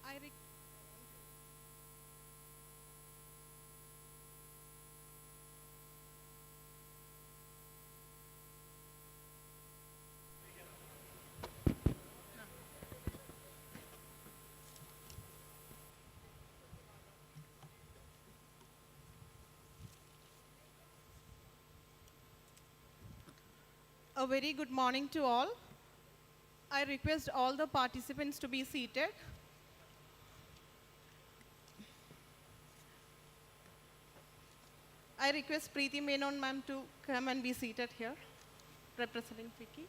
I re- A very good morning to all. I request all the participants to be seated. I request Preeti Menon ma'am to come and be seated here, representing Vicky.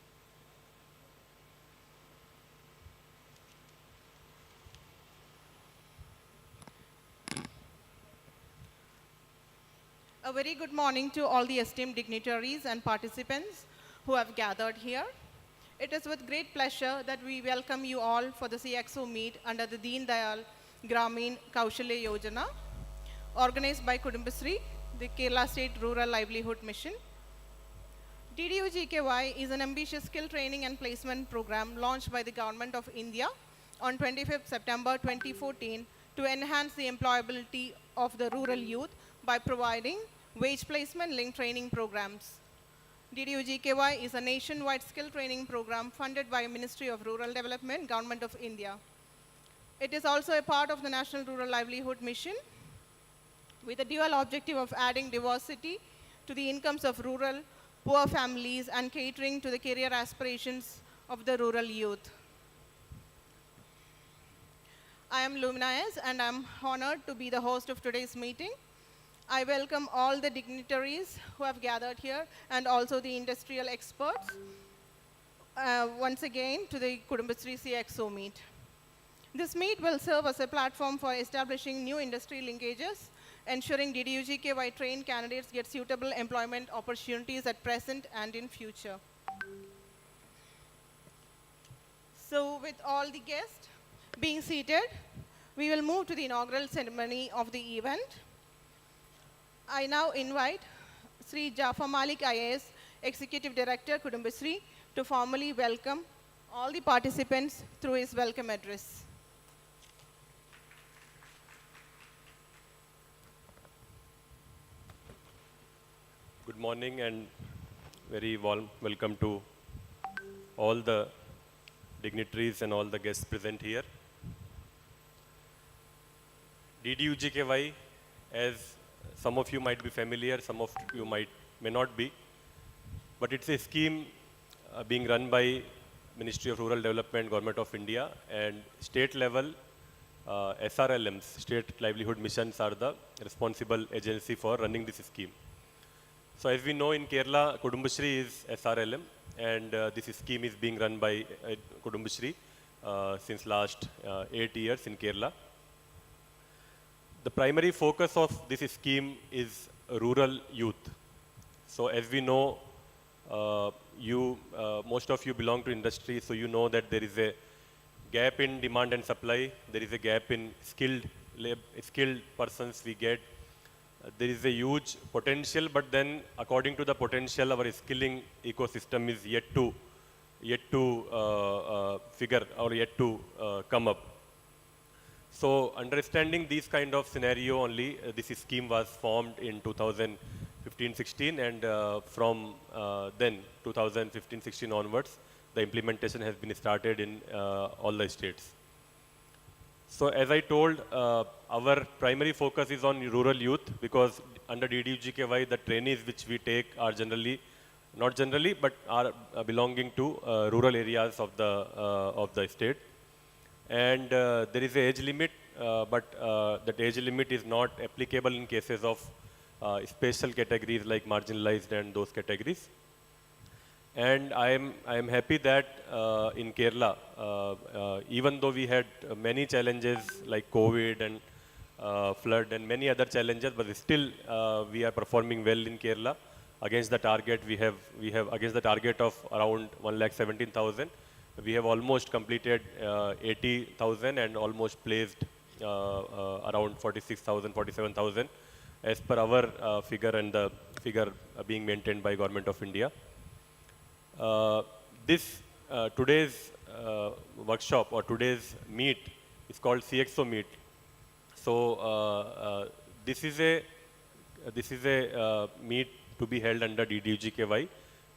A very good morning to all the esteemed dignitaries and participants who have gathered here. It is with great pleasure that we welcome you all for the CXO meet under the Deen Dayal Gramin Kaushalya Yojana, organized by Kudumbasri, the Kerala State Rural Livelihood Mission. DDU-GKY is an ambitious skill training and placement program launched by the Government of India on 25th September 2014 to enhance the employability of the rural youth by providing wage placement linked training programs. DDU-GKY is a nationwide skill training program funded by Ministry of Rural Development, Government of India. It is also a part of the National Rural Livelihood Mission with a dual objective of adding diversity to the incomes of rural poor families and catering to the career aspirations of the rural youth. I am Luminayas and I'm honored to be the host of today's meeting. I welcome all the dignitaries who have gathered here and also the industrial experts once again to the Kudumbasri CXO meet. This meet will serve as a platform for establishing new industry linkages, ensuring DDU-GKY trained candidates get suitable employment opportunities at present and in future. So with all the guests being seated, we will move to the inaugural ceremony of the event. I now invite Sri Jafar Malik IAS, Executive Director, Kudumbasri, to formally welcome all the participants through his welcome address. Good morning and very warm welcome to all the dignitaries and all the guests present here. DDU-GKY, as some of you might be familiar, some of you may not be, but it's a scheme being run by Ministry of Rural Development, Government of India, and state level SRLMs, State Livelihood Missions, are the responsible agency for running this scheme. So as we know, in Kerala, Kudumbasri is SRLM, and this scheme is being run by Kudumbasri since last 8 years in Kerala. The primary focus of this scheme is rural youth. So as we know, most of you belong to industry, so you know that there is a gap in demand and supply. There is a gap in skilled persons we get. There is a huge potential, but then according to the potential, our skilling ecosystem is yet to figure or yet to come up. So understanding these kind of scenario only, this scheme was formed in 2015-16, and from then 2015-16 onwards, the implementation has been started in all the states. So as I told, our primary focus is on rural youth, because under DDU-GKY, the trainees which we take are not generally, but are belonging to rural areas of the state. And there is an age limit, but that age limit is not applicable in cases of special categories like marginalized and those categories. And I am happy that in Kerala, even though we had many challenges like COVID and flood and many other challenges, but still we are performing well in Kerala against the target. We have against the target of around 1,17,000. We have almost completed 80,000 and almost placed around 46,000, 47,000 as per our figure, and the figure being maintained by Government of India. Today's workshop or today's meet It's called CXO Meet. So this is a meet to be held under DDUGKY.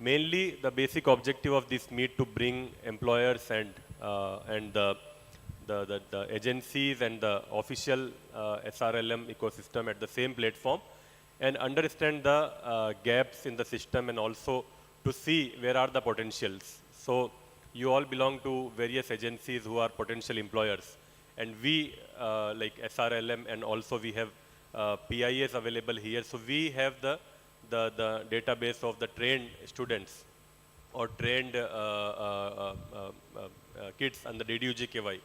Mainly, the basic objective of this meet to bring employers and the agencies and the official SRLM ecosystem at the same platform and understand the gaps in the system and also to see where are the potentials. So you all belong to various agencies who are potential employers, and we like SRLM, and also we have PIS available here. So we have the database of the trained students or trained kids under DDUGKY.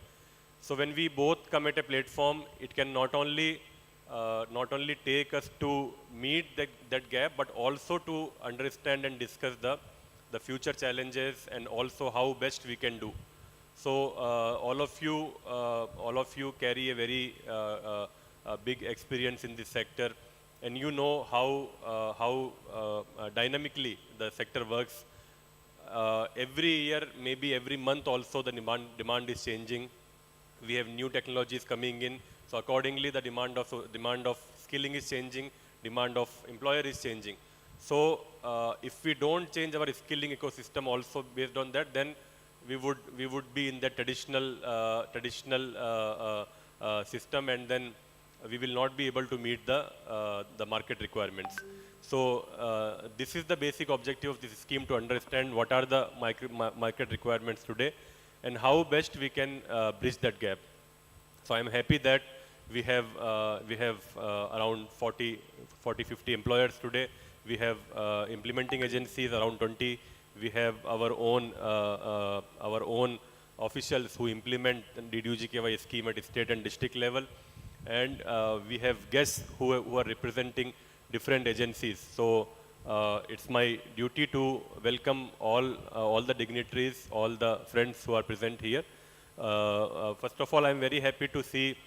So when we both come at a platform, it can not only take us to meet that gap, but also to understand and discuss the future challenges and also how best we can do. So all of you carry a very big experience in this sector, and you know how dynamically the sector works. Every year, maybe every month also, the demand is changing. We have new technologies coming in, so accordingly the demand of skilling is changing, demand of employer is changing. So if we don't change our skilling ecosystem also based on that, then we would be in that traditional system, and then we will not be able to meet the market requirements. So this is the basic objective of this scheme, to understand what are the market requirements today and how best we can bridge that gap. So I am happy that we have around 50 employers today. We have implementing agencies around 20. We have our own officials who implement DDUGKY scheme at state and district level, and we have guests who are representing different agencies. So it's my duty to welcome all the dignitaries, all the friends who are present here. First of all, I'm very happy to see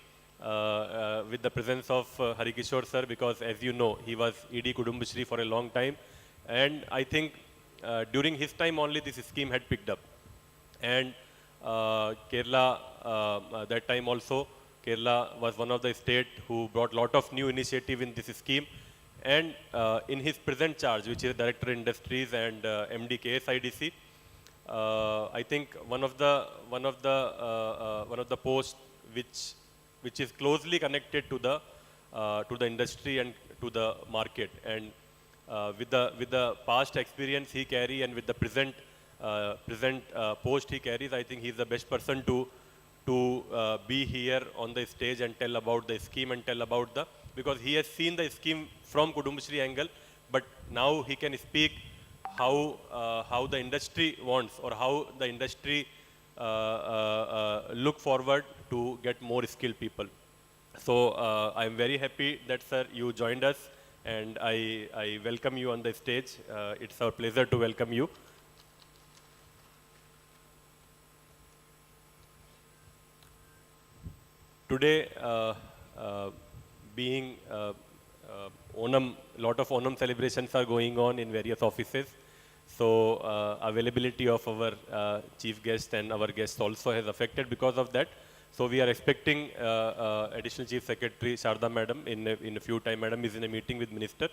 with the presence of Harikishore sir, because as you know, he was ED Kudumbashri for a long time, and I think during his time only this scheme had picked up. And Kerala, that time also, Kerala was one of the states who brought lot of new initiative in this scheme. And in his present charge, which is Director Industries and MD KSIDC, I think one of the posts which is closely connected to the industry and to the market, and with the past experience he carry and with the present post he carries, I think he is the best person to be here on the stage and tell about the scheme and tell about because he has seen the scheme from Kudumbashri angle, but now he can speak how the industry wants, or how the industry look forward to get more skilled people. So I am very happy that sir you joined us, and I welcome you on the stage. It's our pleasure to welcome you. Today, being Onam, lot of Onam celebrations are going on in various offices. So availability of our chief guest and our guests also has affected because of that. So we are expecting additional Chief Secretary Sharda Madam in a few time. Madam is in a meeting with Minister,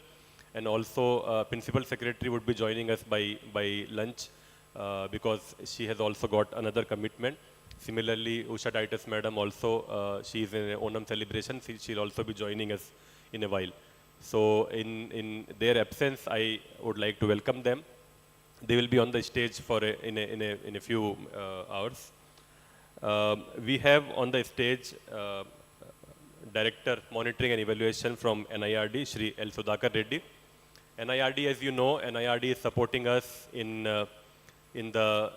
and also Principal Secretary would be joining us by lunch because she has also got another commitment. Similarly, Usha Titus Madam also, she is in a Onam celebration. She'll also be joining us in a while. So in their absence, I would like to welcome them. They will be on the stage for in a few hours. We have on the stage Director Monitoring and Evaluation from NIRD, Shri L. Sudhakar Reddy. NIRD, as you know, NIRD is supporting us in the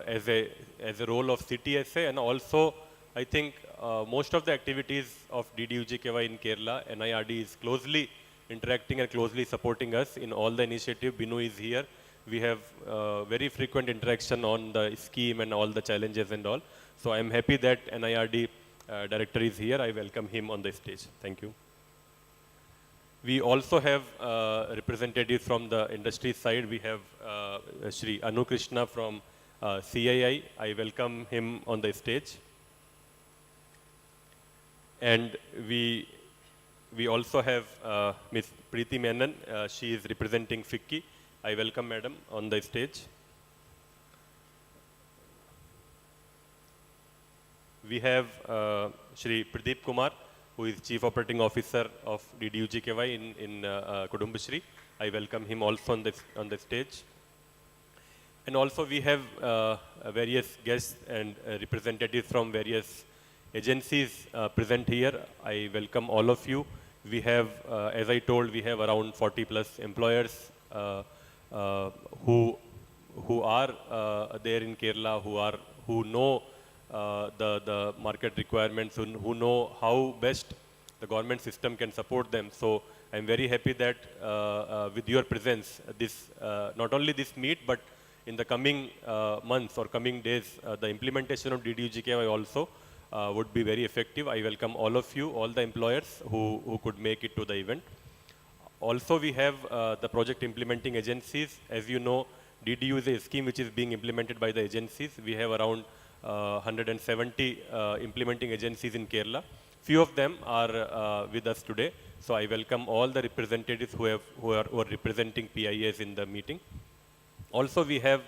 as a role of CTSA, and also I think most of the activities of DDUGKY in Kerala, NIRD is closely interacting and closely supporting us in all the initiative. Binu is here. We have very frequent interaction on the scheme and all the challenges and all. So I am happy that NIRD director is here. I welcome him on the stage. Thank you. We also have representatives from the industry side. We have Shri Anu Krishna from CII. I welcome him on the stage. And we also have Ms. Preeti Menon. She is representing FICCI. I welcome Madam on the stage. We have Shri Pradeep Kumar, who is Chief Operating Officer of DDUGKY in Kudumbashree. I welcome him also on the stage. And also we have various guests and representatives from various agencies present here. I welcome all of you. We have, as I told, we have around 40 plus employers who are there in Kerala, who know the market requirements, who know how best the government system can support them. So I'm very happy that with your presence, this not only this meet, but in the coming months or coming days, the implementation of DDUGKY also would be very effective. I welcome all of you, all the employers who could make it to the event. Also, we have the project implementing agencies. As you know, DDU is a scheme which is being implemented by the agencies. We have around 170 implementing agencies in Kerala. Few of them are with us today. So I welcome all the representatives who are representing PIAs in the meeting. Also, we have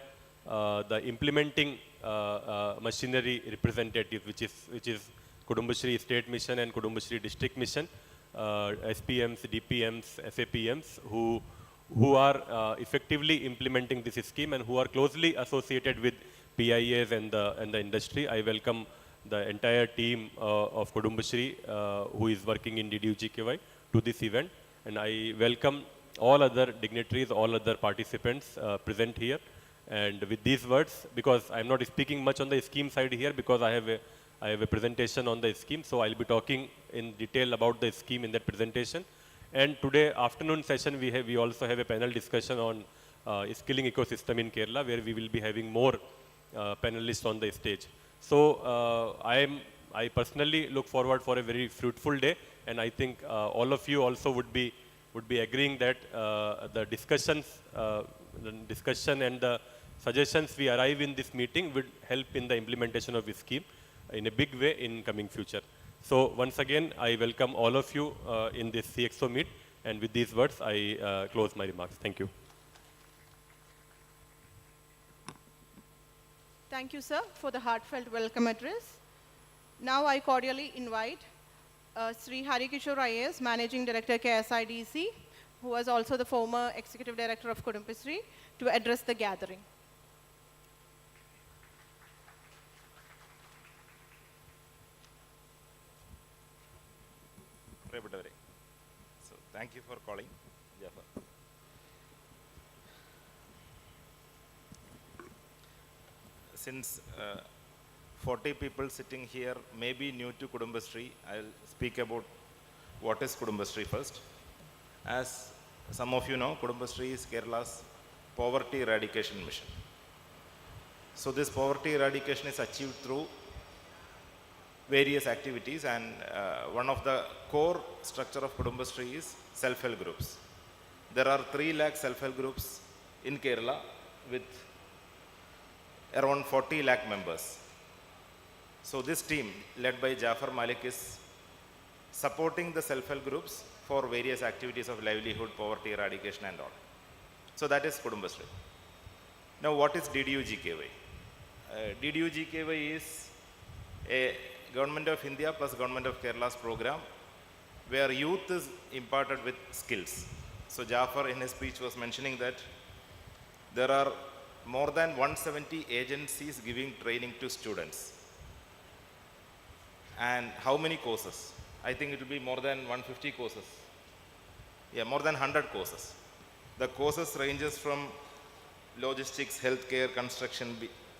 the implementing machinery representative, which is Kudumbashree State Mission and Kudumbashree District Mission, SPMs, DPMs, SAPMs, who are effectively implementing this scheme and who are closely associated with PIAs and the industry. I welcome the entire team of Kudumbashree who is working in DDUGKY to this event, and I welcome all other dignitaries, all other participants present here. And with these words, because I'm not speaking much on the scheme side here, because I have a presentation on the scheme, so I'll be talking in detail about the scheme in that presentation. And today afternoon session, we also have a panel discussion on skilling ecosystem in Kerala, where we will be having more panelists on the stage. So I personally look forward for a very fruitful day, and I think all of you also would be agreeing that the discussion and the suggestions we arrive in this meeting would help in the implementation of this scheme in a big way in coming future. So once again, I welcome all of you in this CXO meet, and with these words, I close my remarks. Thank you. Thank you, sir, for the heartfelt welcome address. Now I cordially invite Sri Harikishore IAS, Managing Director, KSIDC, who was also the former Executive Director of Kudumbashree, to address the gathering. So thank you for calling. Since 40 people sitting here may be new to Kudumbashree, I'll speak about what is Kudumbashree first. As some of you know, Kudumbashree is Kerala's poverty eradication mission. So this poverty eradication is achieved through various activities, and one of the core structure of Kudumbashree is self-help groups. There are 3 lakh self-help groups in Kerala with around 40 lakh members. So this team led by Jafar Malik is supporting the self-help groups for various activities of livelihood, poverty eradication and all. So that is Kudumbashree. Now what is DDUGKY? DDUGKY is a Government of India plus Government of Kerala's program where youth is imparted with skills. So Jafar in his speech was mentioning that there are more than 170 agencies giving training to students. And how many courses? I think it will be more than 150 courses. Yeah, more than 100 courses. The courses ranges from logistics, healthcare, construction,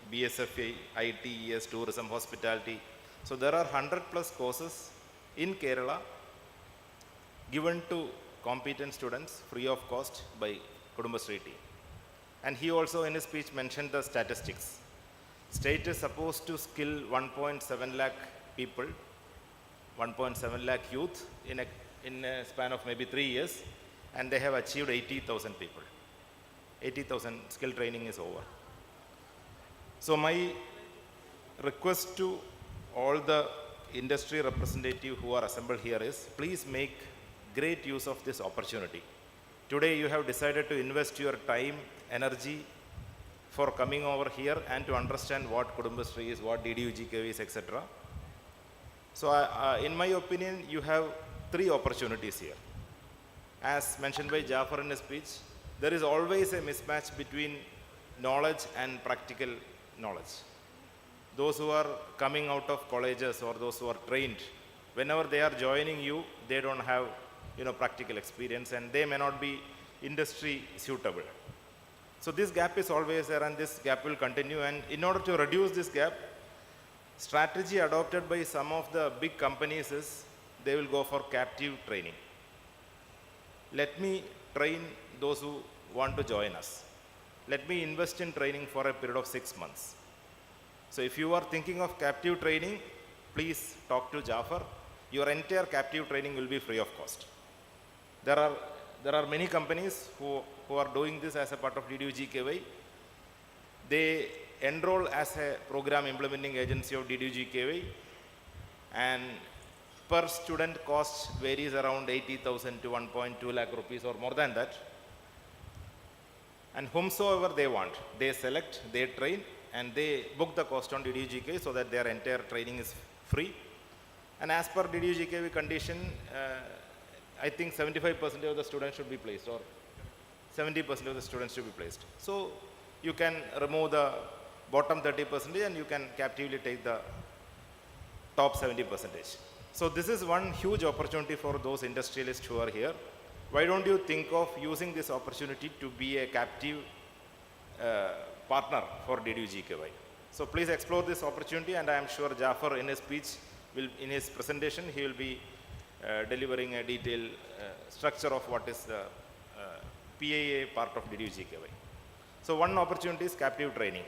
BSFA, IT, ES, tourism, hospitality. So there are 100 plus courses in Kerala given to competent students free of cost by Kudumbashree team. And he also in his speech mentioned the statistics. State is supposed to skill 1.7 lakh people, 1.7 lakh youth in a span of maybe 3 years, and they have achieved 80,000 people. 80,000 skill training is over. So my request to all the industry representative who are assembled here is, please make great use of this opportunity. Today you have decided to invest your time, energy for coming over here and to understand what Kudumbashree is, what DDU-GKV is, etc. So in my opinion, you have three opportunities here. As mentioned by Jafar in his speech, there is always a mismatch between knowledge and practical knowledge. Those who are coming out of colleges or those who are trained, whenever they are joining you, they don't have practical experience and they may not be industry suitable. So this gap is always there and this gap will continue, and in order to reduce this gap, strategy adopted by some of the big companies is they will go for captive training. Let me train those who want to join us. Let me invest in training for a period of 6 months. So if you are thinking of captive training, please talk to Jafar. Your entire captive training will be free of cost. There are many companies who are doing this as a part of DDU-GKY. They enroll as a program implementing agency of DDU-GKY, and per student cost varies around 80,000 to 1.2 lakh rupees or more than that. And whomsoever they want, they select, they train, and they book the cost on DDU-GKY so that their entire training is free. And as per DDU-GKY condition, I think 75% of the students should be placed, or 70% of the students should be placed. So you can remove the bottom 30% and you can captively take the top 70%. So this is one huge opportunity for those industrialists who are here. Why don't you think of using this opportunity to be a captive partner for DDU-GKY? So please explore this opportunity, and I am sure Jafar in his speech, in his presentation, he will be delivering a detailed structure of what is the PAA part of DDU-GKY. So one opportunity is captive training.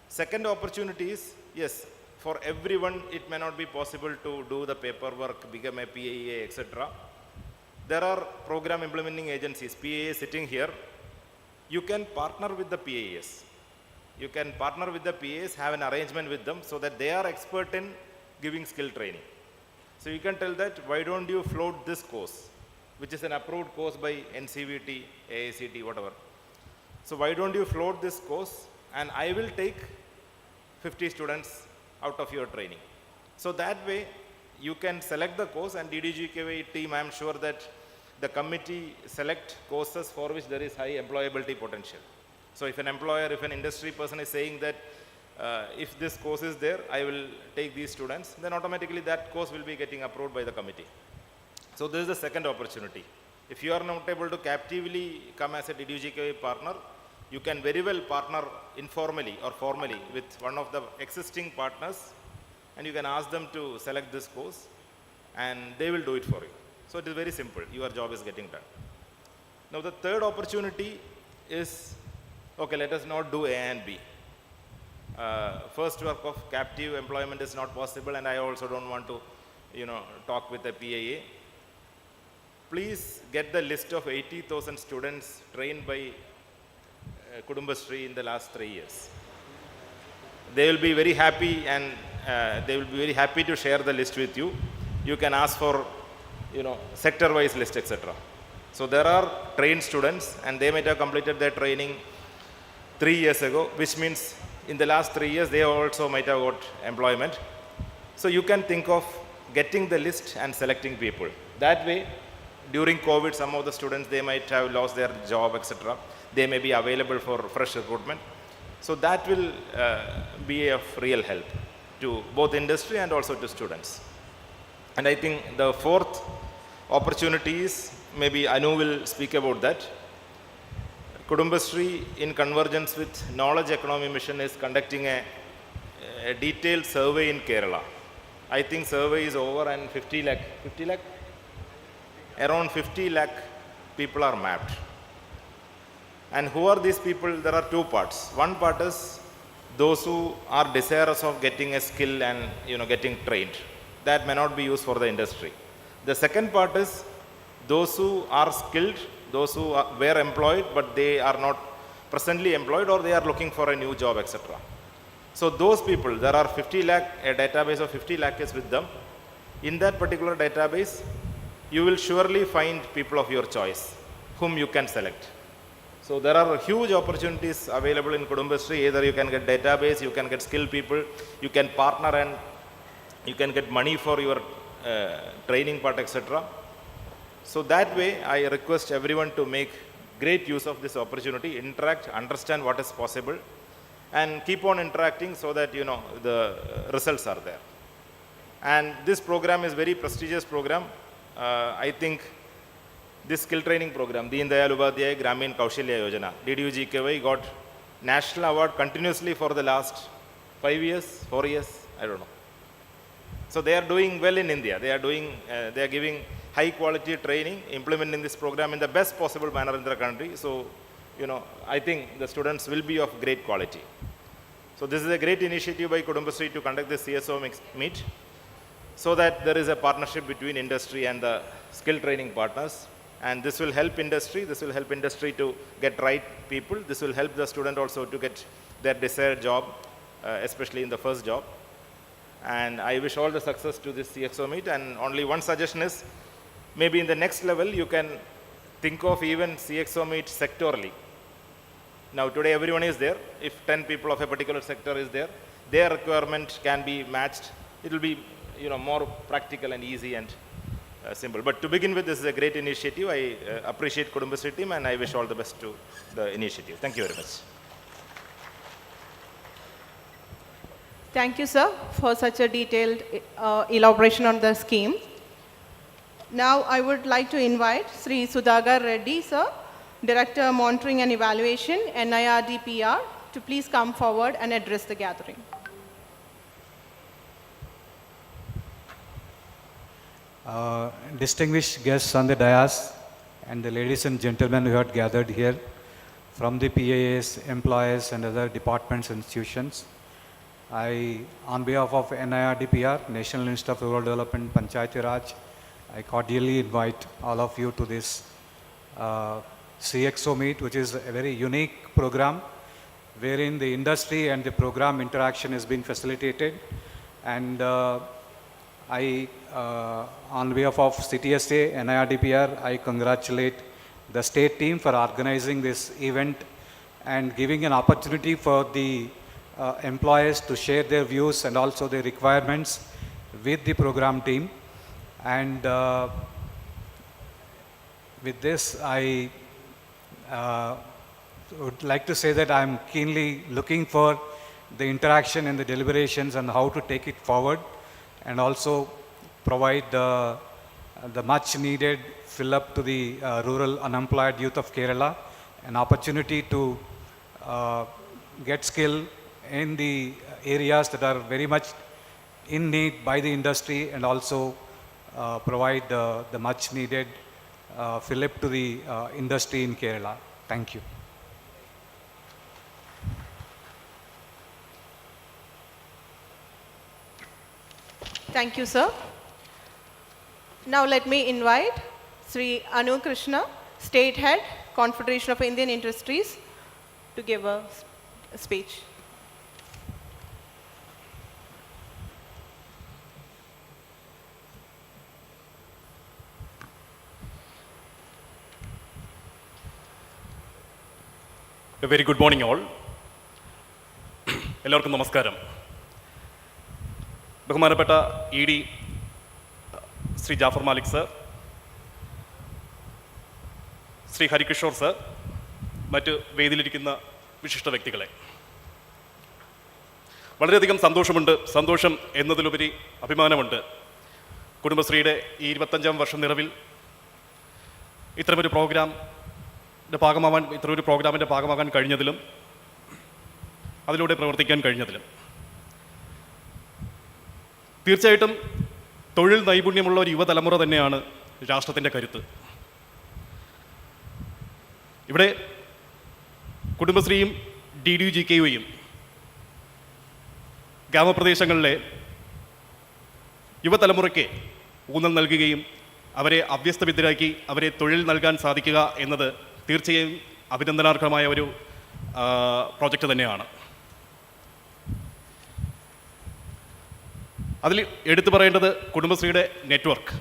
Second opportunity is, yes, for everyone it may not be possible to do the paperwork, become a PAA, etc. There are program implementing agencies, PAA sitting here. You can partner with the PAAs. You can partner with the PAAs, have an arrangement with them so that they are expert in giving skill training. So you can tell that, why don't you float this course, which is an approved course by NCVT, AICT, whatever. So why don't you float this course, and I will take 50 students out of your training. So that way you can select the course, and DDU-GKY team, I am sure that the committee select courses for which there is high employability potential. So if an employer, if an industry person is saying that if this course is there, I will take these students, then automatically that course will be getting approved by the committee. So this is the second opportunity. If you are not able to captively come as a DDU-GKY partner, you can very well partner informally or formally with one of the existing partners, and you can ask them to select this course and they will do it for you. So it is very simple. Your job is getting done. Now the third opportunity is, okay, let us not do A and B. First work of captive employment is not possible, and I also don't want to, talk with a PAA. Please get the list of 80,000 students trained by Kudumbashree in the last 3 years. They will be very happy, and they will be very happy to share the list with you. You can ask for, sector-wise list, etc. So there are trained students, and they might have completed their training 3 years ago, which means in the last 3 years they also might have got employment. So you can think of getting the list and selecting people. That way, during COVID, some of the students, they might have lost their job, etc. They may be available for fresh recruitment. So that will be of real help to both industry and also to students. And I think the fourth opportunity is, maybe Anu will speak about that. Kudumbashree, in convergence with Knowledge Economy Mission, is conducting a detailed survey in Kerala. I think survey is over, and 50 lakh? Around 50 lakh people are mapped. And who are these people? There are two parts. One part is those who are desirous of getting a skill and getting trained. That may not be used for the industry. The second part is those who are skilled, those who were employed but they are not presently employed, or they are looking for a new job, etc. So those people, there are 50 lakh, a database of 50 lakh is with them. In that particular database, you will surely find people of your choice, whom you can select. So there are huge opportunities available in Kudumbashree. Either you can get database, you can get skilled people, you can partner and you can get money for your training part, etc. So that way, I request everyone to make great use of this opportunity, interact, understand what is possible, and keep on interacting so that, you know, the results are there. And this program is very prestigious program. I think this skill training program, Deen Dayal Upadhyay Gramin Kaushalya Yojana, DDU-GKY, got national award continuously for the last 5 years, 4 years, I don't know. So they are doing well in India. They are giving high quality training, implementing this program in the best possible manner in the country. So, you know, I think the students will be of great quality. So this is a great initiative by Kudumbashree to conduct this CSO meet, so that there is a partnership between industry and the skill training partners. And this will help industry to get right people. This will help the student also to get their desired job, especially in the first job. And I wish all the success to this CXO meet. And only one suggestion is, maybe in the next level, you can think of even CXO meet sectorally. Now today everyone is there. If 10 people of a particular sector is there, their requirement can be matched. It will be, you know, more practical and easy and simple. But to begin with, this is a great initiative. I appreciate Kudumbashree team and I wish all the best to the initiative. Thank you very much. Thank you, sir, for such a detailed elaboration on the scheme. Now, I would like to invite Sri Sudhagar Reddy, sir, Director Monitoring and Evaluation, NIRDPR, to please come forward and address the gathering. Distinguished guests on the dais and the ladies and gentlemen who have gathered here from the PAS, employers and other departments and institutions, I, on behalf of NIRDPR, National Institute of Rural Development, Panchayati Raj, I cordially invite all of you to this CXO meet, which is a very unique program wherein the industry and the program interaction has been facilitated. And I, on behalf of CTSA, NIRDPR, I congratulate the state team for organizing this event and giving an opportunity for the employees to share their views and also their requirements with the program team. And with this, I would like to say that I'm keenly looking for the interaction and the deliberations on how to take it forward, and also provide the much needed fill up to the rural unemployed youth of Kerala, an opportunity to get skill in the areas that are very much in need by the industry, and also provide the much needed fill up to the industry in Kerala. Thank you. Thank you, sir. Now let me invite Sri Anu Krishna, State Head, Confederation of Indian Industries, to give a speech. A very good morning all. എല്ലാവർക്കും നമസ്കാരം. ബഹുമാനപ്പെട്ട ED Shri Jafar Malik sir, Shri Harikishore sir, മറ്റ് വേദിയിലിരിക്കുന്ന വിശിഷ്ട വ്യക്തികളെ, വളരെയധികം സന്തോഷമുണ്ട്. സന്തോഷം എന്നതിലുപരി അഭിമാനമുണ്ട്. കുടുംബശ്രീയുടെ ഈ 25-ാം വർഷം നിറവിൽ ഇത്തരമൊരു പ്രോഗ്രാമിൻ്റെ ഭാഗമാകാൻ കഴിഞ്ഞതിലും അതിലൂടെ പ്രവർത്തിക്കാൻ കഴിഞ്ഞതിലും തീർച്ചയായിട്ടും തൊഴിൽ നൈപുണ്യമുള്ള ഒരു യുവതലമുറ തന്നെയാണ് രാഷ്ട്രത്തിൻ്റെ കരുത്ത്. ഇവിടെ കുടുംബശ്രീയും DDU-GKUയും ഗ്രാമപ്രദേശങ്ങളിലെ യുവതലമുറയ്ക്ക് ഊന്നൽ നൽകുകയും അവരെ അഭ്യസ്തവിദ്യരാക്കി അവരെ തൊഴിൽ നൽകാൻ സാധിക്കുക എന്നത് തീർച്ചയായും അഭിനന്ദനാർഹമായ ഒരു പ്രോജക്റ്റ് തന്നെയാണ്. അതിൽ എടുത്തു പറയേണ്ടത് കുടുംബശ്രീയുടെ നെറ്റ്വർക്ക്.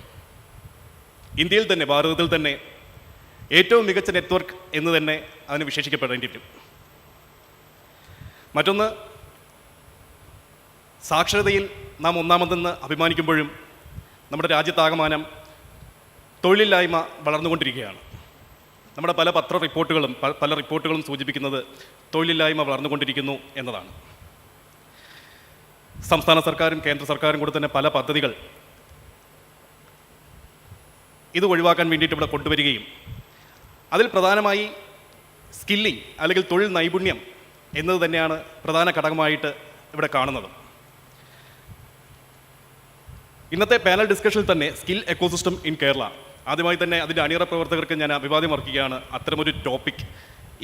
ഇന്ത്യയിൽ തന്നെ, ഭാരതത്തിൽ തന്നെ ഏറ്റവും മികച്ച നെറ്റ്വർക്ക് എന്ന് തന്നെ അതിന് വിശേഷിക്കപ്പെടേണ്ടി വരും. മറ്റൊന്ന്, സാക്ഷരതയിൽ നാം ഒന്നാമതെന്ന് അഭിമാനിക്കുമ്പോഴും നമ്മുടെ രാജ്യത്താകമാനം തൊഴിലില്ലായ്മ വളർന്നുകൊണ്ടിരിക്കുകയാണ്. നമ്മുടെ പല പല റിപ്പോർട്ടുകളും സൂചിപ്പിക്കുന്നത് തൊഴിലില്ലായ്മ വളർന്നുകൊണ്ടിരിക്കുന്നു എന്നതാണ്. സംസ്ഥാന സർക്കാരും കേന്ദ്ര സർക്കാരും കൂടെ തന്നെ പല പദ്ധതികൾ ഇത് ഒഴിവാക്കാൻ വേണ്ടിയിട്ട് ഇവിടെ കൊണ്ടുവരികയും അതിൽ പ്രധാനമായി സ്കില്ലിംഗ് അല്ലെങ്കിൽ തൊഴിൽ നൈപുണ്യം എന്നത് തന്നെയാണ് പ്രധാന ഘടകമായിട്ട് ഇവിടെ കാണുന്നത്. ഇന്നത്തെ പാനൽ ഡിസ്കഷനിൽ തന്നെ സ്കിൽ എക്കോസിസ്റ്റം ഇൻ കേരള, ആദ്യമായി തന്നെ അതിൻ്റെ അണിയറ പ്രവർത്തകർക്ക് ഞാൻ അഭിവാദ്യം അർപ്പിക്കുകയാണ് അത്തരമൊരു ടോപ്പിക്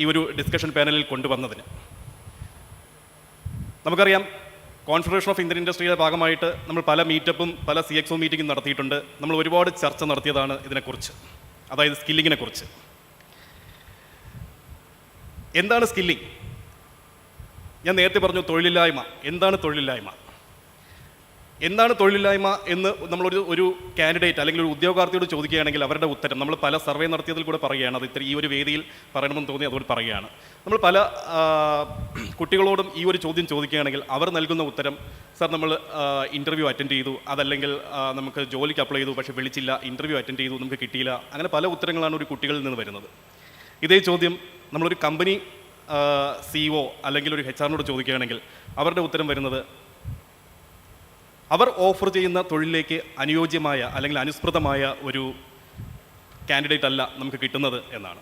ഈ ഒരു ഡിസ്കഷൻ പാനലിൽ കൊണ്ടുവന്നതിന്. നമുക്കറിയാം, കോൺഫെഡറേഷൻ ഓഫ് ഇന്ത്യൻ ഇൻഡസ്ട്രിയുടെ ഭാഗമായിട്ട് നമ്മൾ പല മീറ്റപ്പും പല CXO മീറ്റിംഗും നടത്തിയിട്ടുണ്ട്. നമ്മൾ ഒരുപാട് ചർച്ച നടത്തിയതാണ് ഇതിനെക്കുറിച്ച്, അതായത് സ്കില്ലിങ്ങിനെ കുറിച്ച്. എന്താണ് സ്കില്ലിംഗ്? ഞാൻ നേരത്തെ പറഞ്ഞു തൊഴിലില്ലായ്മ. എന്താണ് തൊഴിലില്ലായ്മ? എന്താണ് തൊഴിലില്ലായ്മ എന്ന് നമ്മളൊരു കാൻഡിഡേറ്റ് അല്ലെങ്കിൽ ഒരു ഉദ്യോഗാർത്ഥിയോട് ചോദിക്കുകയാണെങ്കിൽ അവരുടെ ഉത്തരം, നമ്മൾ പല സർവേ നടത്തിയതിൽ കൂടെ പറയുകയാണ്, അത് ഈ ഒരു വേദിയിൽ പറയണമെന്ന് തോന്നി അതുകൊണ്ട് പറയുകയാണ്. നമ്മൾ പല കുട്ടികളോടും ഈ ഒരു ചോദ്യം ചോദിക്കുകയാണെങ്കിൽ അവർ നൽകുന്ന ഉത്തരം, സാർ നമ്മൾ ഇൻ്റർവ്യൂ അറ്റൻഡ് ചെയ്തു, അതല്ലെങ്കിൽ നമുക്ക് ജോലിക്ക് അപ്ലൈ ചെയ്തു പക്ഷേ വിളിച്ചില്ല, ഇൻ്റർവ്യൂ അറ്റൻഡ് ചെയ്തു നമുക്ക് കിട്ടിയില്ല, അങ്ങനെ പല ഉത്തരങ്ങളാണ് ഒരു കുട്ടികളിൽ നിന്ന് വരുന്നത്. ഇതേ ചോദ്യം നമ്മളൊരു കമ്പനി CEO അല്ലെങ്കിൽ ഒരു HR ചോദിക്കുകയാണെങ്കിൽ അവരുടെ ഉത്തരം വരുന്നത്, അവർ ഓഫർ ചെയ്യുന്ന തൊഴിലിലേക്ക് അനുയോജ്യമായ അല്ലെങ്കിൽ അനുസൃതമായ ഒരു കാൻഡിഡേറ്റ് അല്ല നമുക്ക് കിട്ടുന്നത് എന്നാണ്.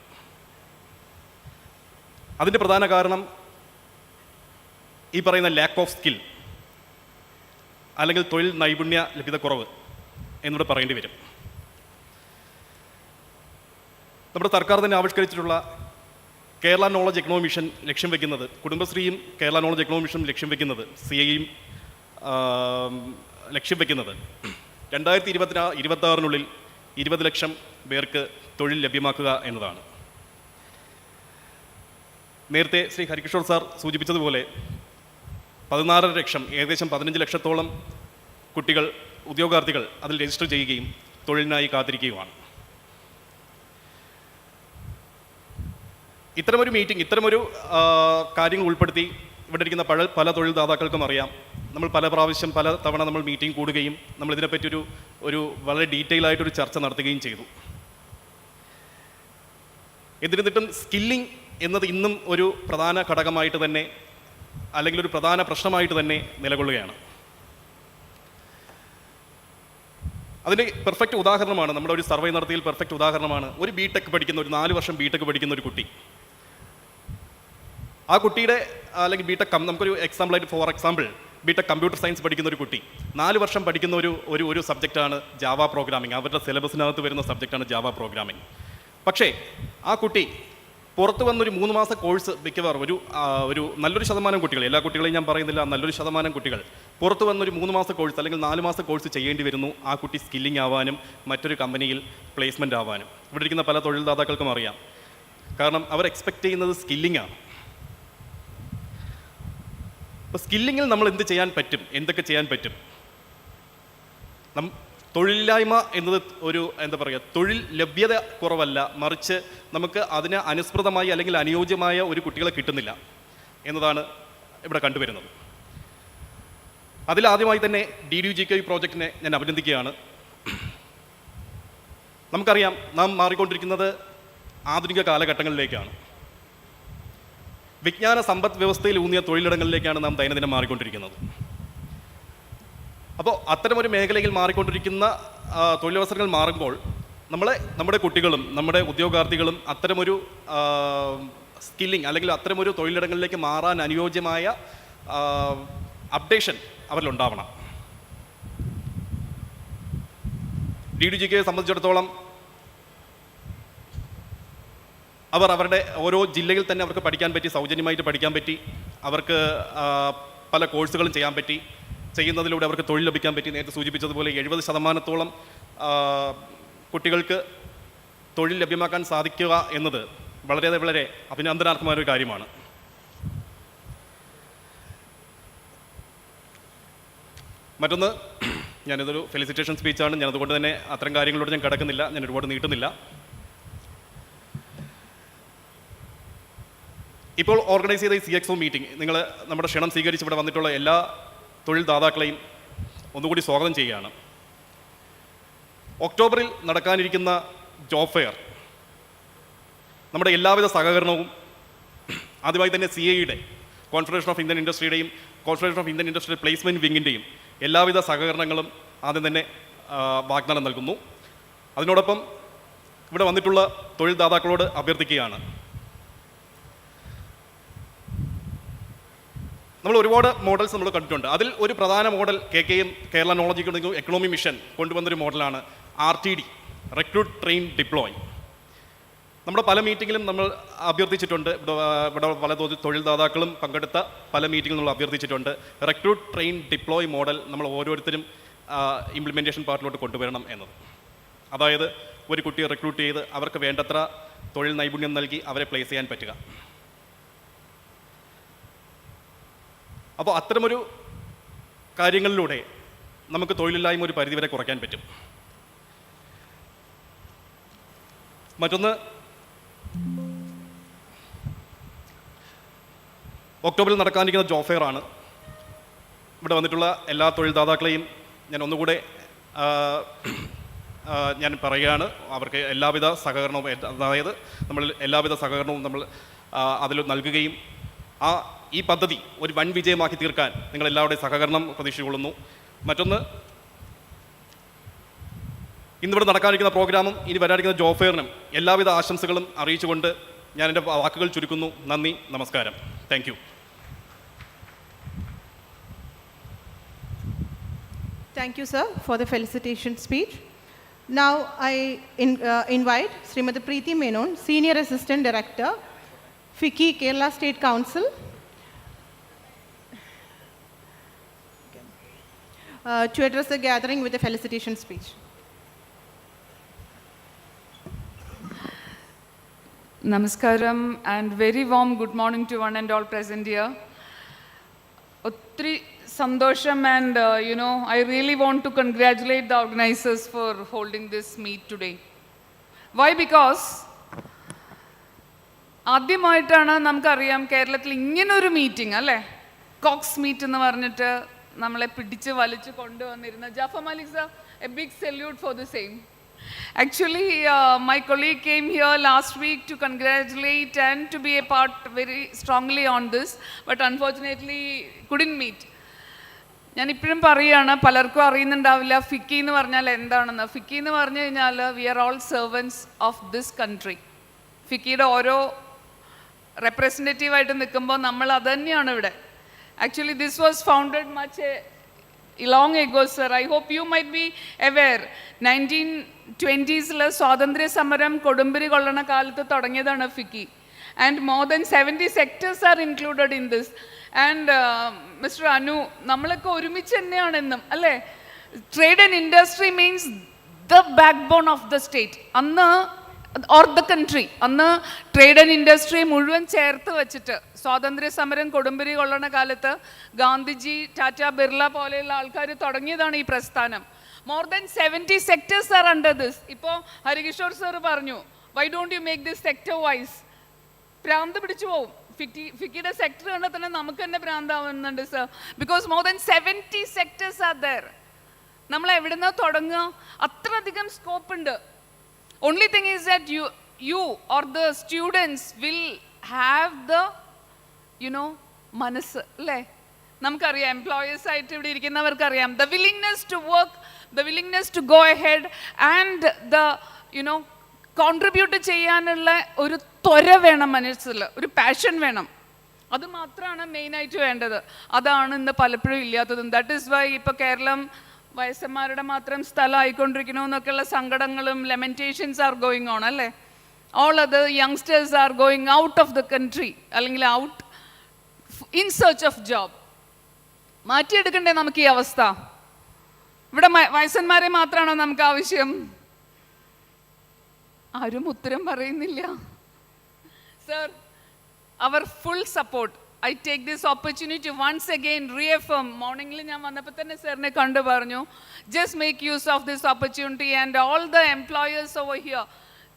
അതിൻ്റെ പ്രധാന കാരണം ഈ പറയുന്ന ലാക്ക് ഓഫ് സ്കിൽ അല്ലെങ്കിൽ തൊഴിൽ നൈപുണ്യ ലഭ്യതക്കുറവ് എന്നിവിടെ പറയേണ്ടി വരും. നമ്മുടെ സർക്കാർ തന്നെ ആവിഷ്കരിച്ചിട്ടുള്ള കേരള നോളജ് എക്കണോമി മിഷൻ ലക്ഷ്യം വയ്ക്കുന്നത്, കുടുംബശ്രീയും കേരള നോളജ് എക്കണോമി മിഷനും ലക്ഷ്യം വയ്ക്കുന്നത്, CIയും ലക്ഷ്യം വയ്ക്കുന്നത് 2026 20 ലക്ഷം പേർക്ക് തൊഴിൽ ലഭ്യമാക്കുക എന്നതാണ്. നേരത്തെ ശ്രീ ഹരികിഷോർ സാർ സൂചിപ്പിച്ചതുപോലെ 16.5 ലക്ഷം, ഏകദേശം 15 ലക്ഷത്തോളം കുട്ടികൾ, ഉദ്യോഗാർത്ഥികൾ അതിൽ രജിസ്റ്റർ ചെയ്യുകയും തൊഴിലിനായി കാത്തിരിക്കുകയുമാണ്. ഇത്തരമൊരു മീറ്റിംഗ്, ഇത്തരമൊരു കാര്യങ്ങൾ ഉൾപ്പെടുത്തി ഇവിടെ ഇരിക്കുന്ന പല തൊഴിൽ ദാതാക്കൾക്കും അറിയാം, നമ്മൾ പല പ്രാവശ്യം പല തവണ നമ്മൾ മീറ്റിംഗ് കൂടുകയും നമ്മൾ ഇതിനെപ്പറ്റി ഒരു വളരെ ഡീറ്റെയിൽ ആയിട്ടൊരു ചർച്ച നടത്തുകയും ചെയ്തു. എന്നിട്ടും സ്കില്ലിംഗ് എന്നത് ഇന്നും ഒരു പ്രധാന ഘടകമായിട്ട് തന്നെ അല്ലെങ്കിൽ ഒരു പ്രധാന പ്രശ്നമായിട്ട് തന്നെ നിലകൊള്ളുകയാണ്. അതിൻ്റെ പെർഫെക്റ്റ് ഉദാഹരണമാണ്, നമ്മുടെ ഒരു സർവേ നടത്തിയതിൽ പെർഫെക്റ്റ് ഉദാഹരണമാണ് ഒരു BTech പഠിക്കുന്ന, ഒരു 4 വർഷം BTech പഠിക്കുന്ന ഒരു കുട്ടി. ആ കുട്ടിയുടെ അല്ലെങ്കിൽ നമുക്കൊരു എക്സാമ്പിളായിട്ട്, for example BTech computer science പഠിക്കുന്ന ഒരു കുട്ടി 4 വർഷം പഠിക്കുന്ന ഒരു സബ്ജക്റ്റാണ് ജാവ പ്രോഗ്രാമിംഗ്. അവരുടെ സിലബസിനകത്ത് വരുന്ന സബ്ജക്റ്റാണ് ജാവ പ്രോഗ്രാമിംഗ്. പക്ഷേ ആ കുട്ടി പുറത്ത് വന്നൊരു 3 മാസ കോഴ്സ്, മിക്കവാറും ഒരു നല്ലൊരു ശതമാനം കുട്ടികൾ, എല്ലാ കുട്ടികളെയും ഞാൻ പറയുന്നില്ല, നല്ലൊരു ശതമാനം കുട്ടികൾ പുറത്ത് വന്നൊരു 3 മാസ കോഴ്സ് അല്ലെങ്കിൽ 4 മാസ കോഴ്സ് ചെയ്യേണ്ടി വരുന്നു ആ കുട്ടി സ്കില്ലിംഗ് ആവാനും മറ്റൊരു കമ്പനിയിൽ പ്ലേസ്മെൻ്റ് ആവാനും. ഇവിടെ ഇരിക്കുന്ന പല തൊഴിൽ ദാതാക്കൾക്കും അറിയാം, കാരണം അവർ എക്സ്പെക്റ്റ് ചെയ്യുന്നത് സ്കില്ലിംഗ് ആണ്. അപ്പോൾ സ്കില്ലിങ്ങിൽ നമ്മൾ എന്തൊക്കെ ചെയ്യാൻ പറ്റും? തൊഴിലില്ലായ്മ എന്നത് തൊഴിൽ ലഭ്യത കുറവല്ല, മറിച്ച് നമുക്ക് അതിന് അനുസൃതമായി അല്ലെങ്കിൽ അനുയോജ്യമായ ഒരു കുട്ടികളെ കിട്ടുന്നില്ല എന്നതാണ് ഇവിടെ കണ്ടുവരുന്നത്. അതിലാദ്യമായി തന്നെ DDUGK പ്രോജക്റ്റിനെ ഞാൻ അഭിനന്ദിക്കുകയാണ്. നമുക്കറിയാം, നാം മാറിക്കൊണ്ടിരിക്കുന്നത് ആധുനിക കാലഘട്ടങ്ങളിലേക്കാണ്. വിജ്ഞാന സമ്പദ് വ്യവസ്ഥയിൽ ഊന്നിയ തൊഴിലിടങ്ങളിലേക്കാണ് നാം ദൈനംദിനം മാറിക്കൊണ്ടിരിക്കുന്നത്. അപ്പോൾ അത്തരമൊരു മേഖലയിൽ മാറിക്കൊണ്ടിരിക്കുന്ന തൊഴിലവസരങ്ങൾ മാറുമ്പോൾ നമ്മുടെ കുട്ടികളും നമ്മുടെ ഉദ്യോഗാർത്ഥികളും അത്തരമൊരു സ്കില്ലിംഗ് അല്ലെങ്കിൽ അത്തരമൊരു തൊഴിലിടങ്ങളിലേക്ക് മാറാൻ അനുയോജ്യമായ അപ്ഡേഷൻ അവരിലുണ്ടാവണം. DDUGKയെ സംബന്ധിച്ചിടത്തോളം അവരുടെ ഓരോ ജില്ലയിൽ തന്നെ അവർക്ക് പഠിക്കാൻ പറ്റി, സൗജന്യമായിട്ട് പഠിക്കാൻ പറ്റി, അവർക്ക് പല കോഴ്സുകളും ചെയ്യാൻ പറ്റി, ചെയ്യുന്നതിലൂടെ അവർക്ക് തൊഴിൽ ലഭിക്കാൻ പറ്റി. നേരത്തെ സൂചിപ്പിച്ചതുപോലെ 70% കുട്ടികൾക്ക് തൊഴിൽ ലഭ്യമാക്കാൻ സാധിക്കുക എന്നത് വളരെ അഭിനന്ദനാർഹമായ ഒരു കാര്യമാണ്. മറ്റൊന്ന്, ഞാനിതൊരു ഫെലിസിറ്റേഷൻ സ്പീച്ചാണ്, ഞാനതുകൊണ്ട് തന്നെ അത്തരം കാര്യങ്ങളോട് ഞാൻ കിടക്കുന്നില്ല, ഞാൻ ഒരുപാട് നീട്ടുന്നില്ല. ഇപ്പോൾ ഓർഗനൈസ് ചെയ്ത ഈ CXO മീറ്റിംഗ്, നിങ്ങൾ നമ്മുടെ ക്ഷണം സ്വീകരിച്ച് ഇവിടെ വന്നിട്ടുള്ള എല്ലാ തൊഴിൽ ദാതാക്കളെയും ഒന്നുകൂടി സ്വാഗതം ചെയ്യുകയാണ്. ഒക്ടോബറിൽ നടക്കാനിരിക്കുന്ന ജോബ് ഫെയർ നമ്മുടെ എല്ലാവിധ സഹകരണവും ആദ്യമായി തന്നെ CAEയുടെ കോൺഫെഡറേഷൻ ഓഫ് ഇന്ത്യൻ ഇൻഡസ്ട്രിയുടെയും confederation of Indian industrial placement വിങ്ങിൻ്റെയും എല്ലാവിധ സഹകരണങ്ങളും ആദ്യം തന്നെ വാഗ്ദാനം നൽകുന്നു. അതിനോടൊപ്പം ഇവിടെ വന്നിട്ടുള്ള തൊഴിൽ ദാതാക്കളോട് അഭ്യർത്ഥിക്കുകയാണ്, നമ്മൾ ഒരുപാട് മോഡൽസ് നമ്മൾ കണ്ടിട്ടുണ്ട്. അതിൽ ഒരു പ്രധാന മോഡൽ KKM കേരള നോളജിക്കൽ എക്കണോമി മിഷൻ കൊണ്ടുവന്നൊരു മോഡലാണ് RTD, റിക്രൂട്ട് ട്രെയിൻ ഡിപ്ലോയ്. നമ്മുടെ പല മീറ്റിങ്ങിലും നമ്മൾ അഭ്യർത്ഥിച്ചിട്ടുണ്ട്, ഇവിടെ പല തൊഴിൽ ദാതാക്കളും പങ്കെടുത്ത പല മീറ്റിങ്ങിലും നമ്മൾ അഭ്യർത്ഥിച്ചിട്ടുണ്ട്, റിക്രൂട്ട് ട്രെയിൻ ഡിപ്ലോയ് മോഡൽ നമ്മൾ ഓരോരുത്തരും ഇംപ്ലിമെൻറ്റേഷൻ പാർട്ടിലോട്ട് കൊണ്ടുവരണം എന്നത്. അതായത് ഒരു കുട്ടിയെ റിക്രൂട്ട് ചെയ്ത് അവർക്ക് വേണ്ടത്ര തൊഴിൽ നൈപുണ്യം നൽകി അവരെ പ്ലേസ് ചെയ്യാൻ പറ്റുക. അപ്പോൾ അത്തരമൊരു കാര്യങ്ങളിലൂടെ നമുക്ക് തൊഴിലില്ലായ്മ ഒരു പരിധിവരെ കുറയ്ക്കാൻ പറ്റും. മറ്റൊന്ന്, ഒക്ടോബറിൽ നടക്കാനിരിക്കുന്ന ജോബ് ഫെയർ ആണ്. ഇവിടെ വന്നിട്ടുള്ള എല്ലാ തൊഴിൽ ദാതാക്കളെയും ഞാൻ ഒന്നുകൂടെ ഞാൻ പറയുകയാണ്, അവർക്ക് എല്ലാവിധ സഹകരണവും, അതായത് നമ്മൾ എല്ലാവിധ സഹകരണവും നമ്മൾ അതിൽ നൽകുകയും ഈ പദ്ധതി ഒരു വൻ വിജയമാക്കി തീർക്കാൻ നിങ്ങളെല്ലാവരുടെയും സഹകരണം പ്രതീക്ഷിച്ചുകൊള്ളുന്നു. മറ്റൊന്ന്, ഇന്നിവിടെ നടക്കാനിരിക്കുന്ന പ്രോഗ്രാമും ഇനി വരാനിരിക്കുന്ന ജോബ് ഫെയറിനും എല്ലാവിധ ആശംസകളും അറിയിച്ചുകൊണ്ട് ഞാൻ എൻ്റെ വാക്കുകൾ ചുരുക്കുന്നു. നന്ദി, നമസ്കാരം. Thank you. Thank you, sir, for the felicitation speech. Now I invite Srimati Preeti Menon, Senior Assistant Director, FICCI, Kerala State Council, to address the gathering with a felicitation speech. Namaskaram and very warm good morning to one and all present here. Ottri sandosham and I really want to congratulate the organizers for holding this meet today. Why? Because ആദ്യമായിട്ടാണ് നമുക്കറിയാം കേരളത്തിൽ ഇങ്ങനൊരു meeting അല്ലേ, Cox meet എന്ന് പറഞ്ഞിട്ട് നമ്മളെ പിടിച്ച് വലിച്ച് കൊണ്ടുവന്നിരുന്ന Jafar Malik sir, a big salute for the same. Actually, my colleague came here last week to congratulate and to be a part very strongly on this, but unfortunately couldn't meet. ഞാൻ ഇപ്പോഴും പറയുകയാണ്, പലർക്കും അറിയുന്നുണ്ടാവില്ല ഫിക്കി എന്ന് പറഞ്ഞാൽ എന്താണെന്ന്. ഫിക്കി എന്ന് പറഞ്ഞു കഴിഞ്ഞാൽ we are all servants of this country. ഫിക്കിയുടെ ഓരോ റെപ്രസെൻറ്റേറ്റീവായിട്ട് നിൽക്കുമ്പോൾ നമ്മൾ അത് തന്നെയാണ് ഇവിടെ. Actually this was founded much long ago, sir. I hope you might be aware. 1920s സ്വാതന്ത്ര്യ സമരം കൊടുമ്പിരി കൊള്ളണ കാലത്ത് തുടങ്ങിയതാണ് FICCI. And more than 70 sectors are included in this. And Mr. Anu, നമ്മളൊക്കെ ഒരുമിച്ച് തന്നെയാണ് എന്നും അല്ലേ. Trade and industry means the backbone of the state അന്ന് ഓർ ദ കൺട്രി. അന്ന് ട്രേഡ് ആൻഡ് ഇൻഡസ്ട്രി മുഴുവൻ ചേർത്ത് വെച്ചിട്ട് സ്വാതന്ത്ര്യ സമരം കൊടുമ്പിരി കൊള്ളണ കാലത്ത് ഗാന്ധിജി, ടാറ്റ, ബിർള പോലെയുള്ള ആൾക്കാർ തുടങ്ങിയതാണ് ഈ പ്രസ്ഥാനം. More than 70 sectors are under this. ഇപ്പോൾ ഹരികിഷോർ സർ പറഞ്ഞു, why don't you make this sector wise? ഭ്രാന്ത് പിടിച്ചു പോവും. ഫിക്കിയുടെ സെക്ടർ കണ്ടാൽ തന്നെ നമുക്ക് തന്നെ ഭ്രാന്താവുന്നുണ്ട് sir. Because more than 70 sectors are there. നമ്മൾ എവിടെ നിന്നാ തുടങ്ങുക? അത്രയധികം സ്കോപ്പ് ഉണ്ട്. Only thing is that you or the students will have the മനസ്സ് അല്ലേ. നമുക്കറിയാം എംപ്ലോയേഴ്സ് ആയിട്ട് ഇവിടെ ഇരിക്കുന്നവർക്കറിയാം the willingness to work, the willingness to go ahead and the contribute ചെയ്യാനുള്ള ഒരു ത്വര വേണം മനസ്സിൽ, ഒരു പാഷൻ വേണം. അത് മാത്രമാണ് മെയിനായിട്ട് വേണ്ടത്. അതാണ് ഇന്ന് പലപ്പോഴും ഇല്ലാത്തതും. ദാറ്റ് ഈസ് വൈ ഇപ്പോൾ കേരളം വയസ്സന്മാരുടെ മാത്രം സ്ഥലമായിക്കൊണ്ടിരിക്കണോ എന്നൊക്കെയുള്ള സങ്കടങ്ങളും ലെമൻറ്റേഷൻസ് ആർ ഗോയിങ് ഓൺ അല്ലേ. All other youngsters are going out of the country, അല്ലെങ്കിൽ out in search of job. മാറ്റിയെടുക്കണ്ടേ നമുക്ക് ഈ അവസ്ഥ? ഇവിടെ വയസ്സന്മാരെ മാത്രമാണോ നമുക്ക് ആവശ്യം? ആരും ഉത്തരം പറയുന്നില്ല. സർ, അവർ full support I take this opportunity to once again reaffirm, morning il njan vannappo thanne sir ne kandu paranju, just make use of this opportunity, and all the employers over here.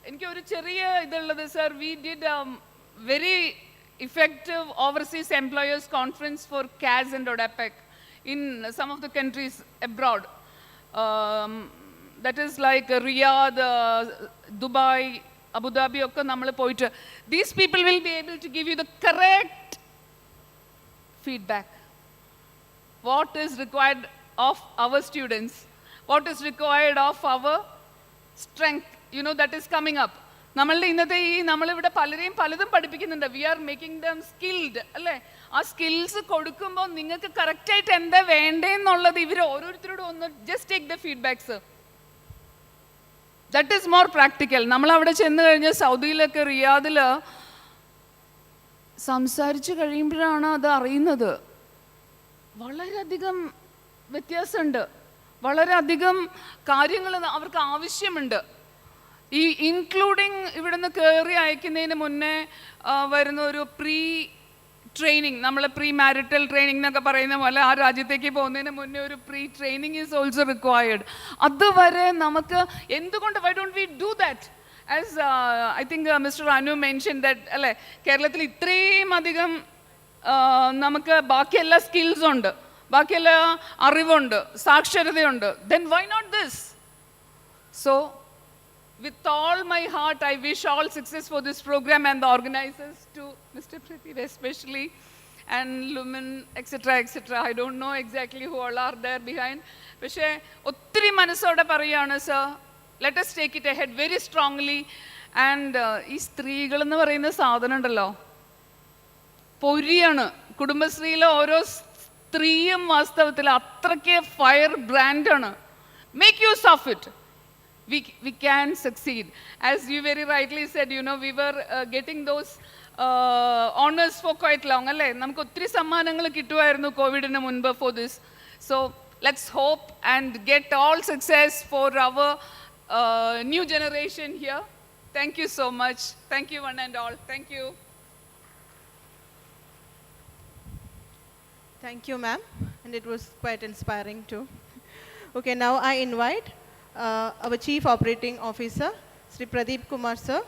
Enike oru cheriya idullathu sir, we did a very effective overseas employers conference for CAS and ODAPEC in some of the countries abroad. That is like Riyadh, Dubai, Abu Dhabi okka nammal poittu. These people will be able to give you the correct feedback. What is required of our students? What is required of our strength? You know, that is coming up. നമ്മളുടെ ഇന്നത്തെ നമ്മളിവിടെ പലരെയും പലതും പഠിപ്പിക്കുന്നുണ്ട്. We are making them skilled അല്ലേ? ആ skills കൊടുക്കുമ്പോൾ നിങ്ങൾക്ക് കറക്റ്റായിട്ട് എന്താ വേണ്ടതെന്നുള്ളത് ഇവർ ഓരോരുത്തരോടും ഒന്ന് just take the feedbacks. That is more practical. നമ്മളവിടെ ചെന്ന് കഴിഞ്ഞ് സൗദിയിലൊക്കെ റിയാദിൽ സംസാരിച്ച് കഴിയുമ്പോഴാണ് അത് അറിയുന്നത്. വളരെയധികം വ്യത്യാസമുണ്ട്, വളരെയധികം കാര്യങ്ങൾ അവർക്ക് ആവശ്യമുണ്ട്. ഈ ഇൻക്ലൂഡിങ് ഇവിടുന്ന് കയറി അയക്കുന്നതിന് മുന്നേ വരുന്ന ഒരു പ്രീ ട്രെയിനിങ്, നമ്മൾ പ്രീ മാരിറ്റൽ ട്രെയിനിങ് എന്നൊക്കെ പറയുന്ന പോലെ ആ രാജ്യത്തേക്ക് പോകുന്നതിന് മുന്നേ ഒരു pre training is also required. അതുവരെ നമുക്ക് എന്തുകൊണ്ട് why don't we do that? As I think mister Anu mention that അല്ലേ, കേരളത്തിൽ ഇത്രയും അധികം നമുക്ക് ബാക്കിയെല്ലാ സ്കിൽസ് ഉണ്ട്, ബാക്കിയെല്ലാ അറിവുണ്ട്, സാക്ഷരതയുണ്ട്. Then why not this? So with all my heart, I wish all success for this program and the organizers, to Mr. Pradeep especially, and Lumen, etc., etc. I don't know exactly who all are there behind. പക്ഷേ ഒത്തിരി മനസ്സോടെ പറയുകയാണ് sir, let us take it ahead very strongly. And ഈ സ്ത്രീകൾ എന്ന് പറയുന്ന സാധനം ഉണ്ടല്ലോ, പൊരിയാണ്. കുടുംബശ്രീയിലെ ഓരോ സ്ത്രീയും വാസ്തവത്തിൽ അത്രയ്ക്ക് ഫയർ ബ്രാൻഡാണ്. Make use of it. We can succeed. As you very rightly said, you know, we were getting those honors for quite long. Alle namukku ottri sammanangal kittuvairunnu covidine munba for this. So let's hope and get all success for our new generation here. Thank you so much. Thank you one and all. Thank you. Thank you, ma'am. And it was quite inspiring too. Okay, now I invite our Chief Operating Officer, Sri Pradeep Kumar sir,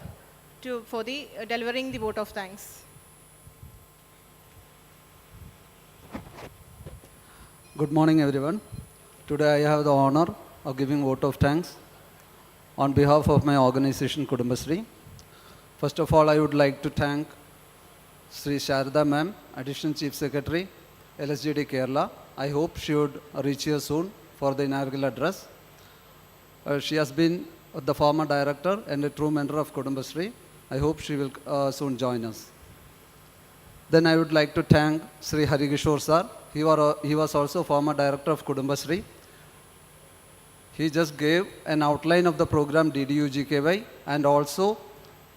for the delivering the vote of thanks. Good morning, everyone. Today I have the honor of giving vote of thanks on behalf of my organization Kudumbasri. First of all, I would like to thank Sri Sharda ma'am, Additional Chief Secretary, LSGD Kerala. I hope she would reach here soon for the inaugural address. She has been the former director and a true mentor of Kudumbasri. I hope she will soon join us. Then I would like to thank Sri Harikishore sir. He was also former director of Kudumbasri. He just gave an outline of the program DDU-GKY and also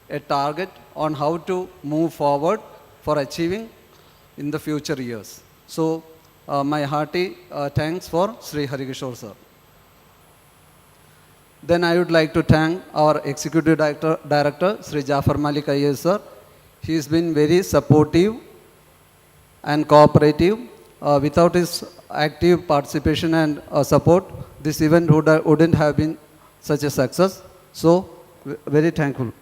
a target on how to move forward for achieving in the future years. So my hearty thanks for Sri Harikishore sir. Then I would like to thank our Executive Director Sri Jafar Malik IAS sir. He has been very supportive and cooperative. Without his active participation and support, this event wouldn't have been such a success. So, very thankful.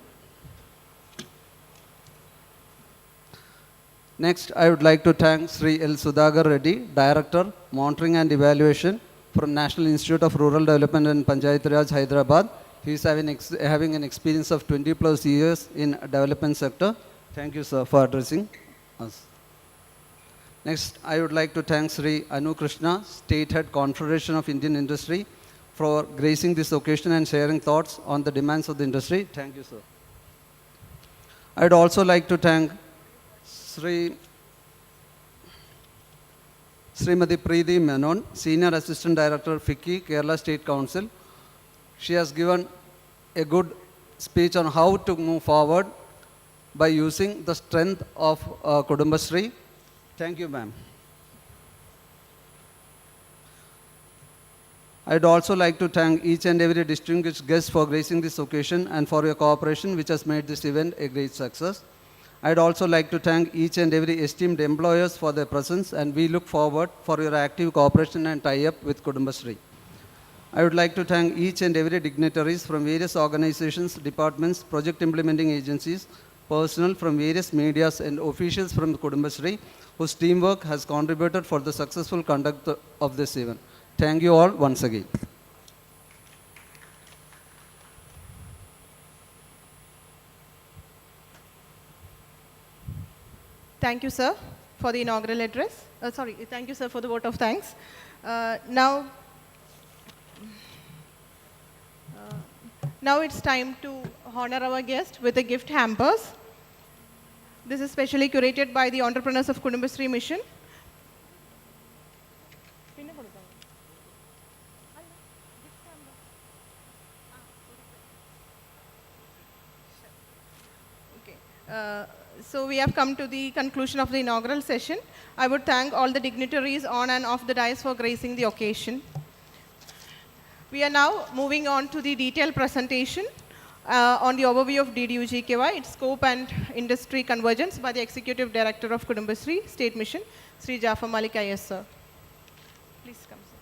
Next, I would like to thank Sri L. Sudhagar Reddy, Director, Monitoring and Evaluation from National Institute of Rural Development and Panchayat Raj, Hyderabad. He is having an experience of 20 plus years in development sector. Thank you, sir, for addressing us. Next, I would like to thank Sri Anu Krishna, State Head Confederation of Indian Industry, for gracing this occasion and sharing thoughts on the demands of the industry. Thank you, sir. I would also like to thank Srimati Preeti Menon, Senior Assistant Director, FICCI, Kerala State Council. She has given a good speech on how to move forward by using the strength of Kudumbasri. Thank you, ma'am. I'd also like to thank each and every distinguished guest for gracing this occasion and for your cooperation, which has made this event a great success. I'd also like to thank each and every esteemed employers for their presence, and we look forward for your active cooperation and tie-up with Kudumbashree. I would like to thank each and every dignitaries from various organizations, departments, project implementing agencies, personnel from various medias and officials from Kudumbashree whose teamwork has contributed for the successful conduct of this event. Thank you all once again. Thank you, sir, for the inaugural address. Thank you, sir, for the vote of thanks. Now it's time to honor our guest with the gift hampers. This is specially curated by the entrepreneurs of Kudumbashree Mission. Okay. So we have come to the conclusion of the inaugural session. I would thank all the dignitaries on and off the dais for gracing the occasion. We are now moving on to the detailed presentation on the overview of DDU-GKY, its scope and industry convergence by the Executive Director of Kudumbashree State Mission, Sri Jafar Malik IS, sir. Please come, sir.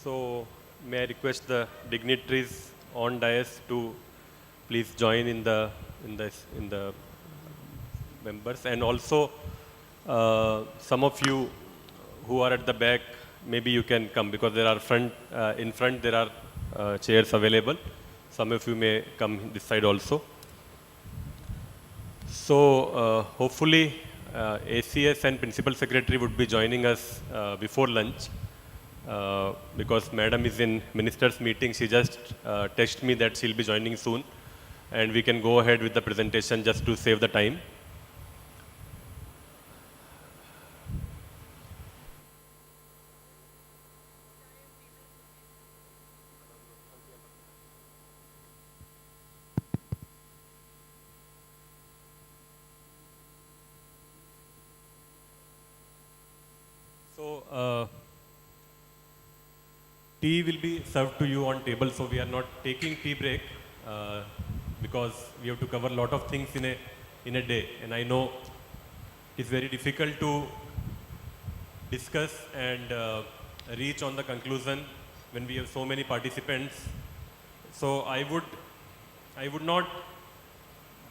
So, may I request the dignitaries on dais to please join in the members, and also some of you who are at the back, maybe you can come because there are in front there are chairs available. Some of you may come this side also. So hopefully ACS and Principal Secretary would be joining us before lunch. Because Madam is in Minister's meeting, she just texted me that she'll be joining soon, and we can go ahead with the presentation just to save the time. So, tea will be served to you on table, so we are not taking tea break because we have to cover a lot of things in a day, and I know it's very difficult to discuss and reach on the conclusion when we have so many participants. So I would not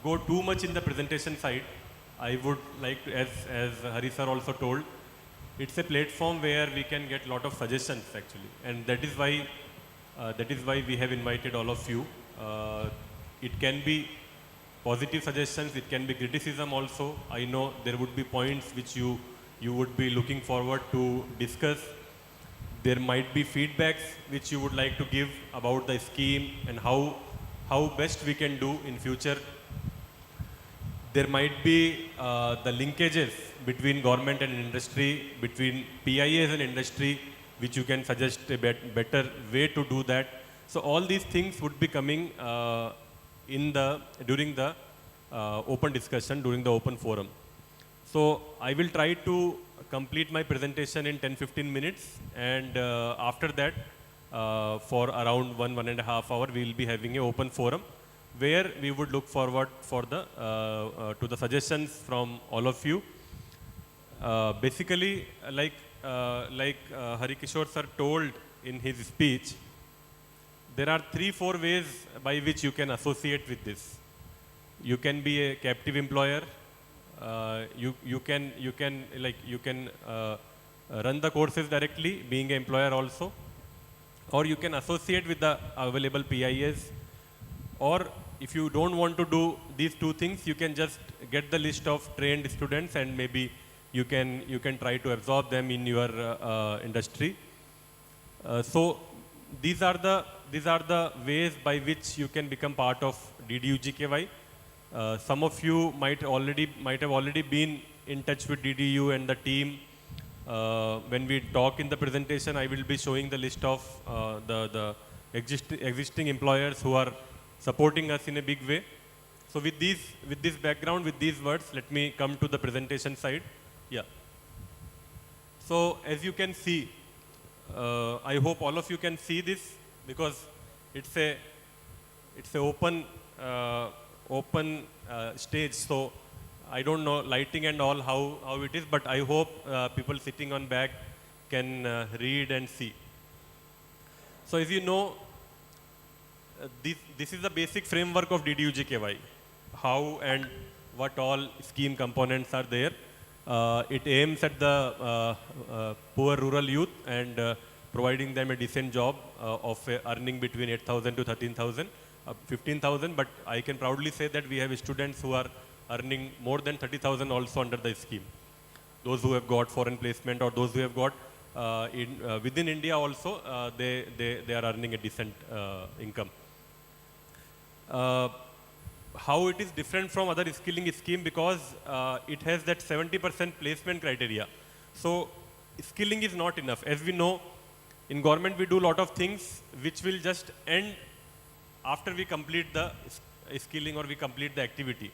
go too much in the presentation side. I would like to, as Hari sir also told, it's a platform where we can get a lot of suggestions actually, and that is why we have invited all of you. It can be positive suggestions, it can be criticism also. I know there would be points which you would be looking forward to discuss. There might be feedbacks which you would like to give about the scheme and how best we can do in future. There might be the linkages between government and industry, between PIAs and industry, which you can suggest a better way to do that. So all these things would be coming during the open discussion, during the open forum. So I will try to complete my presentation in 10-15 minutes, and after that, for around 1.5 hours, we will be having an open forum where we would look forward for to the suggestions from all of you. Basically, like Hari Kishore sir told in his speech, there are 3-4 ways by which you can associate with this. You can be a captive employer. You can run the courses directly, being an employer also, or you can associate with the available PIAs, or if you don't want to do these two things, you can just get the list of trained students and maybe you can try to absorb them in your industry. So these are the ways by which you can become part of DDU-GKY. Some of you might have already been in touch with DDU and the team. When we talk in the presentation, I will be showing the list of the existing employers who are supporting us in a big way. So with this background, with these words, let me come to the presentation side. Yeah. So as you can see, I hope all of you can see this because it's a open stage. So I don't know lighting and all how it is, but I hope people sitting on back can read and see. So as you know, this is the basic framework of DDUGKY, how and what all scheme components are there. It aims at the poor rural youth and providing them a decent job of earning between 8,000 to 13,000, 15,000. But I can proudly say that we have students who are earning more than 30,000 also under the scheme. Those who have got foreign placement or those who have got within India also, they are earning a decent income. How it is different from other skilling scheme because it has that 70% placement criteria. So skilling is not enough. As we know, in government we do a lot of things which will just end after we complete the skilling or we complete the activity.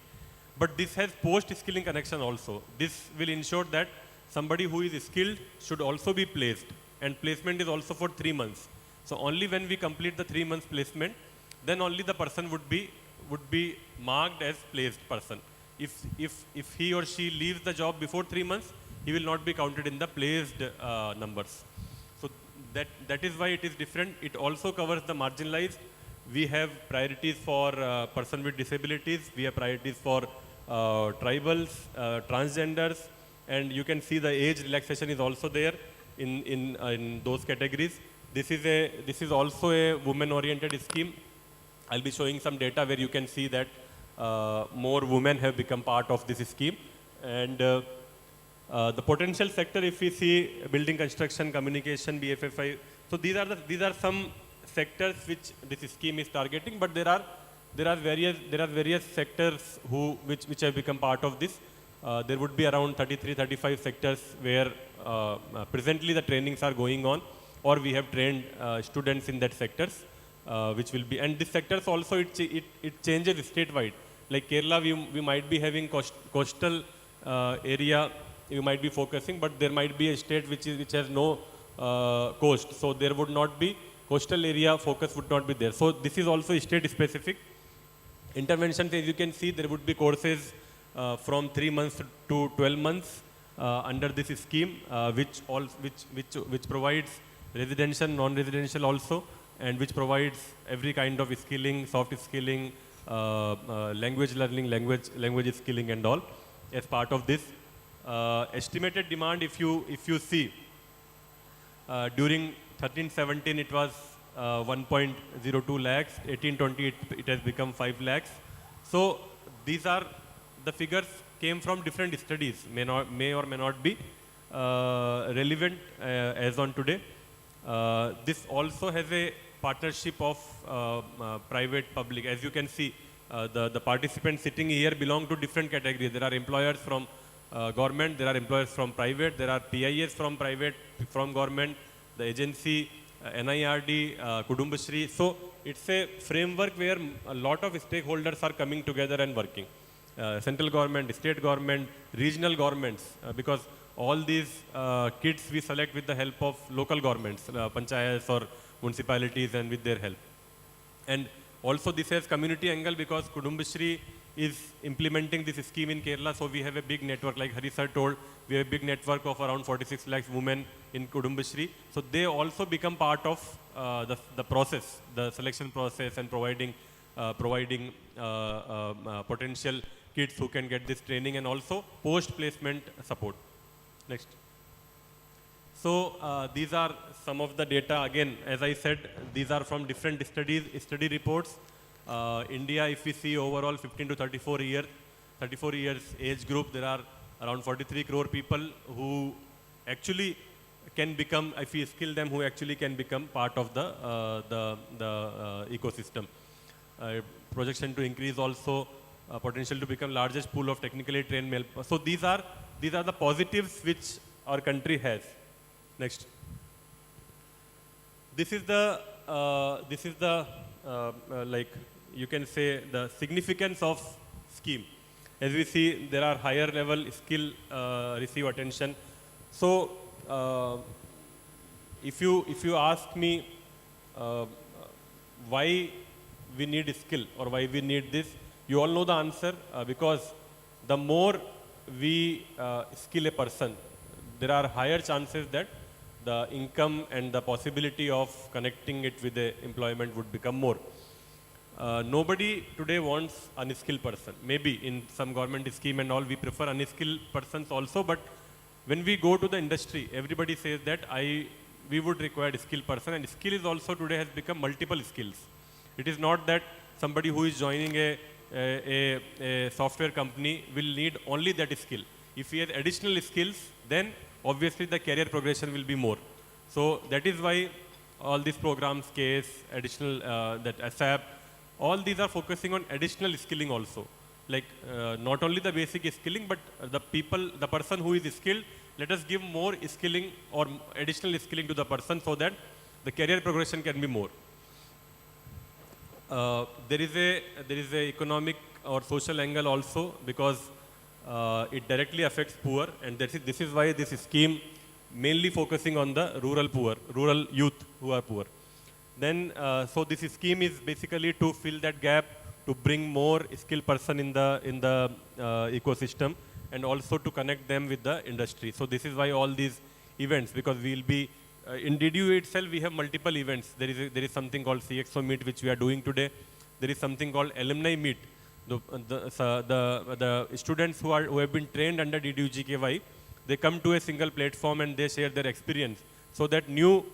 But this has post-skilling connection also. This will ensure that somebody who is skilled should also be placed, and placement is also for 3 months. So only when we complete the 3 months placement, then only the person would be marked as placed person. If he or she leaves the job before 3 months, he will not be counted in the placed numbers. So that is why it is different. It also covers the marginalized. We have priorities for person with disabilities. We have priorities for tribals, transgenders, and you can see the age relaxation is also there in those categories. This is also a women-oriented scheme. I'll be showing some data where you can see that more women have become part of this scheme. And the potential sector, if we see building construction, communication, BFFI, so these are some sectors which this scheme is targeting, but there are various sectors which have become part of this. There would be around 33-35 sectors where presently the trainings are going on, or we have trained students in that sectors. Which will be, and this sectors also it changes statewide. Like Kerala, we might be having coastal area, you might be focusing, but there might be a state which has no coast, so there would not be coastal area focus would not be there. So this is also state specific. Interventions, as you can see, there would be courses from 3 months to 12 months under this scheme, which provides residential, non-residential also, and which provides every kind of skilling, soft skilling, language learning, language skilling and all as part of this. Estimated demand, if you see, during 13-17 it was 1.02 lakhs, 18-20 it has become 5 lakhs. So these are the figures came from different studies, may or may not be relevant as on today. This also has a partnership of private public. As you can see, the participants sitting here belong to different categories. There are employers from government, there are employers from private, there are PIS from private, from government, the agency, NIRD, Kudumbashri. So it's a framework where a lot of stakeholders are coming together and working. Central government, state government, regional governments, because all these kids we select with the help of local governments, panchayats or municipalities, and with their help. And also this has community angle because Kudumbashri is implementing this scheme in Kerala, so we have a big network, like Hari sir told, we have a big network of around 46 lakhs women in Kudumbashri. So they also become part of the process, the selection process, and providing potential kids who can get this training, and also post-placement support. Next. So these are some of the data. Again, as I said, these are from different study reports. India, if we see overall 15 to 34 years age group, there are around 43 crore people who actually can become, if we skill them, who actually can become part of the ecosystem. Projection to increase also, potential to become largest pool of technically trained male. So these are the positives which our country has. Next. This is the like you can say the significance of scheme. As we see, there are higher level skill receive attention. So if you ask me uh, why we need skill or why we need this, you all know the answer, because the more we skill a person, there are higher chances that the income and the possibility of connecting it with the employment would become more. Nobody today wants unskilled person. Maybe in some government scheme and all, we prefer unskilled persons also, but when we go to the industry, everybody says that we would require a skilled person, and skill is also today has become multiple skills. It is not that somebody who is joining a software company will need only that skill. If he has additional skills, then obviously the career progression will be more. So that is why all these programs, case, additional, that ASAP, all these are focusing on additional skilling also. Like not only the basic skilling, but the person who is skilled, let us give more skilling or additional skilling to the person so that the career progression can be more. There is a economic or social angle also, because it directly affects poor, and this is why this scheme mainly focusing on the rural youth who are poor. Then, so this scheme is basically to fill that gap, to bring more skilled person in the ecosystem, and also to connect them with the industry. So this is why all these events, because we will be in DDU itself, we have multiple events. There is something called CXO meet, which we are doing today. There is something called alumni meet. The students who have been trained under DDU GKY, they come to a single platform and they share their experience, so that new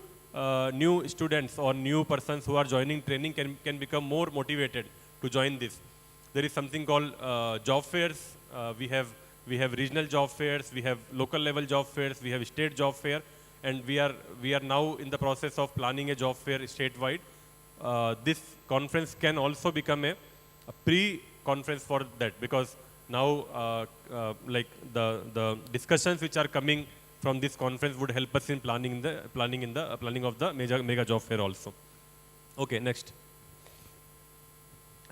students or new persons who are joining training can become more motivated to join this. There is something called job fairs. We have regional job fairs, we have local level job fairs, we have state job fair, and we are now in the process of planning a job fair statewide. This conference can also become a pre-conference for that, because now like the discussions which are coming from this conference would help us in planning of the mega job fair also. Okay, next.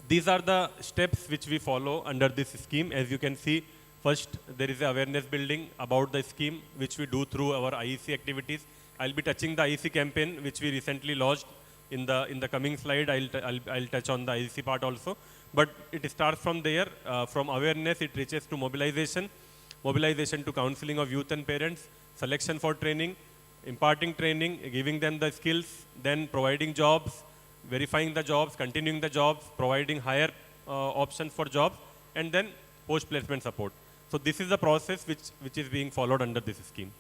These are the steps which we follow under this scheme. As you can see, first there is awareness building about the scheme, which we do through our IEC activities. I'll be touching the IEC campaign which we recently launched. In the coming slide, I'll touch on the IEC part also. But it starts from there. From awareness, it reaches to mobilization to counseling of youth and parents, selection for training, imparting training, giving them the skills, then providing jobs, verifying the jobs, continuing the jobs, providing higher options for jobs, and then post-placement support. So this is the process which is being followed under this scheme.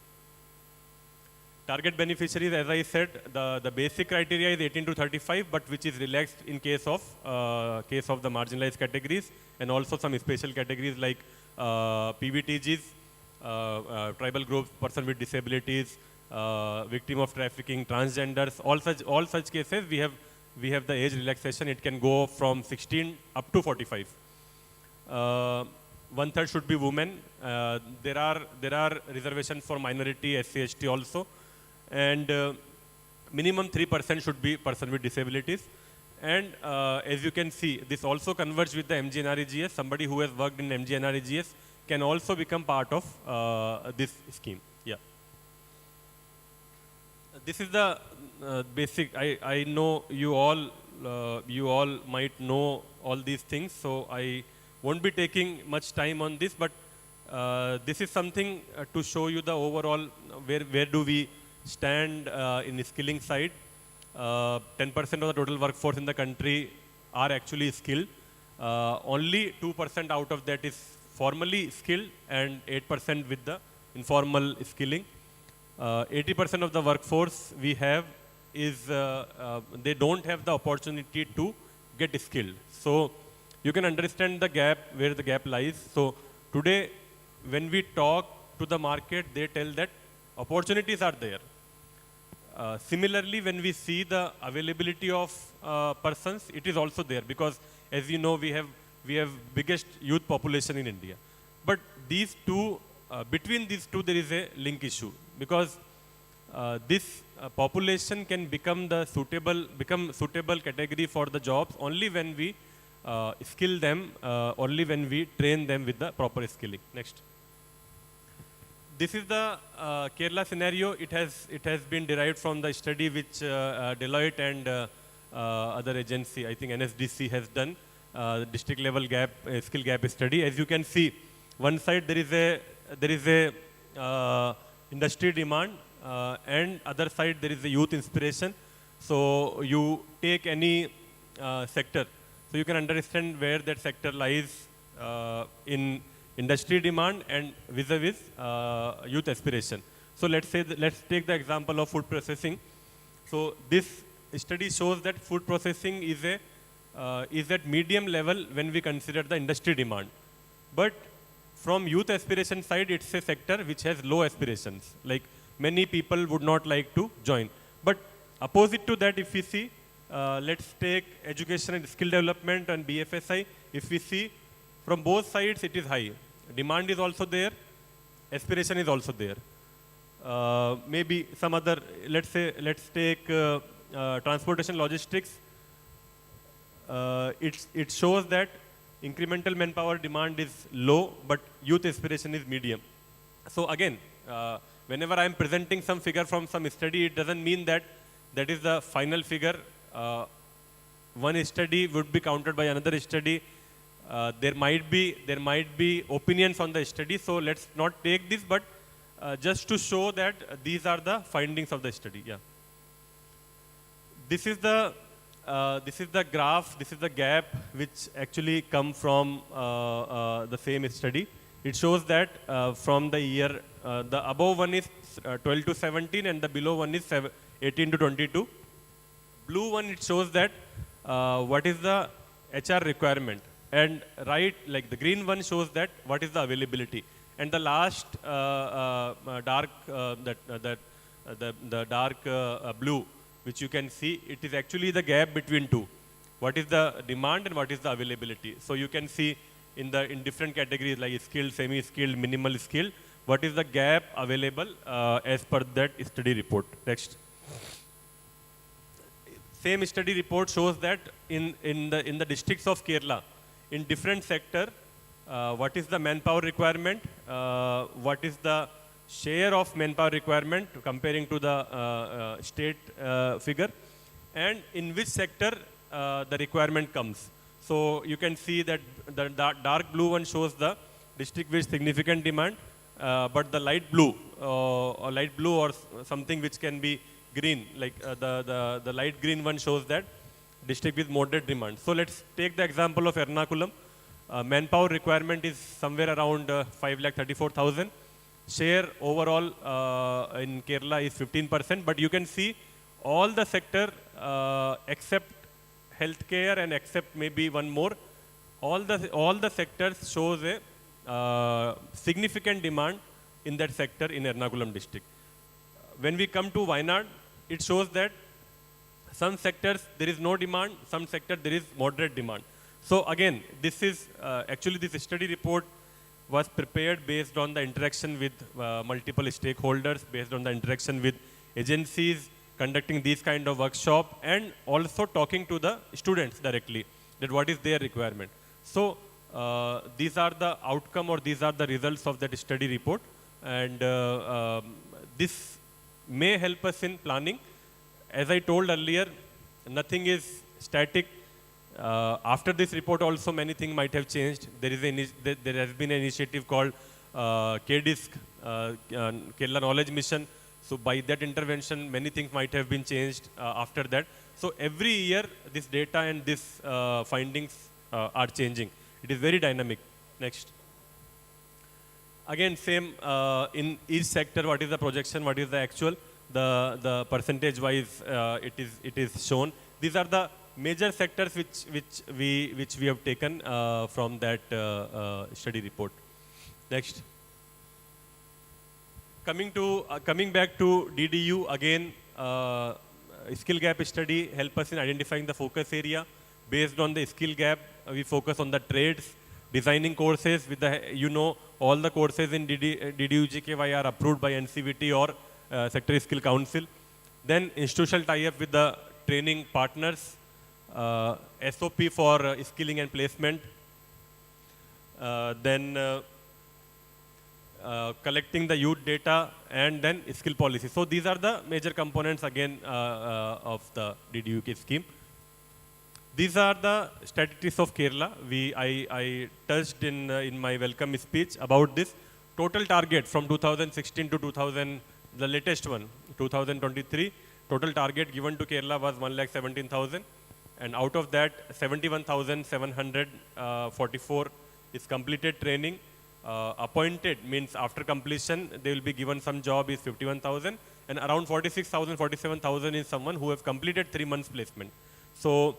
Target beneficiaries, as I said, the basic criteria is 18 to 35, but which is relaxed in case of the marginalized categories, and also some special categories like PVTGs, tribal groups, person with disabilities, victim of trafficking, transgenders. All such cases, we have the age relaxation. It can go from 16 up to 45. 1/3 should be women. There are reservations for minority, SC, ST also, and minimum 3% should be person with disabilities. And as you can see, this also converges with the MGNREGS. Somebody who has worked in MGNREGS can also become part of this scheme. Yeah. This is the basic. I know you all might know all these things, so I won't be taking much time on this, but this is something to show you the overall where do we stand in the skilling side. 10% of the total workforce in the country are actually skilled. Only 2% out of that is formally skilled, and 8% with the informal skilling. 80% of the workforce we have is they don't have the opportunity to get skilled. So you can understand the gap, where the gap lies. So today, when we talk to the market, they tell that opportunities are there. Similarly, when we see the availability of persons, it is also there, because as you know, we have biggest youth population in India. But these two, between these two, there is a link issue, because this population can become suitable category for the jobs only when we skill them, only when we train them with the proper skilling. Next. this is the Kerala scenario. It has been derived from the study which Deloitte and other agency, I think NSDC, has done, the district level gap skill gap study. As you can see, one side there is a industry demand, and other side there is a youth inspiration. So you take any sector, so you can understand where that sector lies in industry demand and vis-a-vis youth aspiration. So let's take the example of food processing. So this study shows that food processing is at medium level when we consider the industry demand. But from youth aspiration side, it's a sector which has low aspirations. Like many people would not like to join. But opposite to that, if we see, let's take education and skill development and BFSI. If we see, from both sides, it is high. Demand is also there, aspiration is also there. Maybe some other, let's take transportation logistics. It shows that incremental manpower demand is low, but youth aspiration is medium. So again, whenever I am presenting some figure from some study, it doesn't mean that that is the final figure. One study would be countered by another study. There might be opinions on the study, so let's not take this, but just to show that these are the findings of the study. Yeah. This is the graph. This is the gap which actually come from the same study. It shows that from the year, the above one is 12 to 17, and the below one is 18 to 22. Blue one, it shows that what is the HR requirement. And right, like the green one shows that what is the availability. And the last dark, the dark blue, which you can see, it is actually the gap between two. What is the demand and what is the availability? So you can see in different categories like skilled, semi-skilled, minimal skilled, what is the gap available as per that study report. Next. Same study report shows that in the districts of Kerala, in different sector, what is the manpower requirement, what is the share of manpower requirement comparing to the state figure, and in which sector the requirement comes. So you can see that the dark blue one shows the district with significant demand, but the light blue or something which can be green, like the light green one shows that district with moderate demand. So let's take the example of Ernakulam. Manpower requirement is somewhere around 5,34,000. Share overall in Kerala is 15%, but you can see all the sector except healthcare and except maybe one more, all the sectors shows a significant demand in that sector in Ernakulam district. When we come to Wayanad, it shows that some sectors there is no demand, some sector there is moderate demand. So again, this is actually this study report was prepared based on the interaction with multiple stakeholders, based on the interaction with agencies, conducting these kind of workshop, and also talking to the students directly that what is their requirement. So these are the outcome or these are the results of that study report, and this may help us in planning. As I told earlier, nothing is static. After this report also many things might have changed. There has been an initiative called KDISC, Kerala Knowledge Mission. So by that intervention, many things might have been changed after that. So every year, this data and these findings are changing. It is very dynamic. Next. Again, same in each sector, what is the projection, what is the actual, the percentage wise it is shown. These are the major sectors which we have taken from that study report. Next. Coming back to DDU again, skill gap study help us in identifying the focus area. Based on the skill gap, we focus on the trades, designing courses with the all the courses in DDU GKY are approved by NCVT or Sector Skill Council. Then institutional tie-up with the training partners, SOP for skilling and placement. Then collecting the youth data, and then skill policy. So these are the major components again of the DDUK scheme. These are the statistics of Kerala. I touched in my welcome speech about this. Total target from 2016 to 2000, the latest one, 2023, total target given to Kerala was 1,17,000. And out of that, 71,744 is completed training. Appointed means after completion, they will be given some job is 51,000. And around 46,000, 47,000 is someone who have completed 3 months placement. So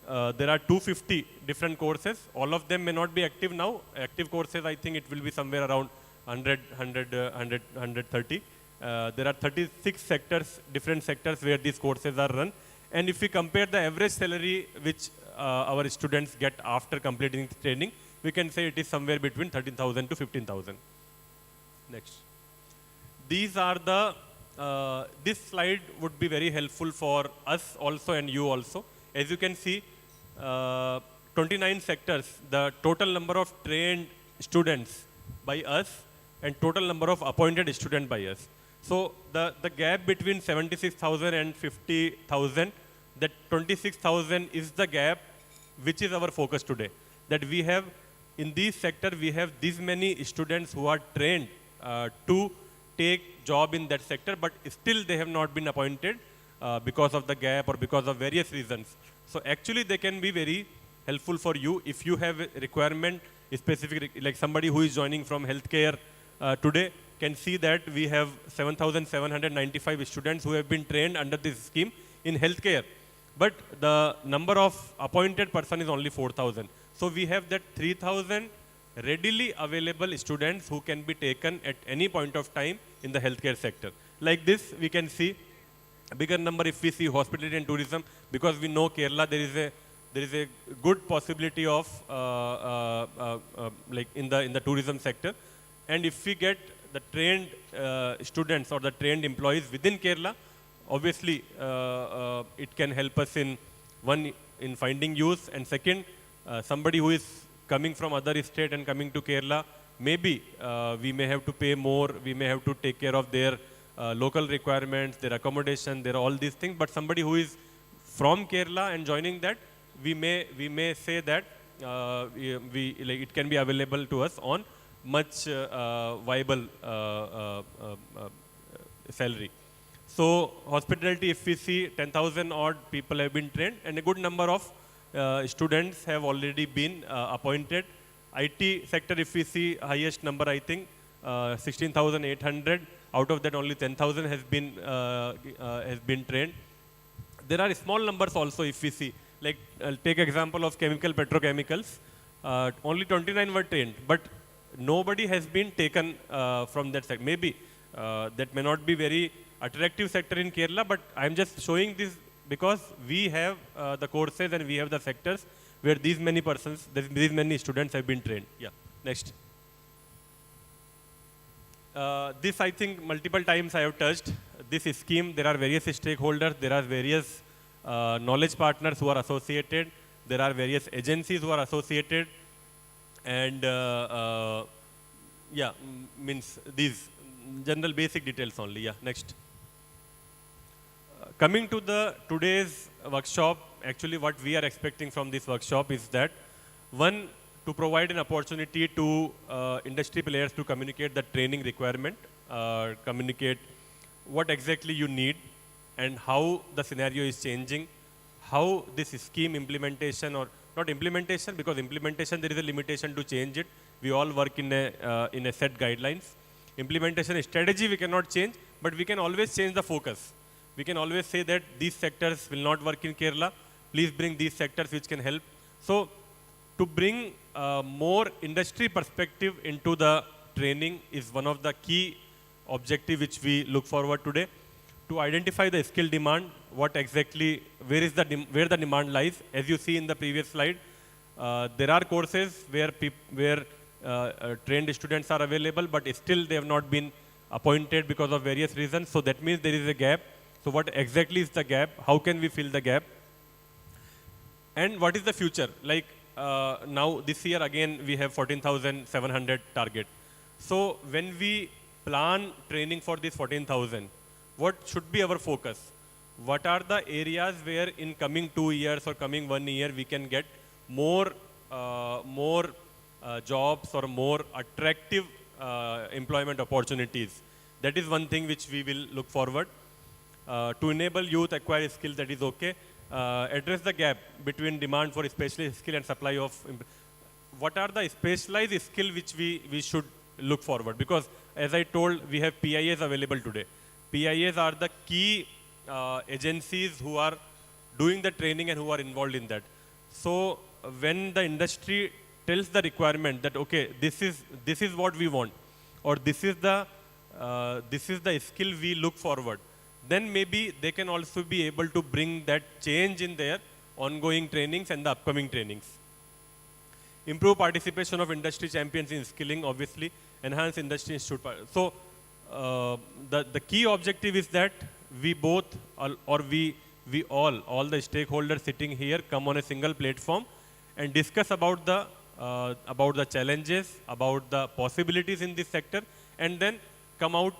there are 250 different courses. All of them may not be active now. Active courses, I think it will be somewhere around 130. There are 36 sectors, different sectors where these courses are run. And if we compare the average salary which our students get after completing the training, we can say it is somewhere between 13,000 to 15,000. Next. These are the, this slide would be very helpful for us also and you also. As you can see, 29 sectors, the total number of trained students by us and total number of appointed students by us. So the gap between 76,000 and 50,000, that 26,000 is the gap which is our focus today. That we have, in this sector, we have this many students who are trained to take job in that sector, but still they have not been appointed because of the gap or because of various reasons. So actually they can be very helpful for you if you have a requirement specific, like somebody who is joining from healthcare today can see that we have 7,795 students who have been trained under this scheme in healthcare. But the number of appointed person is only 4,000. So we have that 3,000 readily available students who can be taken at any point of time in the healthcare sector. Like this, we can see a bigger number if we see hospitality and tourism, because we know Kerala there is a good possibility of like in the tourism sector. And if we get the trained students or the trained employees within Kerala, obviously it can help us in one, in finding use, and second, somebody who is coming from other state and coming to Kerala, maybe we may have to pay more, we may have to take care of their local requirements, their accommodation, there are all these things. But somebody who is from Kerala and joining that, we may say that like it can be available to us on much viable salary. So hospitality, if we see 10,000 odd people have been trained, and a good number of students have already been appointed. IT sector, if we see highest number, I think 16,800. Out of that, only 10,000 has been trained. There are small numbers also. If we see, like I'll take example of chemical petrochemicals, only 29 were trained, but nobody has been taken from that sector. Maybe that may not be very attractive sector in Kerala, but I'm just showing this because we have the courses and we have the sectors where these many persons, these many students have been trained. Yeah, next. This I think multiple times I have touched. This scheme, there are various stakeholders, there are various knowledge partners who are associated, there are various agencies who are associated, and yeah, means these general basic details only. Yeah, next. Coming to the today's workshop, actually what we are expecting from this workshop is that, one, to provide an opportunity to industry players to communicate the training requirement, communicate what exactly you need and how the scenario is changing, how this scheme implementation, or not implementation, because implementation there is a limitation to change it. We all work in a set guidelines. Implementation strategy we cannot change, but we can always change the focus. We can always say that these sectors will not work in Kerala. Please bring these sectors which can help. So to bring more industry perspective into the training is one of the key objectives which we look forward today. To identify the skill demand, what exactly, where the demand lies. As you see in the previous slide, there are courses where trained students are available, but still they have not been appointed because of various reasons. So that means there is a gap. So what exactly is the gap? How can we fill the gap? And what is the future? Like now this year again we have 14,700 target. So when we plan training for this 14,000, what should be our focus? What are the areas where in coming 2 years or coming 1 year we can get more jobs or more attractive employment opportunities? That is one thing which we will look forward. To enable youth acquire skills, that is okay. Address the gap between demand for specialist skill and supply of. What are the specialized skill which we should look forward? Because as I told, we have PIAs available today. PIAs are the key agencies who are doing the training and who are involved in that. So when the industry tells the requirement that okay, this is what we want, or this is the skill we look forward, then maybe they can also be able to bring that change in their ongoing trainings and the upcoming trainings. Improve participation of industry champions in skilling, obviously, enhance industry institute. So the key objective is that we both, or we all the stakeholders sitting here come on a single platform and discuss about the challenges, about the possibilities in this sector, and then come out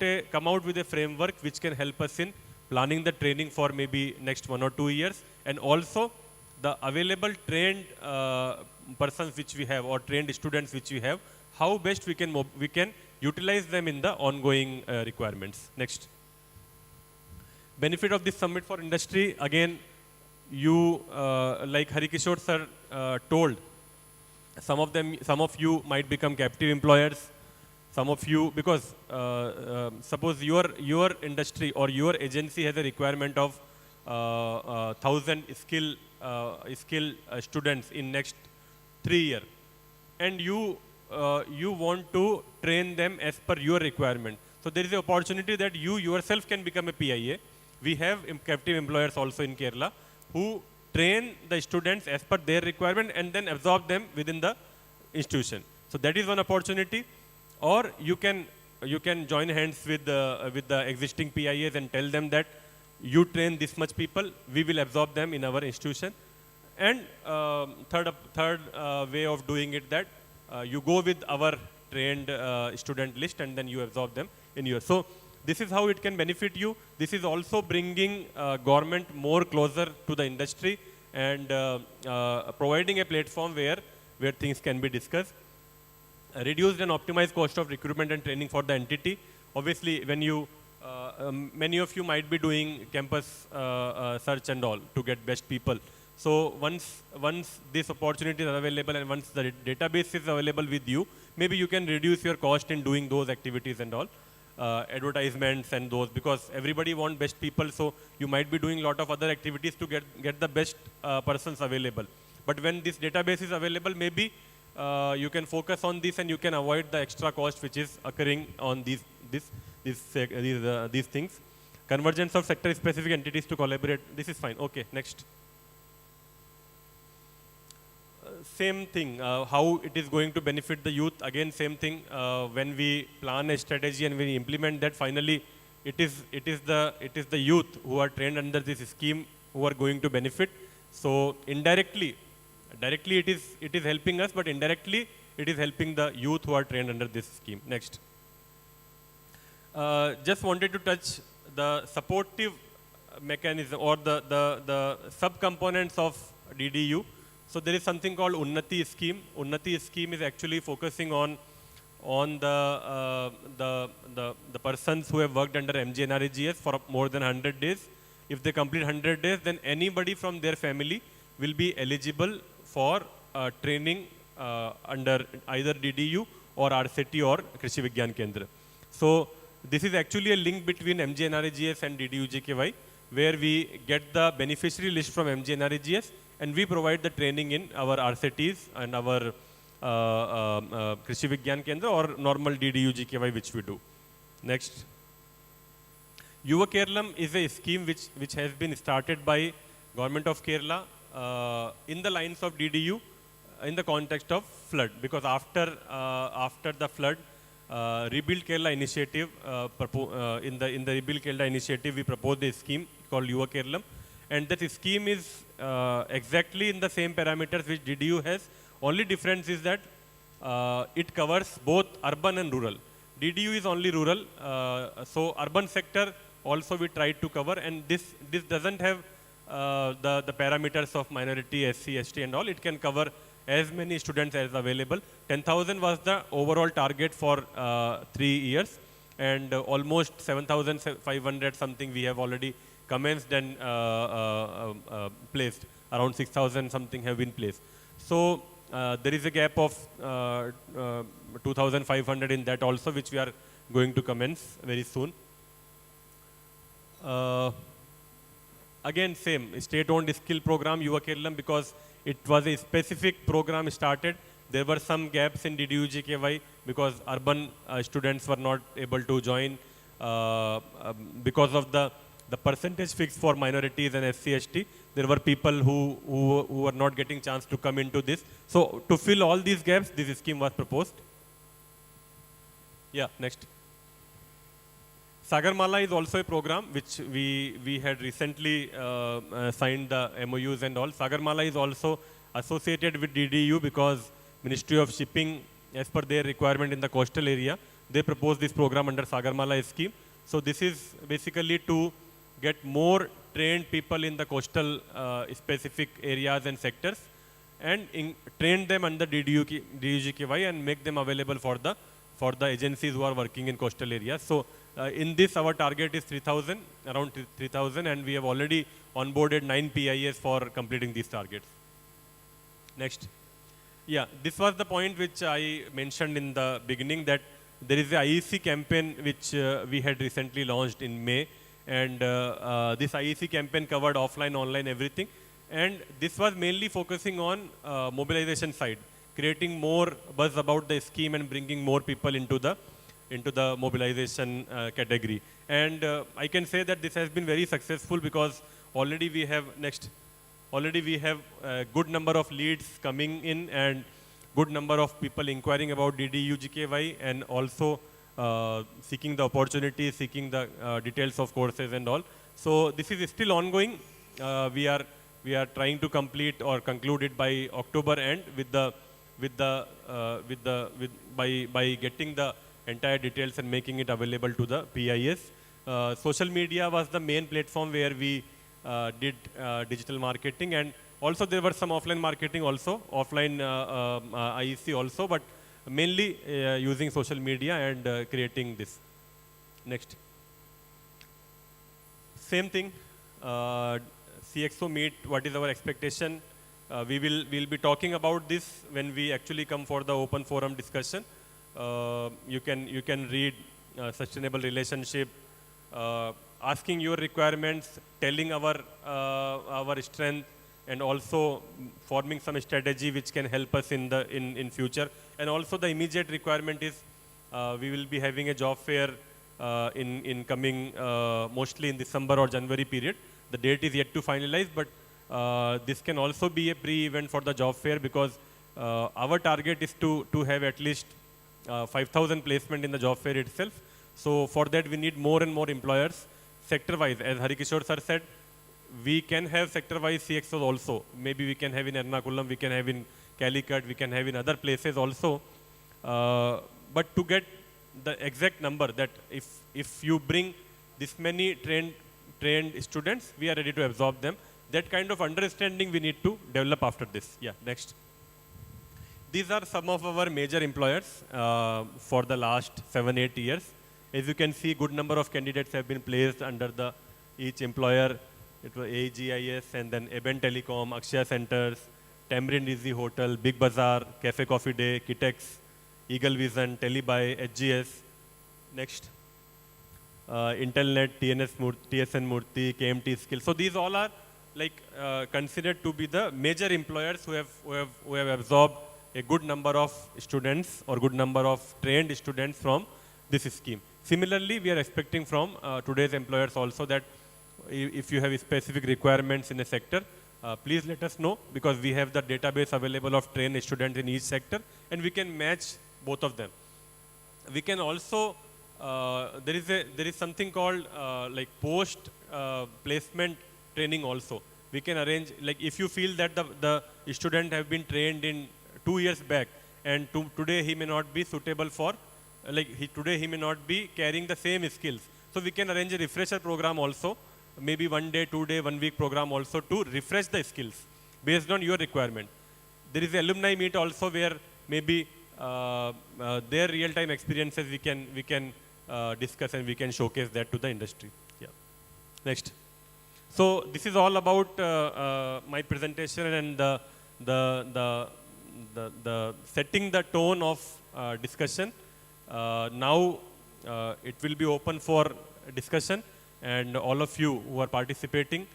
with a framework which can help us in planning the training for maybe next 1 or 2 years, and also the available trained persons which we have or trained students which we have, how best we can utilize them in the ongoing requirements. Next. Benefit of this summit for industry, again, you like Harikishore sir told, some of you might become captive employers. Some of you, because suppose your industry or your agency has a requirement of 1,000 skilled students in next 3 years, and you want to train them as per your requirement. So there is an opportunity that you yourself can become a PIA. We have captive employers also in Kerala who train the students as per their requirement and then absorb them within the institution. So that is one opportunity. Or you can join hands with the existing PIAs and tell them that you train this much people, we will absorb them in our institution. And third way of doing it, that you go with our trained student list and then you absorb them in yours. So this is how it can benefit you. This is also bringing government more closer to the industry and providing a platform where things can be discussed. Reduced and optimized cost of recruitment and training for the entity. Obviously, when you, many of you might be doing campus search and all to get best people. So once this opportunity is available and once the database is available with you, maybe you can reduce your cost in doing those activities and all, advertisements and those, because everybody wants best people. So you might be doing a lot of other activities to get the best persons available. But when this database is available, maybe you can focus on this and you can avoid the extra cost which is occurring on these things. Convergence of sector specific entities to collaborate. This is fine. Okay, next. Same thing, how it is going to benefit the youth. Again, same thing. When we plan a strategy and we implement that, finally, it is the youth who are trained under this scheme who are going to benefit. So indirectly, directly it is helping us, but indirectly it is helping the youth who are trained under this scheme. Next. Just wanted to touch the supportive mechanism or the subcomponents of DDU. So there is something called Unnati scheme. Unnati scheme is actually focusing on the persons who have worked under MGNREGS for more than 100 days. If they complete 100 days, then anybody from their family will be eligible for training under either DDU or RCT or Krishi Vigyan Kendra. So this is actually a link between MGNREGS and DDU JKY, where we get the beneficiary list from MGNREGS and we provide the training in our RCTs and our Krishi Vigyan Kendra or normal DDU JKY which we do. Next. Yuva Kerala is a scheme which has been started by Government of Kerala in the lines of DDU in the context of flood, because after the flood, Rebuild Kerala initiative, in the Rebuild Kerala initiative, we proposed a scheme called Yuva Kerala, and that scheme is exactly in the same parameters which DDU has. Only difference is that it covers both urban and rural. DDU is only rural, so urban sector also we tried to cover, and this doesn't have the parameters of minority, SC, ST and all. It can cover as many students as available. 10,000 was the overall target for 3 years, and almost 7,500 something we have already commenced and placed. Around 6,000 something have been placed. So there is a gap of 2,500 in that also, which we are going to commence very soon. Again, same state-owned skill program, Yuva Kerala, because it was a specific program started. There were some gaps in DDU-GKY because urban students were not able to join because of the percentage fixed for minorities and SC/ST. There were people who were not getting chance to come into this. So to fill all these gaps, this scheme was proposed. Yeah, next. Sagarmala is also a program which we had recently signed the MOUs and all. Sagarmala is also associated with DDU because Ministry of Shipping, as per their requirement in the coastal area, they proposed this program under Sagarmala scheme. So this is basically to get more trained people in the coastal specific areas and sectors, and train them under DDU-GKY and make them available for the agencies who are working in coastal areas. So in this, our target is 3,000, around 3,000, and we have already onboarded 9 PIS for completing these targets. Next. Yeah, this was the point which I mentioned in the beginning, that there is a IEC campaign which we had recently launched in May, and this IEC campaign covered offline, online, everything, and this was mainly focusing on mobilization side, creating more buzz about the scheme and bringing more people into the mobilization category. And I can say that this has been very successful because already we have a good number of leads coming in and good number of people inquiring about DDU-GKY and also seeking the opportunity, seeking the details of courses and all. So this is still ongoing. We are trying to complete or conclude it by October end by getting the entire details and making it available to the PIS. Social media was the main platform where we did digital marketing, and also there were some offline marketing also, offline IEC also, but mainly using social media and creating this. Next. Same thing, CXO meet, what is our expectation? We'll be talking about this when we actually come for the open forum discussion. You can read sustainable relationship, asking your requirements, telling our strength, and also forming some strategy which can help us in future. And also the immediate requirement is we will be having a job fair in coming mostly in December or January period. The date is yet to finalize, but this can also be a pre-event for the job fair because our target is to have at least 5,000 placement in the job fair itself. So for that we need more and more employers sector-wise. As Harikishore sir said, we can have sector-wise CXOs also. Maybe we can have in Ernakulam, we can have in Calicut, we can have in other places also. But to get the exact number that if you bring this many trained students, we are ready to absorb them. That kind of understanding we need to develop after this. Yeah, next. These are some of our major employers for the last 7-8 years. As you can see, good number of candidates have been placed under each employer. It was AGIS and then Eben Telecom, Akshaya Centers, Tamarind Easy Hotel, Big Bazaar, Cafe Coffee Day, Kitex, Eagle Vision, Telebuy, HGS. Next. Intelnet, TSN Murthy, KMT Skill. So these all are considered to be the major employers who have absorbed a good number of students or good number of trained students from this scheme. Similarly, we are expecting from today's employers also that if you have specific requirements in a sector, please let us know, because we have the database available of trained students in each sector and we can match both of them. We can also, there is something called post placement training also. We can arrange, if you feel that the student have been trained in 2 years back and today he may not be suitable for today he may not be carrying the same skills. So we can arrange a refresher program also, maybe 1 day, 2 day, 1 week program also to refresh the skills based on your requirement. There is alumni meet also where maybe their real-time experiences we can discuss and we can showcase that to the industry. Yeah. Next. So this is all about my presentation and the setting the tone of discussion. Now it will be open for discussion, and all of you who are participating,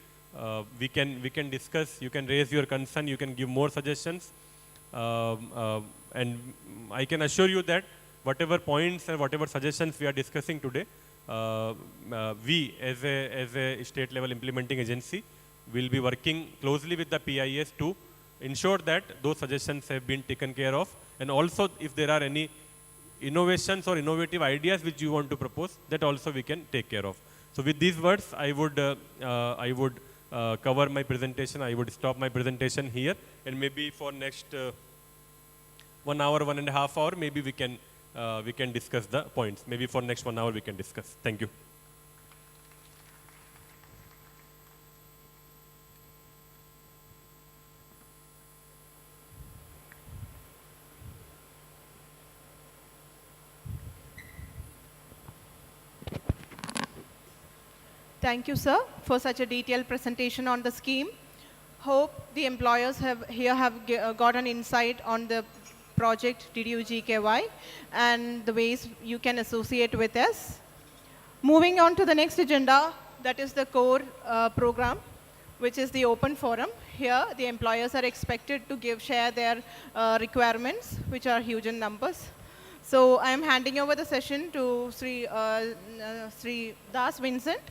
we can discuss. You can raise your concern. You can give more suggestions, and I can assure you that whatever points and whatever suggestions we are discussing today, we as a state level implementing agency will be working closely with the PIS to ensure that those suggestions have been taken care of, and also if there are any innovations or innovative ideas which you want to propose, that also we can take care of. So with these words, I would cover my presentation. I would stop my presentation here, and maybe for next 1 hour, 1.5 hour, maybe we can discuss the points. Maybe for next 1 hour we can discuss. Thank you. Thank you, sir, for such a detailed presentation on the scheme. Hope the employers have got an insight on the project DDU-GKY and the ways you can associate with us. Moving on to the next agenda, that is the core program, which is the open forum. Here, the employers are expected to share their requirements, which are huge in numbers. So I am handing over the session to Sri Das Vincent,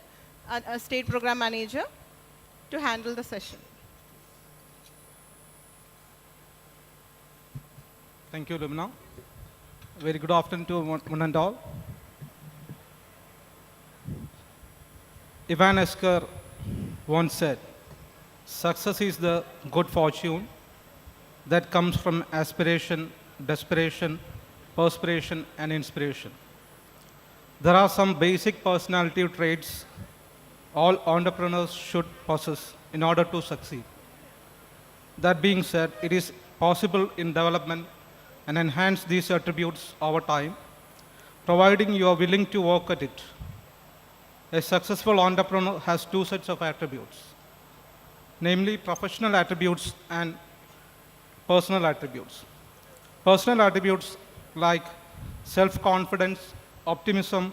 a state program manager, to handle the session. Thank you, Lumina. Very good afternoon to one and all. Ivan Esker once said, "Success is the good fortune that comes from aspiration, desperation, perspiration, and inspiration." There are some basic personality traits all entrepreneurs should possess in order to succeed. That being said, it is possible in development and enhance these attributes over time, providing you are willing to work at it. A successful entrepreneur has two sets of attributes, namely professional attributes and personal attributes. Personal attributes like self-confidence, optimism,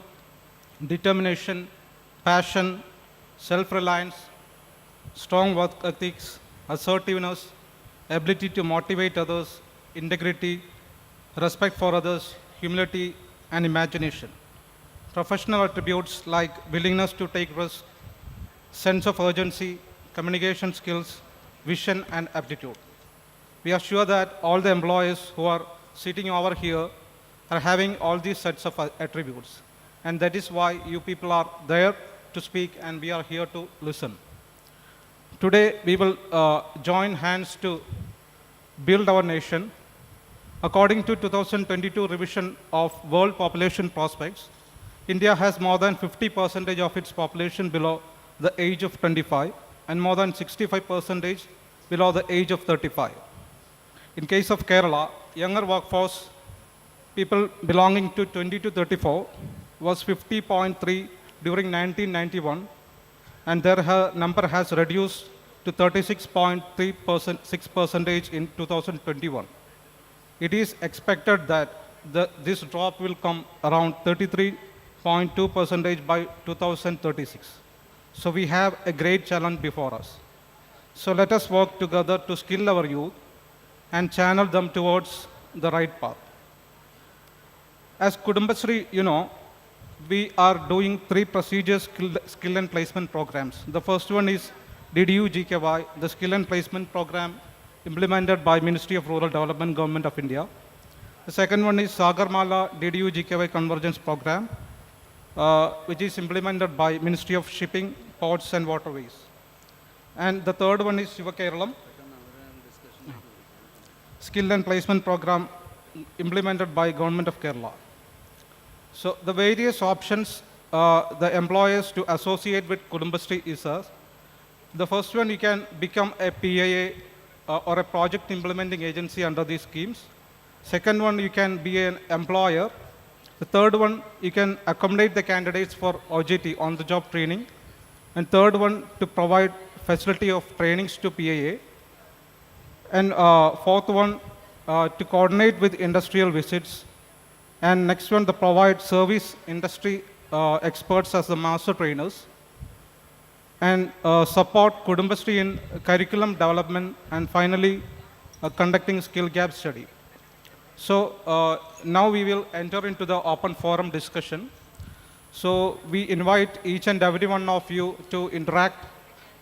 determination, passion, self-reliance, strong work ethics, assertiveness, ability to motivate others, integrity, respect for others, humility, and imagination. Professional attributes like willingness to take risks, sense of urgency, communication skills, vision, and aptitude. We are sure that all the employees who are sitting over here are having all these sets of attributes. And that is why you people are there to speak and we are here to listen. Today, we will join hands to build our nation. According to 2022 revision of World Population Prospects, India has more than 50% of its population below the age of 25 and more than 65% below the age of 35. In case of Kerala, younger workforce, people belonging to 20 to 34, was 50.3 during 1991, and their number has reduced to 36.6% in 2021. It is expected that this drop will come around 33.2% by 2036. So we have a great challenge before us. So let us work together to skill our youth and channel them towards the right path. As Kudumbashree, we are doing 3 prestigious skill and placement programs. The first one is DDU-GKY, the skill and placement program implemented by Ministry of Rural Development, Government of India. The second one is Sagarmala DDU-GKY Convergence Program, which is implemented by Ministry of Shipping, Ports and Waterways. And the third one is Shiva Keralam, skill and placement program implemented by Government of Kerala. So the various options the employers to associate with Kudumbashree is the first one, you can become a PIA or a project implementing agency under these schemes. Second one, you can be an employer. The third one, you can accommodate the candidates for OJT, on-the-job training. And third one, to provide facility of trainings to PIA. And fourth one, to coordinate with industrial visits. And next one, to provide service industry experts as the master trainers. And support Kudumbashree in curriculum development. And finally, conducting skill gap study. So now we will enter into the open forum discussion. So we invite each and every one of you to interact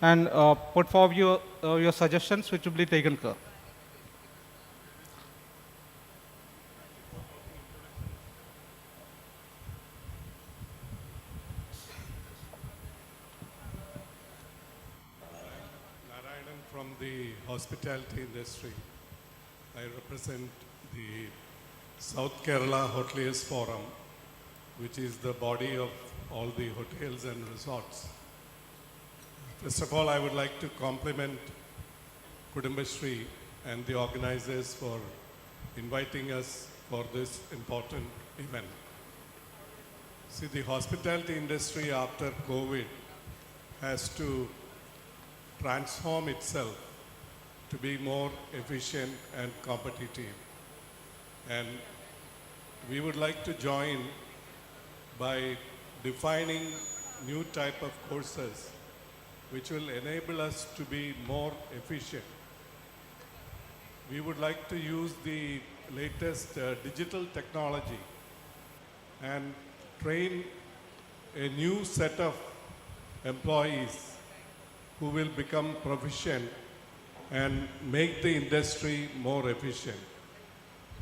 and put forward your suggestions, which will be taken care. Narayanan from the hospitality industry. I represent the South Kerala Hoteliers Forum, which is the body of all the hotels and resorts. First of all, I would like to compliment Kudumbashree and the organizers for inviting us for this important event. See, the hospitality industry after COVID has to transform itself to be more efficient and competitive. And we would like to join by defining new type of courses which will enable us to be more efficient. We would like to use the latest digital technology and train a new set of employees who will become proficient and make the industry more efficient.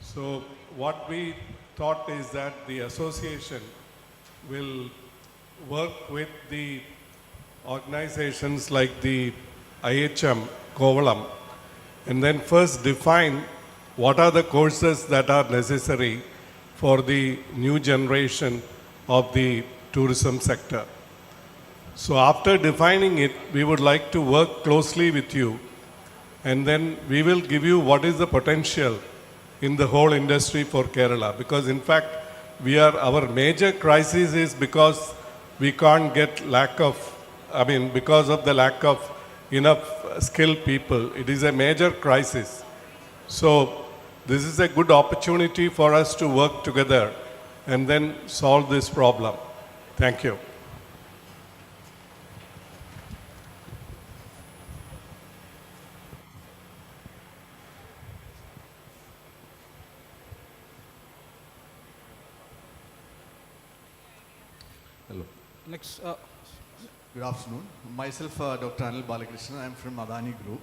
So what we thought is that the association will work with the organizations like the IHM, Kovalam, and then first define what are the courses that are necessary for the new generation of the tourism sector. So after defining it, we would like to work closely with you, and then we will give you what is the potential in the whole industry for Kerala. Because in fact, our major crisis is because we can't get because of the lack of enough skilled people. It is a major crisis. So this is a good opportunity for us to work together and then solve this problem. Thank you. Hello. Next, Good afternoon. Myself, Dr. Anil Balakrishnan. I'm from Adani Group.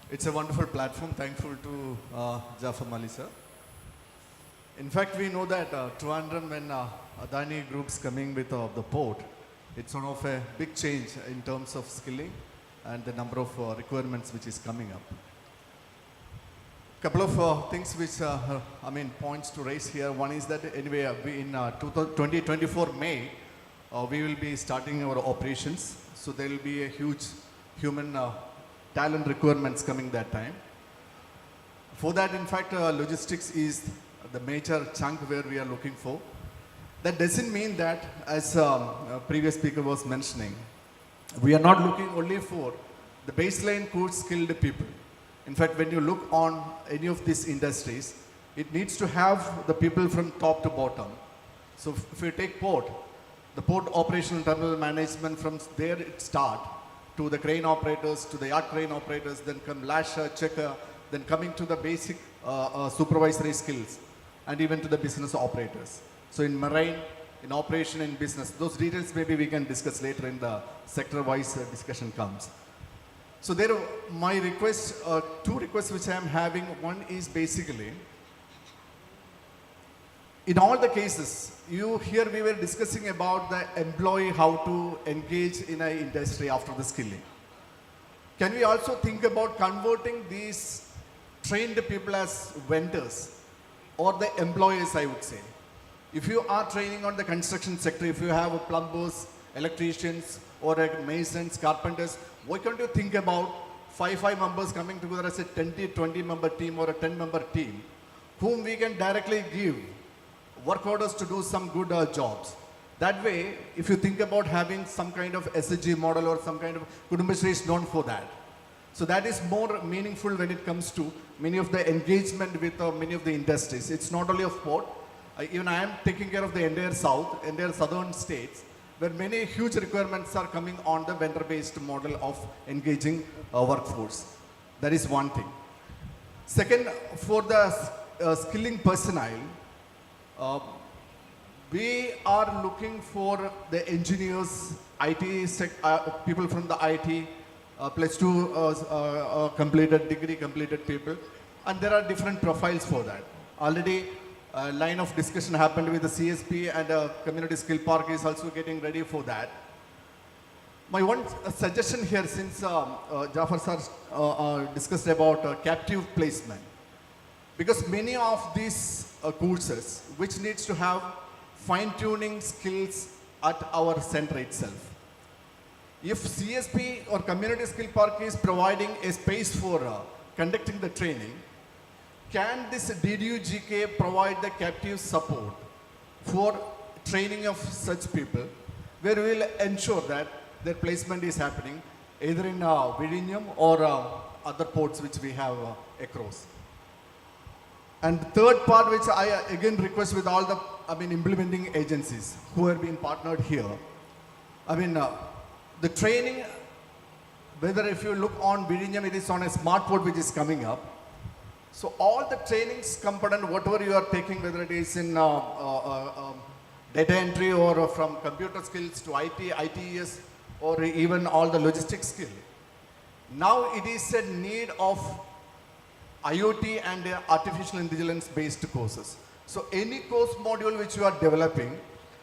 It's a wonderful platform. Thankful to Jafar Mali sir. In fact, we know that Trivandrum, when Adani Group's coming with the port, it's one of a big change in terms of skilling and the number of requirements which is coming up. Couple of things which, points to raise here. One is that anyway, we in 2024 May, we will be starting our operations. So there will be a huge human talent requirements coming that time. For that, in fact, logistics is the major chunk where we are looking for. That doesn't mean that, as previous speaker was mentioning, we are not looking only for the baseline core skilled people. In fact, when you look on any of these industries, it needs to have the people from top to bottom. So if you take port, the port operational terminal management, from there it start to the crane operators, to the yacht crane operators, then come lasher, checker, then coming to the basic supervisory skills, and even to the business operators. So in marine, in operation, in business, those details maybe we can discuss later in the sector-wise discussion comes. So there, my request, two requests which I am having. One is basically, in all the cases, here we were discussing about the employee, how to engage in an industry after the skilling. Can we also think about converting these trained people as vendors or the employees, I would say? If you are training on the construction sector, if you have plumbers, electricians, or masons, carpenters, why can't you think about five members coming together as a 20 member team or a 10-member team, whom we can directly give work orders to do some good jobs. That way, if you think about having some kind of SHG model or some kind of, Kudumbashree is known for that. So that is more meaningful when it comes to many of the engagement with many of the industries. It's not only of port, even I am taking care of the entire southern states, where many huge requirements are coming on the vendor-based model of engaging workforce. That is one thing. Second, for the skilling personnel, we are looking for the engineers, people from the IT, +2 completed, degree completed people, and there are different profiles for that. Already a line of discussion happened with the CSP, and Community Skill Park is also getting ready for that. My one suggestion here, since Jafar sir discussed about captive placement, because many of these courses which needs to have fine-tuning skills at our center itself. If CSP or Community Skill Park is providing a space for conducting the training, can this DDU-GK provide the captive support for training of such people, where we will ensure that their placement is happening either in Vizhinjam or other ports which we have across. And the third part, which I again request with all the implementing agencies who have been partnered here, the training, whether if you look on Vizhinjam, it is on a smart port which is coming up. So all the trainings component, whatever you are taking, whether it is in data entry or from computer skills to IT, ITES, or even all the logistics skill, now it is a need of IoT and artificial intelligence based courses. So any course module which you are developing,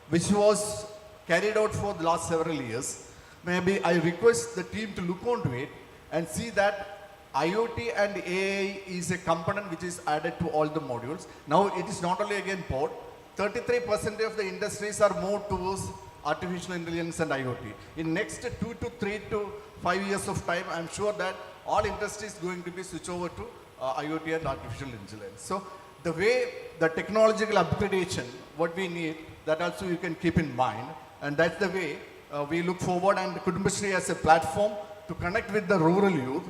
which was carried out for the last several years, maybe I request the team to look onto it and see that IoT and AI is a component which is added to all the modules. Now it is not only again port, 33% of the industries are more towards artificial intelligence and IoT. In next 2 to 3 to 5 years of time, I'm sure that all industries going to be switched over to IoT and artificial intelligence. So the way the technological upgradation, what we need, that also you can keep in mind, and that's the way we look forward, and Kudumbashree as a platform to connect with the rural youth.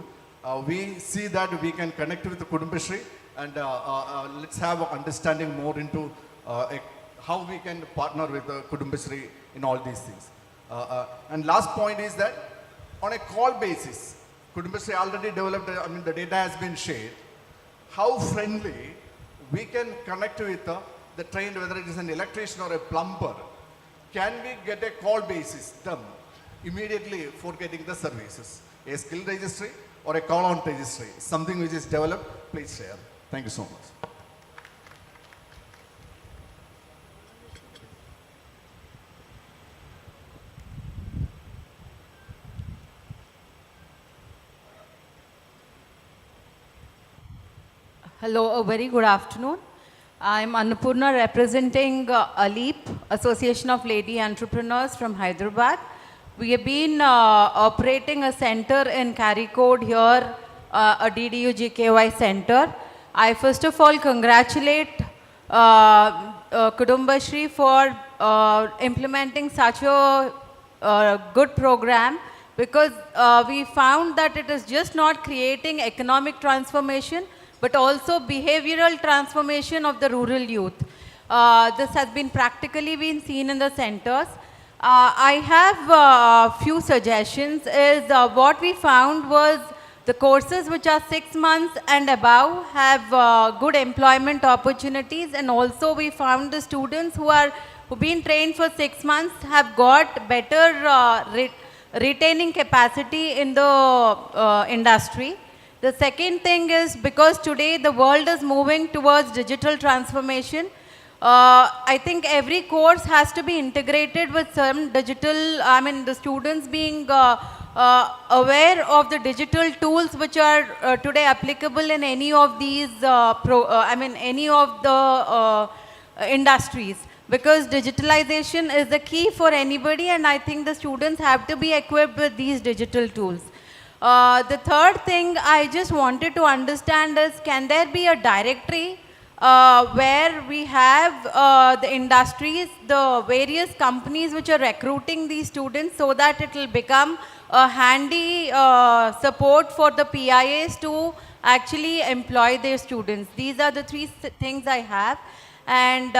We see that we can connect with the Kudumbashree, and let's have an understanding more into how we can partner with the Kudumbashree in all these things. And last point is that on a call basis, Kudumbashree already developed, the data has been shared, how friendly we can connect with the trained, whether it is an electrician or a plumber. Can we get a call basis done immediately for getting the services? A skill registry or a call on registry, something which is developed, please share. Thank you so much. Hello, a very good afternoon. I'm Annapurna representing ALEAP, Association of Lady Entrepreneurs from Hyderabad. We have been operating a center in Caricode here, a DDU-GKY center. I first of all congratulate Kudumbashree for implementing such a good program, because we found that it is just not creating economic transformation, but also behavioral transformation of the rural youth. This has been practically been seen in the centers. I have a few suggestions. What we found was the courses which are 6 months and above have good employment opportunities, and also we found the students who've been trained for 6 months have got better retaining capacity in the industry. The second thing is, because today the world is moving towards digital transformation, I think every course has to be integrated with some digital, the students being aware of the digital tools which are today applicable in any of these, any of the industries. because digitalization is the key for anybody, and I think the students have to be equipped with these digital tools. The third thing I just wanted to understand is, can there be a directory where we have the industries, the various companies which are recruiting these students, so that it will become a handy support for the PIAs to actually employ their students? These are the three things I have. And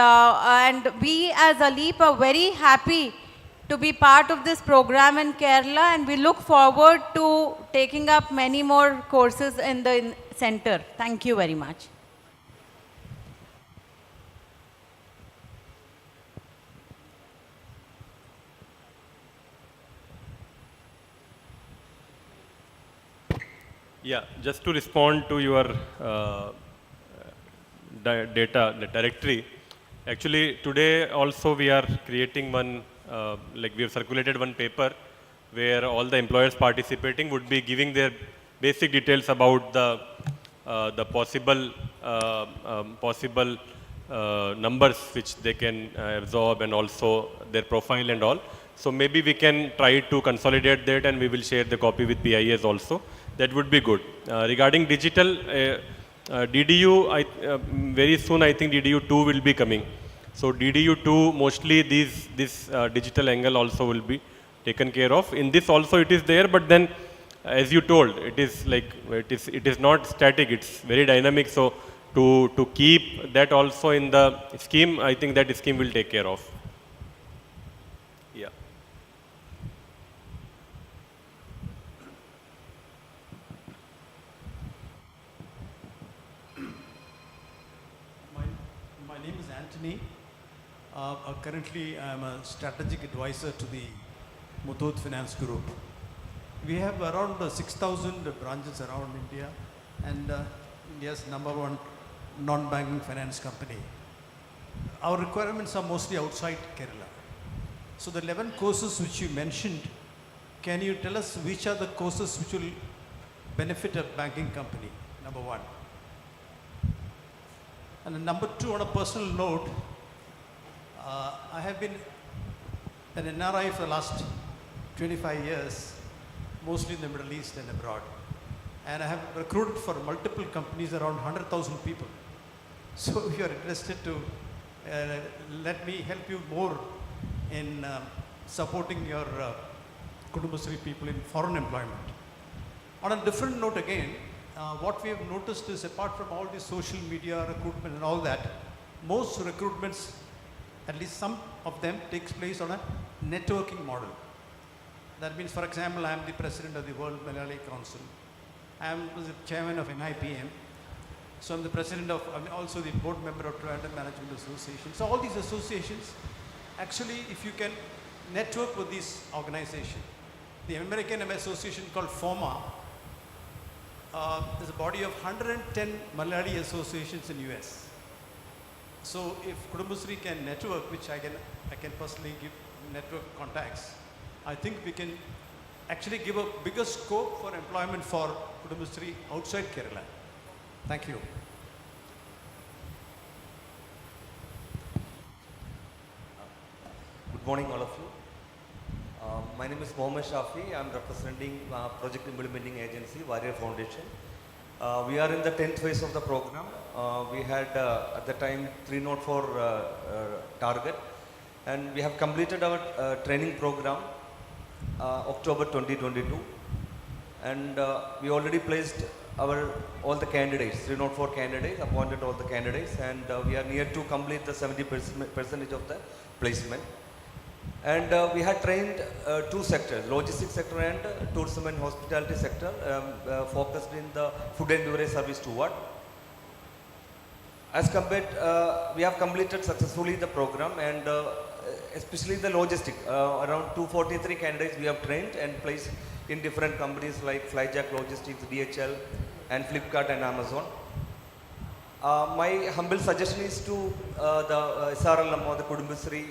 we as ALEEP are very happy to be part of this program in Kerala, and we look forward to taking up many more courses in the center. Thank you very much. Yeah, just to respond to your data, the directory. Actually, today also we are creating one, like we have circulated one paper where all the employers participating would be giving their basic details about the possible numbers which they can absorb, and also their profile and all. So maybe we can try to consolidate that, and we will share the copy with PIAs also. That would be good. Regarding digital, DDU, very soon I think DDU 2 will be coming. So DDU 2, mostly this digital angle also will be taken care of. In this also it is there, but then as you told, it is like, it is not static, it's very dynamic. So to keep that also in the scheme, I think that scheme will take care of. Yeah. My name is Anthony. Currently, I am a strategic advisor to the Muthoot Finance Group. We have around 6,000 branches around India, and India's #1 non-banking finance company. Our requirements are mostly outside Kerala. So the 11 courses which you mentioned, can you tell us which are the courses which will benefit a banking company, number one? And then number two, on a personal note, I have been an NRI for the last 25 years, mostly in the Middle East and abroad. And I have recruited for multiple companies, around 100,000 people. So if you are interested to let me help you more in supporting your Kudumbasri people in foreign employment. On a different note again, what we have noticed is, apart from all the social media recruitment and all that, most recruitments, at least some of them, takes place on a networking model. That means, for example, I am the president of the World Malayali Council. I am the chairman of NIPM. So I'm the president of, I'm also the board member of Trivandrum Management Association. So all these associations, actually, if you can network with these organizations, the American association called FOMA, there's a body of 110 Malayali associations in US. So if Kudumbasri can network, which I can personally give network contacts, I think we can actually give a bigger scope for employment for Kudumbasri outside Kerala. Thank you. Good morning, all of you. My name is Mohammed Shafi. I am representing Project Implementing Agency, Warrior Foundation. We are in the 10th phase of the program. We had at the time 304 target, and we have completed our training program October 2022, and we already placed all the candidates, 304 candidates, appointed all the candidates, and we are near to complete the 70% of the placement. And we had trained two sectors, logistics sector and tourism and hospitality sector, focused in the food and beverage service toward. As compared, we have completed successfully the program, and especially the logistics, around 243 candidates we have trained and placed in different companies like Flyjack Logistics, DHL, and Flipkart and Amazon. My humble suggestion is to the SRLM or the Kudumbasri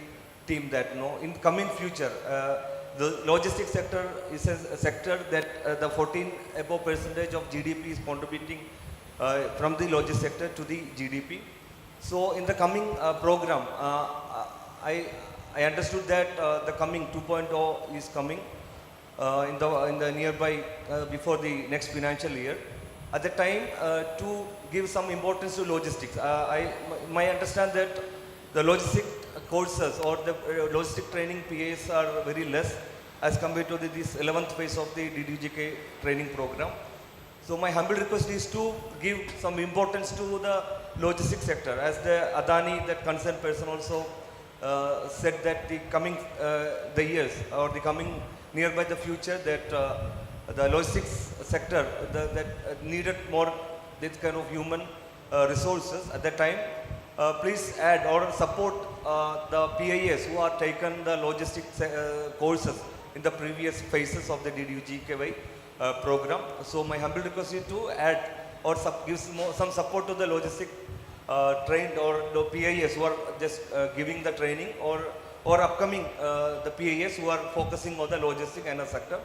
team that in coming future, the logistics sector is a sector that the 14% of GDP is contributing from the logistics sector to the GDP. So in the coming program, I understood that the coming 2.0 is coming in the nearby before the next financial year. At the time, to give some importance to logistics, my understand that the logistic courses or the logistic training PAs are very less as compared to this 11th phase of the DDUGK training program. So my humble request is to give some importance to the logistics sector, as the Adani, that concerned person, also said that the coming the years or the coming nearby the future, that the logistics sector that needed more this kind of human resources at that time. Please add or support the PIS who are taken the logistics courses in the previous phases of the DDUGKY program. So my humble request is to add or give some support to the logistic trained or the PIS who are just giving the training, or upcoming the PIS who are focusing on the logistic and the sector.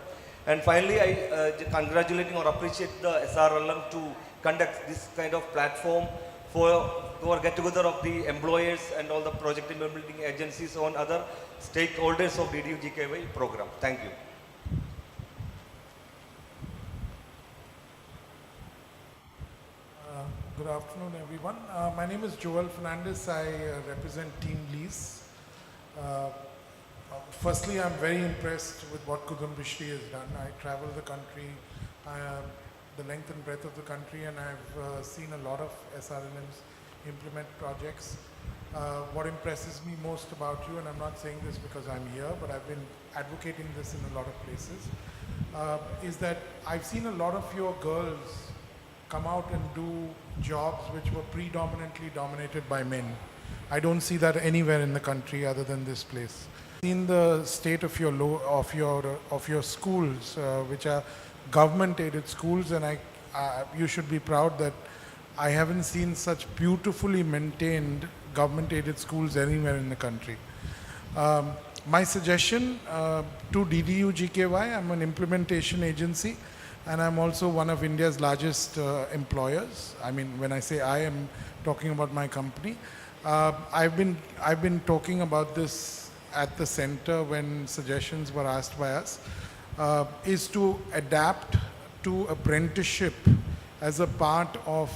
And finally, I congratulating or appreciate the SRLM to conduct this kind of platform for get together of the employers and all the project implementing agencies on other stakeholders of DDUGKY program. Thank you. Good afternoon, everyone. My name is Joel Fernandez. I represent Team Lease. Firstly, I'm very impressed with what Kudumbashri has done. I travel the country, the length and breadth of the country, and I've seen a lot of SRLMs implement projects. What impresses me most about you, and I'm not saying this because I'm here, but I've been advocating this in a lot of places, is that I've seen a lot of your girls come out and do jobs which were predominantly dominated by men. I don't see that anywhere in the country other than this place. In the state of your schools, which are government-aided schools, and you should be proud that I haven't seen such beautifully maintained government-aided schools anywhere in the country. My suggestion to DDUGKY, I'm an implementation agency, and I'm also one of India's largest employers. I mean, when I say I am talking about my company. I've been talking about this at the center when suggestions were asked by us, is to adapt to apprenticeship as a part of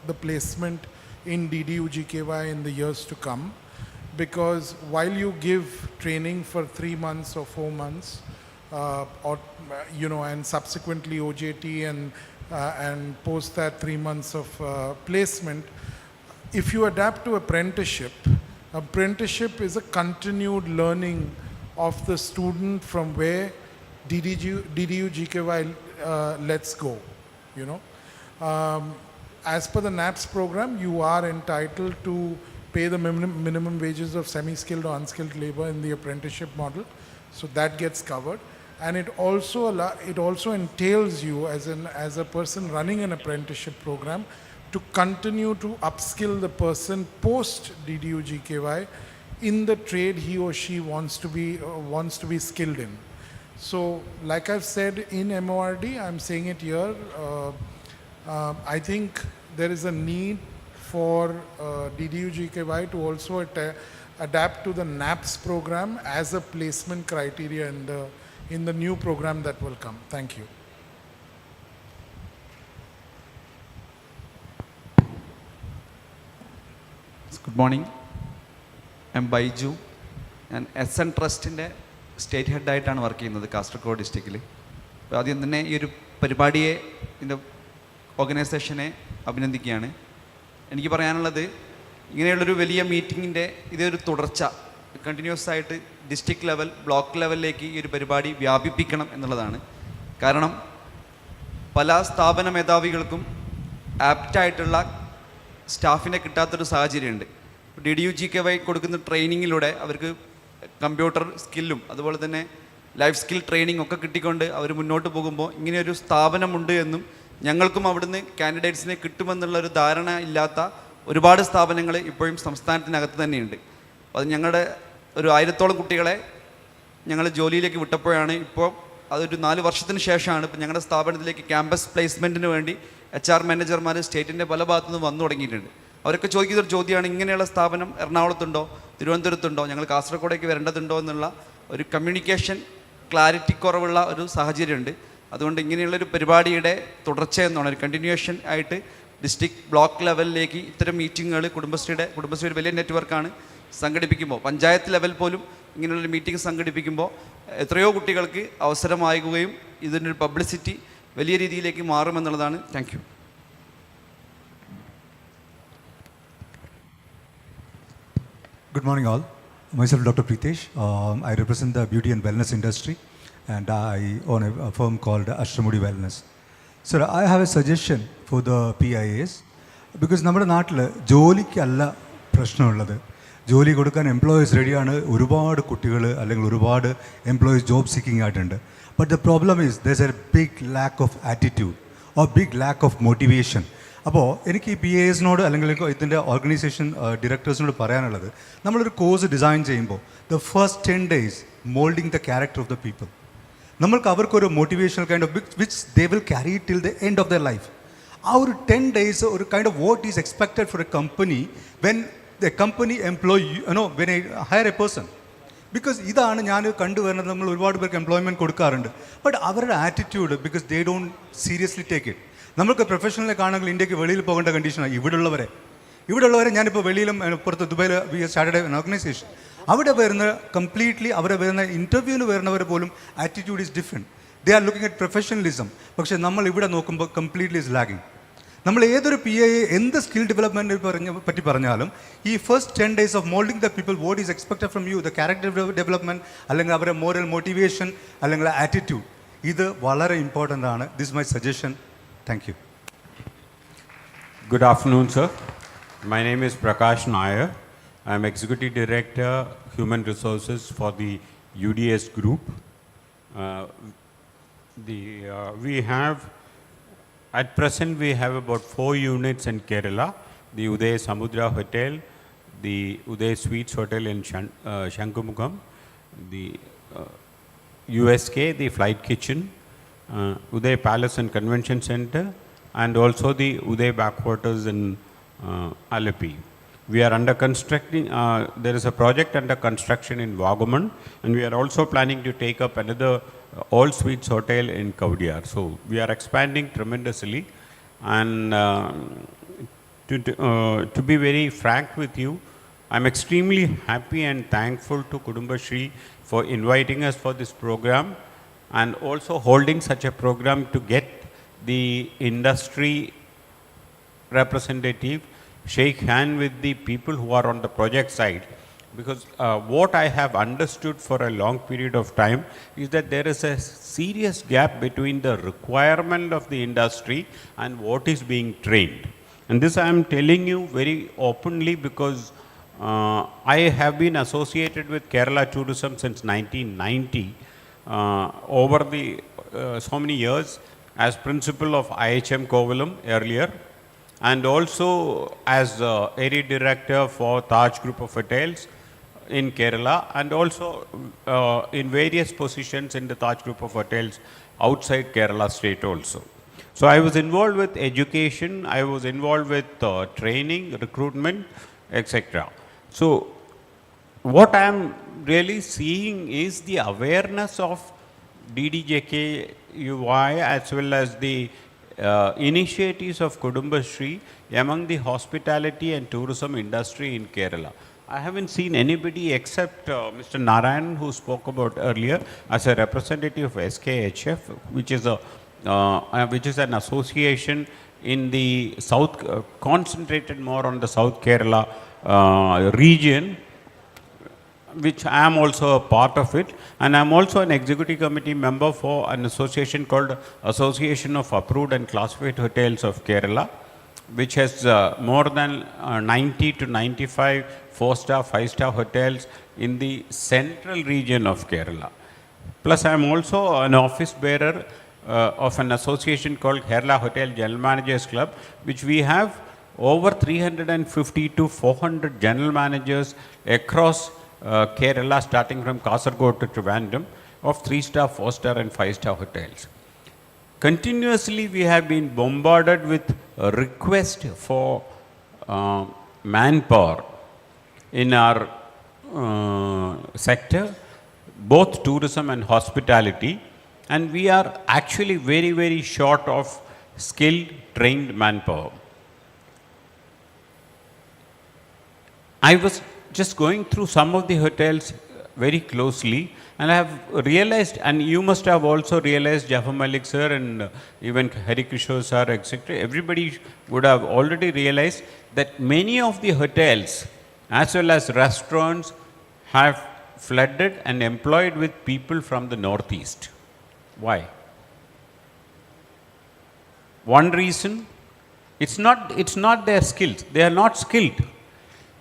the placement in DDUGKY in the years to come. Because while you give training for 3 months or 4 months, and subsequently OJT and post that 3 months of placement, if you adapt to apprenticeship is a continued learning of the student from where DDUGKY lets go, As per the NAPS program, you are entatled to pay the minimum wages of semi-skilled or unskilled labor in the apprenticeship model, so that gets covered. And it also entails you as a person running an apprenticeship program to continue to upskill the person post DDUGKY in the trade he or she wants to be skilled in. So, like I've said in MORD, I'm saying it here. I think there is a need for DDUGKY to also adapt to the NAPS program as a placement criteria in the new program that will come. Thank you. Good morning. I'm Baiju. And SN Trustന്റെ state ഹെഡായിട്ടാണ് work ചെയ്യുന്നത് കാസർഗോഡ് ഡിസ്ട്രിക്റ്റിൽ. അപ്പോൾ ആദ്യം തന്നെ ഈ ഒരു പരിപാടിയെ, ഇതിൻ്റെ ഓർഗനൈസേഷനെ അഭിനന്ദിക്കുകയാണ്. എനിക്ക് പറയാനുള്ളത്, ഇങ്ങനെയുള്ളൊരു വലിയ മീറ്റിങ്ങിൻ്റെ ഇതൊരു തുടർച്ച കണ്ടിന്യൂസ് ആയിട്ട് ഡിസ്ട്രിക്ട് ലെവൽ, ബ്ലോക്ക് ലെവലിലേക്ക് ഈ ഒരു പരിപാടി വ്യാപിപ്പിക്കണം എന്നുള്ളതാണ്. കാരണം പല സ്ഥാപന മേധാവികൾക്കും ആപ്റ്റായിട്ടുള്ള സ്റ്റാഫിനെ കിട്ടാത്തൊരു സാഹചര്യമുണ്ട്. DDUGKY കൊടുക്കുന്ന ട്രെയിനിങ്ങിലൂടെ അവർക്ക് കമ്പ്യൂട്ടർ സ്കില്ലും അതുപോലെ തന്നെ ലൈഫ് സ്കിൽ ട്രെയിനിങ് ഒക്കെ കിട്ടിക്കൊണ്ട് അവർ മുന്നോട്ട് പോകുമ്പോൾ ഇങ്ങനെയൊരു സ്ഥാപനമുണ്ട് എന്നും ഞങ്ങൾക്കും അവിടുന്ന് കാൻഡിഡേറ്റ്സിനെ കിട്ടുമെന്നുള്ളൊരു ധാരണ ഇല്ലാത്ത ഒരുപാട് സ്ഥാപനങ്ങൾ ഇപ്പോഴും സംസ്ഥാനത്തിനകത്ത് തന്നെയുണ്ട്. അപ്പോൾ അത് ഞങ്ങളുടെ ഒരു 1000-ഓളം കുട്ടികളെ ഞങ്ങൾ ജോലിയിലേക്ക് വിട്ടപ്പോഴാണ്, ഇപ്പോൾ അതൊരു 4 വർഷത്തിന് ശേഷമാണ് ഇപ്പോൾ ഞങ്ങളുടെ സ്ഥാപനത്തിലേക്ക് ക്യാമ്പസ് പ്ലേസ്മെൻറ്റിന് വേണ്ടി HR മാനേജർമാർ സ്റ്റേറ്റിൻ്റെ പല ഭാഗത്തു നിന്നും വന്നു തുടങ്ങിയിട്ടുണ്ട്. അവരൊക്കെ ചോദിക്കുന്നൊരു ചോദ്യമാണ്, ഇങ്ങനെയുള്ള സ്ഥാപനം എറണാകുളത്തുണ്ടോ തിരുവനന്തപുരത്തുണ്ടോ, ഞങ്ങൾ കാസർഗോഡേക്ക് വരേണ്ടതുണ്ടോ എന്നുള്ള ഒരു കമ്മ്യൂണിക്കേഷൻ ക്ലാരിറ്റി കുറവുള്ള ഒരു സാഹചര്യമുണ്ട്. അതുകൊണ്ട് ഇങ്ങനെയുള്ളൊരു പരിപാടിയുടെ തുടർച്ചയെന്നാണ്, ഒരു കണ്ടിന്യൂവേഷൻ ആയിട്ട് ഡിസ്ട്രിക്ട് ബ്ലോക്ക് ലെവലിലേക്ക് ഇത്തരം മീറ്റിങ്ങുകൾ കുടുംബശ്രീ ഒരു വലിയ നെറ്റ്വർക്കാണ്, സംഘടിപ്പിക്കുമ്പോൾ പഞ്ചായത്ത് ലെവൽ പോലും ഇങ്ങനെയുള്ളൊരു മീറ്റിംഗ് സംഘടിപ്പിക്കുമ്പോൾ എത്രയോ കുട്ടികൾക്ക് അവസരമാകുകയും ഇതിനൊരു പബ്ലിസിറ്റി വലിയ രീതിയിലേക്ക് മാറുമെന്നുള്ളതാണ്. Thank you. Good morning all. Myself Dr. Pritesh. I represent the beauty and wellness industry and I own a firm called Ashramudi Wellness. So I have a suggestion for the PIAs because നമ്മുടെ നാട്ടിൽ ജോലിക്കല്ല പ്രശ്നമുള്ളത്. ജോലി കൊടുക്കാൻ employees റെഡിയാണ്, ഒരുപാട് കുട്ടികൾ അല്ലെങ്കിൽ ഒരുപാട് employees job seeking ആയിട്ടുണ്ട്. But the problem is there is a big lack of attitude or big lack of motivation. അപ്പോൾ എനിക്ക് ഈ PASനോട് അല്ലെങ്കിൽ ഇതിൻ്റെ ഓർഗനൈസേഷൻ ഡയറക്ടേഴ്സിനോട് പറയാനുള്ളത്, നമ്മളൊരു കോഴ്സ് ഡിസൈൻ ചെയ്യുമ്പോൾ the first 10 days moulding the character of the people, നമ്മൾക്ക് അവർക്കൊരു motivational kind of which they will carry till the end of the life. ആ ഒരു 10 days ഒരു kind of what is expected for a company when the company employ when I hire a person. Because ഇതാണ് ഞാൻ കണ്ടുവരുന്നത്, നമ്മൾ ഒരുപാട് പേർക്ക് employment കൊടുക്കാറുണ്ട്, ബട്ട് അവരുടെ attitude because they don't seriously take it. നമുക്ക് പ്രൊഫഷണലെ കാണുമെങ്കിൽ ഇന്ത്യക്ക് വെളിയിൽ പോകേണ്ട കണ്ടീഷനാണ്. ഇവിടെയുള്ളവരെ ഞാനിപ്പോൾ വെളിയിലും പുറത്ത് ദുബൈയിൽ വി സ്റ്റാർട്ടഡ് എൻ ഓർഗനൈസേഷൻ, അവിടെ വരുന്ന കംപ്ലീറ്റ്ലി അവരെ വരുന്ന ഇൻ്റർവ്യൂവിന് വരുന്നവർ പോലും attitude is different. They are looking at professionalism. പക്ഷേ നമ്മൾ ഇവിടെ നോക്കുമ്പോൾ കംപ്ലീറ്റ്ലി ഈസ് ലാഗിങ്. നമ്മൾ ഏതൊരു PA എന്ത് സ്കിൽ ഡെവലപ്മെൻറ്റിനെ പറ്റി പറഞ്ഞാലും ഈ first 10 days of moulding the people, what is expected from you, the character development അല്ലെങ്കിൽ അവരുടെ മോറൽ മോട്ടിവേഷൻ അല്ലെങ്കിൽ ആറ്റിറ്റ്യൂഡ്, ഇത് വളരെ ഇമ്പോർട്ടൻ്റ് ആണ്. This my suggestion. Thank you. Good afternoon, sir. My name is Prakash Nair. I am Executive Director, Human Resources for the UDS Group. We have, at present, we have about 4 units in Kerala. The Uday Samudra Hotel, the Uday Suites Hotel in Shankumugam, the USK, the Flight Kitchen, Uday Palace and Convention Center, and also the Uday Backwaters in Alleppey. We are under constructing, there is a project under construction in Vagamon, and we are also planning to take up another all suites hotel in Kaudiyar. So we are expanding tremendously, and to be very frank with you, I'm extremely happy and thankful to Kudumbashri for inviting us for this program, and also holding such a program to get the industry representative shake hand with the people who are on the project side. Because what I have understood for a long period of time is that there is a serious gap between the requirement of the industry and what is being trained. And this I am telling you very openly because I have been associated with Kerala tourism since 1990. Over the so many years as principal of IHM Kovalam earlier, and also as area director for Taj Group of Hotels in Kerala, and also in various positions in the Taj Group of Hotels outside Kerala state also. So I was involved with education, I was involved with training, recruitment, etc. So what I am really seeing is the awareness of DDJKUI as well as the initiatives of Kudumbashri among the hospitality and tourism industry in Kerala. I haven't seen anybody except Mr. Narayan, who spoke about earlier, as a representative of SKHF, which is an association in the south, concentrated more on the South Kerala region, which I am also a part of it, and I am also an executive committee member for an association called Association of Approved and Classified Hotels of Kerala, which has more than 90 to 95 4-star, 5-star hotels in the central region of Kerala. Plus I am also an office bearer of an association called Kerala Hotel General Managers Club, which we have over 350 to 400 general managers across Kerala, starting from Kasaragod to Trivandrum, of 3-star, 4-star and 5-star hotels. Continuously we have been bombarded with a request for manpower in our sector, both tourism and hospitality, and we are actually very, very short of skilled, trained manpower. I was just going through some of the hotels very closely, and I have realized, and you must have also realized, Jafar Malik sir and even Hari Kishore sir, etc., everybody would have already realized that many of the hotels as well as restaurants have flooded and employed with people from the northeast. Why? One reason, it's not their skills. They are not skilled.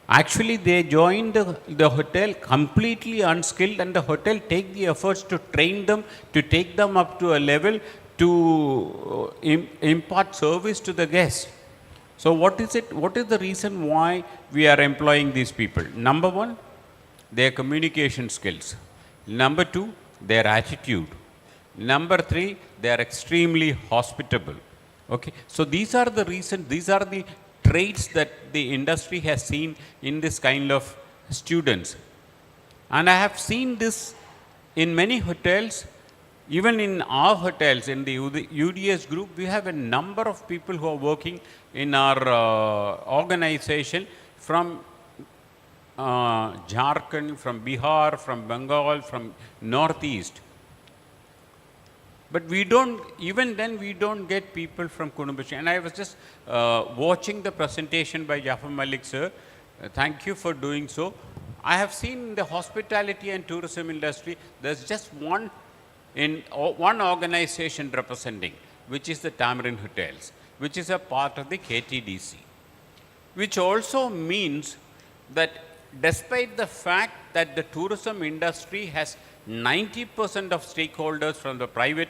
Actually, they join the hotel completely unskilled, and the hotel take the efforts to train them, to take them up to a level to impart service to the guests. So what is it? What is the reason why we are employing these people? Number one, their communication skills. Number two, their attitude. Number three, they are extremely hospitable. Okay, so these are the reasons, these are the traits that the industry has seen in this kind of students. And I have seen this in many hotels, even in our hotels, in the UDS group, we have a number of people who are working in our organization from Jharkhand, from Bihar, from Bengal, from Northeast. But we don't, even then we don't get people from Kudumbashree. And I was just watching the presentation by Jafar Malik sir. Thank you for doing so. I have seen in the hospitality and tourism industry, there's just one organization representing, which is the Tamarind Hotels, which is a part of the KTDC. Which also means that despite the fact that the tourism industry has 90% of stakeholders from the private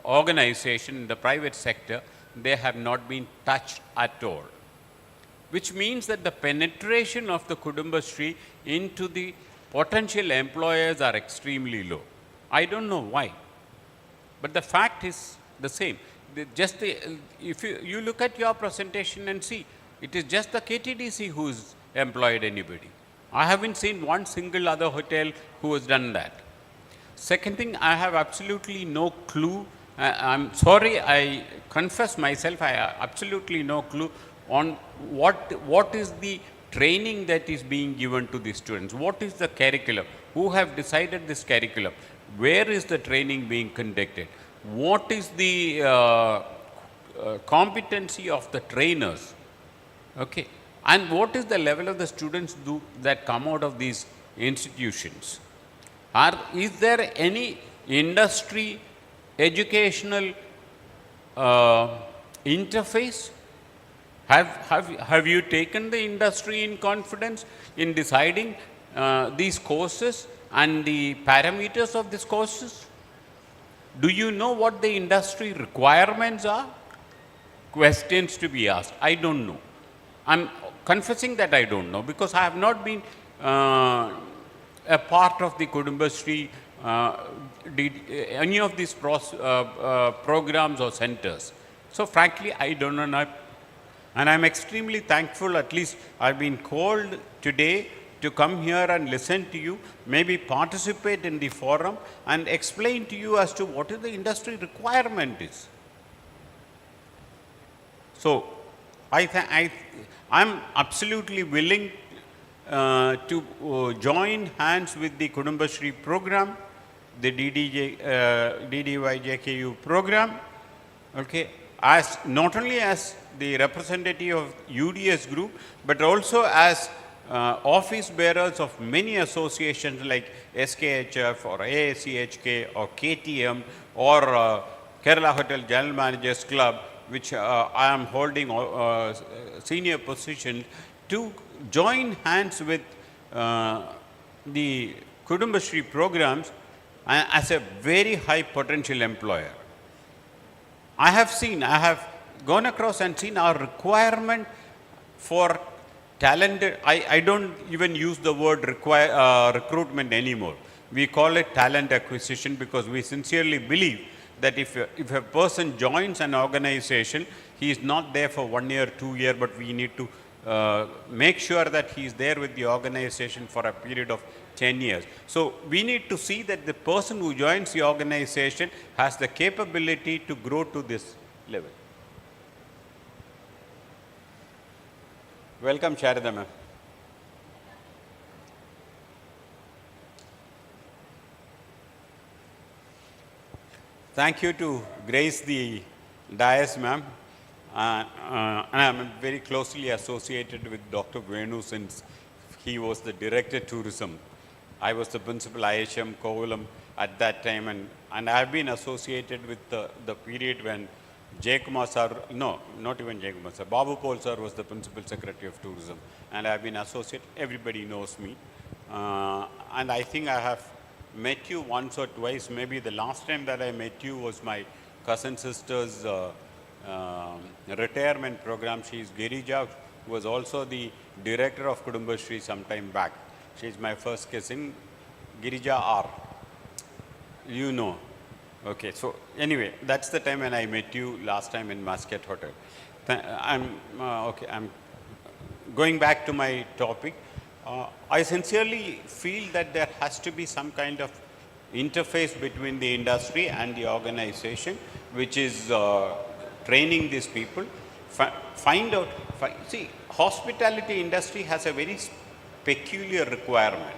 organization, the private sector, they have not been touched at all. Which means that the penetration of the Kudumbashree into the potential employers are extremely low. I don't know why, but the fact is the same. If you look at your presentation and see, it is just the KTDC who's employed anybody. I haven't seen one single other hotel who has done that. Second thing, I have absolutely no clue. I'm sorry, I confess myself, I have absolutely no clue on what is the training that is being given to the students. What is the curriculum? Who have decided this curriculum? Where is the training being conducted? What is the competency of the trainers? Okay. And what is the level of the students that come out of these institutions? Is there any industry educational interface? Have you taken the industry in confidence in deciding these courses and the parameters of these courses? Do you know what the industry requirements are? Questions to be asked. I don't know. I'm confessing that I don't know, because I have not been a part of the Kudumbashree, any of these programs or centers. So frankly, I don't know. And I'm extremely thankful, at least I've been called today to come here and listen to you, maybe participate in the forum and explain to you as to what is the industry requirement is. So I'm absolutely willing to join hands with the Kudumbashree program, the DDYJKU program, okay, as not only as the representative of UDS group, but also as office bearers of many associations like SKHF or ASCHK or KTM or Kerala Hotel General Managers Club, which I am holding senior position, to join hands with the Kudumbashree programs as a very high potential employer. I have gone across and seen our requirement for talented, I don't even use the word recruitment anymore. We call it talent acquisition, because we sincerely believe that if a person joins an organization, he is not there for 1 year, 2 years, but we need to make sure that he is there with the organization for a period of 10 years. So we need to see that the person who joins the organization has the capability to grow to this level. Welcome, Sharada ma'am. Thank you to grace the dais, ma'am. And I'm very closely associated with Dr. Venu since he was the director tourism. I was the principal IHM Kovalam at that time, and I've been associated with the period when Jaykumar sir, no, not even Jaykumar sir, Babu Pol sir was the principal secretary of tourism, and I've been associated, everybody knows me. And I think I have met you once or twice. Maybe the last time that I met you was my cousin sister's retirement program. She is Girija, who was also the director of Kudumbashri some time back. She is my first cousin, Girija R. You know. Okay, so anyway, that's the time when I met you last time in Muscat Hotel. I'm going back to my topic. I sincerely feel that there has to be some kind of interface between the industry and the organization, which is training these people. See, hospitality industry has a very peculiar requirement.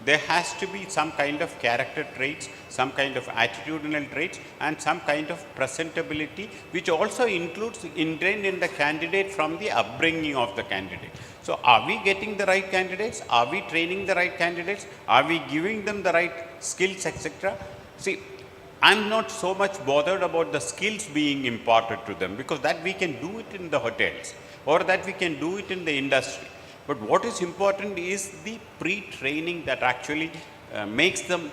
There has to be some kind of character traits, some kind of attitudinal traits, and some kind of presentability, which also includes ingrained in the candidate from the upbringing of the candidate. So are we getting the right candidates? Are we training the right candidates? Are we giving them the right skills, etc.? See, I'm not so much bothered about the skills being imparted to them, because that we can do it in the hotels, or that we can do it in the industry. But what is important is the pre-training that actually makes them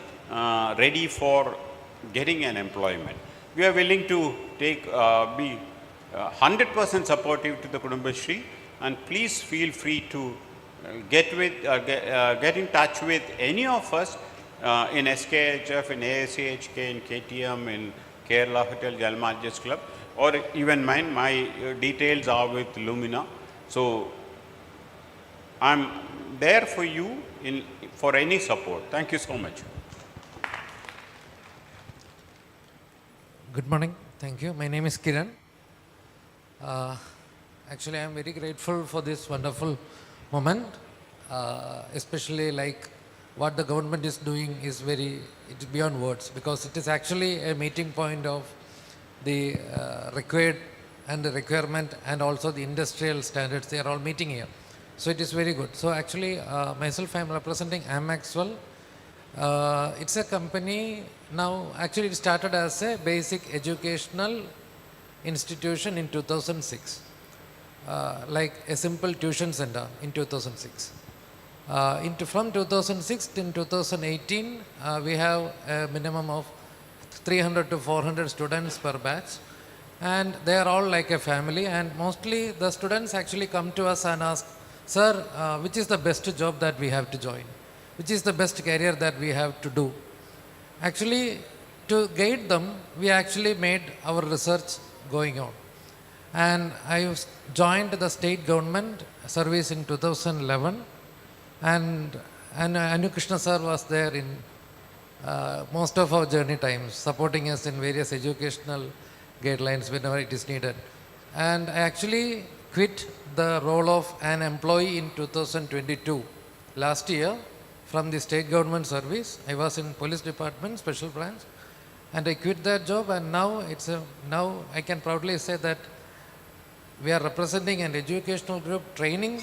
ready for getting an employment. We are willing to take, be 100% supportive to the Kudumbashri, and please feel free to get in touch with any of us in SKHF, in ASCHK, in KTM, in Kerala Hotel Jalmarjas Club, or even mine. My details are with Lumina. So I'm there for you for any support. Thank you so much. Good morning. Thank you. My name is Kiran. Actually, I am very grateful for this wonderful moment, especially like what the government is doing is it's beyond words, because it is actually a meeting point of the required and the requirement and also the industrial standards. They are all meeting here. So it is very good. So actually, myself, I am representing Amaxwell. It's a company now, actually it started as a basic educational institution in 2006, like a simple tuition center in 2006. From 2006 to 2018, we have a minimum of 300 to 400 students per batch, and they are all like a family, and mostly the students actually come to us and ask, sir, which is the best job that we have to join? Which is the best career that we have to do? Actually, to guide them, we actually made our research going on. And I joined the state government service in 2011, and Anu Krishna sir was there in most of our journey times, supporting us in various educational guidelines whenever it is needed. And I actually quit the role of an employee in 2022, last year, from the state government service. I was in police department, special branch, and I quit that job, and now now I can proudly say that we are representing an educational group, training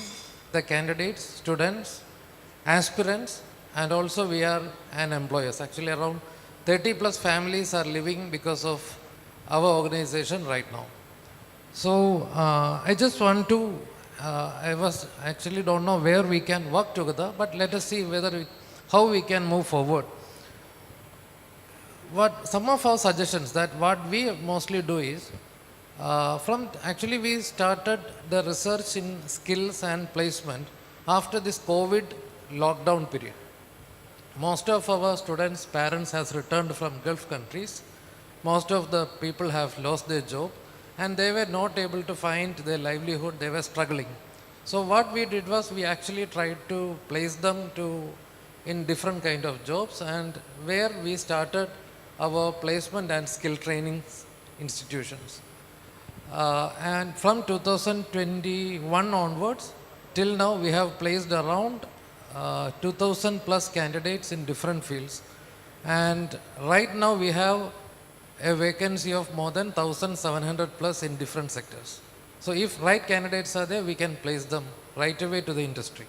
the candidates, students, aspirants, and also we are an employers. Actually around 30 plus families are living because of our organization right now. So I just want to, actually don't know where we can work together, but let us see how we can move forward. Some of our suggestions that what we mostly do is, actually we started the research in skills and placement after this COVID lockdown period. Most of our students' parents has returned from Gulf countries. Most of the people have lost their job, and they were not able to find their livelihood. They were struggling. So what we did was we actually tried to place them in different kind of jobs, and where we started our placement and skill training institutions. And from 2021 onwards, till now we have placed around 2000 plus candidates in different fields. And right now we have a vacancy of more than 1700 plus in different sectors. So if right candidates are there, we can place them right away to the industry.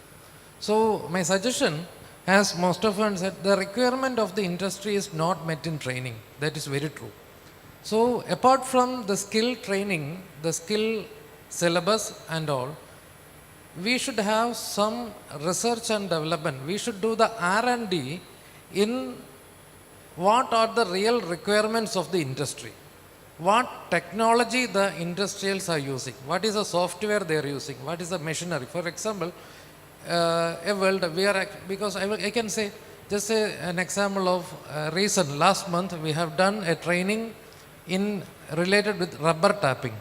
So my suggestion, as most of us said, the requirement of the industry is not met in training. That is very true. So apart from the skill training, the skill syllabus and all, we should have some research and development. We should do the R&D in what are the real requirements of the industry. What technology the industrials are using, what is the software they are using, what is the machinery. For example, a world we are, because I can say, just say an example of recent, last month we have done a training related with rubber tapping.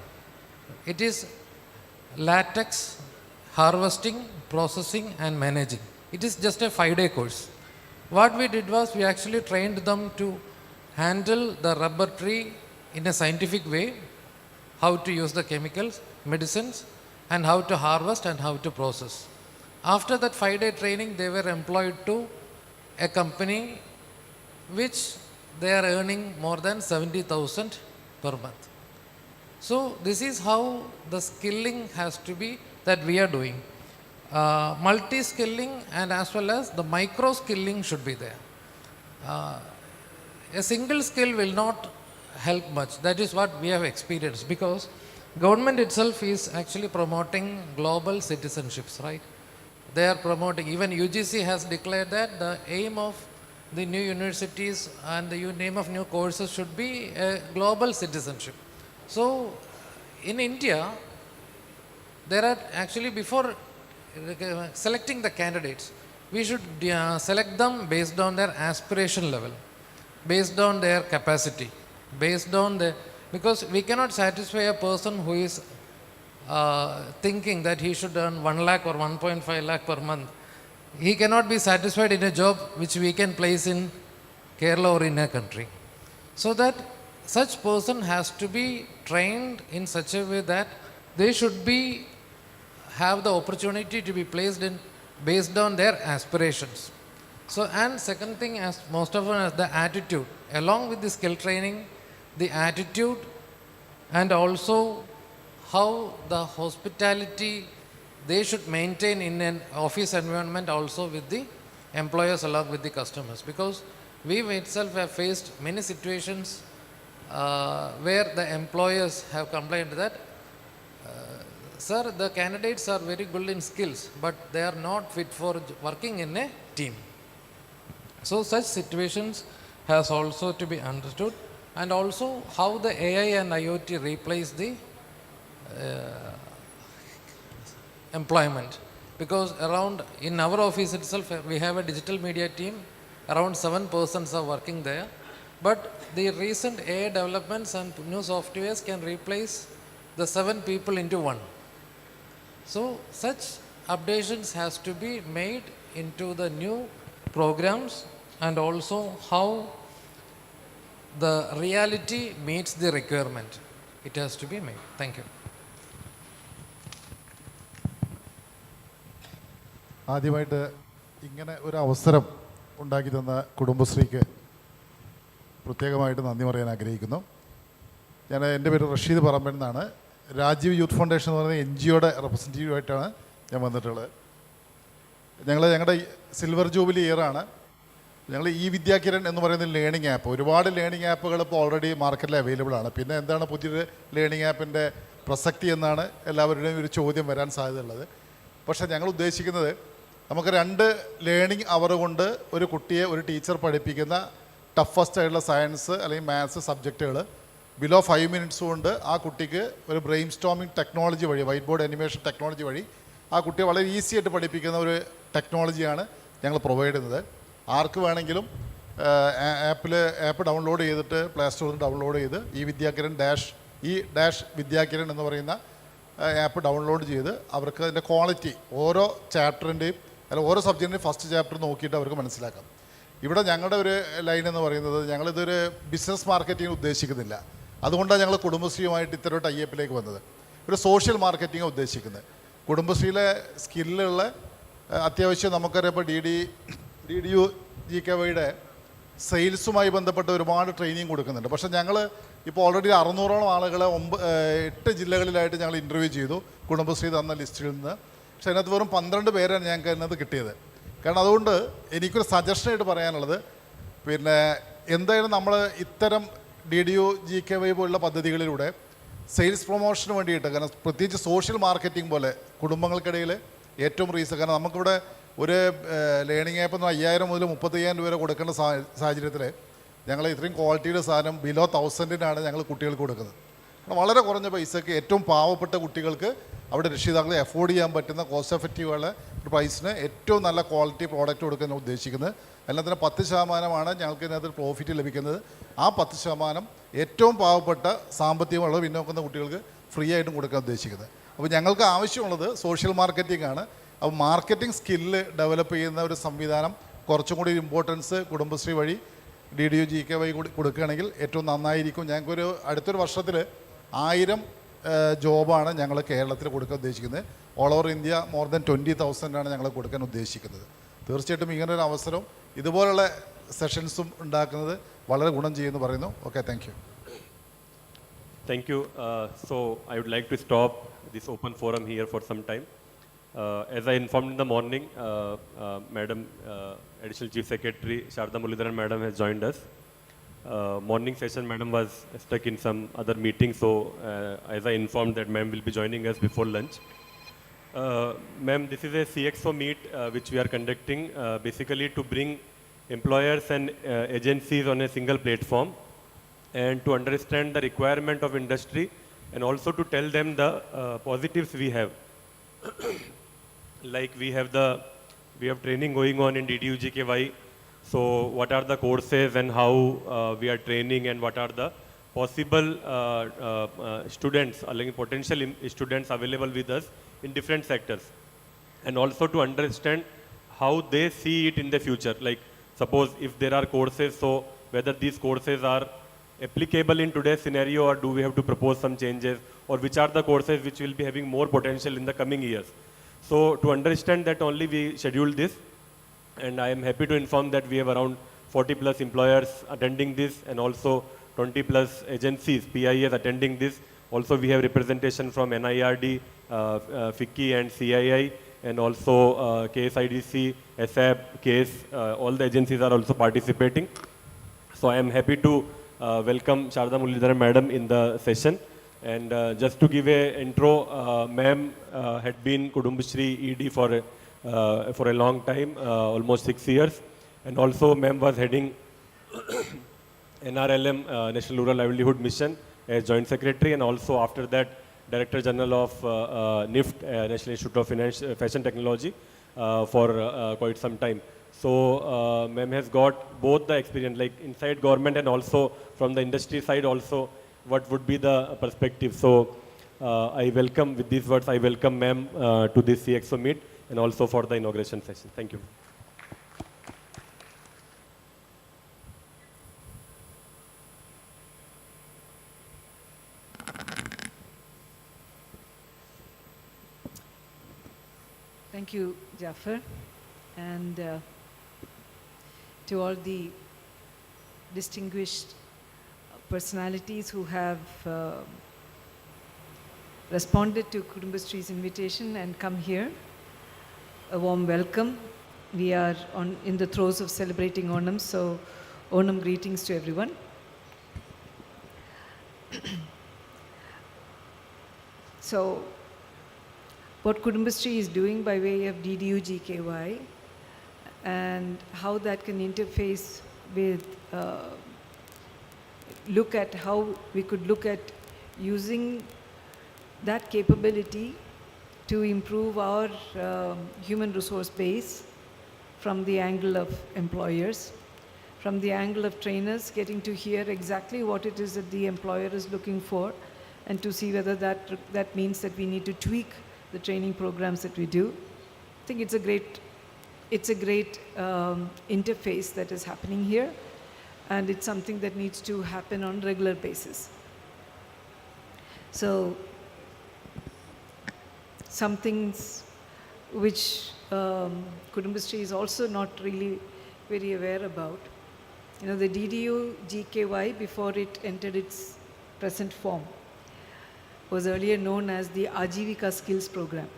It is latex harvesting, processing and managing. It is just a 5-day course. What we did was we actually trained them to handle the rubber tree in a scientific way, how to use the chemicals, medicines, and how to harvest and how to process. After that 5-day training, they were employed to a company which they are earning more than 70,000 per month. So this is how the skilling has to be that we are doing. Multi-skilling and as well as the micro-skilling should be there. A single skill will not help much. That is what we have experienced, because government itself is actually promoting global citizenships, right? They are promoting, even UGC has declared that the aim of the new universities and the name of new courses should be a global citizenship. So in India, there are actually, before selecting the candidates, we should select them based on their aspiration level, based on their capacity, based on the, because we cannot satisfy a person who is thinking that he should earn 1 lakh or 1.5 lakh per month. He cannot be satisfied in a job which we can place in Kerala or in a country. So that such person has to be trained in such a way that they should be have the opportunity to be placed in based on their aspirations. So, and second thing, as most of us, the attitude, along with the skill training, the attitude, and also how the hospitality they should maintain in an office environment, also with the employers along with the customers. Because we itself have faced many situations where the employers have complained that, sir, the candidates are very good in skills, but they are not fit for working in a team. So such situations has also to be understood, and also how the AI and IoT replace the employment. Because around, in our office itself, we have a digital media team, around 7 persons are working there. But the recent AI developments and new softwares can replace the 7 people into 1. So such updations has to be made into the new programs, and also how the reality meets the requirement. It has to be made. Thank you. ആദ്യമായിട്ട് ഇങ്ങനെ ഒരു അവസരം ഉണ്ടാക്കി തന്ന കുടുംബശ്രീക്ക് പ്രത്യേകമായിട്ട് നന്ദി പറയാൻ ആഗ്രഹിക്കുന്നു. എൻ്റെ പേര് റഷീദ് പറമ്പൻ എന്നാണ്. രാജീവ് യൂത്ത് ഫൗണ്ടേഷൻ എന്ന് പറയുന്ന NGOയുടെ റെപ്രസെൻറ്റേറ്റീവായിട്ടാണ് ഞാൻ വന്നിട്ടുള്ളത്. ഞങ്ങളുടെ സിൽവർ ജൂബിലി ഇയറാണ്. ഞങ്ങൾ ഈ വിദ്യാകിരൺ എന്ന് പറയുന്ന ലേണിംഗ് ആപ്പ്, ഒരുപാട് ലേണിംഗ് ആപ്പുകൾ ഇപ്പോൾ ഓൾറെഡി മാർക്കറ്റിൽ അവൈലബിൾ ആണ്. പിന്നെ എന്താണ് പുതിയൊരു ലേണിംഗ് ആപ്പിൻ്റെ പ്രസക്തി എന്നാണ് എല്ലാവരുടെയും ഒരു ചോദ്യം വരാൻ സാധ്യതയുള്ളത്. പക്ഷേ ഞങ്ങൾ ഉദ്ദേശിക്കുന്നത്, നമുക്ക് 2 ലേണിംഗ് അവർ കൊണ്ട് ഒരു കുട്ടിയെ ഒരു ടീച്ചർ പഠിപ്പിക്കുന്ന ടഫസ്റ്റ് ആയിട്ടുള്ള സയൻസ് അല്ലെങ്കിൽ മാത്സ് സബ്ജക്റ്റുകൾ ബിലോ 5 മിനിറ്റ്സ് കൊണ്ട് ആ കുട്ടിക്ക് ഒരു ബ്രെയിൻ സ്റ്റോമിംഗ് ടെക്നോളജി വഴി, വൈറ്റ് ബോർഡ് അനിമേഷൻ ടെക്നോളജി വഴി ആ കുട്ടിയെ വളരെ ഈസി ആയിട്ട് പഠിപ്പിക്കുന്ന ഒരു ടെക്നോളജിയാണ് ഞങ്ങൾ പ്രൊവൈഡ് ചെയ്യുന്നത്. ആർക്ക് വേണമെങ്കിലും ആപ്പ് ഡൗൺലോഡ് ചെയ്തിട്ട് പ്ലേ സ്റ്റോറിൽ നിന്ന് ഡൗൺലോഡ് ചെയ്ത് ഈ വിദ്യാകിരൺ വിദ്യാകിരൺ എന്ന് പറയുന്ന ആപ്പ് ഡൗൺലോഡ് ചെയ്ത് അവർക്ക് അതിൻ്റെ ക്വാളിറ്റി ഓരോ ചാപ്റ്ററിൻ്റെയും അല്ല ഓരോ സബ്ജക്റ്റിൻ്റെയും ഫസ്റ്റ് ചാപ്റ്റർ നോക്കിയിട്ട് അവർക്ക് മനസ്സിലാക്കാം. ഇവിടെ ഞങ്ങളുടെ ഒരു ലൈൻ എന്ന് പറയുന്നത് ഞങ്ങളിതൊരു ബിസിനസ് മാർക്കറ്റിംഗ് ഉദ്ദേശിക്കുന്നില്ല. അതുകൊണ്ടാണ് ഞങ്ങൾ കുടുംബശ്രീയുമായിട്ട് ഇത്തരം ഒരു ടൈപ്പിലേക്ക് വന്നത്. ഒരു സോഷ്യൽ മാർക്കറ്റിംഗ് ഉദ്ദേശിക്കുന്നത്. കുടുംബശ്രീയിലെ സ്കില്ലുള്ള അത്യാവശ്യം നമുക്കറിയാം ഇപ്പോൾ DDU-GKYയുടെ സെയിൽസുമായി ബന്ധപ്പെട്ട് ഒരുപാട് ട്രെയിനിങ് കൊടുക്കുന്നുണ്ട്. പക്ഷേ ഞങ്ങൾ ഇപ്പോൾ ഓൾറെഡി 600ഓളം ആളുകളെ 8 ജില്ലകളിലായിട്ട് ഞങ്ങൾ ഇൻ്റർവ്യൂ ചെയ്തു കുടുംബശ്രീ തന്ന ലിസ്റ്റിൽ നിന്ന്. പക്ഷേ അതിനകത്ത് വെറും 12 പേരാണ് ഞങ്ങൾക്ക് അതിനകത്ത് കിട്ടിയത്. കാരണം അതുകൊണ്ട് എനിക്കൊരു സജഷനായിട്ട് പറയാനുള്ളത്, പിന്നെ എന്തായാലും നമ്മൾ ഇത്തരം DDU-GKY പോലുള്ള പദ്ധതികളിലൂടെ സെയിൽസ് പ്രൊമോഷന് വേണ്ടിയിട്ട്, കാരണം പ്രത്യേകിച്ച് സോഷ്യൽ മാർക്കറ്റിംഗ് പോലെ കുടുംബങ്ങൾക്കിടയിൽ ഏറ്റവും കാരണം നമുക്കിവിടെ ഒരു ലേണിംഗ് ആപ്പ് 5000 മുതൽ 35,000 രൂപ വരെ കൊടുക്കേണ്ട സാഹചര്യത്തിൽ ഞങ്ങൾ ഇത്രയും ക്വാളിറ്റിയുടെ സാധനം ബിലോ 1000-നാണ് ഞങ്ങൾ കുട്ടികൾക്ക് കൊടുക്കുന്നത്. വളരെ കുറഞ്ഞ പൈസയ്ക്ക് ഏറ്റവും പാവപ്പെട്ട കുട്ടികൾക്ക് അവിടെ രക്ഷിതാക്കളെ അഫോർഡ് ചെയ്യാൻ പറ്റുന്ന കോസ്റ്റ് എഫക്റ്റീവുള്ള ഒരു പ്രൈസിന് ഏറ്റവും നല്ല ക്വാളിറ്റി പ്രോഡക്റ്റ് കൊടുക്കാൻ ഉദ്ദേശിക്കുന്നത്. എല്ലാത്തിനും 10% ഞങ്ങൾക്ക് ഇതിനകത്ത് പ്രോഫിറ്റ് ലഭിക്കുന്നത്. ആ 10% ഏറ്റവും പാവപ്പെട്ട സാമ്പത്തികമുള്ള പിന്നോക്കുന്ന കുട്ടികൾക്ക് ഫ്രീ ആയിട്ടും കൊടുക്കാൻ ഉദ്ദേശിക്കുന്നത്. അപ്പോൾ ഞങ്ങൾക്ക് ആവശ്യമുള്ളത് സോഷ്യൽ മാർക്കറ്റിംഗ് ആണ്. അപ്പോൾ മാർക്കറ്റിംഗ് സ്കില്ല് ഡെവലപ്പ് ചെയ്യുന്ന ഒരു സംവിധാനം കുറച്ചും കൂടി ഇമ്പോർട്ടൻസ് കുടുംബശ്രീ വഴി DDU-GKY കൂടി കൊടുക്കുകയാണെങ്കിൽ ഏറ്റവും നന്നായിരിക്കും. ഞങ്ങൾക്കൊരു അടുത്തൊരു വർഷത്തിൽ 1000 ജോബാണ് ഞങ്ങൾ കേരളത്തിൽ കൊടുക്കാൻ ഉദ്ദേശിക്കുന്നത്. All over India more than 20,000 ഞങ്ങൾ കൊടുക്കാൻ ഉദ്ദേശിക്കുന്നത്. തീർച്ചയായിട്ടും ഇങ്ങനൊരു അവസരം ഇതുപോലുള്ള സെഷൻസും ഉണ്ടാക്കുന്നത് വളരെ ഗുണം ചെയ്യുമെന്ന് പറയുന്നു. Okay, thank U. Thank you. So I would like to stop this open forum here for some time. As I informed in the morning, Madam Additional Chief Secretary Sharda Muralidharan Madam has joined us. Morning session, Madam was stuck in some other meeting, so as I informed that Ma'am will be joining us before lunch. Ma'am, this is a CXO meet which we are conducting basically to bring employers and agencies on a single platform and to understand the requirement of industry and also to tell them the positives we have. Like we have training going on in DDU-GKY. So what are the courses and how we are training and what are the possible students, potential students available with us in different sectors. And also to understand how they see it in the future. Like suppose if there are courses, so whether these courses are applicable in today's scenario or do we have to propose some changes, or which are the courses which will be having more potential in the coming years. So to understand that only we scheduled this, and I am happy to inform that we have around 40 plus employers attending this and also 20 plus agencies, PIAs attending this. Also we have representation from NIRD, FICCI and CII, and also KSIDC, SAP, CASE, all the agencies are also participating. So I am happy to welcome Sharda Muralidharan Madam in the session. And just to give a intro, Ma'am had been Kudumbashri ED for a long time, almost 6 years. And also Ma'am was heading NRLM, National Rural Livelihood Mission, as Joint Secretary, and also after that Director General of NIFT, National Institute of Fashion Technology, for quite some time. So Ma'am has got both the experience, like inside government and also from the industry side also, what would be the perspective. So I welcome, with these words, I welcome Ma'am to this CXO meet and also for the inauguration session. Thank you. Thank you, Jaffer, and to all the distinguished personalities who have responded to Kudumbashri's invitation and come here. A warm welcome. We are in the throes of celebrating Onam, so Onam greetings to everyone. So, what Kudumbashri is doing by way of DDU-GKY and how that can interface with look at how we could look at using that capability to improve our human resource base from the angle of employers, from the angle of trainers, getting to hear exactly what it is that the employer is looking for, and to see whether that means that we need to tweak the training programs that we do. I think it's a great interface that is happening here, and it's something that needs to happen on a regular basis. So some things which Kudumbashree is also not really very aware about. You know, the DDU GKY, before it entered its present form, was earlier known as the Ajivika Skills Program.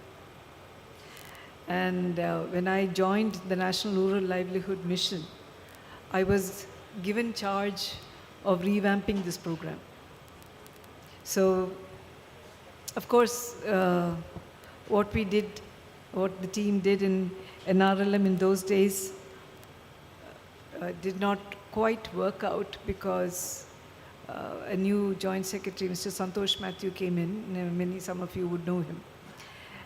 And when I joined the National Rural Livelihood Mission, I was given charge of revamping this program. So, of course, what the team did in NRLM in those days did not quite work out, because a new joint secretary, Mr. Santosh Matthew, came in. Some of you would know him.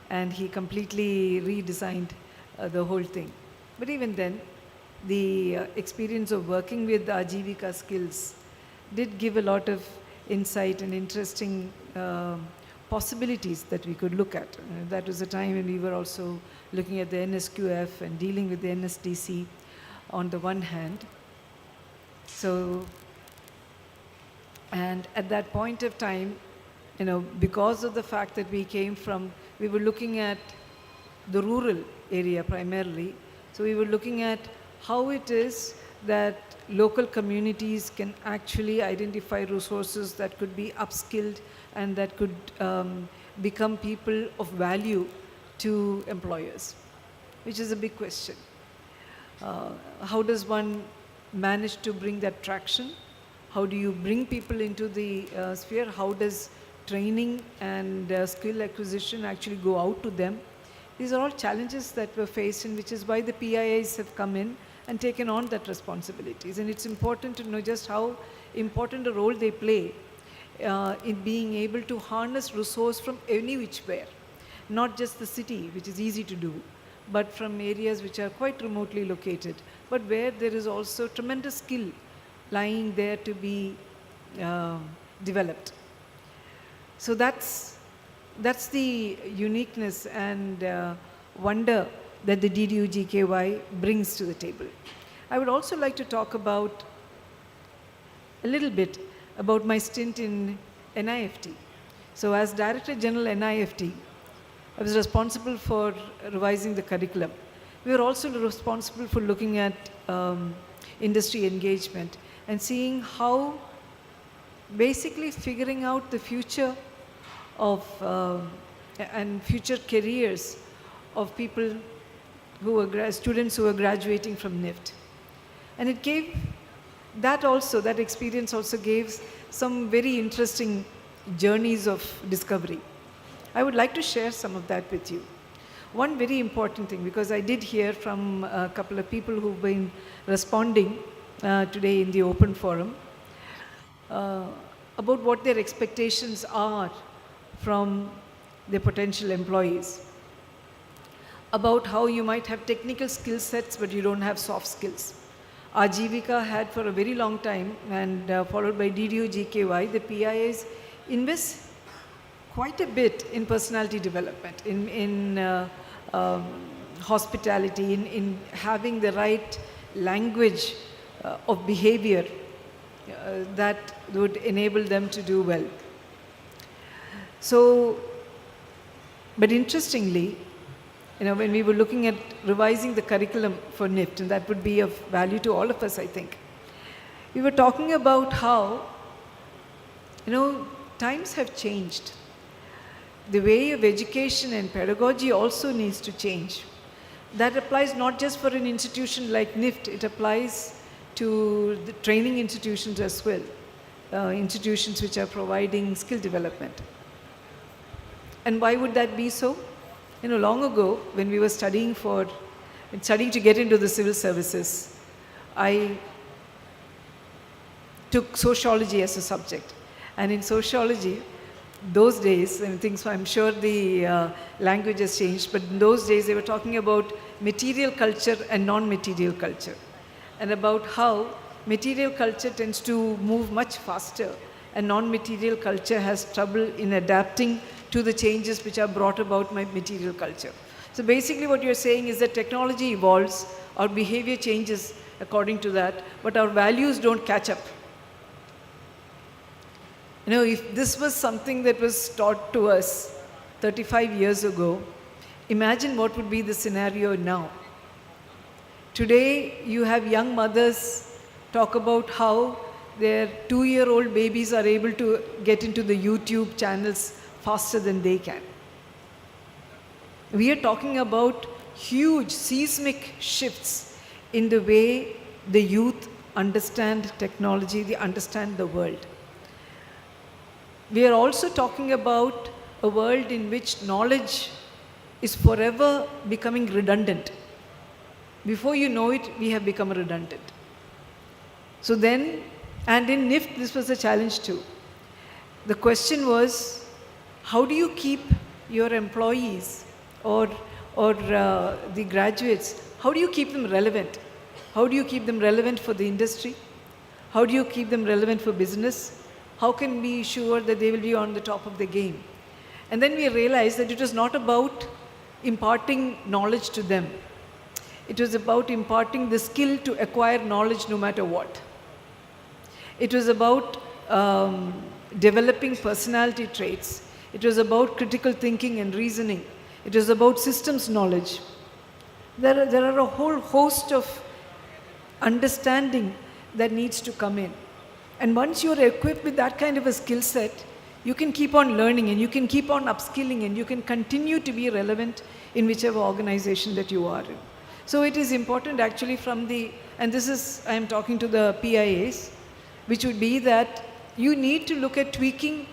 And he completely redesigned the whole thing. But even then, the experience of working with the Ajivika skills did give a lot of insight and interesting possibilities that we could look at. That was a time when we were also looking at the NSQF and dealing with the NSDC on the one hand. So, and at that point of time, you know, because of the fact that we were looking at the rural area primarily, so we were looking at how it is that local communities can actually identify resources that could be upskilled and that could become people of value to employers, which is a big question. How does one manage to bring that traction? How do you bring people into the sphere? How does training and skill acquisition actually go out to them? These are all challenges that were faced, and which is why the PIIs have come in and taken on that responsibilities. And it's important to know just how important a role they play in being able to harness resource from any whichwhere, not just the city, which is easy to do, but from areas which are quite remotely located, but where there is also tremendous skill lying there to be developed. So that's the uniqueness and wonder that the DDU GKY brings to the table. I would also like to talk about a little bit about my stint in NIFT. So as Director General NIFT, I was responsible for revising the curriculum. We were also responsible for looking at industry engagement and seeing how basically figuring out the future of and future careers of people who were students who were graduating from NIFT. And it gave that experience also gave some very interesting journeys of discovery. I would like to share some of that with you. One very important thing, because I did hear from a couple of people who've been responding today in the open forum about what their expectations are from their potential employees, about how you might have technical skill sets but you don't have soft skills. Ajivika had for a very long time, and followed by DDU GKY, the PIIs invest quite a bit in personality development, in hospitality, in having the right language of behavior that would enable them to do well. So, but interestingly, you know, when we were looking at revising the curriculum for NIFT, and that would be of value to all of us, I think, we were talking about how, you know, times have changed. The way of education and pedagogy also needs to change. That applies not just for an institution like NIFT, it applies to the training institutions as well, institutions which are providing skill development. And why would that be so? You know, long ago, when we were studying to get into the civil services, I took sociology as a subject. And in sociology, those days, I'm sure the language has changed, but in those days they were talking about material culture and non-material culture, and about how material culture tends to move much faster and non-material culture has trouble in adapting to the changes which are brought about by material culture. So basically what you're saying is that technology evolves, our behavior changes according to that, but our values don't catch up. You know, if this was something that was taught to us 35 years ago, imagine what would be the scenario now. Today, you have young mothers talk about how their 2-year-old babies are able to get into the YouTube channels faster than they can. We are talking about huge seismic shifts in the way the youth understand technology, they understand the world. We are also talking about a world in which knowledge is forever becoming redundant. Before you know it, we have become redundant. So then, and in NIFT, this was a challenge too. The question was, how do you keep your employees or the graduates, how do you keep them relevant? How do you keep them relevant for the industry? How do you keep them relevant for business? How can we be sure that they will be on the top of the game? And then we realized that it was not about imparting knowledge to them. It was about imparting the skill to acquire knowledge no matter what. It was about developing personality traits. It was about critical thinking and reasoning. It was about systems knowledge. There are a whole host of understanding that needs to come in. And once you're equipped with that kind of a skill set, you can keep on learning and you can keep on upskilling and you can continue to be relevant in whichever organization that you are in. So it is important actually from the, and this is, I am talking to the PIAs, which would be that you need to look at tweaking.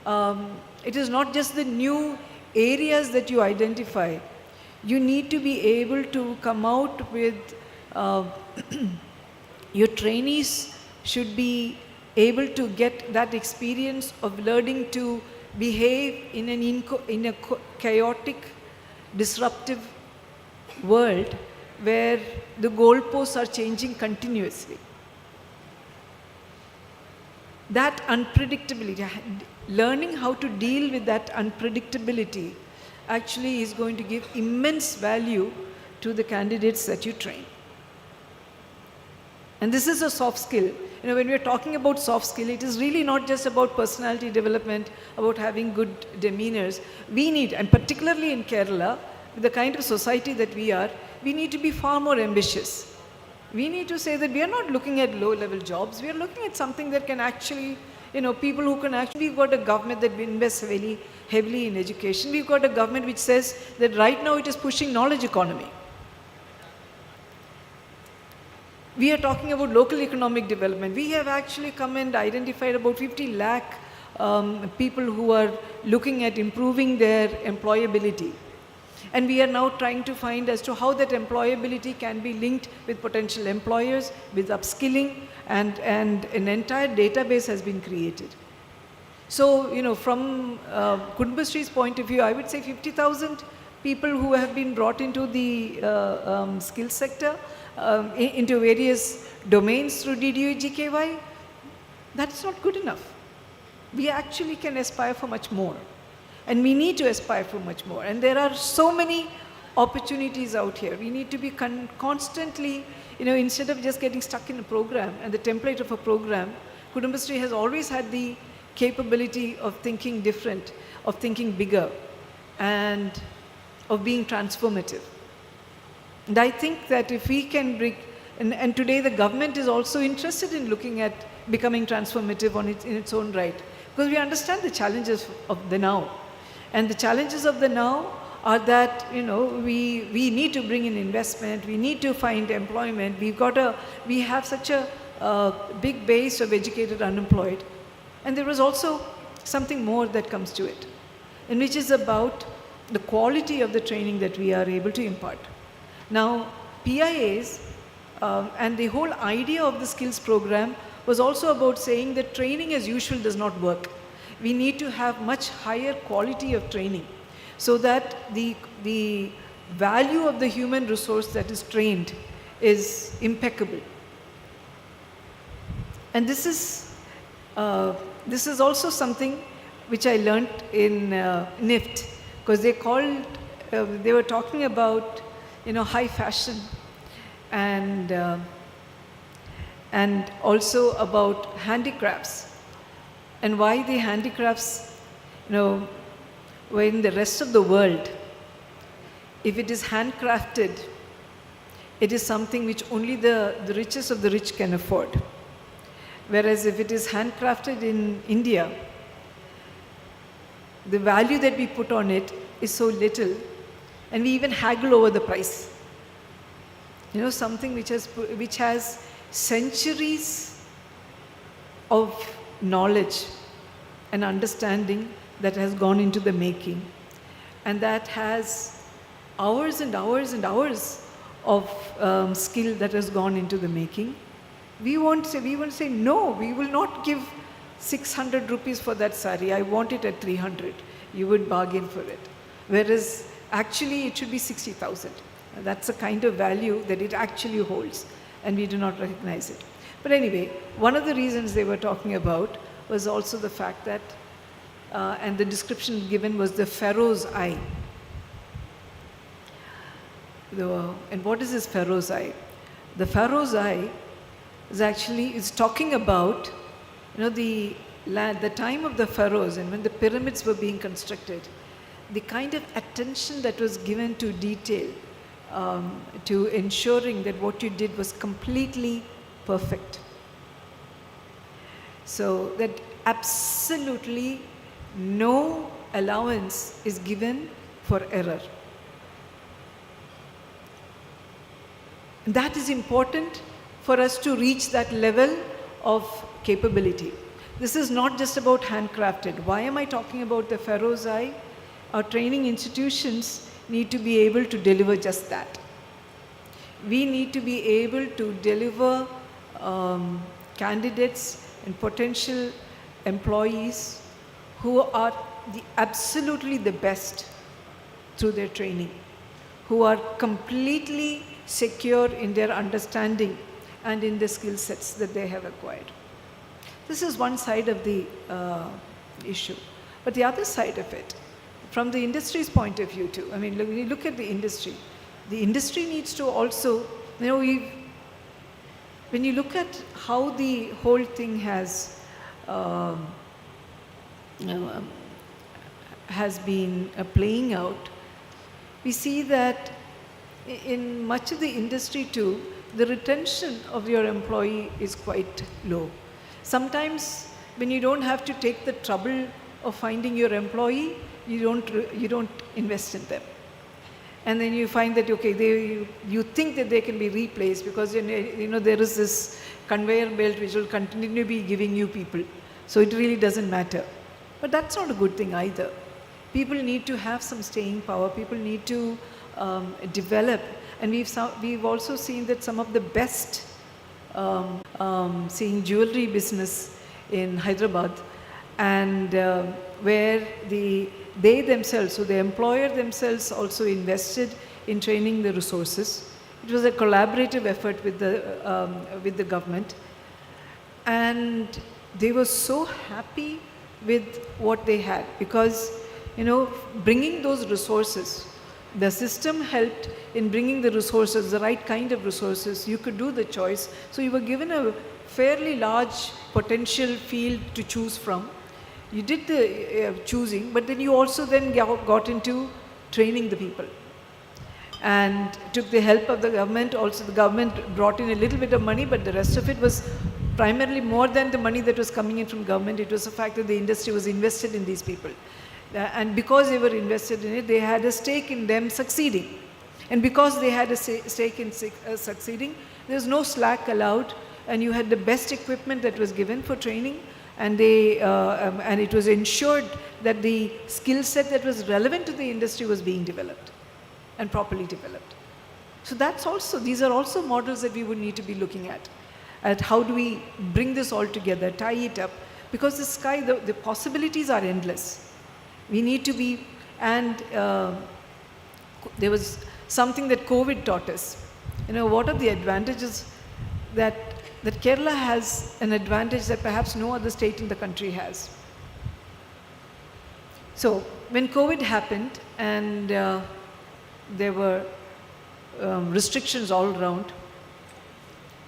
It is not just the new areas that you identify. You need to be able to come out with, your trainees should be able to get that experience of learning to behave in a chaotic, disruptive world where the goalposts are changing continuously. That unpredictability, learning how to deal with that unpredictability actually is going to give immense value to the candidates that you train. And this is a soft skill. You know, when we're talking about soft skill, it is really not just about personality development, about having good demeanors. We need, and particularly in Kerala, with the kind of society that we are, we need to be far more ambitious. We need to say that we are not looking at low-level jobs. We are looking at something that can actually, you know, people who can actually, we've got a government that invests heavily in education. We've got a government which says that right now it is pushing knowledge economy. We are talking about local economic development. We have actually come and identified about 50 lakh people who are looking at improving their employability. And we are now trying to find as to how that employability can be linked with potential employers, with upskilling, and an entire database has been created. So, you know, from Kudumbashree's point of view, I would say 50,000 people who have been brought into the skill sector, into various domains through DDU-GKY, that's not good enough. We actually can aspire for much more. And we need to aspire for much more. And there are so many opportunities out here. We need to be constantly, you know, instead of just getting stuck in a program and the template of a program, Kudumbashree has always had the capability of thinking different, of thinking bigger, and of being transformative. And I think that if we can bring, and today the government is also interested in looking at becoming transformative in its own right, because we understand the challenges of the now. And the challenges of the now are that, you know, we need to bring in investment, we need to find employment, we have such a big base of educated unemployed. And there is also something more that comes to it, and which is about the quality of the training that we are able to impart. Now, PIAs and the whole idea of the skills program was also about saying that training as usual does not work. We need to have much higher quality of training so that the value of the human resource that is trained is impeccable. And this is this is also something which I learnt in NIFT, because they were talking about, high fashion and also about handicrafts, and why the handicrafts, when the rest of the world, if it is handcrafted, it is something which only the richest of the rich can afford. Whereas if it is handcrafted in India, the value that we put on it is so little, and we even haggle over the price. Something which has centuries of knowledge and understanding that has gone into the making, and that has hours and hours and hours of skill that has gone into the making. We won't say, no, we will not give 600 rupees for that sari. I want it at 300. You would bargain for it. Whereas actually it should be 60,000. That's the kind of value that it actually holds, and we do not recognize it. But anyway, one of the reasons they were talking about was also the fact that, and the description given was the Pharaoh's eye. And what is this Pharaoh's eye? The Pharaoh's eye is talking about, the time of the pharaohs, and when the pyramids were being constructed, the kind of attention that was given to detail, to ensuring that what you did was completely perfect. So that absolutely no allowance is given for error. That is important for us to reach that level of capability. This is not just about handcrafted. Why am I talking about the Pharaoh's eye? Our training institutions need to be able to deliver just that. We need to be able to deliver candidates and potential employees who are absolutely the best through their training, who are completely secure in their understanding and in the skill sets that they have acquired. This is one side of the issue. But the other side of it, from the industry's point of view too, when you look at the industry needs to also, when you look at how the whole thing has been playing out, we see that in much of the industry too, the retention of your employee is quite low. Sometimes when you don't have to take the trouble of finding your employee, you don't invest in them. And then you find that, okay, you think that they can be replaced because there is this conveyor belt which will continue to be giving you people. So it really doesn't matter. But that's not a good thing either. People need to have some staying power. People need to develop. And we've also seen that some of the best seeing jewelry business in Hyderabad, and where they themselves, so the employer themselves also invested in training the resources. It was a collaborative effort with the government, and they were so happy with what they had because, bringing those resources, the system helped in bringing the resources, the right kind of resources. You could do the choice. So you were given a fairly large potential field to choose from. You did the choosing, but then you also then got into training the people and took the help of the government. Also, the government brought in a little bit of money, but the rest of it was primarily more than the money that was coming in from government. It was the fact that the industry was invested in these people. And because they were invested in it, they had a stake in them succeeding. And because they had a stake in succeeding, there was no slack allowed, and you had the best equipment that was given for training, and and it was ensured that the skill set that was relevant to the industry was being developed and properly developed. So these are also models that we would need to be looking at how do we bring this all together, tie it up, because the possibilities are endless. We need to be, and there was something that COVID taught us. What are the advantages that that Kerala has an advantage that perhaps no other state in the country has. So when COVID happened and there were restrictions all around,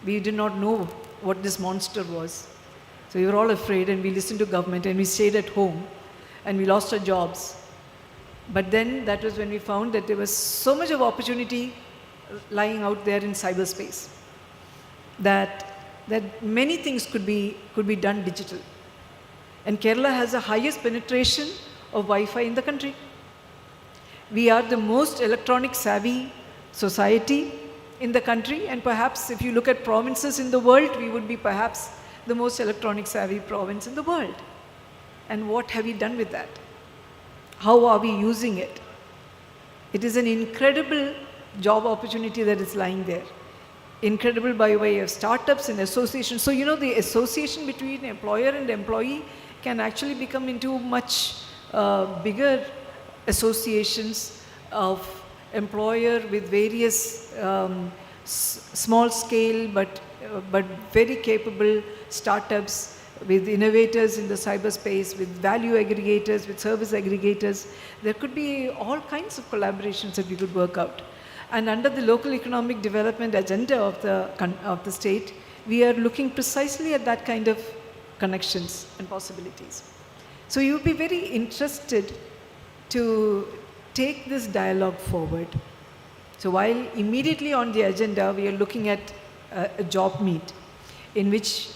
we did not know what this monster was. So we were all afraid and we listened to government and we stayed at home and we lost our jobs. But then that was when we found that there was so much of opportunity lying out there in cyberspace that many things could be done digital. And Kerala has the highest penetration of Wi-Fi in the country. We are the most electronic savvy society in the country, and perhaps if you look at provinces in the world, we would be perhaps the most electronic savvy province in the world. And what have we done with that? How are we using it? It is an incredible job opportunity that is lying there. Incredible by way of startups and associations. So, the association between employer and employee can actually become into much bigger associations of employer with various small scale but very capable startups, with innovators in the cyberspace, with value aggregators, with service aggregators. There could be all kinds of collaborations that we could work out. And under the local economic development agenda of the state, we are looking precisely at that kind of connections and possibilities. So you would be very interested to take this dialogue forward. So while immediately on the agenda, we are looking at a job meet in which,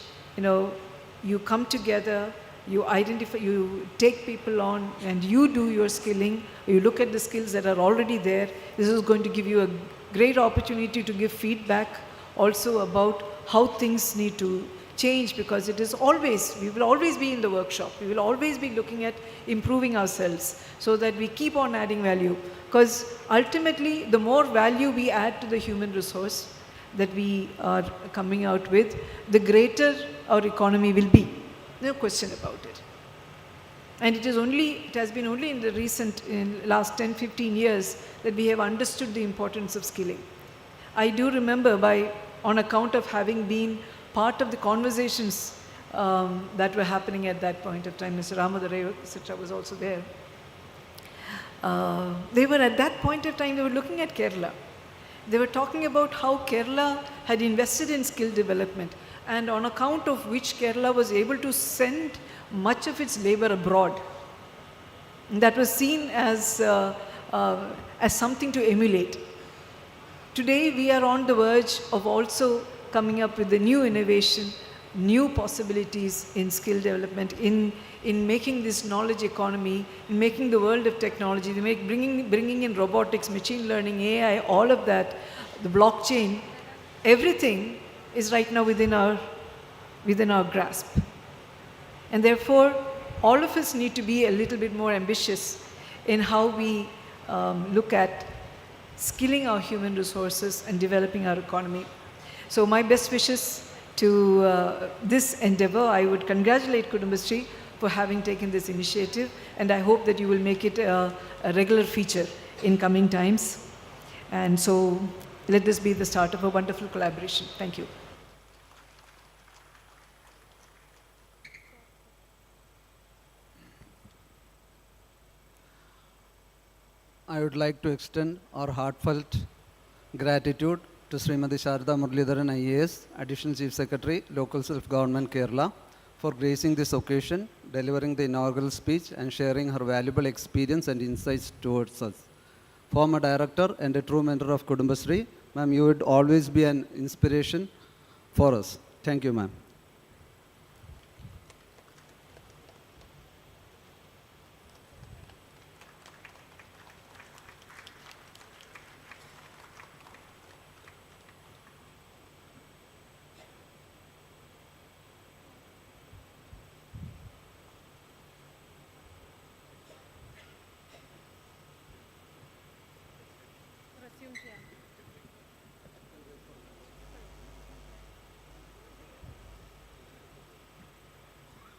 you come together, you identify, you take people on, and you do your skilling. You look at the skills that are already there. This is going to give you a great opportunity to give feedback also about how things need to change, because it is always, we will always be in the workshop. We will always be looking at improving ourselves so that we keep on adding value. Because ultimately, the more value we add to the human resource that we are coming out with, the greater our economy will be. No question about it. And it has been only in the last 10, 15 years that we have understood the importance of skilling. I do remember on account of having been part of the conversations that were happening at that point of time, Mr. Ramadare, etc. was also there. They were at that point of time, they were looking at Kerala. They were talking about how Kerala had invested in skill development, and on account of which Kerala was able to send much of its labor abroad. That was seen as something to emulate. Today, we are on the verge of also coming up with a new innovation, new possibilities in skill development, in making this knowledge economy, in making the world of technology, bringing in robotics, machine learning, AI, all of that, the blockchain, everything is right now within our grasp. And therefore, all of us need to be a little bit more ambitious in how we look at skilling our human resources and developing our economy. So my best wishes to this endeavor. I would congratulate Kudumbashree for having taken this initiative, and I hope that you will make it a regular feature in coming times. And so let this be the start of a wonderful collaboration. Thank you. I would like to extend our heartfelt gratitude to Srimati Sharda Muralidharan IAS, Additional Chief Secretary, Local Self-Government Kerala, for gracing this occasion, delivering the inaugural speech and sharing her valuable experience and insights towards us. Former director and a true mentor of Kudumbashree, ma'am, you would always be an inspiration for us. Thank you, ma'am.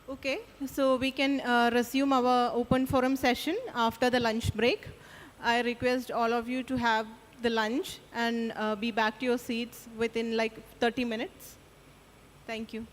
Okay, so we can resume our open forum session after the lunch break. I request all of you to have the lunch and be back to your seats within like 30 minutes. Thank you.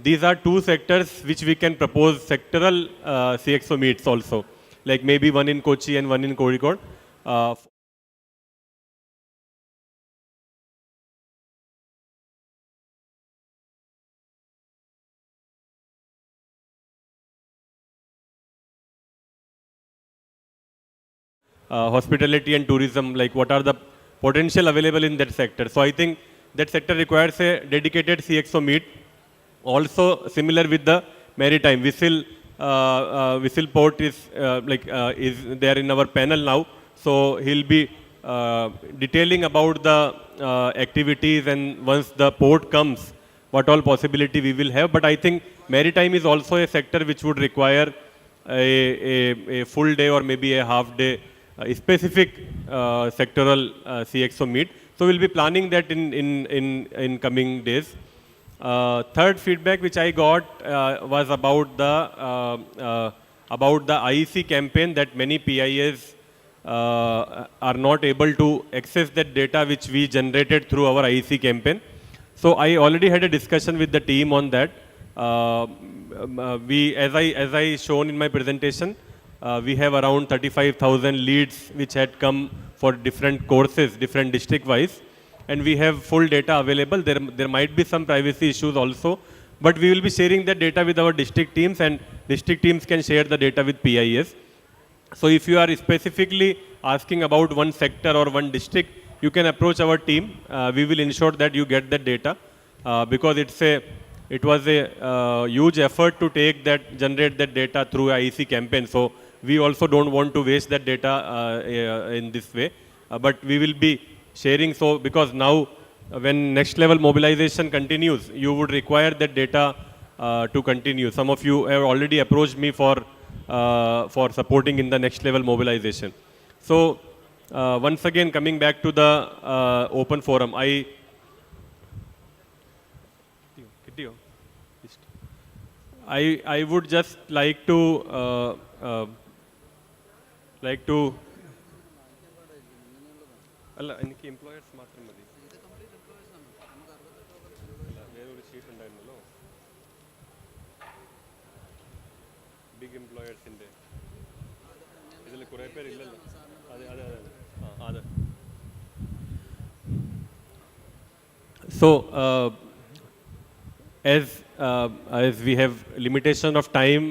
these are two sectors which we can propose sectoral CXO meets also, like maybe one in Kochi and one in Kozhikode. Hospitality and tourism, like what are the potential available in that sector. So I think that sector requires a dedicated CXO meet. Also similar with the maritime. Whistle Port is is there in our panel now. So he'll be detailing about the activities, and once the port comes, what all possibility we will have. But I think maritime is also a sector which would require a full day or maybe a half day specific sectoral CXO meet. So we'll be planning that in coming days. Third feedback which I got was about the IEC campaign, that many PIs are not able to access that data which we generated through our IEC campaign. So I already had a discussion with the team on that. As I shown in my presentation, we have around 35,000 leads which had come for different courses, different district wise, and we have full data available. There might be some privacy issues also, but we will be sharing that data with our district teams, and district teams can share the data with PIS. So if you are specifically asking about one sector or one district, you can approach our team. We will ensure that you get that data because it was a huge effort to generate that data through IEC campaign. So we also don't want to waste that data in this way, but we will be sharing. So because now when next level mobilization continues, you would require that data to continue. Some of you have already approached me for supporting in the next level mobilization. So once again, coming back to the open forum, I would just like to അല്ല എനിക്ക് employers മാത്രം മതി. വേറൊരു sheet ഉണ്ടായിരുന്നല്ലോ, big എംപ്ലോയേഴ്സിൻ്റെ ഇതിൽ കുറേ പേരില്ലല്ലോ. അതെ. So as we have limitation of time,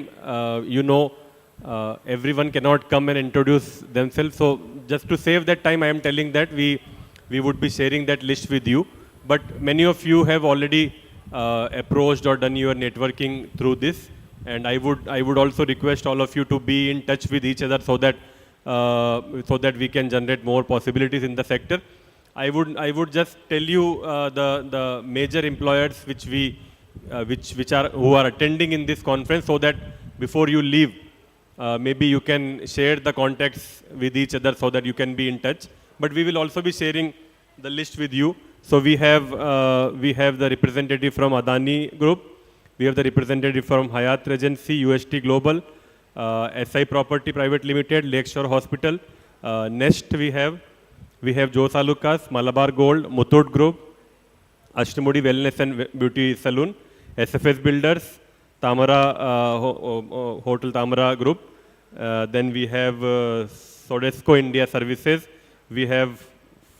everyone cannot come and introduce themselves. So just to save that time, I am telling that we would be sharing that list with you. But many of you have already approached or done your networking through this, and I would also request all of you to be in touch with each other so that we can generate more possibilities in the sector. I would just tell you the major employers who are attending in this conference, so that before you leave, maybe you can share the contacts with each other so that you can be in touch. But we will also be sharing the list with you. So we have the representative from Adani Group, we have the representative from Hyatt Regency, UST Global, SI Property Private Limited, Lakeshore Hospital. Next we have Joe Salukas, Malabar Gold, Muthoot Group, Ashtamudi Wellness and Beauty Saloon, SFS Builders, Tamara Hotel Tamara Group. Then we have Sodesco India Services. We have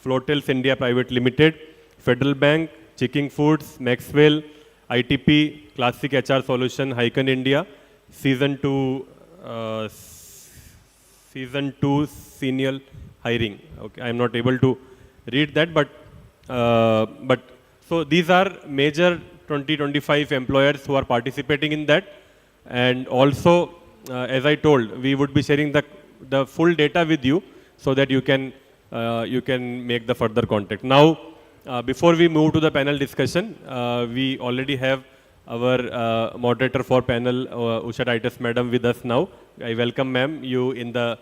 Flotels India Private Limited, Federal Bank, Chiking Foods, Maxwell, ITP, Classic HR Solution, Hyken India, Season 2 Senior Hiring. Okay, I am not able to read that, but so these are major 20-25 employers who are participating in that. And also, as I told, we would be sharing the full data with you so that you can make the further contact. Now, before we move to the panel discussion, we already have our moderator for panel, Usha Titus Madam, with us now. I welcome ma'am you in the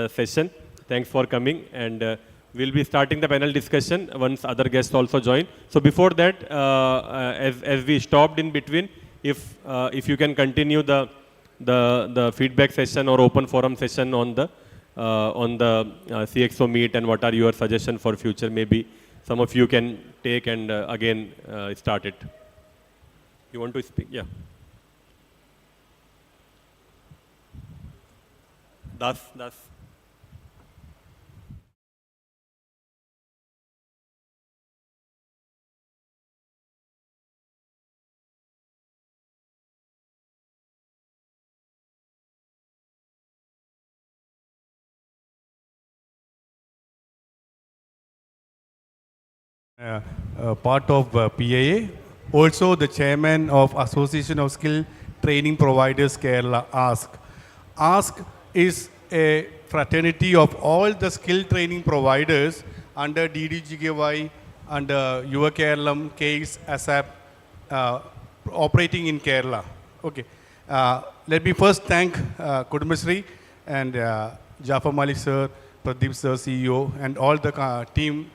session. Thanks for coming, and we'll be starting the panel discussion once other guests also join. So before that, as we stopped in between, if you can continue the feedback session or open forum session on the CXO meet, and what are your suggestions for future, maybe some of you can take and again start it. You want to speak? Yeah. Das. Part of PIA, also the chairman of Association of Skill Training Providers Kerala, ASK. ASK is a fraternity of all the skill training providers under DDGKY, under Yuva Kerala, CASE, ASAP, operating in Kerala. Okay. Let me first thank Kudumbasri and Jafar Malik sir, Pradeep sir, CEO, and all the team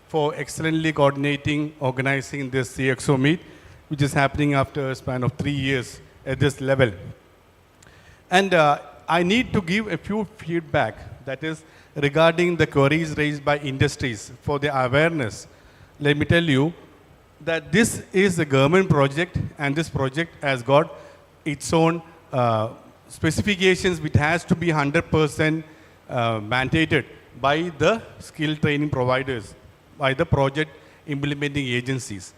for excellently coordinating, organizing this CXO meet, which is happening after a span of 3 years at this level. And I need to give a few feedback, that is regarding the queries raised by industries for the awareness. Let me tell you that this is a government project, and this project has got its own specifications which has to be 100% mandated by the skill training providers, by the project implementing agencies,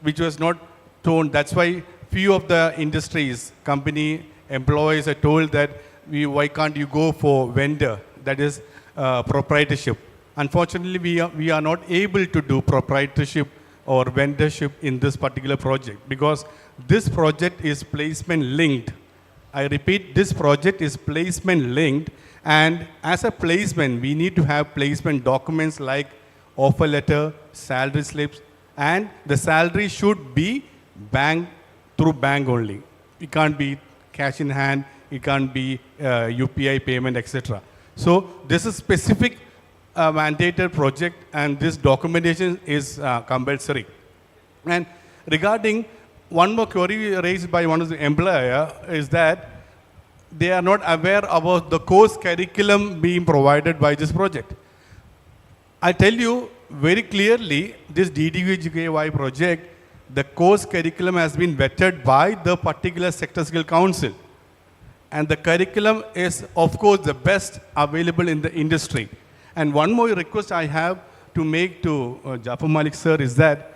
which was not told. That's why few of the industries, company employees are told that why can't you go for vendor, that is proprietorship. Unfortunately, we are not able to do proprietorship or vendorship in this particular project because this project is placement linked. I repeat, this project is placement linked, and as a placement, we need to have placement documents like offer letter, salary slips, and the salary should be through bank only. It can't be cash in hand, it can't be UPI payment, etc. So this is specific mandated project, and this documentation is compulsory. And regarding one more query raised by one of the employer is that they are not aware about the course curriculum being provided by this project. I tell you very clearly, this DDGKY project, the course curriculum has been vetted by the particular sector skill council. And the curriculum is, of course, the best available in the industry. And one more request I have to make to Jafar Malik sir is that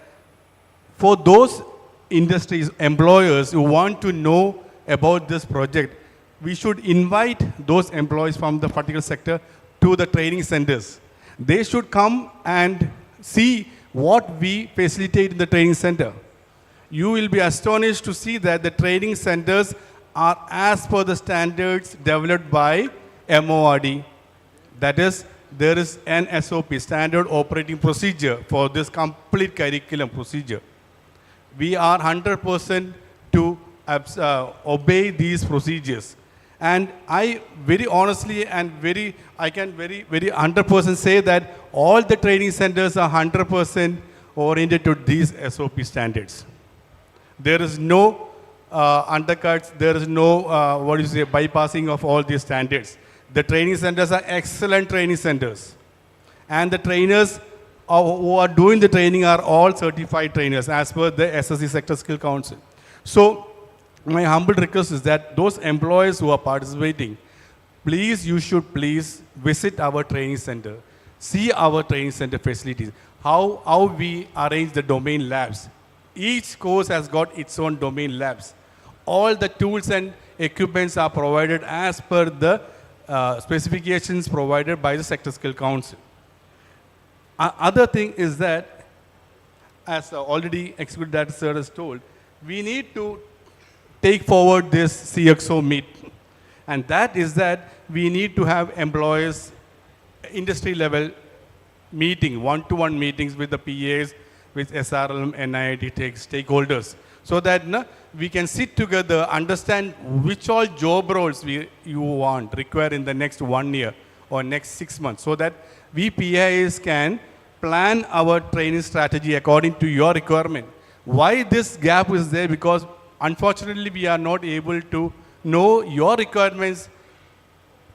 for those industries, employers who want to know about this project, we should invite those employees from the particular sector to the training centers. They should come and see what we facilitate in the training center. You will be astonished to see that the training centers are as per the standards developed by MORD. That is, there is an SOP, standard operating procedure, for this complete curriculum procedure. We are 100% to obey these procedures. And I very honestly and I can very 100% say that all the training centers are 100% oriented to these SOP standards. There is no undercuts, there is no bypassing of all these standards. The training centers are excellent training centers. And the trainers who are doing the training are all certified trainers as per the SSC Sector Skill Council. So my humble request is that those employees who are participating, you should please visit our training center, see our training center facilities, how we arrange the domain labs. Each course has got its own domain labs. All the tools and equipments are provided as per the specifications provided by the Sector Skill Council. Other thing is that, as already Executive Director Sir has told, we need to take forward this CXO meet. And that is that we need to have employees, industry level meeting, one-to-one meetings with the PAs, with SRLM, NIIT stakeholders, so that we can sit together, understand which all job roles you require in the next 1 year or next 6 months, so that we PIs can plan our training strategy according to your requirement. Why this gap is there? Because unfortunately, we are not able to know your requirements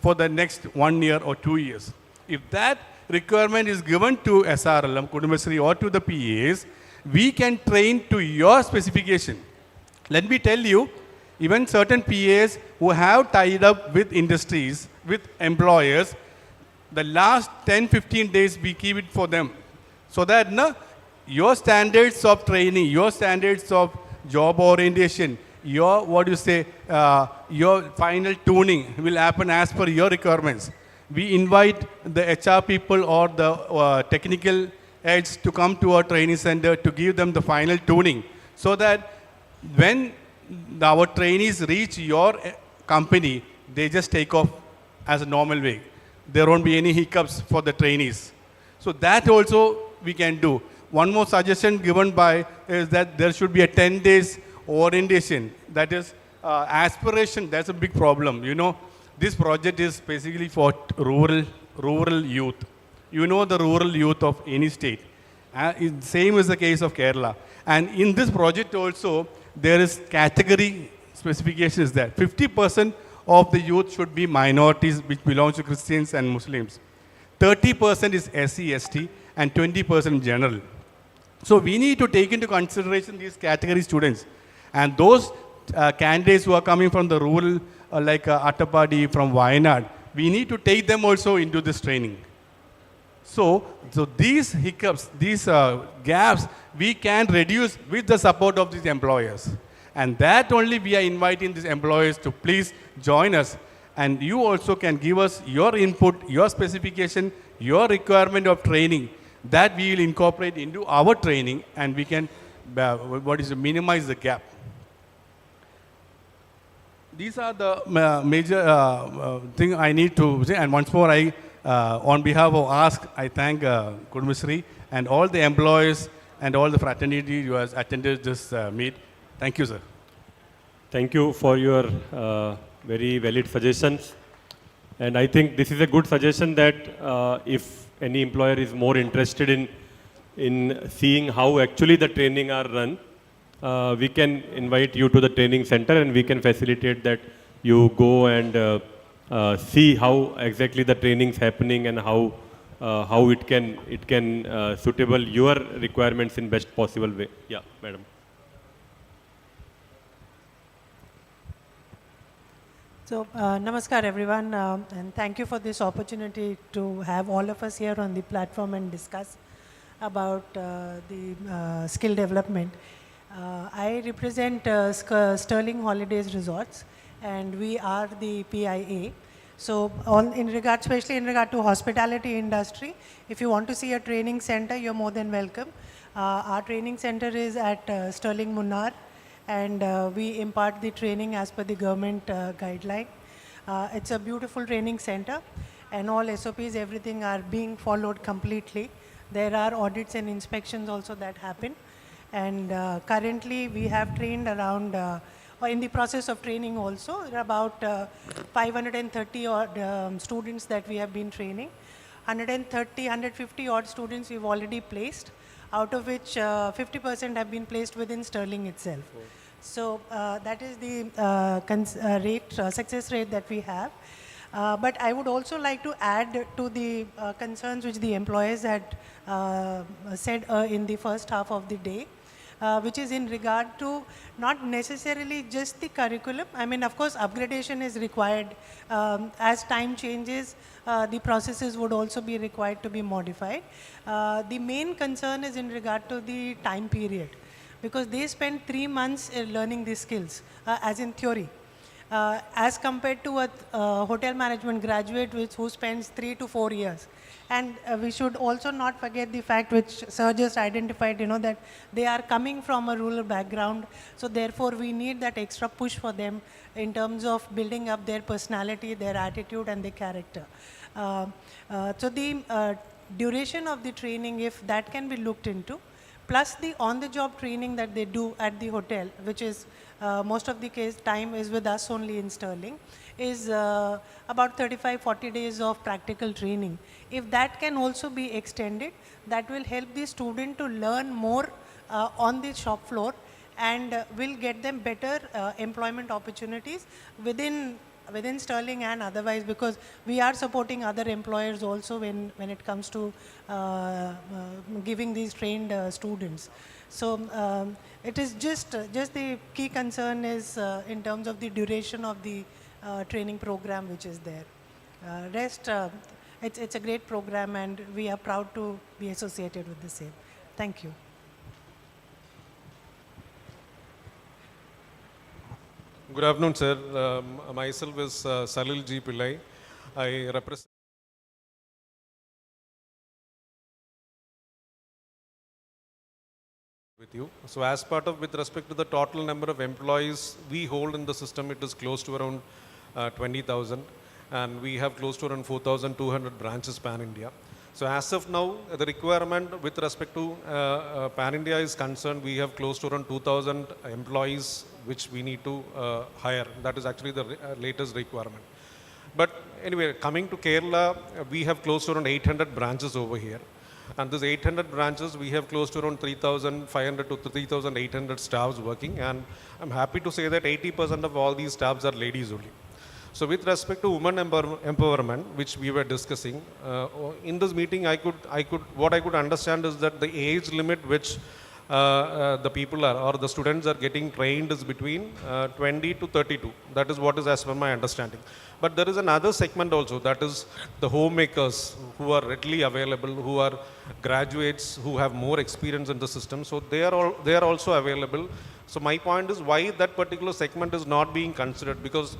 for the next 1 year or 2 years. If that requirement is given to SRLM, Kudumbasri, or to the PAs, we can train to your specification. Let me tell you, even certain PAs who have tied up with industries, with employers, the last 10-15 days we keep it for them. So that your standards of training, your standards of job orientation, your, your final tuning will happen as per your requirements. We invite the HR people or the technical heads to come to our training center to give them the final tuning, so that when our trainees reach your company, they just take off as a normal way. There won't be any hiccups for the trainees. So that also we can do. One more suggestion given by is that there should be a 10 days orientation. That is aspiration. That's a big problem. You know, this project is basically for rural youth. You know the rural youth of any state. Same is the case of Kerala. And in this project also, there is category specification is that 50% of the youth should be minorities which belong to Christians and Muslims. 30% is SC, ST, and 20% general. So we need to take into consideration these category students. And those candidates who are coming from the rural, like Attapadi, from Wayanad, we need to take them also into this training. So these hiccups, these gaps, we can reduce with the support of these employers. And that only we are inviting these employers to please join us. And you also can give us your input, your specification, your requirement of training that we will incorporate into our training, and we can minimize the gap. These are the major thing I need to say. And once more, on behalf of ASK, I thank Kudumbashree and all the employees and all the fraternity who has attended this meet. Thank you, sir. Thank you for your very valid suggestions. And I think this is a good suggestion that if any employer is more interested in seeing how actually the training are run, we can invite you to the training center and we can facilitate that you go and see how exactly the training is happening and how it can suitable your requirements in best possible way. Yeah, madam. So, namaskar everyone, and thank you for this opportunity to have all of us here on the platform and discuss about the skill development. I represent Sterling Holidays Resorts, and we are the PIA. So, especially in regard to hospitality industry, if you want to see a training center, you're more than welcome. Our training center is at Sterling Munnar, and we impart the training as per the government guideline. It's a beautiful training center, and all SOPs, everything are being followed completely. There are audits and inspections also that happen. And currently we have trained around, or in the process of training also, about 530 odd students that we have been training. 150 odd students we've already placed, out of which 50% have been placed within Sterling itself. So that is the success rate that we have. But I would also like to add to the concerns which the employers had said in the first half of the day, which is in regard to not necessarily just the curriculum. I mean, of course, upgradation is required. As time changes, the processes would also be required to be modified. The main concern is in regard to the time period, because they spend 3 months learning these skills, as in theory. As compared to a hotel management graduate who spends 3 to 4 years. And we should also not forget the fact which Sir just identified, that they are coming from a rural background. So therefore, we need that extra push for them in terms of building up their personality, their attitude, and their character. So the duration of the training, if that can be looked into, plus the on-the-job training that they do at the hotel, which is most of the case time is with us only in Sterling, is about 35-40 days of practical training. If that can also be extended, that will help the student to learn more on the shop floor, and will get them better employment opportunities within Sterling and otherwise, because we are supporting other employers also when it comes to giving these trained students. So it is just the key concern is in terms of the duration of the training program which is there. Rest, it's a great program and we are proud to be associated with the same. Thank you. Good afternoon, sir. Myself is Salil G. Pillai. I represent with you. So as part of, with respect to the total number of employees we hold in the system, it is close to around 20,000, and we have close to around 4,200 branches pan-India. So as of now, the requirement with respect to pan-India is concerned, we have close to around 2,000 employees which we need to hire. That is actually the latest requirement. But anyway, coming to Kerala, we have close to around 800 branches over here. And these 800 branches, we have close to around 3,500 to 3,800 staffs working. And I'm happy to say that 80% of all these staffs are ladies only. So with respect to women empowerment, which we were discussing, in this meeting, what I could understand is that the age limit which the people are, or the students are getting trained is between 20 to 32. That is what is as per my understanding. But there is another segment also, that is the homemakers who are readily available, who are graduates, who have more experience in the system. So they are also available. So my point is why that particular segment is not being considered, because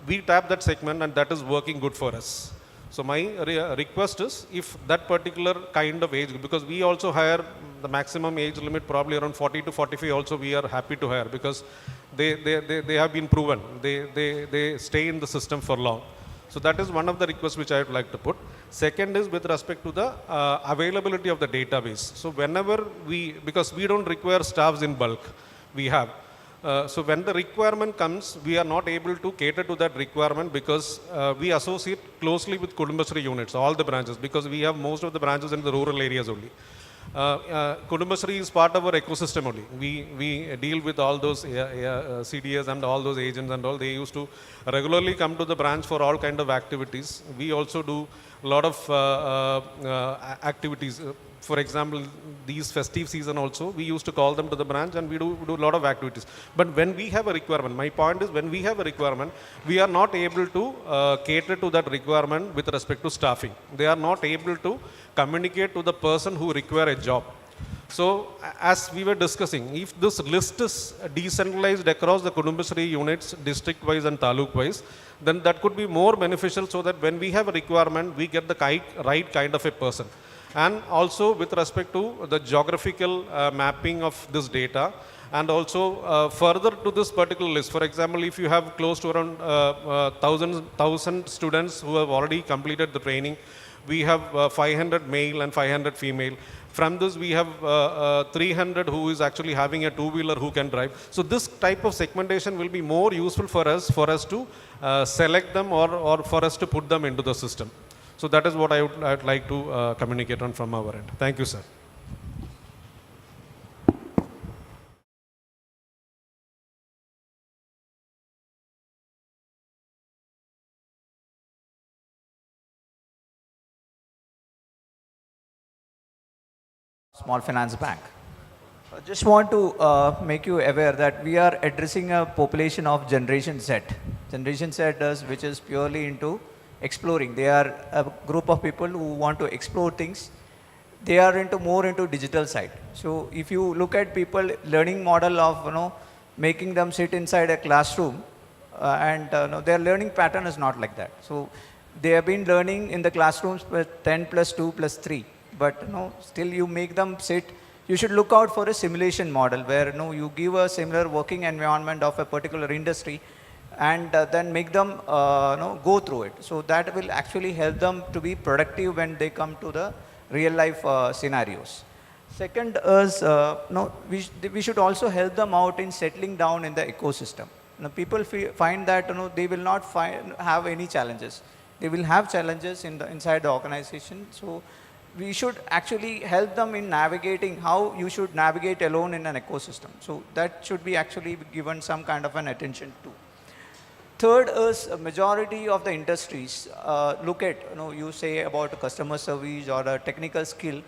we tap that segment and that is working good for us. So my request is, if that particular kind of age, because we also hire the maximum age limit probably around 40 to 45 also we are happy to hire, because they have been proven. They stay in the system for long. So that is one of the requests which I would like to put. Second is with respect to the availability of the database. So whenever because we don't require staffs in bulk, we have. So when the requirement comes, we are not able to cater to that requirement because we associate closely with Kudumbashree units, all the branches, because we have most of the branches in the rural areas only. Kudumbashree is part of our ecosystem only. We deal with all those CDS and all those agents and all. They used to regularly come to the branch for all kind of activities. We also do a lot of activities. For example, these festive season also, we used to call them to the branch and we do a lot of activities. But when we have a requirement, my point is when we have a requirement, we are not able to cater to that requirement with respect to staffing. They are not able to communicate to the person who require a job. So as we were discussing, if this list is decentralized across the Kudumbashree units, district-wise and taluk-wise, then that could be more beneficial so that when we have a requirement, we get the right kind of a person. And also with respect to the geographical mapping of this data, and also further to this particular list. For example, if you have close to around 1,000 students who have already completed the training, we have 500 male and 500 female. From this, we have 300 who is actually having a two-wheeler who can drive. So this type of segmentation will be more useful for us to select them or for us to put them into the system. So that is what I would like to communicate on from our end. Thank you, sir. Small Finance Bank. I just want to make you aware that we are addressing a population of Generation Z. Generation Z which is purely into exploring. They are a group of people who want to explore things. They are more into digital side. So if you look at people learning model of making them sit inside a classroom and their learning pattern is not like that. So they have been learning in the classrooms with 10 plus 2 plus 3. But still you make them sit. You should look out for a simulation model where you give a similar working environment of a particular industry and then make them go through it. So that will actually help them to be productive when they come to the real life scenarios. Second is, we should also help them out in settling down in the ecosystem. People find that they will not have any challenges. They will have challenges inside the organization. So we should actually help them in navigating how you should navigate alone in an ecosystem. So that should be actually given some kind of an attention to. Third is a majority of the industries look at, you say about customer service or a technical skill.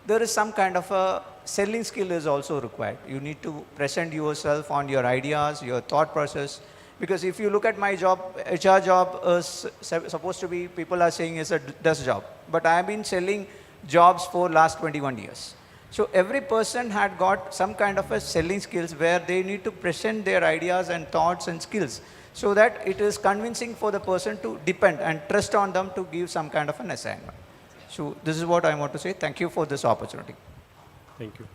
there is some kind of a selling skill is also required. You need to present yourself on your ideas, your thought process. Because if you look at my job, HR job is supposed to be, people are saying is a desk job. But I have been selling jobs for last 21 years. So every person had got some kind of a selling skills where they need to present their ideas and thoughts and skills so that it is convincing for the person to depend and trust on them to give some kind of an assignment. So this is what I want to say. Thank you for this opportunity. Thank you.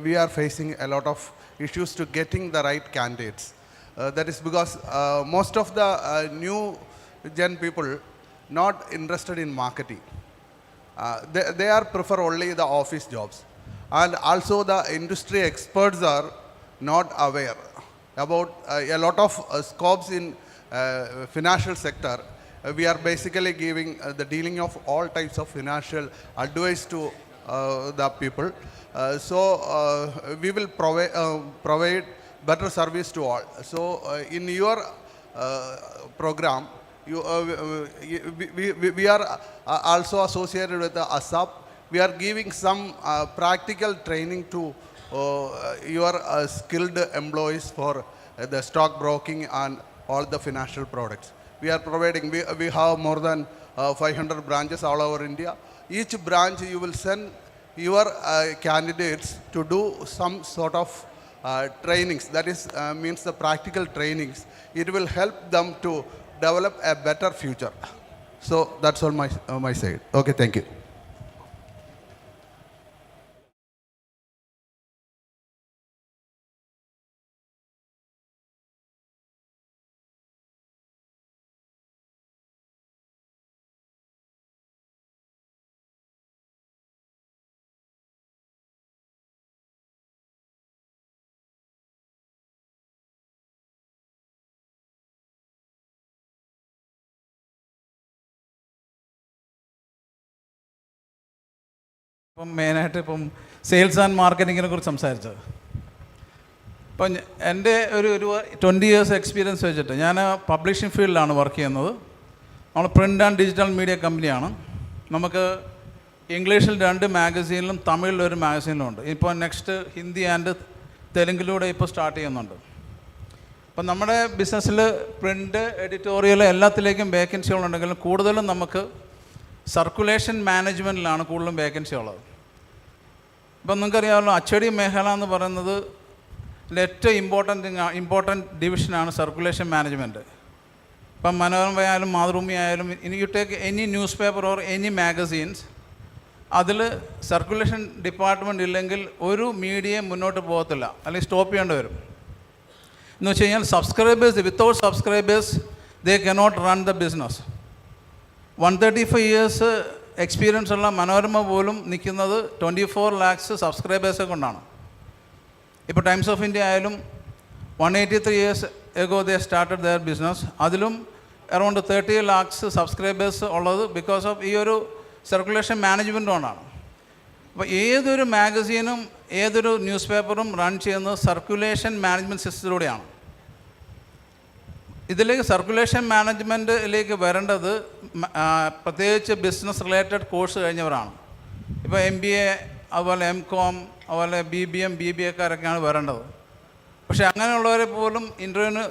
We are facing a lot of issues to getting the right candidates. That is because most of the new gen people not interested in marketing. They are prefer only the office jobs. And also the industry experts are not aware about a lot of scopes in financial sector. We are basically giving the dealing of all types of financial advice to the people. We will provide better service to all. So in your program, we are also associated with the ASAP. We are giving some practical training to your skilled employees for the stock broking and all the financial products. We are providing, we have more than 500 branches all over India. Each branch you will send your candidates to do some sort of trainings, that is means the practical trainings. It will help them to develop a better future. So that's all my side. Okay, thank you. ഇപ്പം മെയിനായിട്ട് ഇപ്പം sales and മാർക്കറ്റിങ്ങിനെ കുറിച്ച് സംസാരിച്ചത്. ഇപ്പം എൻ്റെ ഒരു 20 years experience വെച്ചിട്ട് ഞാൻ പബ്ലിഷിംഗ് ഫീൽഡിലാണ് വർക്ക് ചെയ്യുന്നത്. നമ്മൾ പ്രിൻ്റ് ആൻഡ് ഡിജിറ്റൽ മീഡിയ കമ്പനിയാണ്. നമുക്ക് ഇംഗ്ലീഷിൽ 2 മാഗസീനിലും തമിഴിലൊരു മാഗസീനിലും ഉണ്ട്. ഇപ്പോൾ നെക്സ്റ്റ് ഹിന്ദി ആൻഡ് തെലുങ്കിലൂടെ ഇപ്പോൾ സ്റ്റാർട്ട് ചെയ്യുന്നുണ്ട്. അപ്പം നമ്മുടെ ബിസിനസ്സിൽ പ്രിൻ്റ്, എഡിറ്റോറിയൽ എല്ലാത്തിലേക്കും വേക്കൻസികളുണ്ടെങ്കിലും കൂടുതലും നമുക്ക് സർക്കുലേഷൻ മാനേജ്മെൻറ്റിലാണ് കൂടുതലും വേക്കൻസി ഉള്ളത്. ഇപ്പം നിങ്ങൾക്കറിയാമല്ലോ, അച്ചടി മേഖല എന്ന് പറയുന്നത് ഏറ്റവും ഇമ്പോർട്ടൻറ്റ് ഡിവിഷനാണ് സർക്കുലേഷൻ മാനേജ്മെൻറ്റ്. ഇപ്പം മനോരമ ആയാലും മാതൃഭൂമി ആയാലും you take any news paper or any magazines, അതിൽ സർക്കുലേഷൻ ഡിപ്പാർട്ട്മെൻറ്റ് ഇല്ലെങ്കിൽ ഒരു മീഡിയയും മുന്നോട്ട് പോകത്തില്ല, അല്ലെങ്കിൽ സ്റ്റോപ്പ് ചെയ്യേണ്ടി വരും. എന്ന് വെച്ച് കഴിഞ്ഞാൽ subscribers, without subscribers they cannot run the business. 135 years experience ഉള്ള മനോരമ പോലും നിൽക്കുന്നത് 24 lakhs സബ്സ്ക്രൈബേഴ്സെ കൊണ്ടാണ്. ഇപ്പോൾ ടൈംസ് ഓഫ് ഇന്ത്യ ആയാലും 183 years ago they started there business. അതിലും അറൗണ്ട് 30 lakhs സബ്സ്ക്രൈബേഴ്സ് ഉള്ളത് ബിക്കോസ് ഓഫ് ഈ ഒരു സർക്കുലേഷൻ മാനേജ്മെൻറ്റ് കൊണ്ടാണ്. അപ്പോൾ ഏതൊരു മാഗസീനും ഏതൊരു ന്യൂസ് പേപ്പറും റൺ ചെയ്യുന്നത് സർക്കുലേഷൻ മാനേജ്മെൻറ്റ് സിസ്റ്റത്തിലൂടെയാണ്. ഇതിലേക്ക് സർക്കുലേഷൻ മാനേജ്മെൻറ്റിലേക്ക് വരേണ്ടത് പ്രത്യേകിച്ച് ബിസിനസ് റിലേറ്റഡ് കോഴ്സ് കഴിഞ്ഞവരാണ്. ഇപ്പോൾ MBA, അതുപോലെ MCOM, അതുപോലെ BBM, BBAക്കാരൊക്കെയാണ് വരേണ്ടത്. പക്ഷേ അങ്ങനെയുള്ളവരെ പോലും ഇൻ്റർവ്യൂവിന്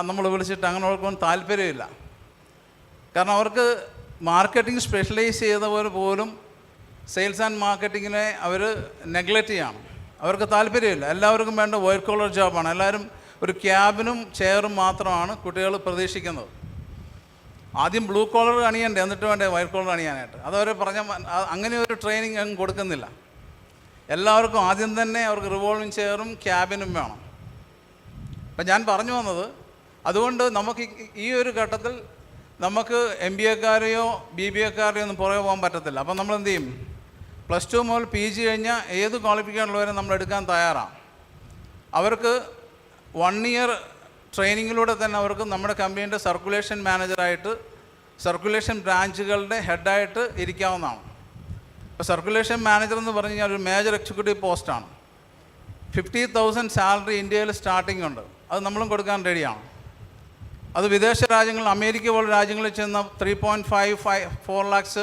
നമ്മൾ വിളിച്ചിട്ട് അങ്ങനെയുള്ളവർക്കൊന്നും താല്പര്യമില്ല. കാരണം അവർക്ക് മാർക്കറ്റിംഗ് സ്പെഷ്യലൈസ് ചെയ്തവർ പോലും സെയിൽസ് ആൻഡ് മാർക്കറ്റിങ്ങിനെ അവർ നെഗ്ലക്റ്റ് ചെയ്യണം. അവർക്ക് താല്പര്യമില്ല. എല്ലാവർക്കും വേണ്ട വൈറ്റ് കോളർ ജോബാണ്. എല്ലാവരും ഒരു ക്യാബിനും ചെയറും മാത്രമാണ് കുട്ടികൾ പ്രതീക്ഷിക്കുന്നത്. ആദ്യം ബ്ലൂ കോളർ അണിയണ്ടേ, എന്നിട്ട് വേണ്ടേ വൈറ്റ് കോളർ അണിയാനായിട്ട്. അതവർ പറഞ്ഞ അങ്ങനെ ഒരു ട്രെയിനിങ് അങ്ങ് കൊടുക്കുന്നില്ല. എല്ലാവർക്കും ആദ്യം തന്നെ അവർക്ക് റിവോൾവിങ് ചെയറും ക്യാബിനും വേണം. അപ്പം ഞാൻ പറഞ്ഞു വന്നത്, അതുകൊണ്ട് നമുക്ക് ഈ ഒരു ഘട്ടത്തിൽ നമുക്ക് MBAക്കാരെയോ BBAക്കാരെയോ ഒന്നും പുറകെ പോകാൻ പറ്റത്തില്ല. അപ്പം നമ്മൾ എന്ത് ചെയ്യും? +2 മുതൽ PG കഴിഞ്ഞാൽ ഏത് ക്വാളിഫിക്കേഷനുള്ളവരെ നമ്മൾ എടുക്കാൻ തയ്യാറാണ്. അവർക്ക് 1 ഇയർ ട്രെയിനിങ്ങിലൂടെ തന്നെ അവർക്ക് നമ്മുടെ കമ്പനീൻ്റെ സർക്കുലേഷൻ മാനേജറായിട്ട് സർക്കുലേഷൻ ബ്രാഞ്ചുകളുടെ ഹെഡായിട്ട് ഇരിക്കാവുന്നതാണ്. ഇപ്പോൾ സർക്കുലേഷൻ മാനേജർ എന്ന് പറഞ്ഞു കഴിഞ്ഞാൽ ഒരു മേജർ എക്സിക്യൂട്ടീവ് പോസ്റ്റാണ്. 50,000 സാലറി ഇന്ത്യയിൽ സ്റ്റാർട്ടിംഗ് ഉണ്ട്. അത് നമ്മളും കൊടുക്കാൻ റെഡിയാണ്. അത് വിദേശ രാജ്യങ്ങളിൽ, അമേരിക്ക പോലുള്ള രാജ്യങ്ങളിൽ ചെന്ന 3.5, 4 lakhs,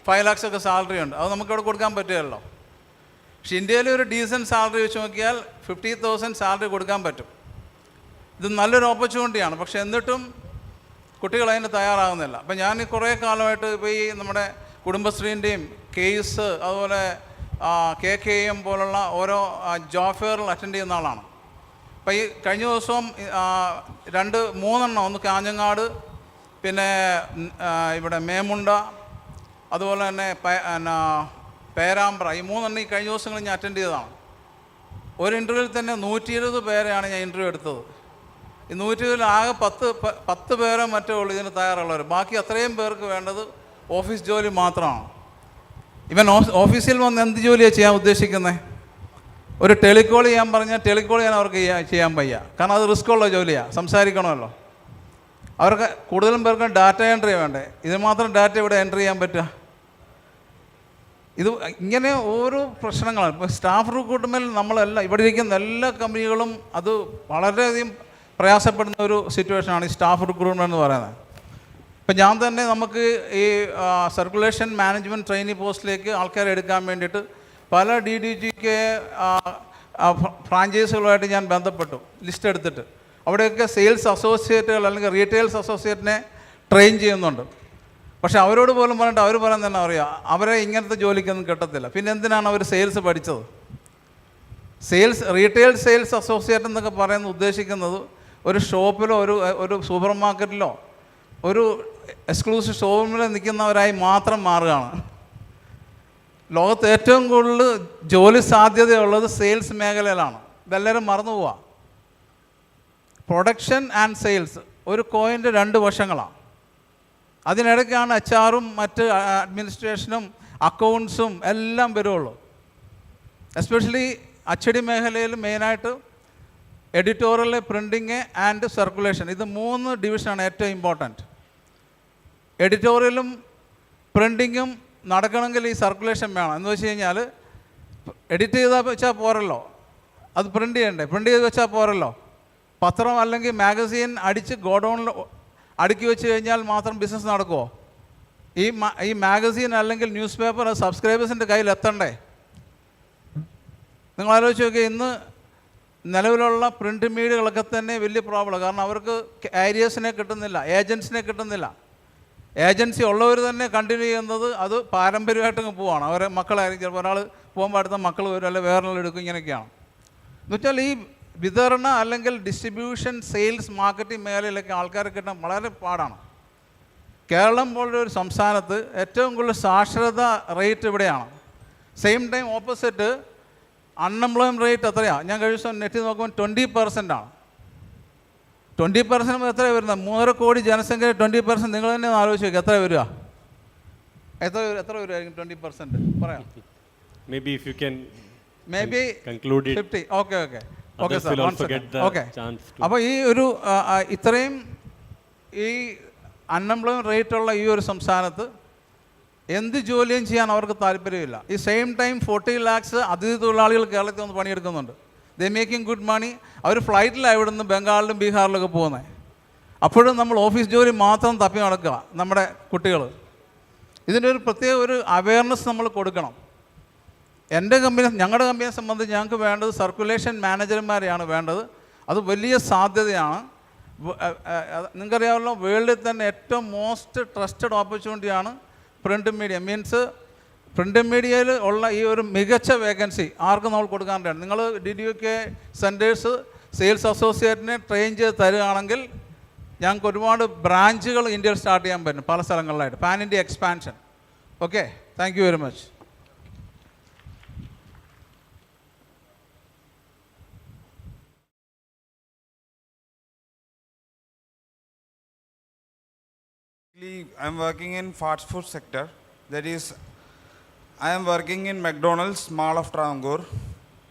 5 lakhs ഒക്കെ സാലറി ഉണ്ട്. അത് നമുക്കിവിടെ കൊടുക്കാൻ പറ്റുമല്ലോ. പക്ഷെ ഇന്ത്യയിൽ ഒരു ഡീസൻറ്റ് സാലറി വെച്ച് നോക്കിയാൽ 50,000 സാലറി കൊടുക്കാൻ പറ്റും. ഇത് നല്ലൊരു ഓപ്പർച്യൂണിറ്റിയാണ്. പക്ഷെ എന്നിട്ടും കുട്ടികൾ അതിന് തയ്യാറാകുന്നില്ല. അപ്പം ഞാൻ കുറേ കാലമായിട്ട് ഇപ്പോൾ ഈ നമ്മുടെ കുടുംബശ്രീൻ്റെയും കേസ് അതുപോലെ KKM പോലുള്ള ഓരോ ജോബ് ഫെയറിൽ അറ്റൻഡ് ചെയ്യുന്ന ആളാണ്. അപ്പോൾ ഈ കഴിഞ്ഞ ദിവസവും 3 ഒന്ന് കാഞ്ഞങ്ങാട്, പിന്നെ ഇവിടെ മേമുണ്ട, അതുപോലെ തന്നെ പേരാമ്പ്ര, ഈ 3 ഈ കഴിഞ്ഞ ദിവസങ്ങളിൽ ഞാൻ അറ്റൻഡ് ചെയ്തതാണ്. ഒരു ഇൻ്റർവ്യൂവിൽ തന്നെ 120 പേരെയാണ് ഞാൻ ഇൻ്റർവ്യൂ എടുത്തത്. ഈ 120 ആകെ 10 പേരോ മറ്റോ ഉള്ളൂ ഇതിന് തയ്യാറുള്ളവർ. ബാക്കി അത്രയും പേർക്ക് വേണ്ടത് ഓഫീസ് ജോലി മാത്രമാണ്. ഇവൻ ഓഫീസിൽ വന്ന് എന്ത് ജോലിയാണ് ചെയ്യാൻ ഉദ്ദേശിക്കുന്നത്? ഒരു ടെലികോൾ ചെയ്യാൻ പറഞ്ഞാൽ ടെലികോൾ ചെയ്യാൻ അവർക്ക് ചെയ്യാൻ വയ്യ. കാരണം അത് റിസ്ക് ഉള്ള ജോലിയാണ്, സംസാരിക്കണമല്ലോ. അവർക്ക് കൂടുതലും പേർക്ക് ഡാറ്റ എൻട്രി വേണ്ടേ. ഇത് മാത്രം ഡാറ്റ ഇവിടെ എൻട്രി ചെയ്യാൻ പറ്റുക? ഇത് ഇങ്ങനെ ഓരോ പ്രശ്നങ്ങളാണ്. ഇപ്പോൾ സ്റ്റാഫ് റിക്രൂട്ട്മെൻറ്റിൽ നമ്മളെല്ലാം ഇവിടെ ഇരിക്കുന്ന എല്ലാ കമ്പനികളും അത് വളരെയധികം പ്രയാസപ്പെടുന്ന ഒരു സിറ്റുവേഷനാണ് ഈ സ്റ്റാഫ് റിക്രൂട്ട്മെൻറ്റ് എന്ന് പറയുന്നത്. ഇപ്പം ഞാൻ തന്നെ നമുക്ക് ഈ സർക്കുലേഷൻ മാനേജ്മെൻറ്റ് ട്രെയിനി പോസ്റ്റിലേക്ക് ആൾക്കാരെ എടുക്കാൻ വേണ്ടിയിട്ട് പല DDGK ഫ്രാഞ്ചൈസികളുമായിട്ട് ഞാൻ ബന്ധപ്പെട്ടു, ലിസ്റ്റ് എടുത്തിട്ട്. അവിടെയൊക്കെ സെയിൽസ് അസോസിയേറ്റുകൾ അല്ലെങ്കിൽ റീറ്റെയിൽസ് അസോസിയേറ്റിനെ ട്രെയിൻ ചെയ്യുന്നുണ്ട്. പക്ഷെ അവരോട് പോലും പറഞ്ഞിട്ട് അവർ പറയാൻ തന്നെ അറിയാം, അവരെ ഇങ്ങനത്തെ ജോലിക്കൊന്നും കിട്ടത്തില്ല. പിന്നെ എന്തിനാണ് അവർ സെയിൽസ് പഠിച്ചത്? റീറ്റെയിൽ സെയിൽസ് അസോസിയേറ്റ് എന്നൊക്കെ പറയുന്നത് ഉദ്ദേശിക്കുന്നത് ഒരു ഷോപ്പിലോ ഒരു സൂപ്പർ മാർക്കറ്റിലോ ഒരു എക്സ്ക്ലൂസീവ് ഷോറൂമിൽ നിൽക്കുന്നവരായി മാത്രം മാറുകയാണ്. ലോകത്ത് ഏറ്റവും കൂടുതൽ ജോലി സാധ്യതയുള്ളത് സെയിൽസ് മേഖലയിലാണ്. ഇതെല്ലാവരും മറന്നു പോവുക. പ്രൊഡക്ഷൻ ആൻഡ് സെയിൽസ് ഒരു കോയിൻ്റെ 2 വശങ്ങളാണ്. അതിനിടയ്ക്കാണ് HR-ഉം മറ്റ് അഡ്മിനിസ്ട്രേഷനും അക്കൗണ്ട്സും എല്ലാം വരുള്ളൂ. എസ്പെഷ്യലി അച്ചടി മേഖലയിൽ മെയിനായിട്ട് എഡിറ്റോറിയൽ, പ്രിൻറ്റിങ് ആൻഡ് സർക്കുലേഷൻ, ഇത് 3 ഡിവിഷനാണ് ഏറ്റവും ഇമ്പോർട്ടൻറ്റ്. എഡിറ്റോറിയലും പ്രിൻറ്റിങ്ങും നടക്കണമെങ്കിൽ ഈ സർക്കുലേഷൻ വേണം. എന്ന് വെച്ച് കഴിഞ്ഞാൽ എഡിറ്റ് ചെയ്താൽ വെച്ചാൽ പോരല്ലോ, അത് പ്രിൻ്റ് ചെയ്യണ്ടേ. പ്രിൻ്റ് ചെയ്ത് വെച്ചാൽ പോരല്ലോ. പത്രം അല്ലെങ്കിൽ മാഗസീൻ അടിച്ച് ഗോഡൗണിൽ അടുക്കി വെച്ച് കഴിഞ്ഞാൽ മാത്രം ബിസിനസ് നടക്കുമോ? ഈ മാഗസീൻ അല്ലെങ്കിൽ ന്യൂസ് പേപ്പർ സബ്സ്ക്രൈബേഴ്സിൻ്റെ കയ്യിൽ എത്തണ്ടേ? നിങ്ങൾ ആലോചിച്ച് നോക്കിയാൽ ഇന്ന് നിലവിലുള്ള പ്രിൻ്റ് മീഡിയകളൊക്കെ തന്നെ വലിയ പ്രോബ്ലം. കാരണം അവർക്ക് കാരിയേഴ്സിനെ കിട്ടുന്നില്ല, ഏജൻസിനെ കിട്ടുന്നില്ല. ഏജൻസി ഉള്ളവർ തന്നെ കണ്ടിന്യൂ ചെയ്യുന്നത് അത് പാരമ്പര്യമായിട്ടങ്ങ് പോവാണ്. അവരെ മക്കളായിരിക്കും, ചിലപ്പോൾ ഒരാൾ പോകുമ്പോൾ അടുത്ത മക്കൾ വരും, അല്ലെങ്കിൽ വേറൊരാൾ എടുക്കും, ഇങ്ങനെയൊക്കെയാണ്. എന്നുവെച്ചാൽ ഈ വിതരണ അല്ലെങ്കിൽ ഡിസ്ട്രിബ്യൂഷൻ, സെയിൽസ്, മാർക്കറ്റിംഗ് മേഖലയിലൊക്കെ ആൾക്കാരെ കിട്ടാൻ വളരെ പാടാണ്. കേരളം പോലൊരു ഒരു സംസ്ഥാനത്ത് ഏറ്റവും കൂടുതൽ സാക്ഷരത റേറ്റ് ഇവിടെയാണ്. Same time opposite unemployment rate എത്രയാണ്? ഞാൻ കഴിഞ്ഞ ദിവസം നെറ്റിൽ നോക്കുമ്പോൾ 20% ആണ്. 20% എത്രയാണ് വരുന്നത്? 3.5 കോടി ജനസംഖ്യ 20%. നിങ്ങൾ തന്നെ ഒന്ന് ആലോചിച്ച് നോക്കുക, എത്ര വരിക? എത്ര വരുമായിരിക്കും 20%? പറയാം. Maybe 50. Okay sir, okay. അപ്പോൾ ഈ ഒരു ഇത്രയും ഈ അൺഎംപ്ലോയ്മെൻറ്റ് റേറ്റുള്ള ഈ ഒരു സംസ്ഥാനത്ത് എന്ത് ജോലിയും ചെയ്യാൻ അവർക്ക് താല്പര്യമില്ല. ഈ സെയിം ടൈം 40 lakhs അതിഥി തൊഴിലാളികൾ കേരളത്തിൽ വന്ന് പണിയെടുക്കുന്നുണ്ട്. ദേ മേക്കിംഗ് ഗുഡ് മണി. അവർ ഫ്ലൈറ്റിലാണ് ഇവിടെ നിന്ന് ബംഗാളിലും ബീഹാറിലൊക്കെ പോകുന്നത്. അപ്പോഴും നമ്മൾ ഓഫീസ് ജോലി മാത്രം തപ്പി നടക്കുക നമ്മുടെ കുട്ടികൾ. ഇതിൻ്റെ ഒരു പ്രത്യേക ഒരു അവയർനെസ് നമ്മൾ കൊടുക്കണം. ഞങ്ങളുടെ കമ്പനിയെ സംബന്ധിച്ച് ഞങ്ങൾക്ക് വേണ്ടത് സർക്കുലേഷൻ മാനേജർമാരെയാണ് വേണ്ടത്. അത് വലിയ സാധ്യതയാണ്. നിങ്ങൾക്കറിയാമല്ലോ, വേൾഡിൽ തന്നെ ഏറ്റവും മോസ്റ്റ് ട്രസ്റ്റഡ് ഓപ്പർച്യൂണിറ്റിയാണ് പ്രിൻ്റ് മീഡിയ. മീൻസ് പ്രിൻ്റ് മീഡിയയിൽ ഉള്ള ഈ ഒരു മികച്ച വേക്കൻസി ആർക്കും നമ്മൾ കൊടുക്കാൻ വേണ്ടിയാണ്. നിങ്ങൾ DDUK സെൻറ്റേഴ്സ് സെയിൽസ് അസോസിയേറ്റിനെ ട്രെയിൻ ചെയ്ത് തരികയാണെങ്കിൽ ഞങ്ങൾക്ക് ഒരുപാട് ബ്രാഞ്ചുകൾ ഇന്ത്യയിൽ സ്റ്റാർട്ട് ചെയ്യാൻ പറ്റും, പല സ്ഥലങ്ങളിലായിട്ട്. Pan India expansion. Okay, thank you very much. I'm working in fast food sector. That is, I am working in McDonald's, Mall of Travancore,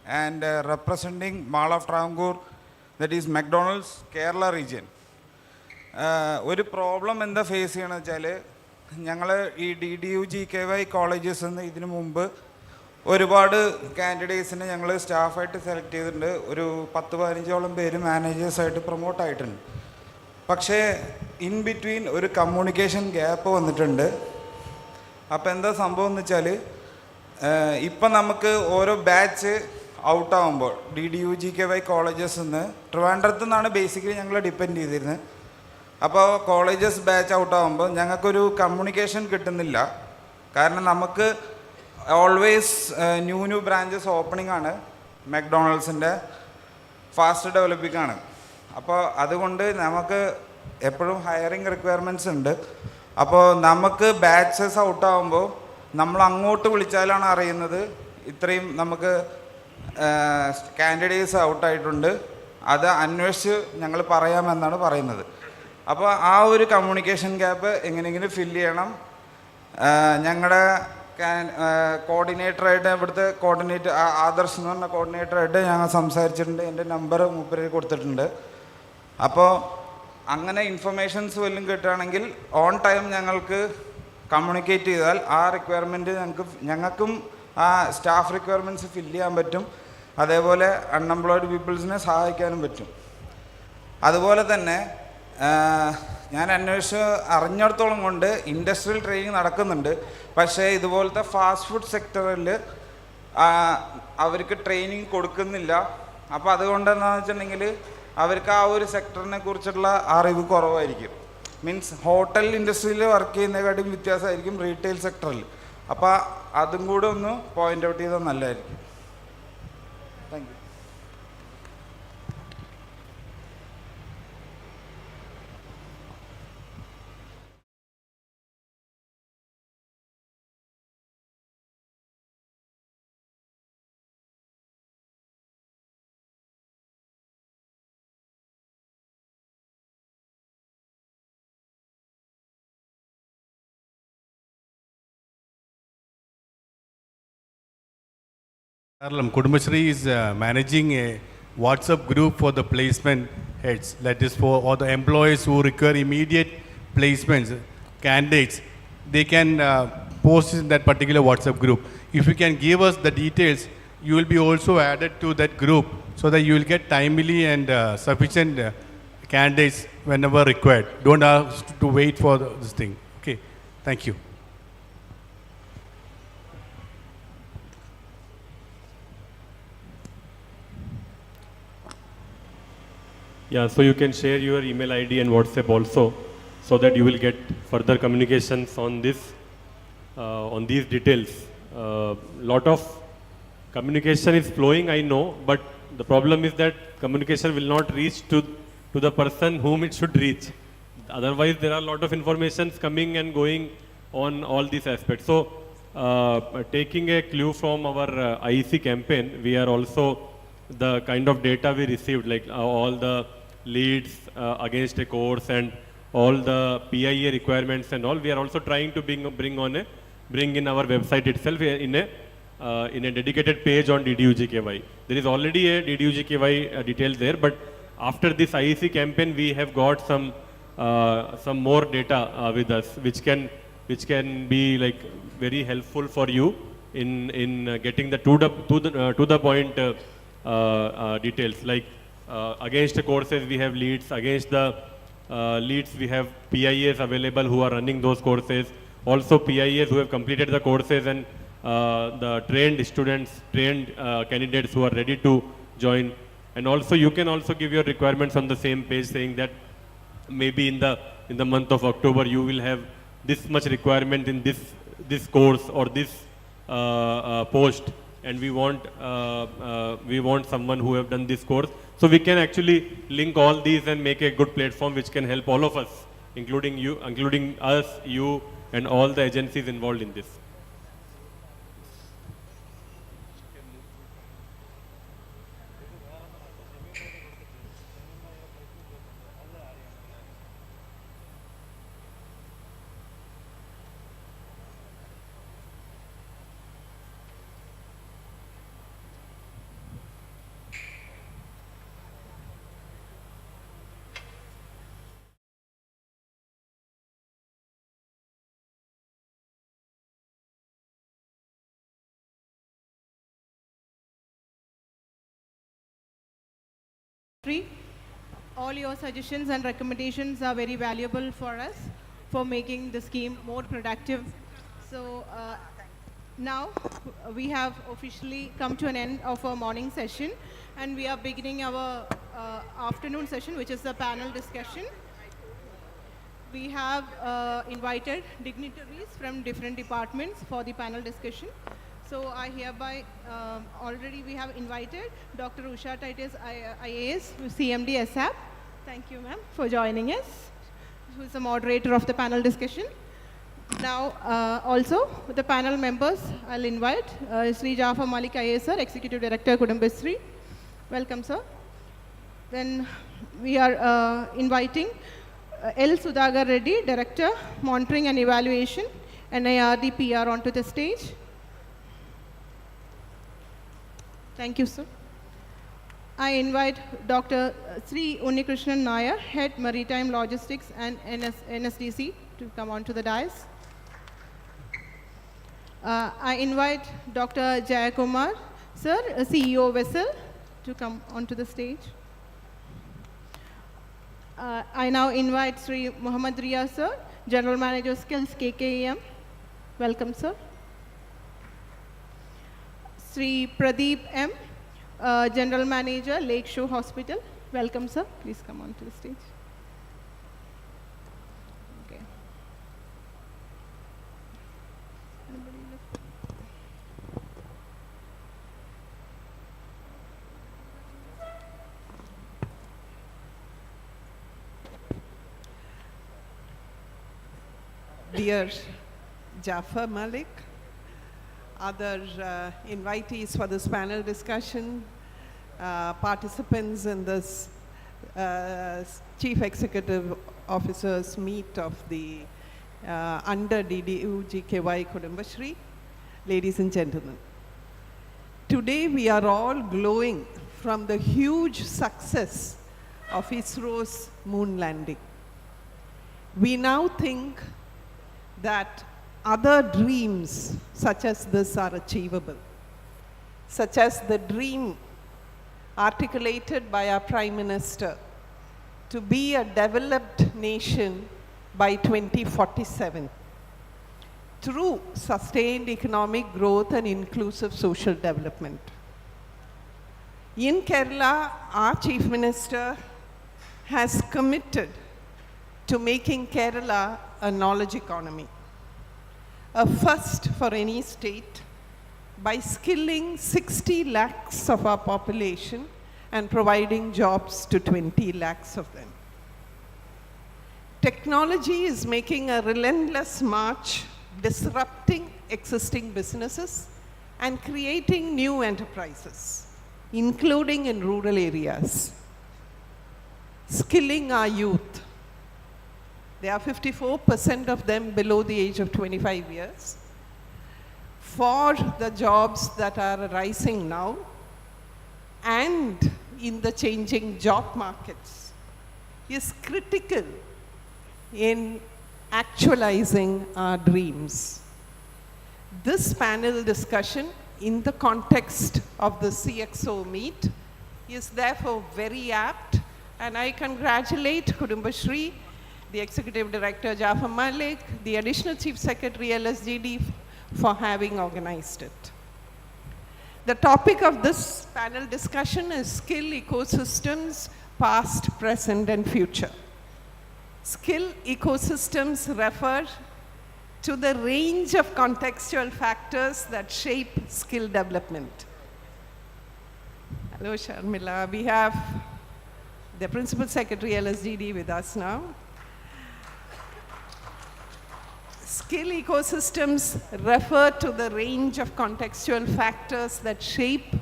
and representing Mall of Travancore, that is McDonald's, Kerala region. ഒരു problem എന്താ face ചെയ്യണമെന്ന് വെച്ചാൽ ഞങ്ങൾ ഈ DDU-GKY colleges എന്ന് ഇതിനു മുമ്പ് ഒരുപാട് കാൻഡിഡേറ്റ്സിനെ ഞങ്ങൾ സ്റ്റാഫായിട്ട് സെലക്ട് ചെയ്തിട്ടുണ്ട്. ഒരു 10-15ഓളം പേര് മാനേജേഴ്സായിട്ട് പ്രൊമോട്ടായിട്ടുണ്ട്. പക്ഷേ ഇൻ ബിറ്റ്വീൻ ഒരു കമ്മ്യൂണിക്കേഷൻ ഗ്യാപ്പ് വന്നിട്ടുണ്ട്. അപ്പോൾ എന്താ സംഭവം എന്ന് വെച്ചാൽ ഇപ്പം നമുക്ക് ഓരോ ബാച്ച് ഔട്ടാകുമ്പോൾ DDU-GKY കോളേജസ് നിന്ന് ട്രിവാൻഡ്രത്തു നിന്നാണ് ബേസിക്കലി ഞങ്ങൾ ഡിപ്പെൻഡ് ചെയ്തിരുന്നത്. അപ്പോൾ കോളേജസ് ബാച്ച് ഔട്ടാകുമ്പോൾ ഞങ്ങൾക്കൊരു കമ്മ്യൂണിക്കേഷൻ കിട്ടുന്നില്ല. കാരണം നമുക്ക് ഓൾവേസ് ന്യൂ ബ്രാഞ്ചസ് ഓപ്പണിംഗ് ആണ്, മക്ഡൊണാൾഡ്സിൻ്റെ ഫാസ്റ്റ് ഡെവലപ്പിംഗ് ആണ്. അപ്പോൾ അതുകൊണ്ട് നമുക്ക് എപ്പോഴും ഹയറിങ് റിക്വയർമെൻറ്റ്സ് ഉണ്ട്. അപ്പോൾ നമുക്ക് ബാച്ചസ് ഔട്ടാകുമ്പോൾ നമ്മൾ അങ്ങോട്ട് വിളിച്ചാലാണ് അറിയുന്നത് ഇത്രയും നമുക്ക് കാൻഡിഡേറ്റ്സ് ഔട്ടായിട്ടുണ്ട്, അത് അന്വേഷിച്ച് ഞങ്ങൾ പറയാമെന്നാണ് പറയുന്നത്. അപ്പോൾ ആ ഒരു കമ്മ്യൂണിക്കേഷൻ ഗ്യാപ്പ് എങ്ങനെയെങ്കിലും ഫില്ല് ചെയ്യണം. ഞങ്ങളുടെ കോർഡിനേറ്ററായിട്ട് ഇവിടുത്തെ ആദർശ് എന്ന് പറഞ്ഞ കോർഡിനേറ്ററായിട്ട് ഞങ്ങൾ സംസാരിച്ചിട്ടുണ്ട്. എൻ്റെ നമ്പർ മൂപ്പര് കൊടുത്തിട്ടുണ്ട്. അപ്പോൾ അങ്ങനെ ഇൻഫർമേഷൻസ് വല്ലതും കിട്ടുകയാണെങ്കിൽ ഓൺ ടൈം ഞങ്ങൾക്ക് കമ്മ്യൂണിക്കേറ്റ് ചെയ്താൽ ആ റിക്വയർമെൻറ്റ് ഞങ്ങൾക്കും ആ സ്റ്റാഫ് റിക്വയർമെൻറ്റ്സ് ഫില്ല് ചെയ്യാൻ പറ്റും. അതേപോലെ അൺഎംപ്ലോയിഡ് പീപ്പിൾസിനെ സഹായിക്കാനും പറ്റും. അതുപോലെ തന്നെ ഞാൻ അന്വേഷിച്ച് അറിഞ്ഞിടത്തോളം കൊണ്ട് ഇൻഡസ്ട്രിയൽ ട്രെയിനിങ് നടക്കുന്നുണ്ട്. പക്ഷേ ഇതുപോലത്തെ ഫാസ്റ്റ് ഫുഡ് സെക്ടറിൽ അവർക്ക് ട്രെയിനിങ് കൊടുക്കുന്നില്ല. അപ്പോൾ അതുകൊണ്ട് എന്താണെന്ന് വെച്ചിട്ടുണ്ടെങ്കിൽ അവർക്ക് ആ ഒരു സെക്ടറിനെ കുറിച്ചുള്ള അറിവ് കുറവായിരിക്കും. മീൻസ് ഹോട്ടൽ ഇൻഡസ്ട്രിയിൽ വർക്ക് ചെയ്യുന്നതിനെക്കാട്ടും വ്യത്യാസമായിരിക്കും റീറ്റെയിൽ സെക്ടറിൽ. അപ്പോൾ അതും കൂടെ ഒന്ന് പോയിൻ്റ് ഔട്ട് ചെയ്താൽ നല്ലതായിരിക്കും. Thank you. Kudumbashri is managing a WhatsApp group for the placement heads, that is for all the employees who require immediate placements, candidates. They can post in that particular WhatsApp group. If you can give us the details, you will be also added to that group so that you will get timely and sufficient candidates whenever required. Don't ask to wait for this thing. Okay, thank you. Yeah, so you can share your email ID and WhatsApp also, so that you will get further communications on this, on these details. Lot of communication is flowing, I know, but the problem is that communication will not reach to the person whom it should reach. Otherwise, there are a lot of informations coming and going on all these aspects. So, taking a clue from our IEC campaign, we are also the kind of data we received, like all the leads against a course and all the PIA requirements and all, we are also trying to bring in our website itself in a dedicated page on DDU-GKY. There is already a DDU-GKY details there, but after this IEC campaign, we have got some more data with us, which can be like very helpful for you in getting the to the point details. Like against the courses we have leads, against the leads we have PIAs available who are running those courses, also PIAs who have completed the courses, and the trained students, trained candidates who are ready to join. And also you can also give your requirements on the same page, saying that maybe in the month of October you will have this much requirement in this course or this post, and we want someone who have done this course. So we can actually link all these and make a good platform which can help all of us, including you, including us, you, and all the agencies involved in this. All your suggestions and recommendations are very valuable for us for making the scheme more productive. So now we have officially come to an end of our morning session, and we are beginning our afternoon session, which is the panel discussion. We have invited dignitaries from different departments for the panel discussion. So I hereby, already we have invited Dr. Usha Titus, IAS, CMD SAP. Thank you, ma'am, for joining us, who is the moderator of the panel discussion. Now, also, the panel members, I'll invite Sri Jafar Malik IAS, sir, Executive Director, Kudumbashree. Welcome, sir. Then we are inviting L. Sudhagar Reddy, Director, Monitoring and Evaluation, NIRD PR, onto the stage. Thank you, sir. I invite Dr. Sri Unnikrishnan Nair, Head Maritime Logistics and NSDC, to come onto the dais. I invite Dr. Jayakumar, sir, CEO Vessel, to come onto the stage. I now invite Sri Muhammad Ria, sir, General Manager Skills, KKEM. Welcome, sir. Sri Pradeep M, General Manager, Lakeshore Hospital. Welcome, sir. Please come on to the stage. Okay. Dear Jafar Malik, other invitees for this panel discussion, participants in this Chief Executive Officers meet of the under DDU GKY Kudumbashree, ladies and gentlemen. Today we are all glowing from the huge success of ISRO's moon landing. We now think that other dreams such as this are achievable, such as the dream articulated by our Prime Minister to be a developed nation by 2047 through sustained economic growth and inclusive social development. In Kerala, our Chief Minister has committed to making Kerala a knowledge economy, a first for any state, by skilling 60 lakhs of our population and providing jobs to 20 lakhs of them. Technology is making a relentless march, disrupting existing businesses and creating new enterprises, including in rural areas. Skilling our youth. There are 54% of them below the age of 25 years. For the jobs that are arising now and in the changing job markets is critical in actualizing our dreams. This panel discussion in the context of the CXO meet is therefore very apt, and I congratulate Kudumbashree, the Executive Director Jafar Malik, the Additional Chief Secretary LSGD for having organized it. The topic of this panel discussion is skill ecosystems, past, present, and future. Skill ecosystems refer to the range of contextual factors that shape skill development. Hello, Sharmila. We have the Principal Secretary LSGD with us now. Skill ecosystems refer to the range of contextual factors that shape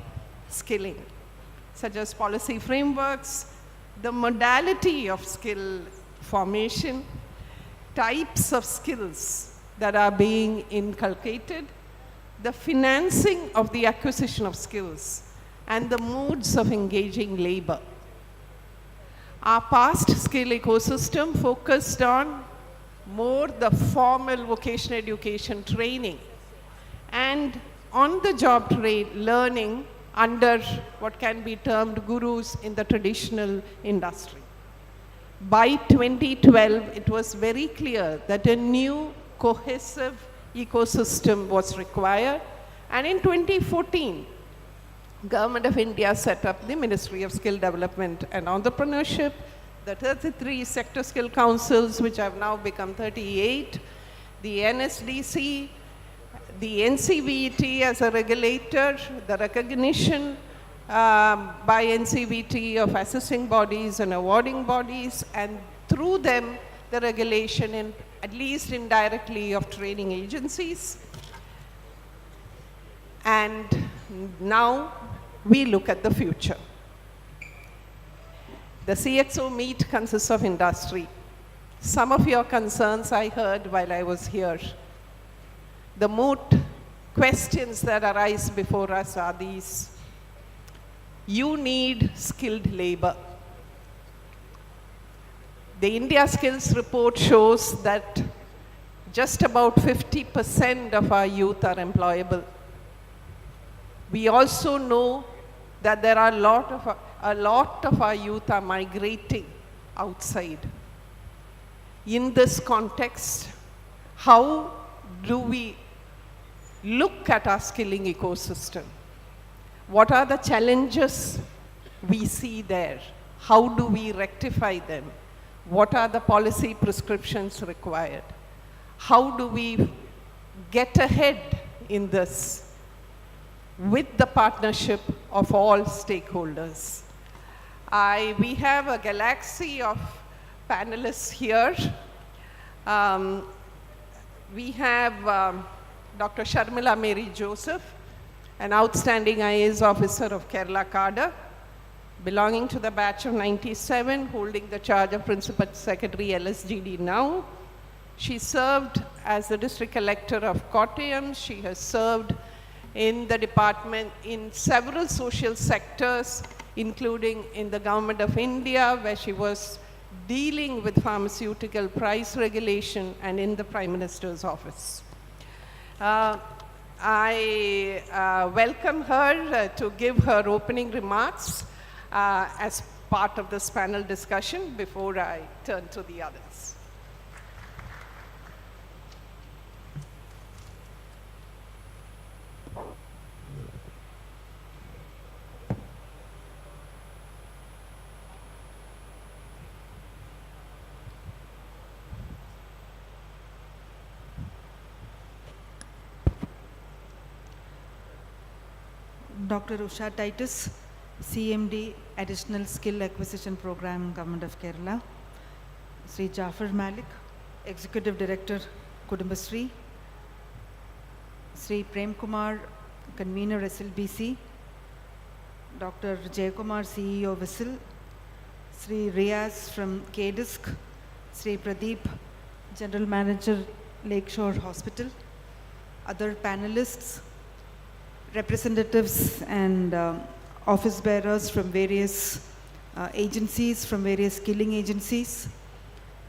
skilling, such as policy frameworks, the modality of skill formation, types of skills that are being inculcated, the financing of the acquisition of skills, and the modes of engaging labor. Our past skill ecosystem focused on more the formal vocational education training and on-the-job learning under what can be termed gurus in the traditional industry. By 2012, it was very clear that a new cohesive ecosystem was required, and in 2014, Government of India set up the Ministry of Skill Development and Entrepreneurship, the 33 sector skill councils, which have now become 38, the NSDC, the NCVT as a regulator, the recognition by NCVT of assessing bodies and awarding bodies, and through them, the regulation, in, at least indirectly, of training agencies. And now we look at the future. The CXO meet consists of industry. Some of your concerns I heard while I was here. The moot questions that arise before us are these. You need skilled labor. The India Skills Report shows that just about 50% of our youth are employable. We also know that there are a lot of our youth are migrating outside. In this context, how do we look at our skilling ecosystem? What are the challenges we see there? How do we rectify them? What are the policy prescriptions required? How do we get ahead in this with the partnership of all stakeholders? We have a galaxy of panelists here. We have Dr. Sharmila Mary Joseph, an outstanding IAS officer of Kerala cadre, belonging to the batch of 97, holding the charge of Principal Secretary LSGD now. She served as the District Collector of Kottayam. She has served in the department in several social sectors, including in the Government of India, where she was dealing with pharmaceutical price regulation, and in the Prime Minister's office. I welcome her to give her opening remarks as part of this panel discussion before I turn to the others. Dr. Usha Titus, CMD, Additional Skill Acquisition Program, Government of Kerala. Sri Jafar Malik, Executive Director, Kudumbashree. Sri Prem Kumar, Convener, SLBC. Dr. Jayakumar, CEO, WISL. Sri Riaz from KDISC. Sri Pradeep, General Manager, Lakeshore Hospital. Other panelists, representatives and office bearers from various agencies, from various skilling agencies,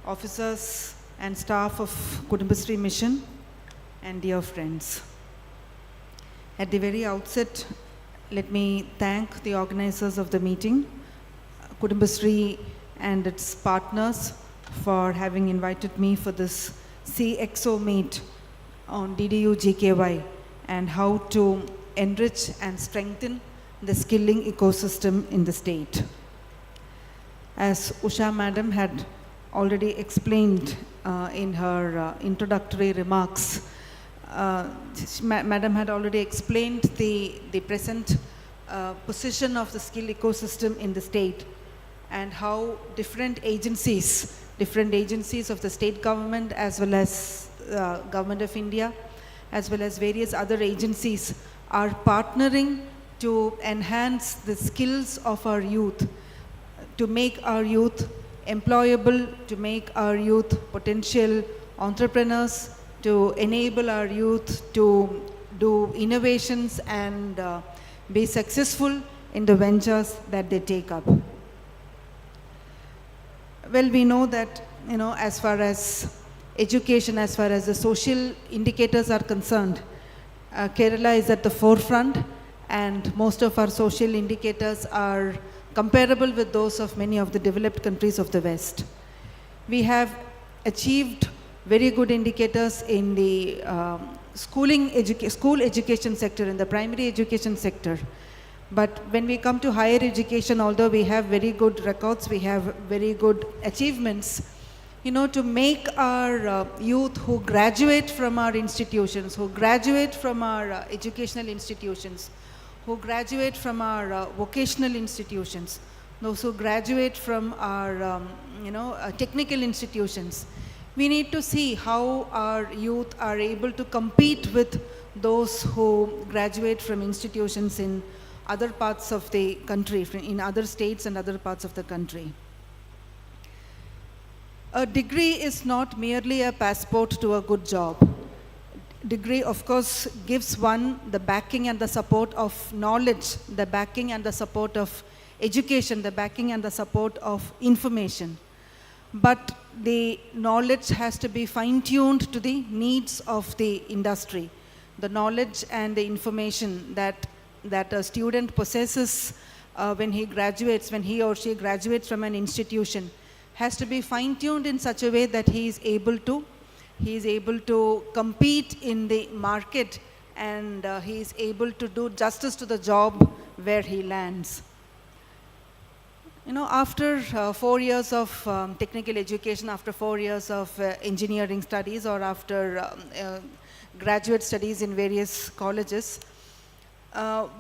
officers and staff of Kudumbashree Mission, and dear friends. At the very outset, let me thank the organizers of the meeting, Kudumbashree and its partners, for having invited me for this CXO meet on DDU GKY and how to enrich and strengthen the skilling ecosystem in the state. As Usha Madam had already explained in her introductory remarks, Madam had already explained the present position of the skill ecosystem in the state and how different agencies of the state government as well as Government of India as well as various other agencies are partnering to enhance the skills of our youth, to make our youth employable, to make our youth potential entrepreneurs, to enable our youth to do innovations and be successful in the ventures that they take up. Well, we know that, as far as education, as far as the social indicators are concerned, Kerala is at the forefront, and most of our social indicators are comparable with those of many of the developed countries of the West. We have achieved very good indicators in the school education sector, in the primary education sector. But when we come to higher education, although we have very good records, we have very good achievements, to make our youth who graduate from our institutions, who graduate from our educational institutions, who graduate from our vocational institutions, those who graduate from our technical institutions, we need to see how our youth are able to compete with those who graduate from institutions in other parts of the country, in other states and other parts of the country. A degree is not merely a passport to a good job. Degree, of course, gives one the backing and the support of knowledge, the backing and the support of education, the backing and the support of information. But the knowledge has to be fine-tuned to the needs of the industry. The knowledge and the information that a student possesses when he or she graduates from an institution has to be fine-tuned in such a way that he is able to compete in the market, and he is able to do justice to the job where he lands. After 4 years of technical education, after 4 years of engineering studies, or after graduate studies in various colleges,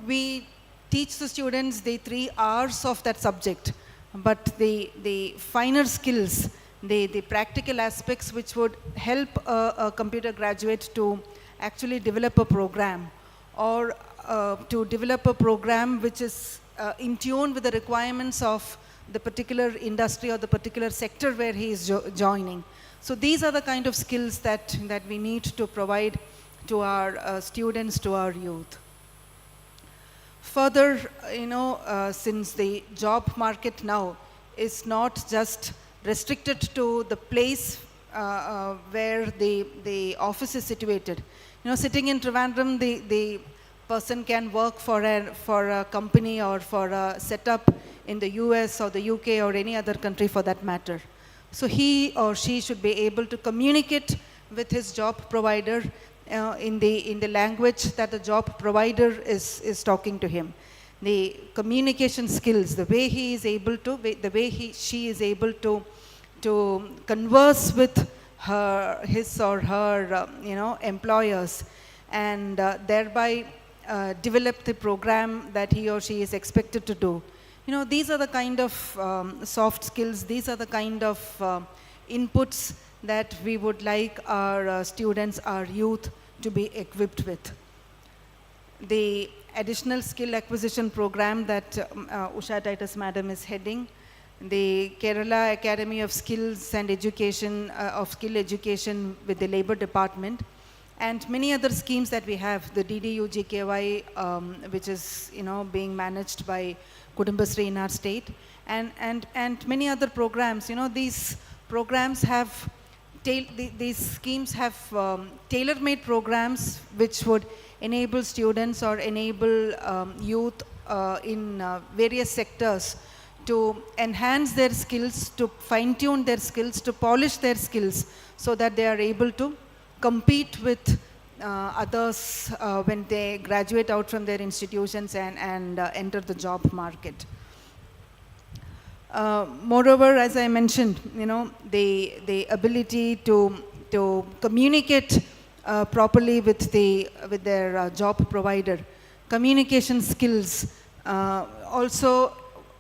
we teach the students the 3 R's of that subject, but the finer skills, the practical aspects which would help a computer graduate to actually develop a program, or to develop a program which is in tune with the requirements of the particular industry or the particular sector where he is joining. So these are the kind of skills that we need to provide to our students, to our youth. Further, since the job market now is not just restricted to the place where the office is situated. Sitting in Trivandrum, the person can work for a company or for a setup in the US or the UK or any other country for that matter. So he or she should be able to communicate with his job provider in the language that the job provider is talking to him. The communication skills, the way he is able to, she is able to converse with his or her employers, and thereby develop the program that he or she is expected to do. These are the kind of soft skills, these are the kind of inputs that we would like our students, our youth, to be equipped with. The additional skill acquisition program that Usha Titus Madam is heading, the Kerala Academy of Skills and Education, of Skill Education with the Labour Department, and many other schemes that we have, the DDU GKY, which is being managed by Kudumbasri in our state, and many other programs. These programs have these schemes have tailor-made programs which would enable students or enable youth in various sectors to enhance their skills, to fine-tune their skills, to polish their skills, so that they are able to compete with others when they graduate out from their institutions and enter the job market. Moreover, as I mentioned, the ability to communicate properly with their job provider, communication skills also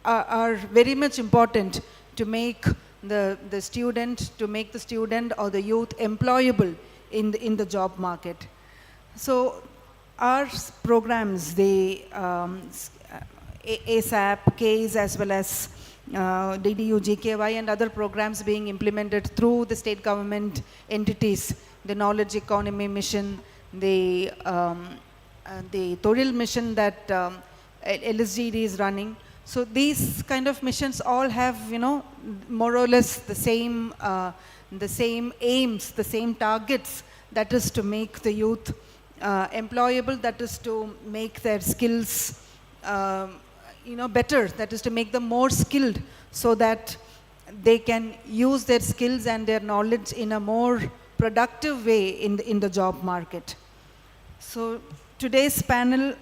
are very much important to make the student or the youth employable in the job market. So our programs, the ASAP, CASE, as well as DDU, GKY, and other programs being implemented through the state government entities, the Knowledge Economy Mission, the Toril mission that LSGD is running. So these kind of missions all have, more or less the same aims, the same targets, that is to make the youth employable, that is to make their skills better, that is to make them more skilled so that they can use their skills and their knowledge in a more productive way in the job market. So today's panel,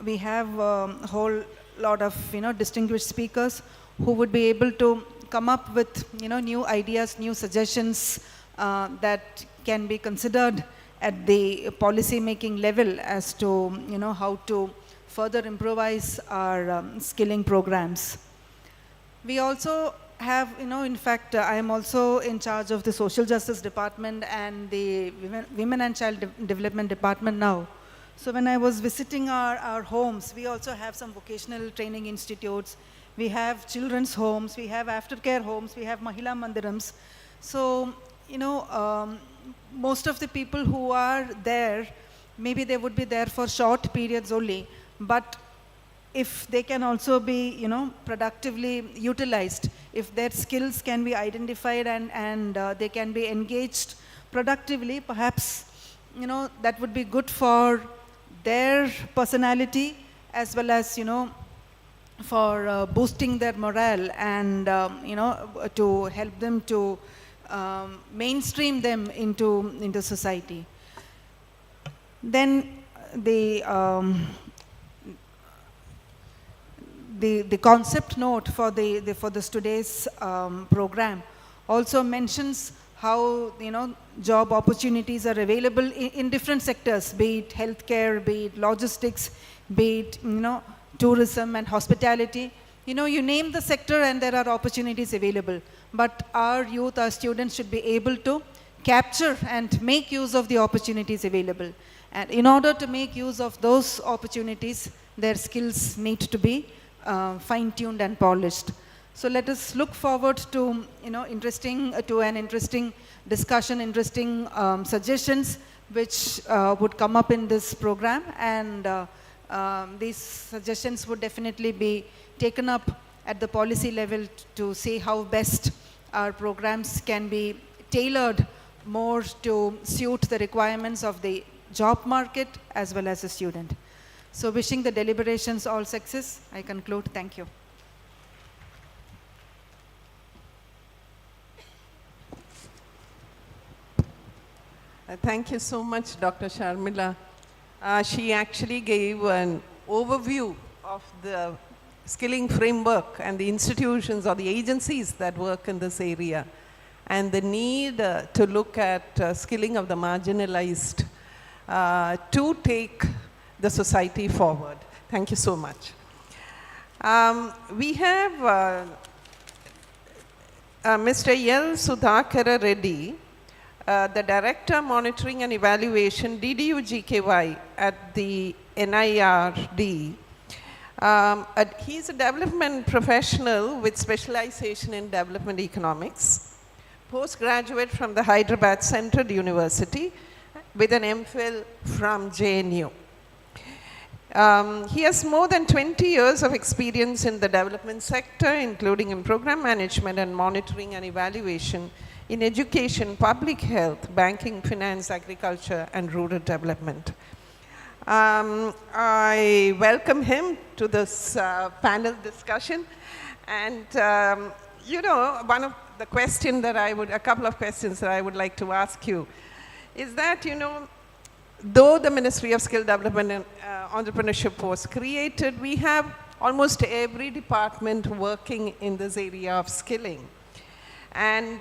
we have a whole lot of distinguished speakers who would be able to come up with new ideas, new suggestions that can be considered at the policy making level as to how to further improvise our skilling programs. We also have, in fact, I am also in charge of the Social Justice Department and the Women and Child Development Department now. So when I was visiting our homes, we also have some vocational training institutes, we have children's homes, we have aftercare homes, we have Mahila Mandirams. So, most of the people who are there, maybe they would be there for short periods only, but if they can also be, productively utilized, if their skills can be identified and they can be engaged productively, perhaps, that would be good for their personality as well as, for boosting their morale and, to help them to mainstream them into society. Then the concept note for this today's program also mentions how job opportunities are available in different sectors, be it healthcare, be it logistics, be it tourism and hospitality. You name the sector and there are opportunities available. But our youth, our students should be able to capture and make use of the opportunities available. And in order to make use of those opportunities, their skills need to be fine-tuned and polished. So let us look forward to an interesting discussion, interesting suggestions which would come up in this program, and these suggestions would definitely be taken up at the policy level to see how best our programs can be tailored more to suit the requirements of the job market as well as the student. So wishing the deliberations all success, I conclude. Thank you. Thank you so much, Dr. Sharmila. She actually gave an overview of the skilling framework and the institutions or the agencies that work in this area, and the need to look at skilling of the marginalized to take the society forward. Thank you so much. We have Mr. L. Sudhakara Reddy, the Director Monitoring and Evaluation, DDU-GKY at the NIRD. He's a development professional with specialization in development economics, postgraduate from the Hyderabad Central University with an MPhil from JNU. He has more than 20 years of experience in the development sector, including in program management and monitoring and evaluation in education, public health, banking, finance, agriculture, and rural development. I welcome him to this panel discussion. And, one of the questions that a couple of questions that I would like to ask you is that, though the Ministry of Skill Development and Entrepreneurship was created, we have almost every department working in this area of skilling. And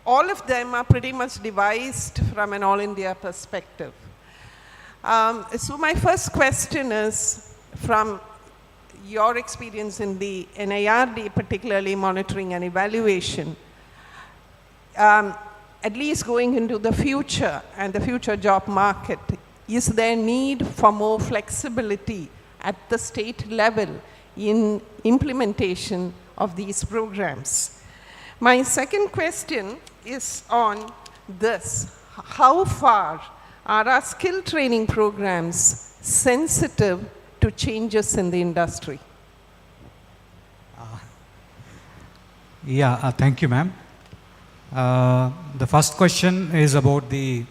all of them are pretty much devised from an all-India perspective. So my first question is, from your experience in the NIRD, particularly monitoring and evaluation, at least going into the future and the future job market, is there need for more flexibility at the state level in implementation of these programs? My second question is on this. How far are our skill training programs sensitive to changes in the industry? Thank you, ma'am. The first question is about the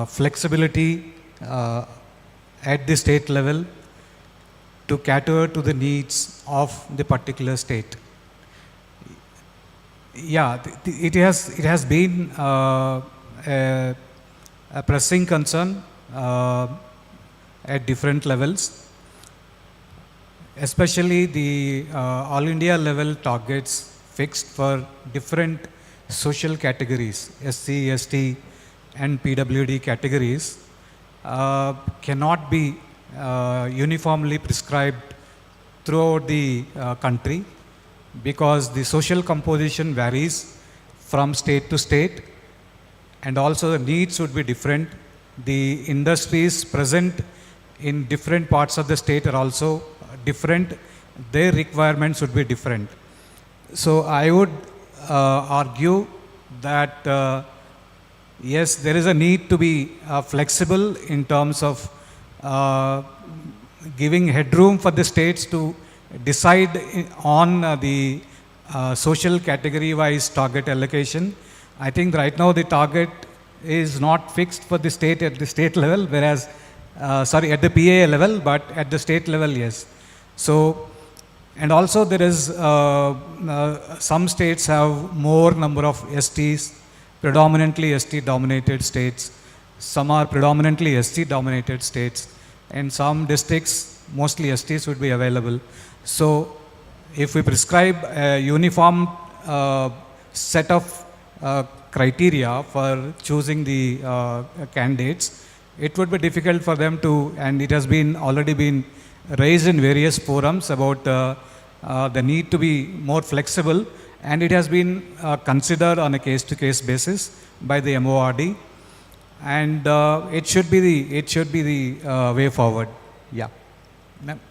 flexibility at the state level to cater to the needs of the particular state. Yeah, it has been a pressing concern at different levels, especially the all India level targets fixed for different social categories, SC, ST and PWD categories, cannot be uniformly prescribed throughout the country, because the social composition varies from state to state, and also the needs would be different. The industries present in different parts of the state are also different. Their requirements would be different. So I would argue that yes, there is a need to be flexible in terms of giving headroom for the states to decide on the social category wise target allocation. I think right now the target is not fixed for the state at the state level, whereas sorry, at the PA level, but at the state level, yes. So, and also there is some states have more number of STs, predominantly ST dominated states. Some are predominantly SC dominated states, and some districts mostly STs would be available. So if we prescribe a uniform set of criteria for choosing the candidates, it would be difficult for them to, and it has been already been raised in various forums about the need to be more flexible, and it has been considered on a case-to-case basis by the MORD, and it should be the way forward. Yeah.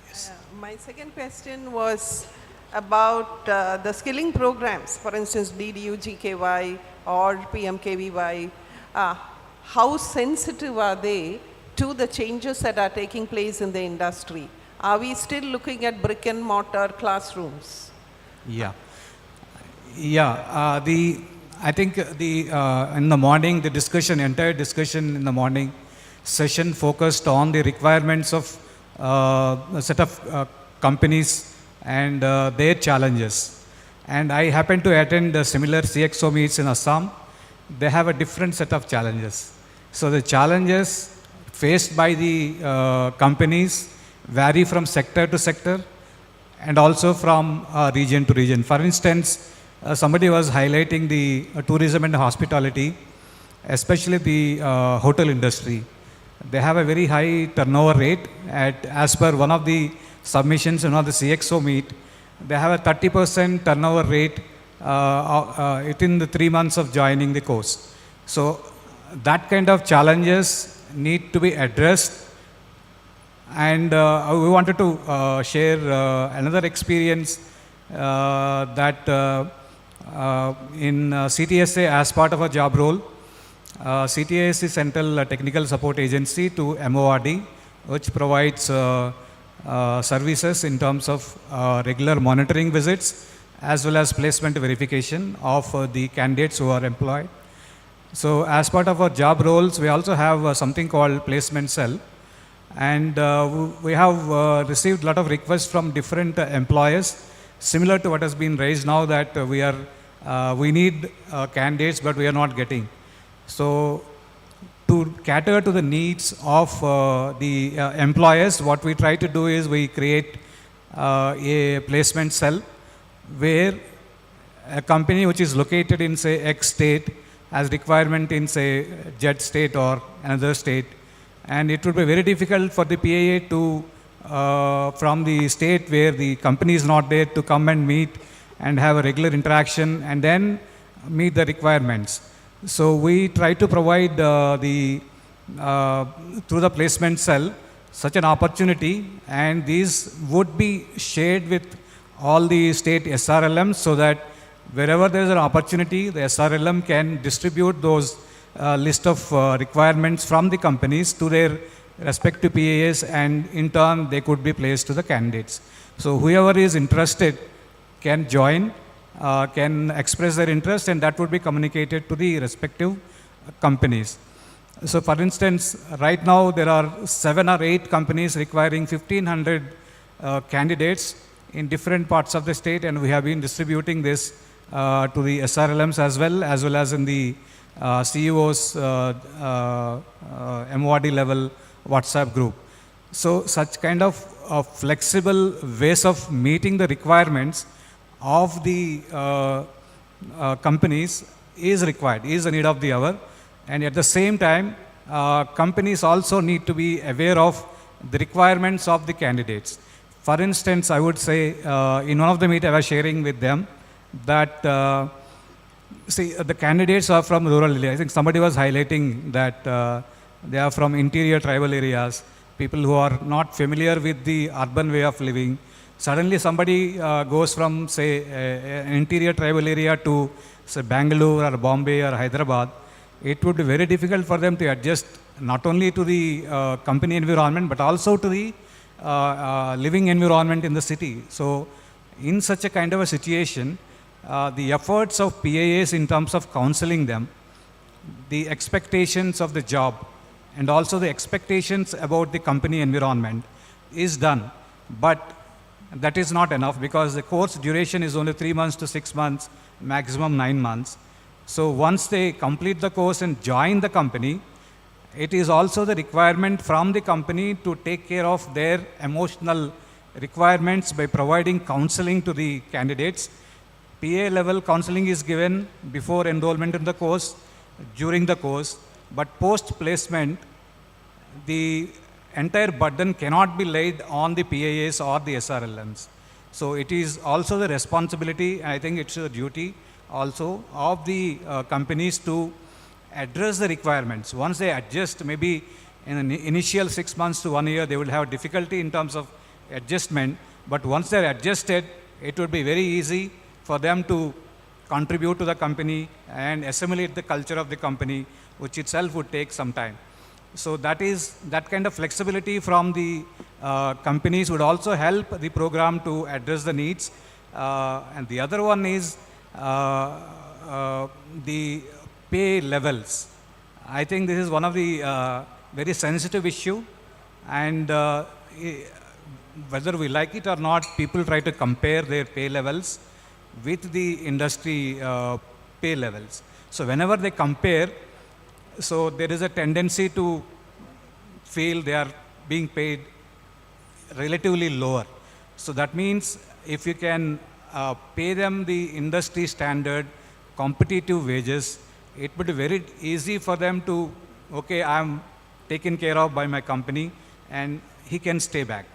Yes. My second question was about the skilling programs, for instance, DDU, GKY or PMKVY. How sensitive are they to the changes that are taking place in the industry? Are we still looking at brick and mortar classrooms? Yeah. Yeah. I think in the morning, the discussion, entire discussion in the morning session focused on the requirements of a set of companies and their challenges. And I happened to attend similar CXO meets in Assam. They have a different set of challenges. So the challenges faced by the companies vary from sector to sector and also from region to region. For instance, somebody was highlighting the tourism and hospitality, especially the hotel industry. They have a very high turnover rate. As per one of the submissions in one of the CXO meet, they have a 30% turnover rate within the 3 months of joining the course. So that kind of challenges need to be addressed. And we wanted to share another experience that in CTSA, as part of a job role, CTA is the Central Technical Support Agency to MORD, which provides services in terms of regular monitoring visits as well as placement verification of the candidates who are employed. So as part of our job roles, we also have something called placement cell. And we have received a lot of requests from different employers, similar to what has been raised now, that we need candidates, but we are not getting. So to cater to the needs of the employers, what we try to do is we create a placement cell where a company which is located in, say, X state has requirement in, say, Z state or another state. And it would be very difficult for the PAA to, from the state where the company is not there, to come and meet and have a regular interaction and then meet the requirements. So we try to provide through the placement cell such an opportunity, and these would be shared with all the state SRLMs, so that wherever there is an opportunity, the SRLM can distribute those list of requirements from the companies to their respective PAs, and in turn they could be placed to the candidates. So whoever is interested can join, can express their interest, and that would be communicated to the respective companies. So for instance, right now there are 7 or 8 companies requiring 1,500 candidates in different parts of the state, and we have been distributing this to the SRLMs as well as in the CEOs MOD level WhatsApp group. So such kind of flexible ways of meeting the requirements of the companies is required, is a need of the hour. And at the same time, companies also need to be aware of the requirements of the candidates. For instance, I would say in one of the meet I was sharing with them that the candidates are from rural areas. I think somebody was highlighting that they are from interior tribal areas, people who are not familiar with the urban way of living. Suddenly somebody goes from, say, an interior tribal area to, say, Bangalore or Bombay or Hyderabad. It would be very difficult for them to adjust not only to the company environment, but also to the living environment in the city. So in such a kind of a situation, the efforts of PAAs in terms of counseling them, the expectations of the job, and also the expectations about the company environment is done. But that is not enough, because the course duration is only 3 months to 6 months, maximum 9 months. So once they complete the course and join the company, it is also the requirement from the company to take care of their emotional requirements by providing counseling to the candidates. PA level counseling is given before enrollment in the course, during the course, but post-placement, the entire burden cannot be laid on the PAAs or the SRLMs. So it is also the responsibility, and I think it's a duty also of the companies to address the requirements. Once they adjust, maybe in the initial 6 months to 1 year, they will have difficulty in terms of adjustment, but once they're adjusted, it would be very easy for them to contribute to the company and assimilate the culture of the company, which itself would take some time. So that kind of flexibility from the companies would also help the program to address the needs. And the other one is the pay levels. I think this is one of the very sensitive issue, and whether we like it or not, people try to compare their pay levels with the industry pay levels. So whenever they compare, so there is a tendency to feel they are being paid relatively lower. So that means if you can pay them the industry standard competitive wages, it would be very easy for them to, okay, I'm taken care of by my company, and he can stay back.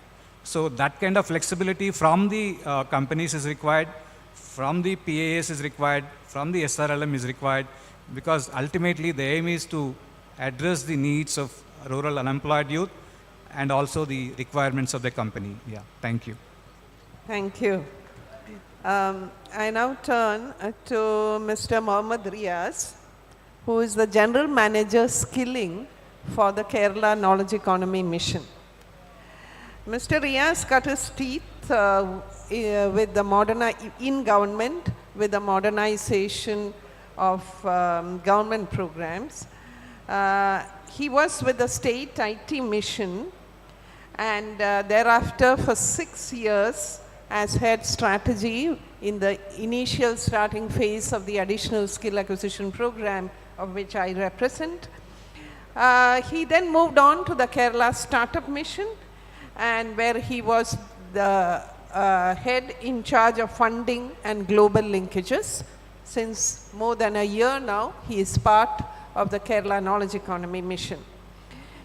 So that kind of flexibility from the companies is required, from the PAS is required, from the SRLM is required, because ultimately the aim is to address the needs of rural unemployed youth and also the requirements of the company. Yeah, thank you. Thank you. I now turn to Mr. Mohammad Riaz, who is the General Manager Skilling for the Kerala Knowledge Economy Mission. Mr. Riaz cut his teeth with the in government with the modernization of government programs. He was with the state IT mission, and thereafter for 6 years as head strategy in the initial starting phase of the additional skill acquisition program, of which I represent. He then moved on to the Kerala Startup Mission, and where he was the head in charge of funding and global linkages. Since more than a year now, he is part of the Kerala Knowledge Economy Mission.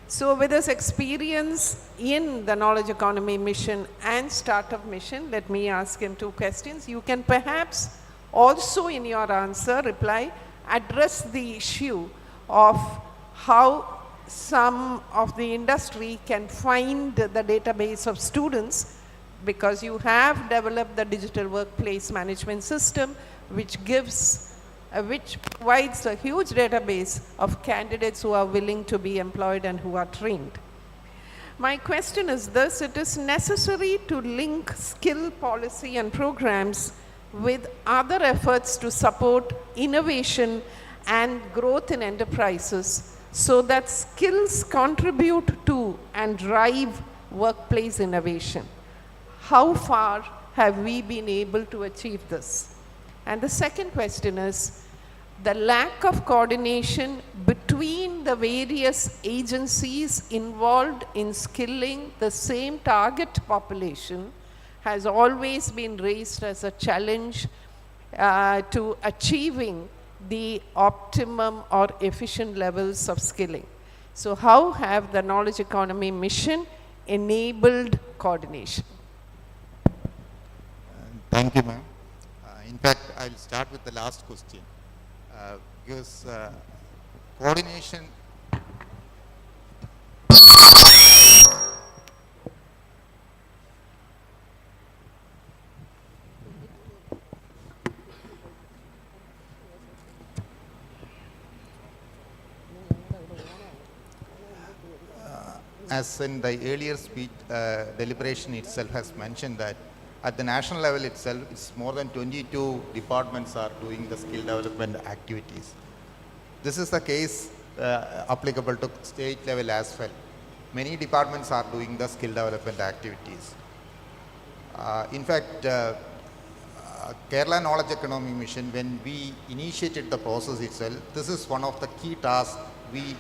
So with his experience in the Knowledge Economy Mission and Startup Mission, let me ask him 2 questions. You can perhaps also in your answer reply, address the issue of how some of the industry can find the database of students, because you have developed the digital workplace management system, which provides a huge database of candidates who are willing to be employed and who are trained. My question is this: it is necessary to link skill policy and programs with other efforts to support innovation and growth in enterprises, so that skills contribute to and drive workplace innovation. How far have we been able to achieve this? And the second question is, the lack of coordination between the various agencies involved in skilling the same target population has always been raised as a challenge to achieving the optimum or efficient levels of skilling. So how have the knowledge economy mission enabled coordination? Thank you, ma'am. In fact, I'll start with the last question. Because coordination as in the earlier speech, deliberation itself has mentioned that at the national level itself, it's more than 22 departments are doing the skill development activities. This is the case applicable to state level as well. Many departments are doing the skill development activities. In fact, Kerala Knowledge Economy Mission, when we initiated the process itself, this is one of the key tasks we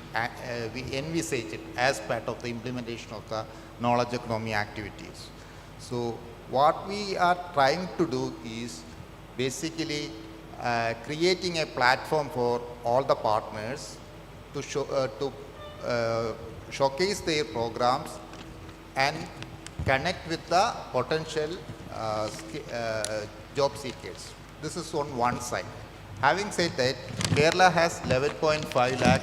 envisaged as part of the implementation of the knowledge economy activities. So what we are trying to do is basically creating a platform for all the partners to showcase their programs and connect with the potential job seekers. This is on one side. Having said that, Kerala has 11.5 lakh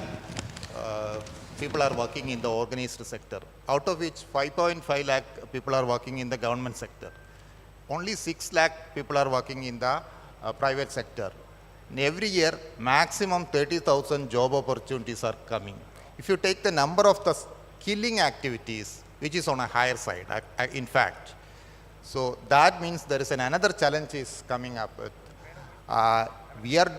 people are working in the organized sector, out of which 5.5 lakh people are working in the government sector. Only 6 lakh people are working in the private sector. And every year, maximum 30,000 job opportunities are coming. If you take the number of the skilling activities, which is on a higher side, in fact. So that means there is another challenge is coming up with. We are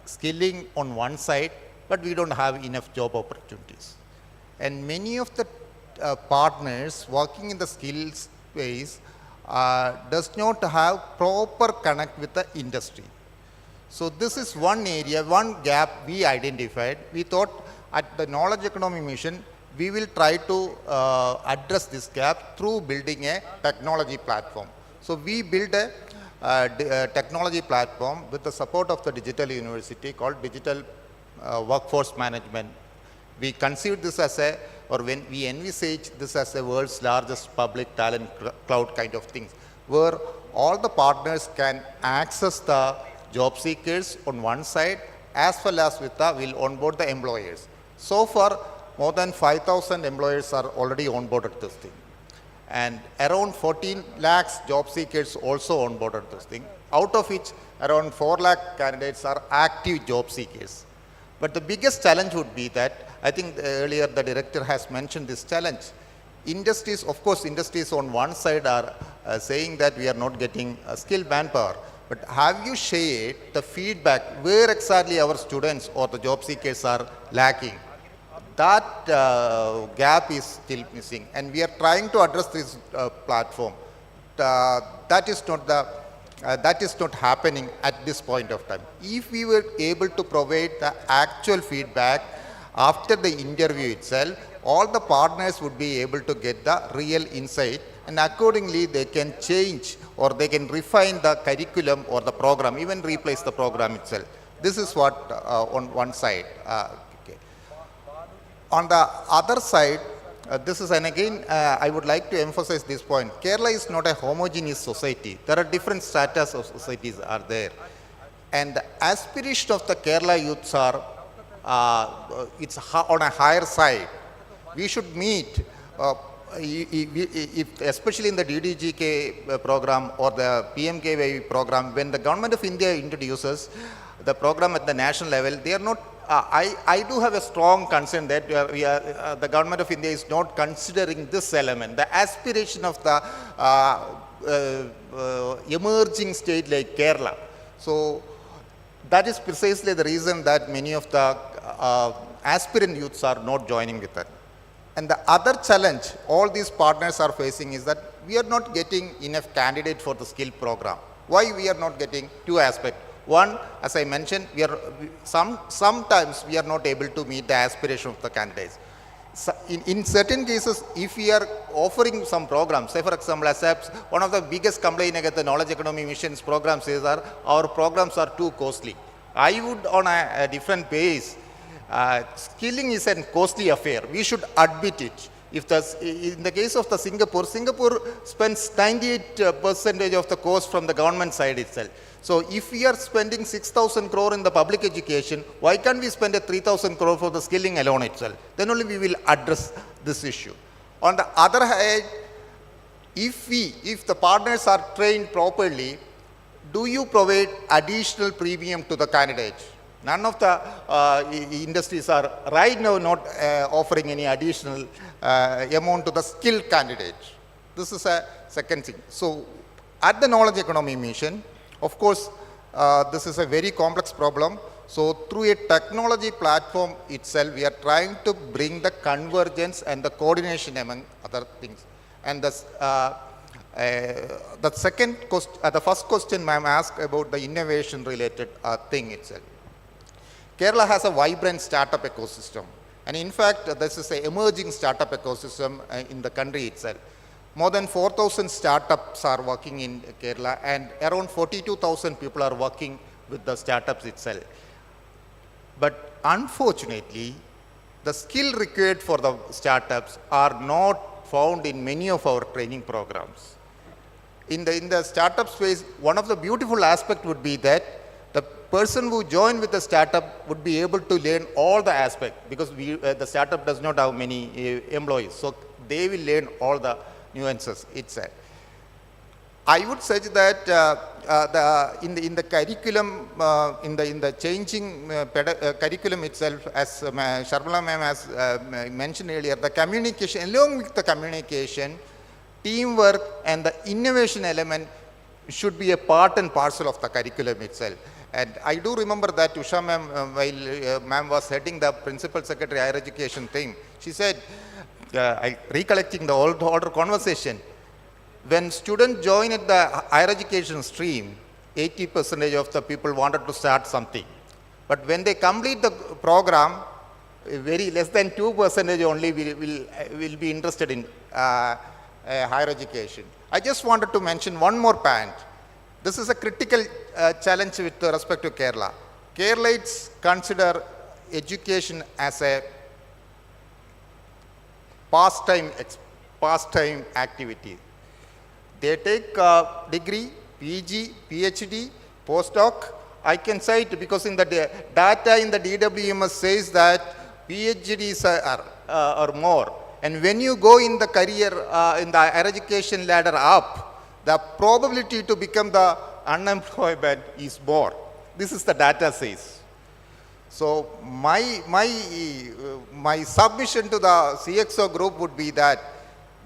skilling on one side, but we don't have enough job opportunities. And many of the partners working in the skills space does not have proper connect with the industry. So this is one area, one gap we identified. We thought at the Knowledge Economy Mission, we will try to address this gap through building a technology platform. So we built a technology platform with the support of the Digital University called Digital Workforce Management. We conceived this as a, or when we envisage this as the world's largest public talent cloud kind of things, where all the partners can access the job seekers on one side, as well as with the, will onboard the employers. So far, more than 5,000 employers are already onboarded this thing. And around 14 lakhs job seekers also onboarded this thing, out of which around 4 lakh candidates are active job seekers. But the biggest challenge would be that, I think earlier the director has mentioned this challenge. Industries, of course, industries on one side are saying that we are not getting skilled manpower. But have you shared the feedback where exactly our students or the job seekers are lacking? That gap is still missing, and we are trying to address this platform. That is not happening at this point of time. If we were able to provide the actual feedback after the interview itself, all the partners would be able to get the real insight, and accordingly they can change or they can refine the curriculum or the program, even replace the program itself. This is what on one side. Okay. On the other side, this is, and again, I would like to emphasize this point. Kerala is not a homogeneous society. There are different stratas of societies are there. And the aspiration of the Kerala youths are, it's on a higher side. We should meet, especially in the DDGK program or the PMKY program, when the government of India introduces the program at the national level, they are not, I do have a strong concern that the government of India is not considering this element, the aspiration of the emerging state like Kerala. So that is precisely the reason that many of the aspirant youths are not joining with that. And the other challenge all these partners are facing is that we are not getting enough candidates for the skill program. Why we are not getting? Two aspects. One, as I mentioned, sometimes we are not able to meet the aspiration of the candidates. So in certain cases, if we are offering some programs, say for example, one of the biggest complaints against the knowledge economy missions programs is that our programs are too costly. I would, on a different base, skilling is a costly affair. We should admit it. In the case of the Singapore spends 98% of the cost from the government side itself. So if we are spending 6,000 crore in the public education, why can't we spend 3,000 crore for the skilling alone itself? Then only we will address this issue. On the other hand, if the partners are trained properly, do you provide additional premium to the candidates? None of the industries are right now not offering any additional amount to the skilled candidates. This is a second thing. So at the knowledge economy mission, of course, this is a very complex problem. So through a technology platform itself, we are trying to bring the convergence and the coordination among other things. And the first question ma'am asked about the innovation related thing itself. Kerala has a vibrant startup ecosystem. And in fact, this is an emerging startup ecosystem in the country itself. More than 4,000 startups are working in Kerala, and around 42,000 people are working with the startups itself. But unfortunately, the skill required for the startups are not found in many of our training programs. In the startup space, one of the beautiful aspects would be that the person who joined with the startup would be able to learn all the aspects, because the startup does not have many employees. So they will learn all the nuances itself. I would suggest that in the curriculum, in the changing curriculum itself, as Sharmila ma'am has mentioned earlier, the communication, along with the communication, teamwork and the innovation element should be a part and parcel of the curriculum itself. And I do remember that Usha ma'am, while ma'am was heading the principal secretary higher education thing, she said, recollecting the older conversation, when students join at the higher education stream, 80% of the people wanted to start something. But when they complete the program, very less than 2% only will be interested in higher education. I just wanted to mention one more point. This is a critical challenge with respect to Kerala. Keralites consider education as a pastime activity. They take degree, PG, PhD, postdoc. I can cite because in the data in the DWMS says that PhDs are more. And when you go in the career, in the higher education ladder up, the probability to become the unemployment is more. This is the data says. So my submission to the CXO group would be that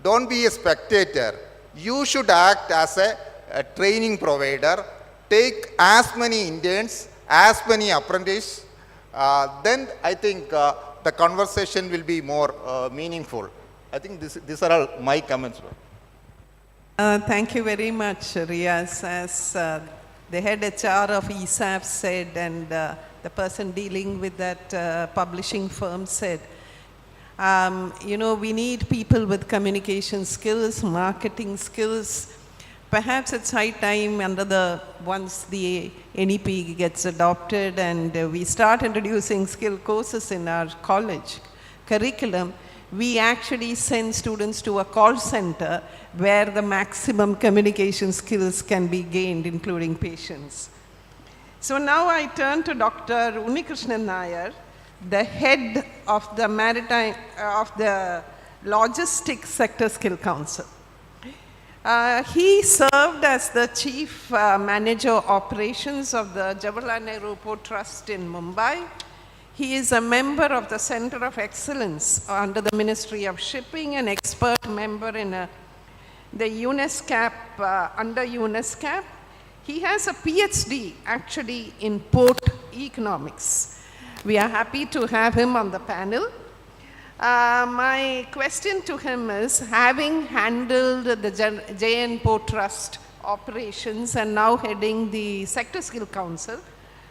don't be a spectator. You should act as a training provider. Take as many interns, as many apprentices. Then I think the conversation will be more meaningful. I think these are all my comments. Thank you very much, Riaz. As the head HR of ESAF said, and the person dealing with that publishing firm said, we need people with communication skills, marketing skills. Perhaps it's high time once the NEP gets adopted and we start introducing skill courses in our college curriculum, we actually send students to a call center where the maximum communication skills can be gained, including patience. So now I turn to Dr. Unnikrishnan Nair, the head of the Logistics Sector Skill Council. He served as the Chief Manager Operations of the Jawaharlal Nehru Port Trust in Mumbai. He is a member of the Center of Excellence under the Ministry of Shipping, an expert member in the UNESCAP, under UNESCAP. He has a PhD actually in port economics. We are happy to have him on the panel. My question to him is, having handled the JNPO Trust operations and now heading the Sector Skill Council,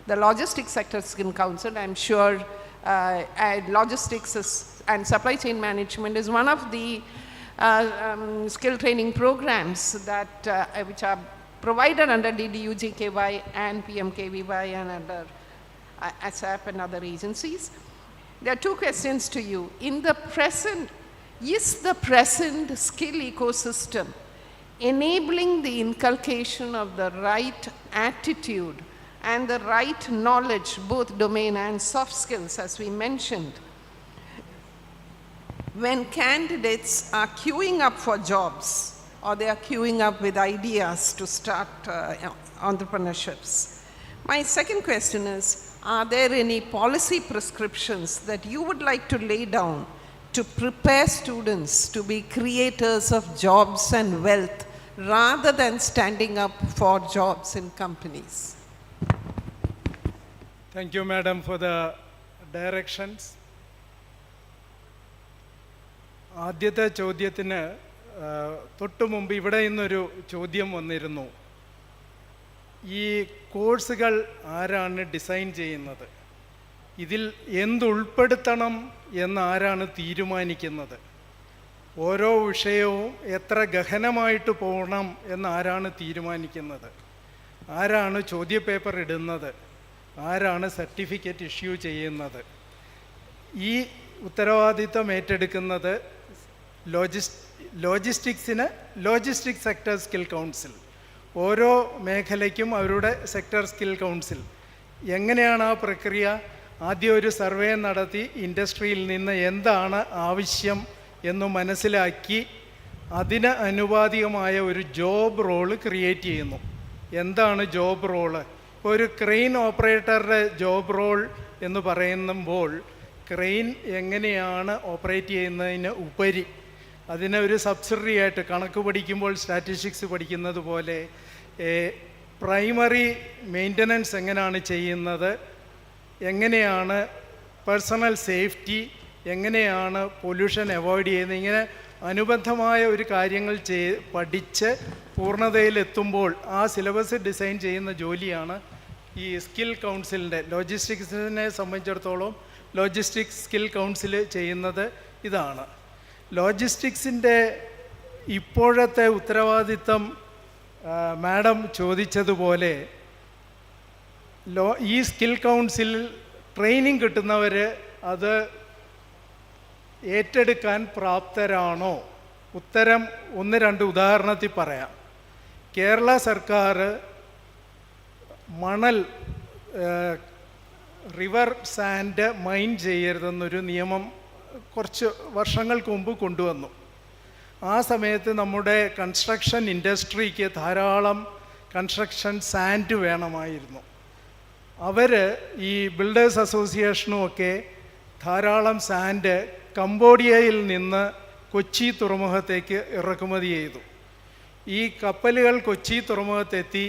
the Logistics Sector Skill Council, I'm sure logistics and supply chain management is one of the skill training programs that which are provided under DDU-GKY and PMKVY and under ASAP and other agencies. There are two questions to you. In the present, is the present skill ecosystem enabling the inculcation of the right attitude and the right knowledge, both domain and soft skills, as we mentioned, when candidates are queuing up for jobs or they are queuing up with ideas to start entrepreneurships? My second question is, are there any policy prescriptions that you would like to lay down to prepare students to be creators of jobs and wealth rather than standing up for jobs in companies? Thank you, Madam, for the directions. ആദ്യത്തെ ചോദ്യത്തിന് തൊട്ടു മുമ്പ് ഇവിടെ നിന്നൊരു ചോദ്യം വന്നിരുന്നു. ഈ കോഴ്സുകൾ ആരാണ് ഡിസൈൻ ചെയ്യുന്നത്? ഇതിൽ എന്തുൾപ്പെടുത്തണം എന്ന് ആരാണ് തീരുമാനിക്കുന്നത്? ഓരോ വിഷയവും എത്ര ഗഹനമായിട്ട് പോകണം എന്ന് ആരാണ് തീരുമാനിക്കുന്നത്? ആരാണ് ചോദ്യപേപ്പർ ഇടുന്നത്? ആരാണ് സർട്ടിഫിക്കറ്റ് ഇഷ്യൂ ചെയ്യുന്നത്? ഈ ഉത്തരവാദിത്തം ഏറ്റെടുക്കുന്നത് ലോജിസ്റ്റിക്സ് സെക്ടർ സ്കിൽ കൗൺസിൽ, ഓരോ മേഖലയ്ക്കും അവരുടെ സെക്ടർ സ്കിൽ കൗൺസിൽ. എങ്ങനെയാണ് ആ പ്രക്രിയ? ആദ്യം ഒരു സർവേ നടത്തി ഇൻഡസ്ട്രിയിൽ നിന്ന് എന്താണ് ആവശ്യം എന്ന് മനസ്സിലാക്കി അതിന് അനുപാതികമായ ഒരു ജോബ് റോള് ക്രിയേറ്റ് ചെയ്യുന്നു. എന്താണ് ജോബ് റോള്? ഒരു ക്രെയിൻ ഓപ്പറേറ്ററുടെ ജോബ് റോൾ എന്ന് പറയുമ്പോൾ ക്രെയിൻ എങ്ങനെയാണ് ഓപ്പറേറ്റ് ചെയ്യുന്നതിന് ഉപരി അതിനൊരു സബ്സിഡറി ആയിട്ട് കണക്ക് പഠിക്കുമ്പോൾ സ്റ്റാറ്റിസ്റ്റിക്സ് പഠിക്കുന്നത് പോലെ പ്രൈമറി മെയിൻ്റനൻസ് എങ്ങനെയാണ് ചെയ്യുന്നത്, എങ്ങനെയാണ് പേഴ്സണൽ സേഫ്റ്റി, എങ്ങനെയാണ് പൊല്യൂഷൻ അവോയ്ഡ് ചെയ്യുന്നത്, ഇങ്ങനെ അനുബന്ധമായ ഒരു കാര്യങ്ങൾ പഠിച്ച് പൂർണ്ണതയിലെത്തുമ്പോൾ ആ സിലബസ് ഡിസൈൻ ചെയ്യുന്ന ജോലിയാണ് ഈ സ്കിൽ കൗൺസിലിൻ്റെ. ലോജിസ്റ്റിക്സിനെ സംബന്ധിച്ചിടത്തോളം ലോജിസ്റ്റിക്സ് സ്കിൽ കൗൺസിൽ ചെയ്യുന്നത് ഇതാണ്. ലോജിസ്റ്റിക്സിൻ്റെ ഇപ്പോഴത്തെ ഉത്തരവാദിത്തം മാഡം ചോദിച്ചതുപോലെ ഈ സ്കിൽ കൗൺസിലിൽ ട്രെയിനിങ് കിട്ടുന്നവർ അത് ഏറ്റെടുക്കാൻ പ്രാപ്തരാണോ? ഉത്തരം ഒന്ന് രണ്ട് ഉദാഹരണത്തിൽ പറയാം. കേരള സർക്കാർ മണൽ റിവർ സാൻഡ് മൈൻ ചെയ്യരുതെന്നൊരു നിയമം കുറച്ച് വർഷങ്ങൾക്ക് മുമ്പ് കൊണ്ടുവന്നു. ആ സമയത്ത് നമ്മുടെ കൺസ്ട്രക്ഷൻ ഇൻഡസ്ട്രിക്ക് ധാരാളം കൺസ്ട്രക്ഷൻ സാൻഡ് വേണമായിരുന്നു. അവർ ഈ ബിൽഡേഴ്സ് അസോസിയേഷനും ഒക്കെ ധാരാളം സാൻഡ് കംബോഡിയയിൽ നിന്ന് കൊച്ചി തുറമുഖത്തേക്ക് ഇറക്കുമതി ചെയ്തു. ഈ കപ്പലുകൾ കൊച്ചി തുറമുഖത്തെത്തി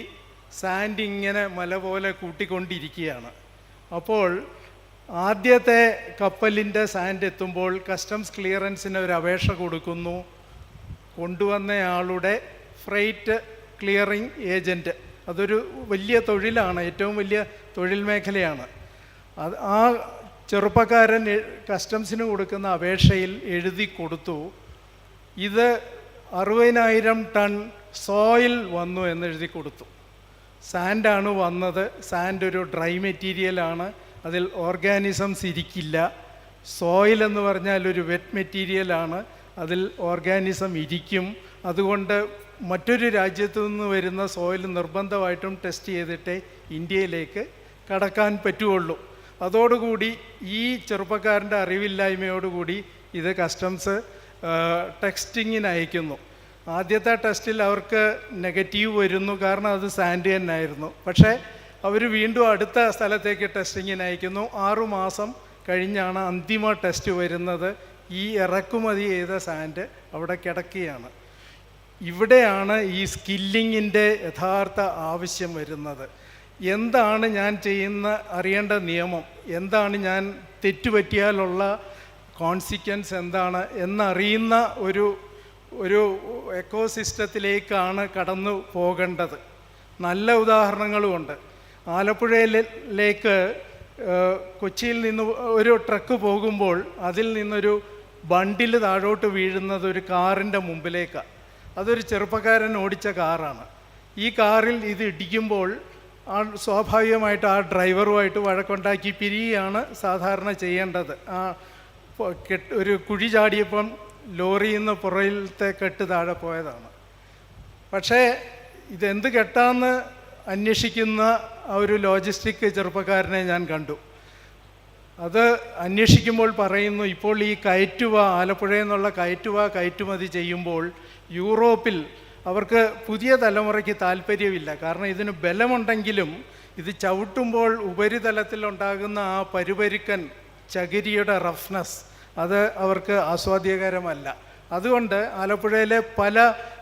സാൻഡ് ഇങ്ങനെ മല പോലെ കൂട്ടിക്കൊണ്ടിരിക്കുകയാണ്. അപ്പോൾ ആദ്യത്തെ കപ്പലിൻ്റെ സാൻഡ് എത്തുമ്പോൾ കസ്റ്റംസ് ക്ലിയറൻസിന് ഒരു അപേക്ഷ കൊടുക്കുന്നു. കൊണ്ടുവന്നയാളുടെ ഫ്രൈറ്റ് ക്ലിയറിംഗ് ഏജൻറ്റ്, അതൊരു വലിയ തൊഴിലാണ്, ഏറ്റവും വലിയ തൊഴിൽ മേഖലയാണ്. ആ ചെറുപ്പക്കാരൻ കസ്റ്റംസിന് കൊടുക്കുന്ന അപേക്ഷയിൽ എഴുതി കൊടുത്തു, ഇത് 60,000 ടൺ സോയിൽ വന്നു എന്നെഴുതി കൊടുത്തു. സാൻഡാണ് വന്നത്. സാൻഡ് ഒരു ഡ്രൈ മെറ്റീരിയലാണ്, അതിൽ ഓർഗാനിസംസ് ഇരിക്കില്ല. സോയിൽ എന്ന് പറഞ്ഞാൽ ഒരു വെറ്റ് മെറ്റീരിയലാണ്, അതിൽ ഓർഗാനിസം ഇരിക്കും. അതുകൊണ്ട് മറ്റൊരു രാജ്യത്തു നിന്ന് വരുന്ന സോയിൽ നിർബന്ധമായിട്ടും ടെസ്റ്റ് ചെയ്തിട്ടേ ഇന്ത്യയിലേക്ക് കടക്കാൻ പറ്റുള്ളൂ. അതോടുകൂടി ഈ ചെറുപ്പക്കാരൻ്റെ അറിവില്ലായ്മയോടുകൂടി ഇത് കസ്റ്റംസ് ടെസ്റ്റിങ്ങിന് അയക്കുന്നു. ആദ്യത്തെ ടെസ്റ്റിൽ അവർക്ക് നെഗറ്റീവ് വരുന്നു, കാരണം അത് സാൻഡ് തന്നെയായിരുന്നു. പക്ഷേ അവർ വീണ്ടും അടുത്ത സ്ഥലത്തേക്ക് ടെസ്റ്റിങ്ങിന് അയക്കുന്നു. 6 മാസം കഴിഞ്ഞാണ് അന്തിമ ടെസ്റ്റ് വരുന്നത്. ഈ ഇറക്കുമതി ചെയ്ത സാൻഡ് അവിടെ കിടക്കുകയാണ്. ഇവിടെയാണ് ഈ സ്കില്ലിങ്ങിൻ്റെ യഥാർത്ഥ ആവശ്യം വരുന്നത്. എന്താണ് ഞാൻ ചെയ്യുന്ന അറിയേണ്ട നിയമം, എന്താണ് ഞാൻ തെറ്റുപറ്റിയാലുള്ള കോൺസിക്വൻസ് എന്താണ് എന്നറിയുന്ന ഒരു എക്കോസിസ്റ്റത്തിലേക്കാണ് കടന്നു പോകേണ്ടത്. നല്ല ഉദാഹരണങ്ങളുമുണ്ട്. ആലപ്പുഴയിലേക്ക് കൊച്ചിയിൽ നിന്ന് ഒരു ട്രക്ക് പോകുമ്പോൾ അതിൽ നിന്നൊരു ബണ്ടിൽ താഴോട്ട് വീഴുന്നത് ഒരു കാറിൻ്റെ മുമ്പിലേക്കാണ്. അതൊരു ചെറുപ്പക്കാരൻ ഓടിച്ച കാറാണ്. ഈ കാറിൽ ഇത് ഇടിക്കുമ്പോൾ സ്വാഭാവികമായിട്ട് ആ ഡ്രൈവറുമായിട്ട് വഴക്കുണ്ടാക്കി പിരിയാണ് സാധാരണ ചെയ്യേണ്ടത്. ഒരു കുഴി ചാടിയപ്പം ലോറിയിൽ നിന്ന് പുറയിലത്തെ കെട്ട് താഴെ പോയതാണ്. പക്ഷേ ഇതെന്ത് കെട്ടാന്ന് അന്വേഷിക്കുന്ന ആ ഒരു ലോജിസ്റ്റിക് ചെറുപ്പക്കാരനെ ഞാൻ കണ്ടു. അത് അന്വേഷിക്കുമ്പോൾ പറയുന്നു, ഇപ്പോൾ ഈ ആലപ്പുഴയിൽ നിന്നുള്ള കയറ്റുമതി ചെയ്യുമ്പോൾ യൂറോപ്പിൽ അവർക്ക് പുതിയ തലമുറയ്ക്ക് താല്പര്യമില്ല. കാരണം ഇതിന് ബലമുണ്ടെങ്കിലും ഇത് ചവിട്ടുമ്പോൾ ഉപരിതലത്തിലുണ്ടാകുന്ന ആ പരുപരുക്കൻ ചകിരിയുടെ റഫ്നെസ് അത് അവർക്ക് ആസ്വാദ്യകരമല്ല. അതുകൊണ്ട് ആലപ്പുഴയിലെ പല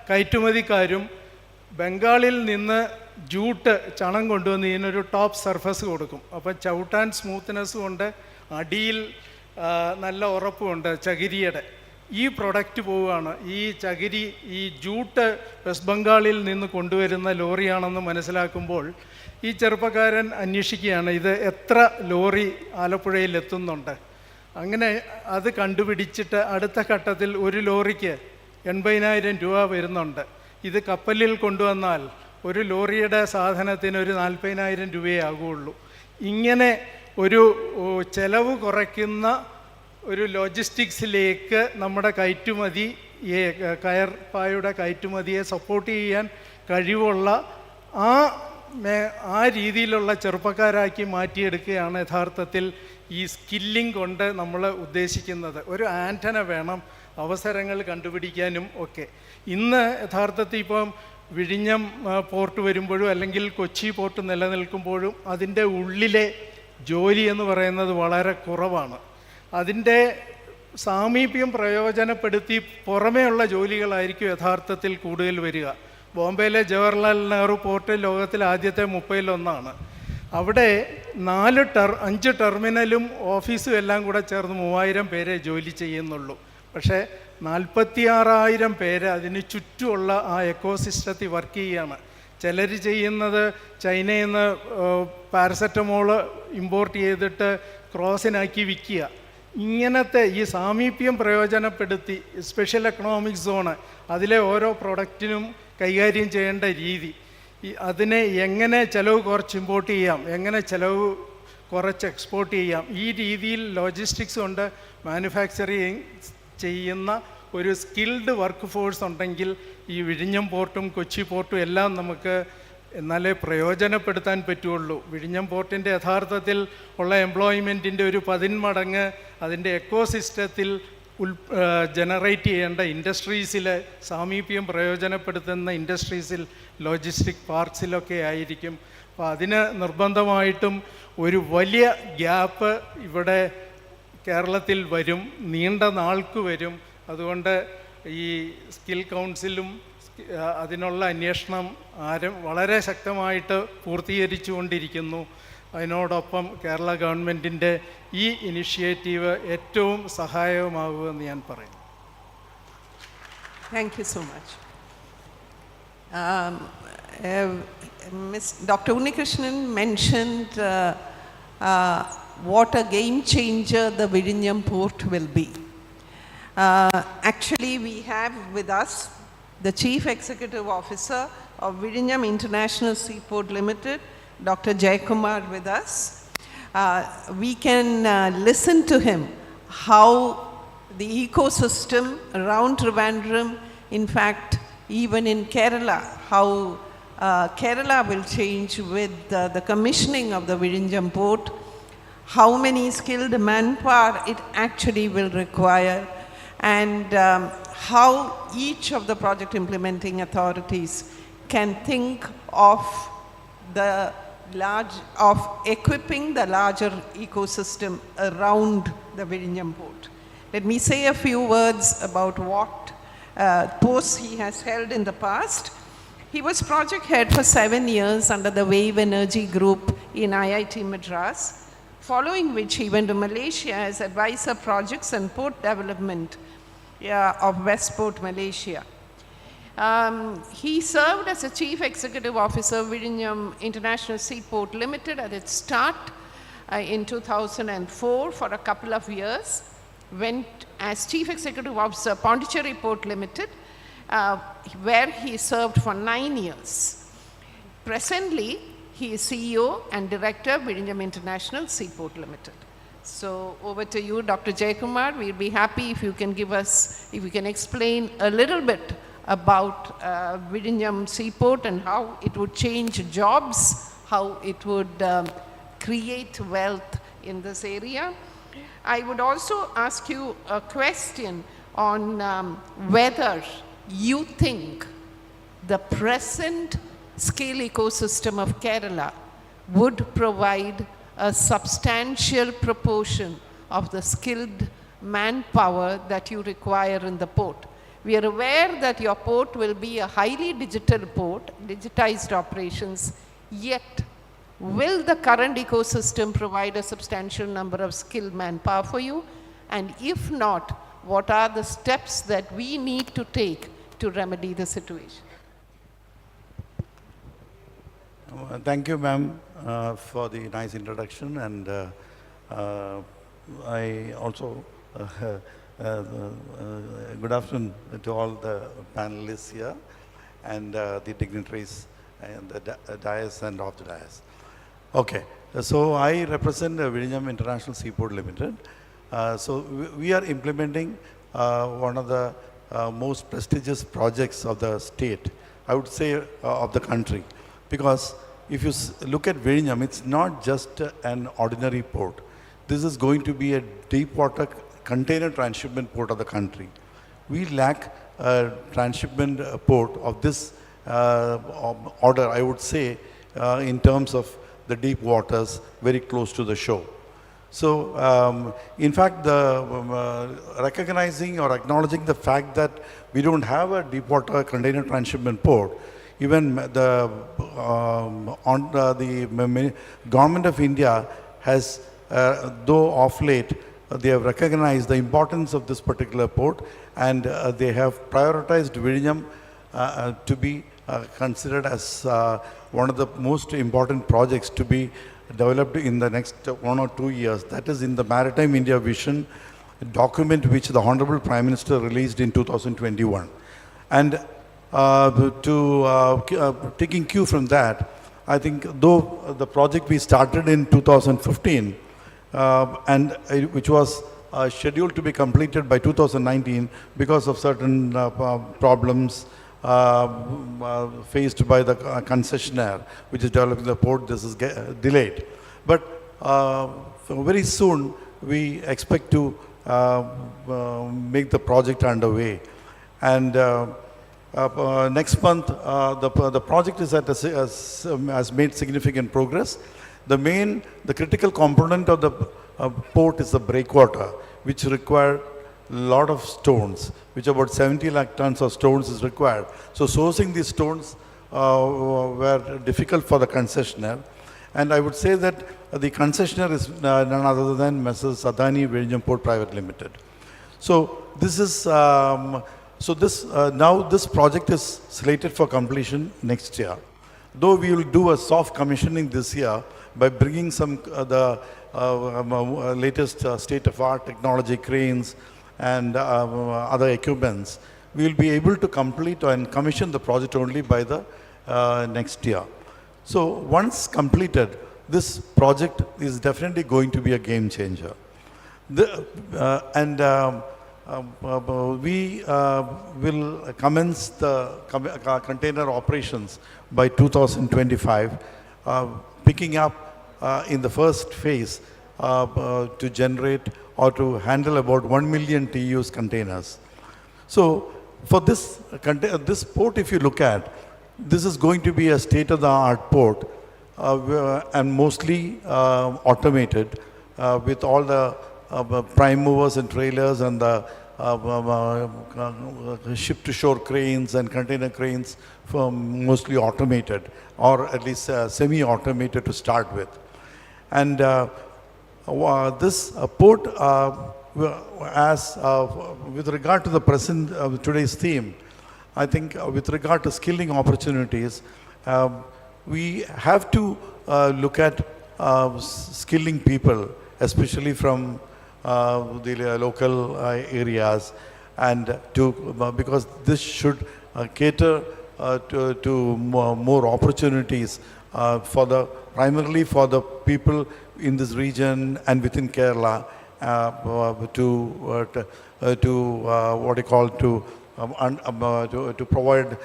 കയറ്റുമതിക്കാരും ബംഗാളിൽ നിന്ന് ജൂട്ട് ചണം കൊണ്ടുവന്ന് ഇതിനൊരു ടോപ്പ് സർഫസ് കൊടുക്കും. അപ്പം ചവിട്ടാൻ സ്മൂത്ത്നെസ്സും ഉണ്ട്, അടിയിൽ നല്ല ഉറപ്പുമുണ്ട് ചകിരിയുടെ. ഈ പ്രൊഡക്റ്റ് പോവുകയാണ്. ഈ ചകിരി, ഈ ജൂട്ട് വെസ്റ്റ് ബംഗാളിൽ നിന്ന് കൊണ്ടുവരുന്ന ലോറിയാണെന്ന് മനസ്സിലാക്കുമ്പോൾ ഈ ചെറുപ്പക്കാരൻ അന്വേഷിക്കുകയാണ് ഇത് എത്ര ലോറി ആലപ്പുഴയിൽ എത്തുന്നുണ്ട്. അങ്ങനെ അത് കണ്ടുപിടിച്ചിട്ട് അടുത്ത ഘട്ടത്തിൽ ഒരു ലോറിക്ക് 80,000 രൂപ വരുന്നുണ്ട്. ഇത് കപ്പലിൽ കൊണ്ടുവന്നാൽ ഒരു ലോറിയുടെ സാധനത്തിന് ഒരു 40,000 രൂപയേ ആകുകയുള്ളൂ. ഇങ്ങനെ ഒരു ചെലവ് കുറയ്ക്കുന്ന ഒരു ലോജിസ്റ്റിക്സിലേക്ക് നമ്മുടെ കയർപ്പായുടെ കയറ്റുമതിയെ സപ്പോർട്ട് ചെയ്യാൻ കഴിവുള്ള ആ രീതിയിലുള്ള ചെറുപ്പക്കാരാക്കി മാറ്റിയെടുക്കുകയാണ് യഥാർത്ഥത്തിൽ ഈ സ്കില്ലിംഗ് കൊണ്ട് നമ്മൾ ഉദ്ദേശിക്കുന്നത്. ഒരു ആൻറ്റന വേണം അവസരങ്ങൾ കണ്ടുപിടിക്കാനും ഒക്കെ. ഇന്ന് യഥാർത്ഥത്തിൽ ഇപ്പം വിഴിഞ്ഞം പോർട്ട് വരുമ്പോഴും അല്ലെങ്കിൽ കൊച്ചി പോർട്ട് നിലനിൽക്കുമ്പോഴും അതിൻ്റെ ഉള്ളിലെ ജോലി എന്ന് പറയുന്നത് വളരെ കുറവാണ്. അതിൻ്റെ സാമീപ്യം പ്രയോജനപ്പെടുത്തി പുറമേയുള്ള ജോലികളായിരിക്കും യഥാർത്ഥത്തിൽ കൂടുതൽ വരിക. ബോംബെയിലെ ജവഹർലാൽ നെഹ്റു പോർട്ട് ലോകത്തിൽ ആദ്യത്തെ 30-ൽ അവിടെ 5 ടെർമിനലും ഓഫീസും എല്ലാം കൂടെ ചേർന്ന് 3000 പേരെ ജോലി ചെയ്യുന്നുള്ളൂ. പക്ഷേ 46,000 പേര് അതിന് ചുറ്റുമുള്ള ആ എക്കോസിസ്റ്റത്തിൽ വർക്ക് ചെയ്യുകയാണ്. ചിലർ ചെയ്യുന്നത് ചൈനയിൽ നിന്ന് പാരസെറ്റമോള് ഇമ്പോർട്ട് ചെയ്തിട്ട് ക്രോസിനാക്കി വിൽക്കുക. ഇങ്ങനത്തെ ഈ സാമീപ്യം പ്രയോജനപ്പെടുത്തി സ്പെഷ്യൽ എക്കണോമിക് സോണ് അതിലെ ഓരോ പ്രൊഡക്റ്റിനും കൈകാര്യം ചെയ്യേണ്ട രീതി, അതിനെ എങ്ങനെ ചിലവ് കുറച്ച് ഇമ്പോർട്ട് ചെയ്യാം, എങ്ങനെ ചിലവ് കുറച്ച് എക്സ്പോർട്ട് ചെയ്യാം, ഈ രീതിയിൽ ലോജിസ്റ്റിക്സ് കൊണ്ട് മാനുഫാക്ചറിങ് ചെയ്യുന്ന ഒരു സ്കിൽഡ് വർക്ക് ഫോഴ്സ് ഉണ്ടെങ്കിൽ ഈ വിഴിഞ്ഞം പോർട്ടും കൊച്ചി പോർട്ടും എല്ലാം നമുക്ക് എന്നാലേ പ്രയോജനപ്പെടുത്താൻ പറ്റുള്ളൂ. വിഴിഞ്ഞം പോർട്ടിൻ്റെ യഥാർത്ഥത്തിൽ ഉള്ള എംപ്ലോയ്മെൻറ്റിൻ്റെ ഒരു 10 മടങ്ങ് അതിൻ്റെ എക്കോസിസ്റ്റത്തിൽ ജനറേറ്റ് ചെയ്യേണ്ട ഇൻഡസ്ട്രീസിൽ, സാമീപ്യം പ്രയോജനപ്പെടുത്തുന്ന ഇൻഡസ്ട്രീസിൽ, ലോജിസ്റ്റിക് പാർക്സിലൊക്കെ ആയിരിക്കും. അപ്പോൾ അതിന് നിർബന്ധമായിട്ടും ഒരു വലിയ ഗ്യാപ്പ് ഇവിടെ കേരളത്തിൽ വരും, നീണ്ട നാൾക്ക് വരും. അതുകൊണ്ട് ഈ സ്കിൽ കൗൺസിലും അതിനുള്ള അന്വേഷണം വളരെ ശക്തമായിട്ട് പൂർത്തീകരിച്ചുകൊണ്ടിരിക്കുന്നു. അതിനോടൊപ്പം കേരള ഗവൺമെൻറ്റിൻ്റെ ഈ ഇനിഷ്യേറ്റീവ് ഏറ്റവും സഹായകമാകുമെന്ന് ഞാൻ പറയുന്നു. Thank you so much. Dr. Unnikrishnan mentioned what a game changer the Vizhinjam port will be. Actually, we have with us the Chief Executive Officer of Vizhinjam International Seaport Limited, Dr. Jayakumar, with us. We can listen to him how the ecosystem around Trivandrum, in fact, even in Kerala, how Kerala will change with the commissioning of the Vizhinjam port, how many skilled manpower it actually will require, and how each of the project implementing authorities can think of equipping the larger ecosystem around the Vizhinjam port. Let me say a few words about what posts he has held in the past. He was project head for 7 years under the Wave Energy Group in IIT Madras, following which he went to Malaysia as advisor projects and port development of Westport, Malaysia. He served as a chief executive officer of Vizhinjam International Seaport Limited at its start in 2004 for a couple of years, went as chief executive officer Pondicherry Port Limited, where he served for 9 years. Presently, he is CEO and director of Vizhinjam International Seaport Limited. So over to you, Dr. Jayakumar. We'll be happy if you can if you can explain a little bit about Vizhinjam Seaport and how it would change jobs, how it would create wealth in this area. I would also ask you a question on whether you think the present skill ecosystem of Kerala would provide a substantial proportion of the skilled manpower that you require in the port. We are aware that your port will be a highly digital port, digitized operations, yet will the current ecosystem provide a substantial number of skilled manpower for you? And if not, what are the steps that we need to take to remedy the situation? Thank you, ma'am, for the nice introduction, and I also good afternoon to all the panelists here and the dignitaries and the dais and off the dais. Okay, so I represent Vizhinjam International Seaport Limited. So we are implementing one of the most prestigious projects of the state, I would say of the country, because if you look at Vizhinjam, it's not just an ordinary port. This is going to be a deep water container transshipment port of the country. We lack a transshipment port of this order, I would say, in terms of the deep waters very close to the shore. So, in fact, recognizing or acknowledging the fact that we don't have a deep water container transshipment port, even the government of India has, though of late, they have recognized the importance of this particular port, and they have prioritized Vizhinjam to be considered as one of the most important projects to be developed in the next 1 or 2 years. That is in the Maritime India Vision document which the Honorable Prime Minister released in 2021. And taking cue from that, I think though the project we started in 2015 and which was scheduled to be completed by 2019 because of certain problems faced by the concessionaire which is developing the port, this is delayed. But very soon we expect to make the project underway. And next month, the project is has made significant progress. The critical component of the port is the breakwater, which require a lot of stones, which about 70 lakh tons of stones is required. So sourcing these stones were difficult for the concessionaire. And I would say that the concessionaire is none other than Messrs. Adani Vizhinjam Port Private Limited. So this is now this project is slated for completion next year. Though we will do a soft commissioning this year by bringing some the latest state-of-art technology, cranes and other equipments, we will be able to complete and commission the project only by the next year. So once completed, this project is definitely going to be a game changer. We will commence the container operations by 2025, picking up in the first phase to generate or to handle about 1 million TEUs containers. So for this port, if you look at, this is going to be a state-of-the-art port and mostly automated with all the prime movers and trailers and the ship-to-shore cranes and container cranes mostly automated, or at least semi-automated to start with. And this port, with regard to the present today's theme, I think with regard to skilling opportunities, we have to look at skilling people, especially from the local areas, and because this should cater to more opportunities primarily for the people in this region and within Kerala to provide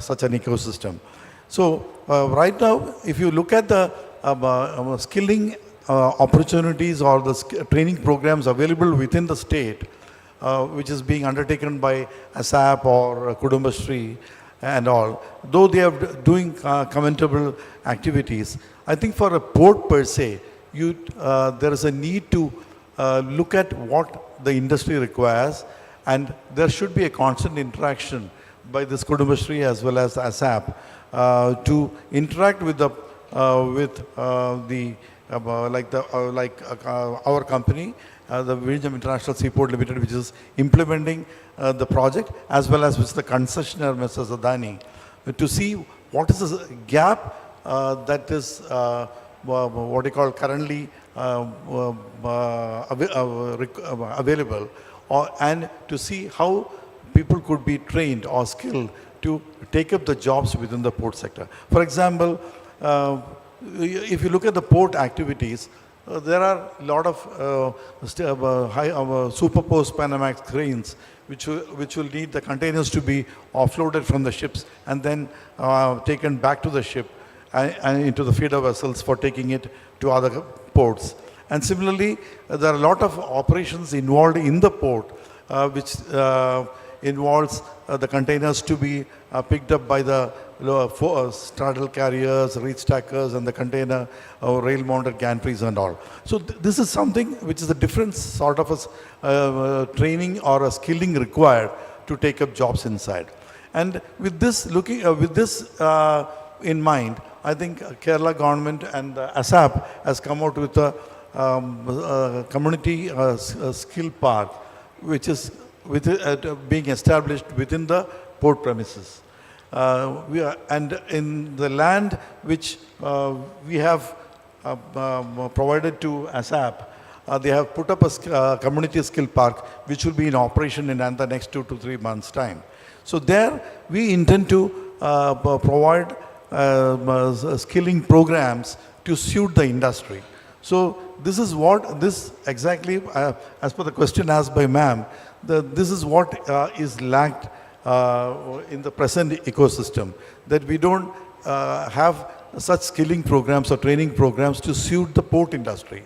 such an ecosystem. So right now, if you look at the skilling opportunities or the training programs available within the state, which is being undertaken by ASAP or Kudumbashree and all, though they are doing commendable activities, I think for a port per se, there is a need to look at what the industry requires, and there should be a constant interaction by this Kudumbashree as well as ASAP to interact with our company, the Virinjam International Seaport Limited, which is implementing the project, as well as with the concessionaire, Mr. Zadani, to see what is the gap that is currently available, and to see how people could be trained or skilled to take up the jobs within the port sector. For example, if you look at the port activities, there are a lot of superposed Panamax cranes which will need the containers to be offloaded from the ships and then taken back to the ship and into the feeder vessels for taking it to other ports. And similarly, there are a lot of operations involved in the port which involves the containers to be picked up by the straddle carriers, reach stackers, and the container rail-mounted gantries and all. So this is something which is a different sort of a training or a skilling required to take up jobs inside. And with this in mind, I think Kerala government and ASAP has come out with a community skill park, which is being established within the port premises. And in the land which we have provided to ASAP, they have put up a community skill park which will be in operation in the next 2 to 3 months' time. So there we intend to provide skilling programs to suit the industry. So this is what exactly, as per the question asked by ma'am, this is what is lacked in the present ecosystem, that we don't have such skilling programs or training programs to suit the port industry.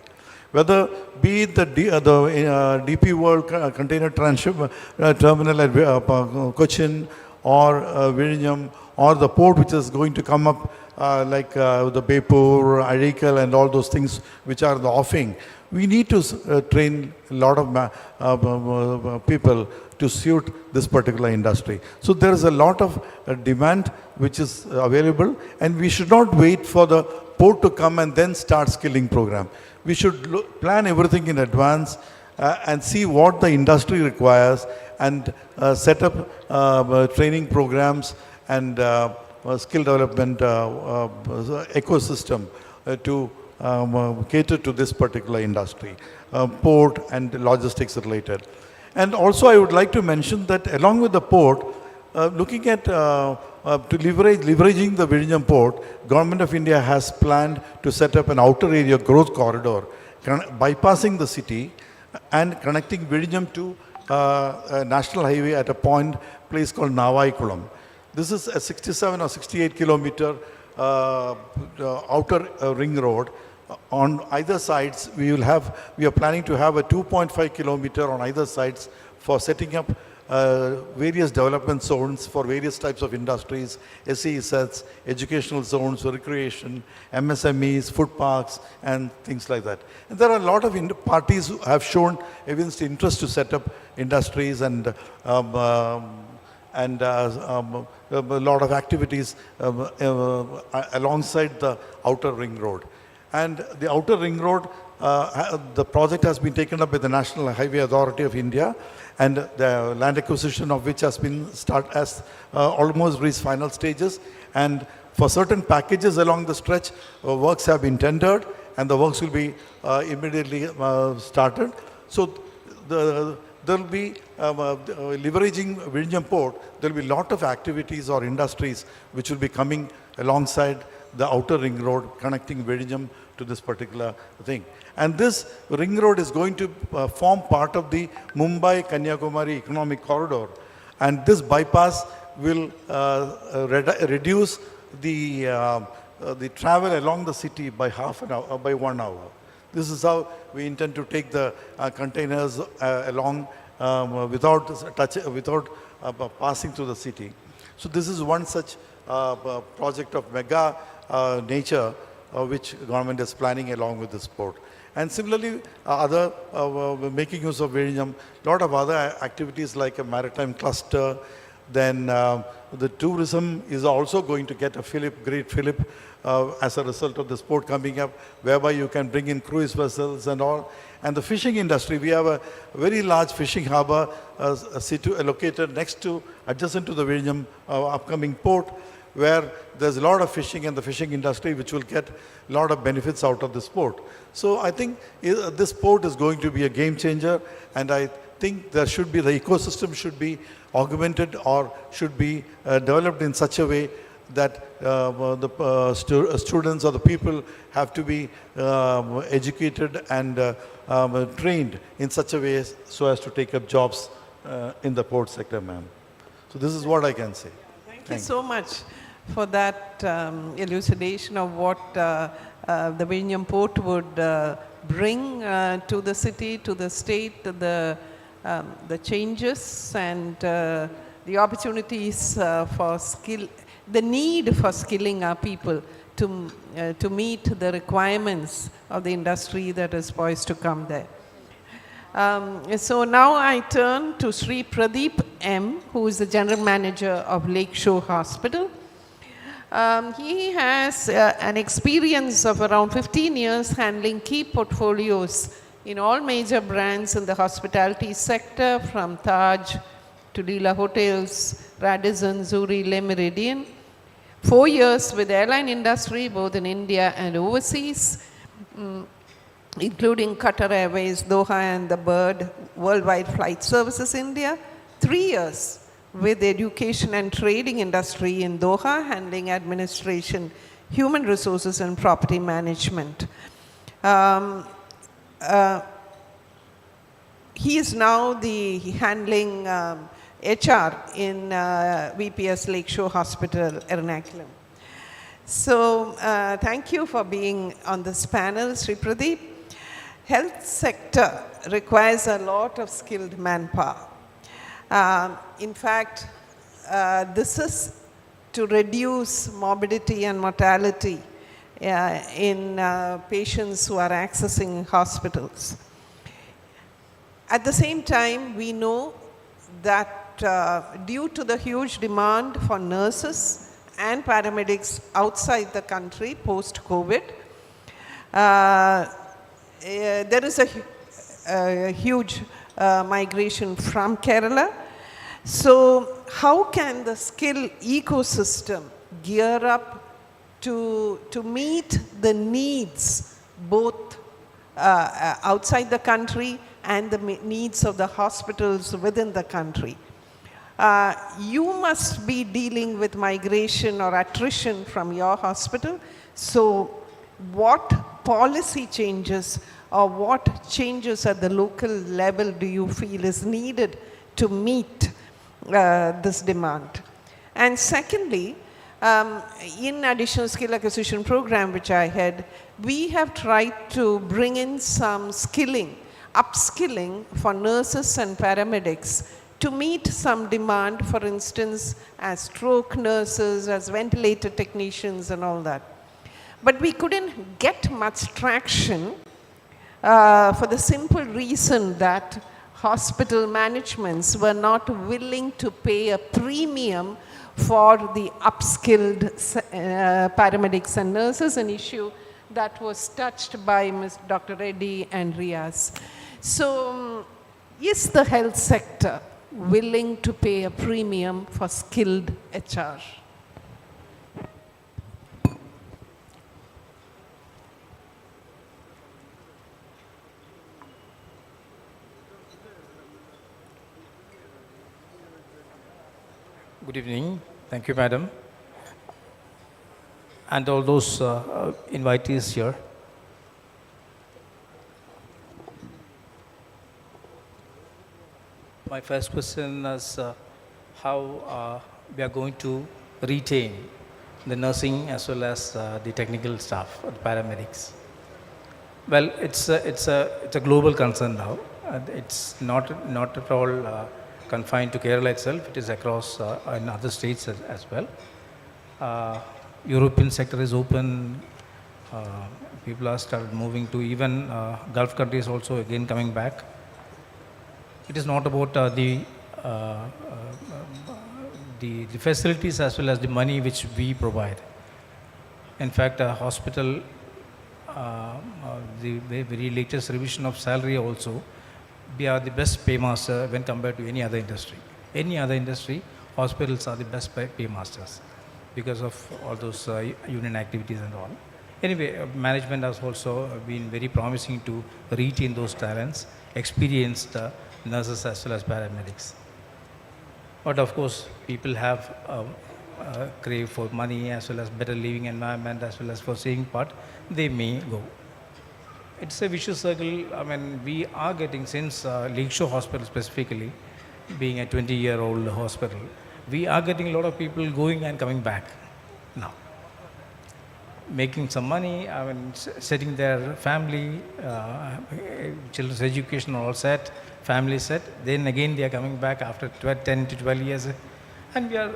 Whether be it the DP World Container Terminal at Cochin or Virinjam, or the port which is going to come up like the Bepur, Arikal and all those things which are the offing, we need to train a lot of people to suit this particular industry. So there is a lot of demand which is available, and we should not wait for the port to come and then start skilling program. We should plan everything in advance and see what the industry requires and set up training programs and skill development ecosystem to cater to this particular industry, port and logistics related. And also I would like to mention that along with the port, looking at leveraging the Virinjam port, Government of India has planned to set up an outer area growth corridor bypassing the city and connecting Virinjam to a national highway at a place called Navaikulam. This is a 67 or 68 kilometer outer ring road. On either sides, we are planning to have a 2.5 kilometer on either sides for setting up various development zones for various types of industries, SEZs, educational zones, recreation, MSMEs, food parks, and things like that. And there are a lot of parties who have shown evinced interest to set up industries and a lot of activities alongside the outer ring road. And the outer ring road, the project has been taken up by the National Highway Authority of India, and the land acquisition of which has been almost reached final stages. And for certain packages along the stretch, works have been tendered, and the works will be immediately started. So there will be, leveraging Vizhinjam Port, there will be a lot of activities or industries which will be coming alongside the outer ring road connecting Vizhinjam to this particular thing. And this ring road is going to form part of the Mumbai-Kanyakumari economic corridor. And this bypass will reduce the travel along the city by half an hour, by 1 hour. This is how we intend to take the containers along without passing through the city. So this is one such project of mega nature which government is planning along with this port. And similarly, making use of Vizhinjam, a lot of other activities like a maritime cluster. Then the tourism is also going to get a great fillip as a result of this port coming up, whereby you can bring in cruise vessels and all. And the fishing industry, we have a very large fishing harbor located adjacent to the Vizhinjam upcoming port, where there's a lot of fishing and the fishing industry which will get a lot of benefits out of this port. So I think this port is going to be a game changer, and I think the ecosystem should be augmented or should be developed in such a way that the students or the people have to be educated and trained in such a way so as to take up jobs in the port sector, ma'am. So this is what I can say. Thank you so much for that elucidation of what the Vizhinjam port would bring to the city, to the state, to the changes and the opportunities for the need for skilling our people to meet the requirements of the industry that is poised to come there. So now I turn to Sri Pradeep M., who is the General Manager of Lakeshore Hospital. He has an experience of around 15 years handling key portfolios in all major brands in the hospitality sector, from Taj to Leela Hotels, Radisson, Zuri, Le Méridien. 4 years with the airline industry, both in India and overseas, including Qatar Airways, Doha and the Bird, Worldwide Flight Services India. 3 years with the education and trading industry in Doha, handling administration, human resources and property management. He is now handling HR in VPS Lakeshore Hospital, Ernakulam. So thank you for being on this panel, Sri Pradeep. Health sector requires a lot of skilled manpower. In fact, this is to reduce morbidity and mortality in patients who are accessing hospitals. At the same time, we know that due to the huge demand for nurses and paramedics outside the country post-COVID, there is a huge migration from Kerala. So how can the skill ecosystem gear up to meet the needs both outside the country and the needs of the hospitals within the country? You must be dealing with migration or attrition from your hospital. So what policy changes or what changes at the local level do you feel is needed to meet this demand? And secondly, in additional skill acquisition program which I had, we have tried to bring in some upskilling for nurses and paramedics to meet some demand, for instance, as stroke nurses, as ventilator technicians and all that. But we couldn't get much traction for the simple reason that hospital managements were not willing to pay a premium for the upskilled paramedics and nurses, an issue that was touched by Dr. Reddy and Riaz. So, is the health sector willing to pay a premium for skilled HR? Good evening. Thank you, madam. And all those invitees here. My first question is how we are going to retain the nursing as well as the technical staff, the paramedics. Well, it's a global concern now. It's not at all confined to Kerala itself. It is across in other states as well. European sector is open. People are started moving to even Gulf countries also again coming back. It is not about the facilities as well as the money which we provide. In fact, a hospital, the very latest revision of salary also, we are the best paymaster when compared to any other industry. Any other industry, hospitals are the best paymasters because of all those union activities and all. Anyway, management has also been very promising to retain those talents, experienced nurses as well as paramedics. But of course, people have crave for money as well as better living environment as well as for saving part, they may go. It's a vicious circle. I mean, we are getting, since Lakeshore Hospital specifically, being a 20-year-old hospital, we are getting a lot of people going and coming back now. Making some money, I mean, setting their family, children's education all set, family set. Then again they are coming back after 10 to 12 years. And we are,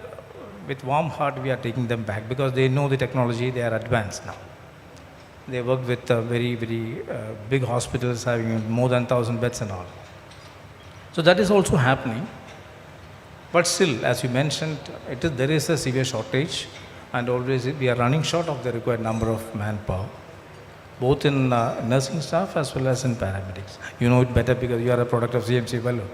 with warm heart, we are taking them back because they know the technology, they are advanced now. They work with very big hospitals having more than 1,000 beds and all. So that is also happening. But still, as you mentioned, there is a severe shortage, and always we are running short of the required number of manpower, both in nursing staff as well as in paramedics. You know it better because you are a product of CMC fellow.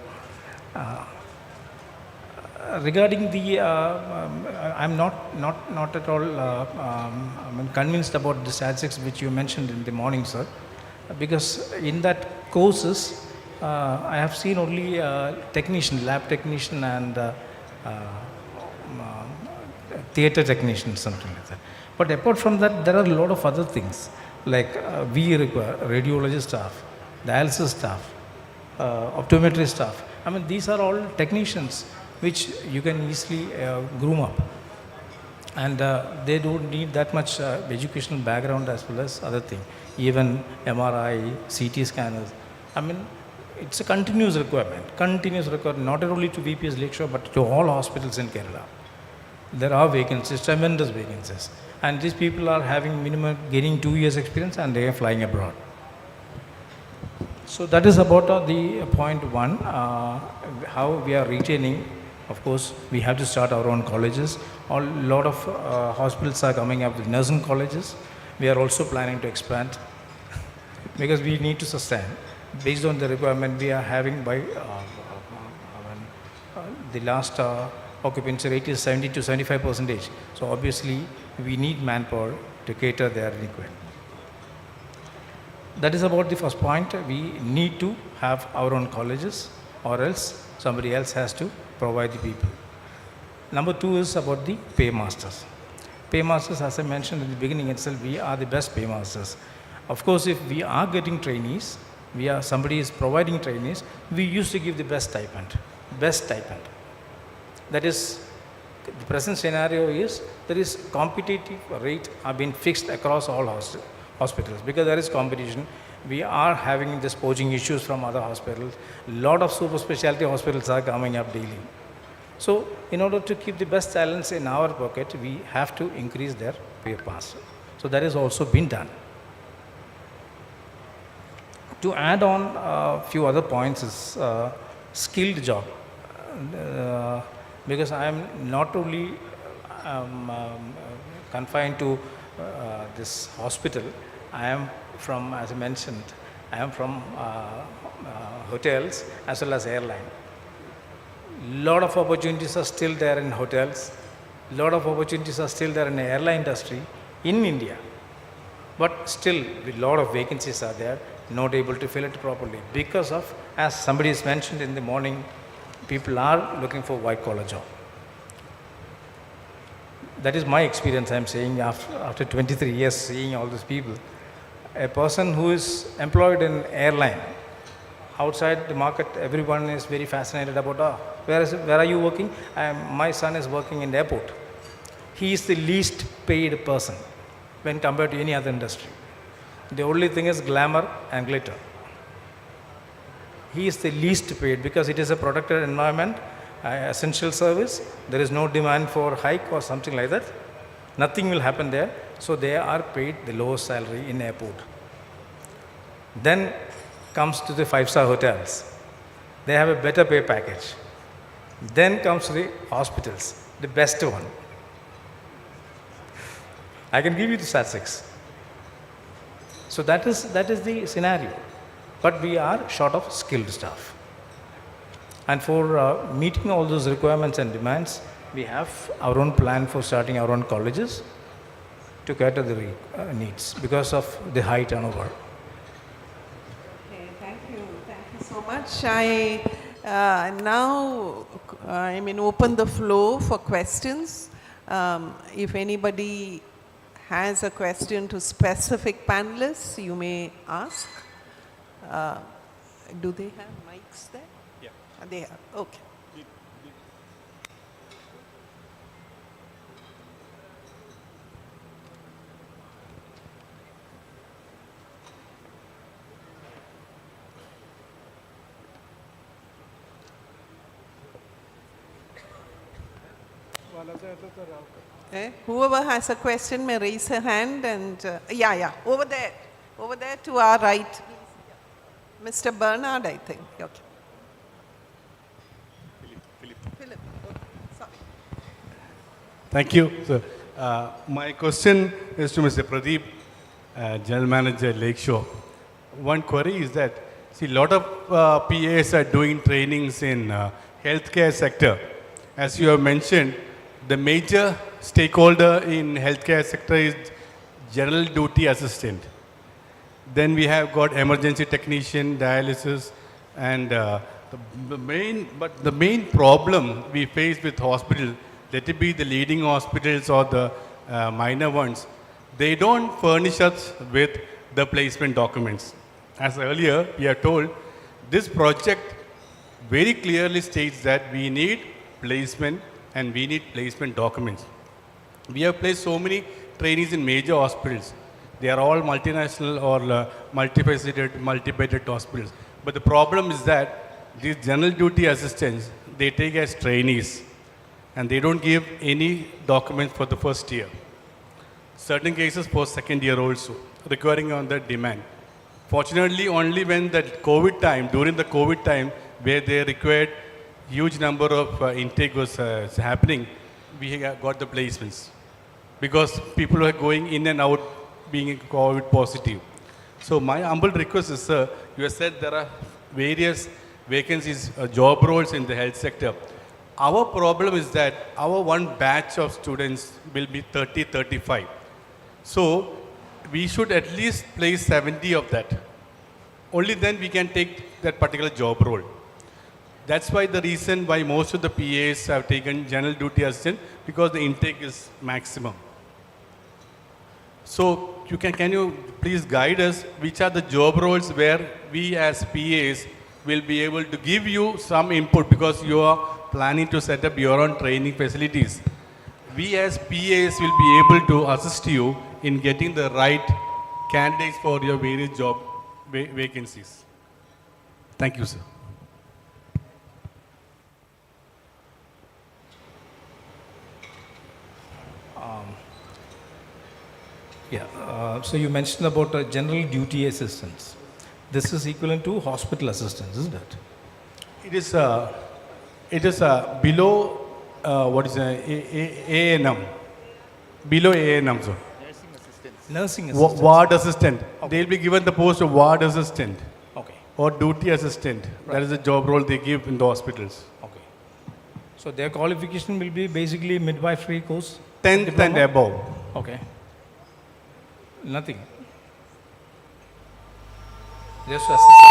Regarding the, I'm not at all I'm convinced about the statistics which you mentioned in the morning, sir, because in that courses, I have seen only technician, lab technician and theatre technician, something like that. But apart from that, there are a lot of other things, like we require radiologist staff, dialysis staff, optometry staff. I mean, these are all technicians which you can easily groom up. And they don't need that much educational background as well as other things. Even MRI, CT scanners. I mean, it's a continuous requirement, not only to VPS Lakeshore, but to all hospitals in Kerala. There are vacancies, tremendous vacancies. And these people are having minimum, gaining 2 years experience, and they are flying abroad. So that is about the point one, how we are retaining. Of course, we have to start our own colleges. A lot of hospitals are coming up with nursing colleges. We are also planning to expand because we need to sustain. Based on the requirement we are having by the last occupancy rate is 70 to 75%. So obviously, we need manpower to cater their requirement. That is about the first point. We need to have our own colleges, or else somebody else has to provide the people. Number two is about the paymasters. Paymasters, as I mentioned in the beginning itself, we are the best paymasters. Of course, if we are getting trainees, somebody is providing trainees, we used to give the best stipend. That is, the present scenario is, there is competitive rate have been fixed across all hospitals because there is competition. We are having this poaching issues from other hospitals. A lot of super specialty hospitals are coming up daily. So in order to keep the best talents in our pocket, we have to increase their pay pass. So that has also been done. To add on a few other points is skilled job. Because I am not only confined to this hospital, I am from, as I mentioned, I am from hotels as well as airline. Lot of opportunities are still there in hotels. Lot of opportunities are still there in the airline industry in India. But still, a lot of vacancies are there, not able to fill it properly because of, as somebody has mentioned in the morning, people are looking for white-collar job. That is my experience, I'm saying, after 23 years seeing all these people. A person who is employed in airline, outside the market, everyone is very fascinated about, where are you working? My son is working in the airport. He is the least paid person when compared to any other industry. The only thing is glamour and glitter. He is the least paid because it is a protected environment, essential service. There is no demand for hike or something like that. Nothing will happen there. So they are paid the lowest salary in airport. Then comes to the 5-star hotels. They have a better pay package. Then comes to the hospitals, the best one. I can give you the statistics. So that is the scenario. But we are short of skilled staff. And for meeting all those requirements and demands, we have our own plan for starting our own colleges to cater the needs because of the high turnover. Okay, thank you so much. Now open the floor for questions. If anybody has a question to specific panelists, you may ask. Do they have mics there? Yeah. They have, okay. Whoever has a question may raise her hand and, over there to our right. Mr. Bernard, I think. Okay. Philip. Okay. Sorry. Thank you, sir. My question is to Mr. Pradeep, General Manager, Lakeshore. One query is that, see, a lot of PAs are doing trainings in healthcare sector. As you have mentioned, the major stakeholder in healthcare sector is general duty assistant. Then we have got emergency technician, dialysis, and the main problem we face with hospital, let it be the leading hospitals or the minor ones, they don't furnish us with the placement documents. As earlier we are told, this project very clearly states that we need placement and we need placement documents. We have placed so many trainees in major hospitals. They are all multinational or multifaceted, multi-bedded hospitals. But the problem is that these general duty assistants, they take as trainees and they don't give any documents for the first year. Certain cases for second year also, requiring on the demand. Fortunately, only when the COVID time, during the COVID time, where they required huge number of intake was happening, we got the placements. Because people were going in and out being COVID positive. So my humble request is, sir, you have said there are various vacancies, job roles in the health sector. Our problem is that our one batch of students will be 30, 35. So we should at least place 70 of that. Only then we can take that particular job role. That's why the reason why most of the PAs have taken general duty assistant, because the intake is maximum. So can you please guide us which are the job roles where we as PAs will be able to give you some input, because you are planning to set up your own training facilities. We as PAs will be able to assist you in getting the right candidates for your various job vacancies. Thank you, sir. So you mentioned about general duty assistants. This is equivalent to hospital assistants, isn't it? It is below what is A&M, below A&M, sir. Nursing assistants. Ward assistant. Okay. They'll be given the post of ward assistant. Okay. Or duty assistant. Right. That is the job role they give in the hospitals. Okay. So their qualification will be basically midwifery course? 10th diploma? and above. Okay. Nothing. Just assist.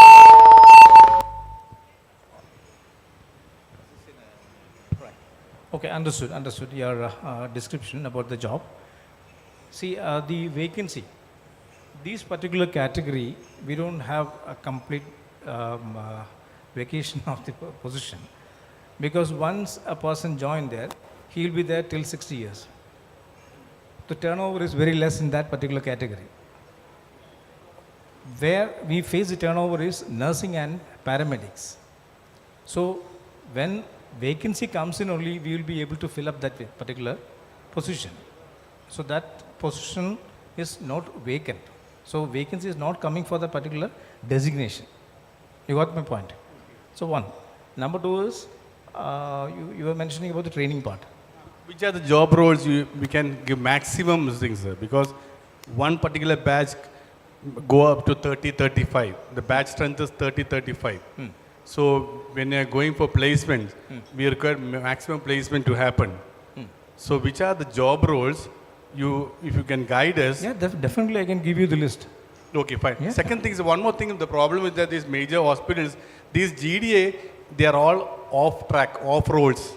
Right. Okay, understood your description about the job. See, the vacancy, this particular category, we don't have a complete vacation of the position, because once a person joined there, he'll be there till 60 years. The turnover is very less in that particular category. Where we face the turnover is nursing and paramedics. So when vacancy comes in only, we will be able to fill up that particular position. So that position is not vacant. So vacancy is not coming for the particular designation. You got my point? So one. Number two is, you were mentioning about the training part. Which are the job roles we can give maximum things, sir? Because one particular batch go up to 30, 35. The batch strength is 30, 35. So when you're going for placement, we require maximum placement to happen. So which are the job roles if you can guide us? Yeah, definitely I can give you the list. Okay, fine. Yeah. Second thing is, one more thing, the problem is that these major hospitals, these GDA, they are all off track, off roles.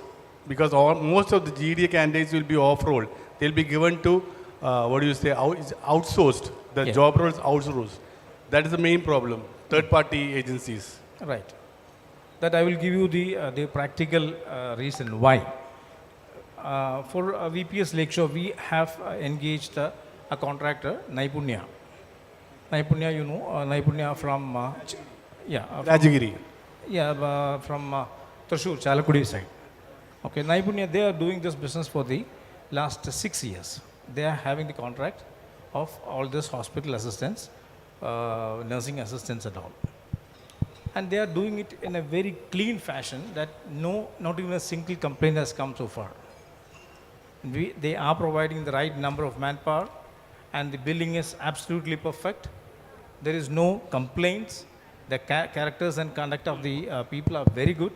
Because most of the GDA candidates will be off role. They'll be given to, outsourced. The job roles outsourced. That is the main problem. Third party agencies. Right. That I will give you the practical reason why. For VPS Lakeshore, we have engaged a contractor, Naipunya. Naipunya, you know, Naipunya from, Rajagiri. From Thrissur, Chalakudi side. Okay, Naipunya, they are doing this business for the last 6 years. They are having the contract of all this hospital assistants, nursing assistants and all. And they are doing it in a very clean fashion that not even a single complaint has come so far. They are providing the right number of manpower, and the billing is absolutely perfect. There is no complaints. The characters and conduct of the people are very good.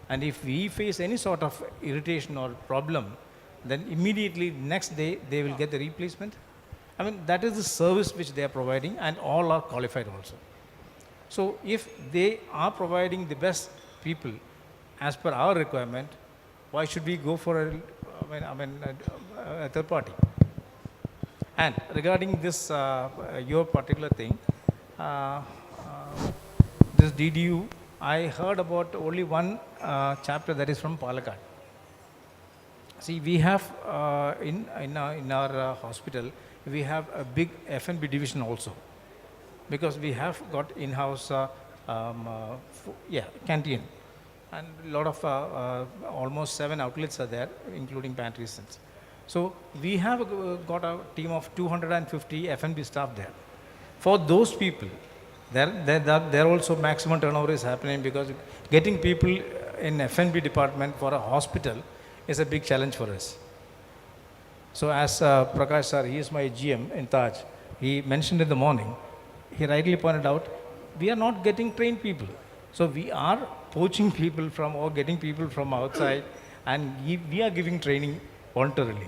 And if we face any sort of irritation or problem, then immediately next day they will get the replacement. I mean, that is the service which they are providing, and all are qualified also. So if they are providing the best people as per our requirement, why should we go for a third party? And regarding this, your particular thing, this DDU, I heard about only one chapter, that is from Palakkad. See, we have in our hospital, we have a big F&B division also, because we have got in-house canteen, and a lot of almost 7 outlets are there, including pantries. So we have got a team of 250 F&B staff there. For those people, there also maximum turnover is happening, because getting people in F&B department for a hospital is a big challenge for us. So as Prakash sir, he is my GM in Taj, he mentioned in the morning, he rightly pointed out, we are not getting trained people. So we are poaching people from, or getting people from outside, and we are giving training voluntarily.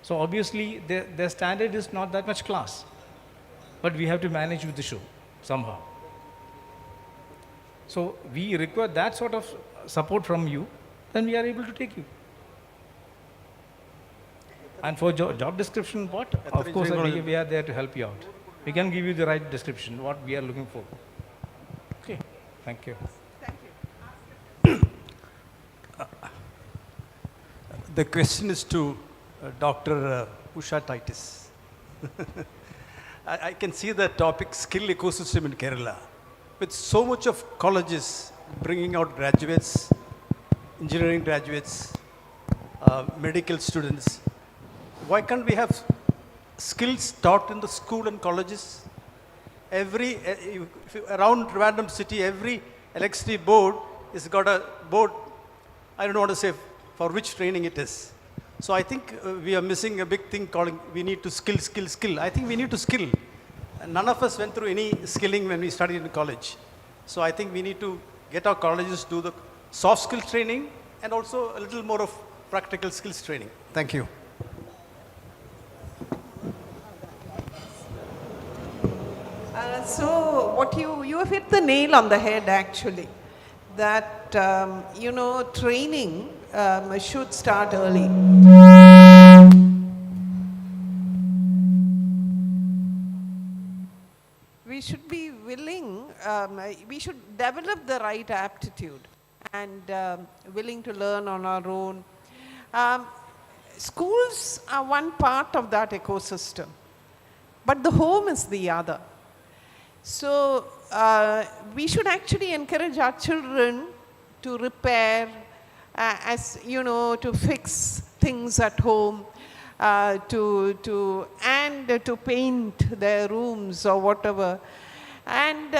So obviously their standard is not that much class, but we have to manage with the show somehow. So we require that sort of support from you, then we are able to take you. And for job description, what? Of course, we are there to help you out. We can give you the right description, what we are looking for. Okay, thank you. The question is to Dr. Usha Titus. I can see the topic skill ecosystem in Kerala. With so much of colleges bringing out graduates, engineering graduates, medical students, why can't we have skills taught in the school and colleges? Around Trivandrum city, every electricity board has got a board, I don't want to say for which training it is. So I think we are missing a big thing calling, we need to skill. I think we need to skill. None of us went through any skilling when we studied in college. So I think we need to get our colleges to do the soft skills training and also a little more of practical skills training. Thank you. So what you have hit the nail on the head actually, that training should start early. We should be willing, we should develop the right aptitude and willing to learn on our own. Schools are one part of that ecosystem, but the home is the other. So we should actually encourage our children to repair, to fix things at home, to paint their rooms or whatever. And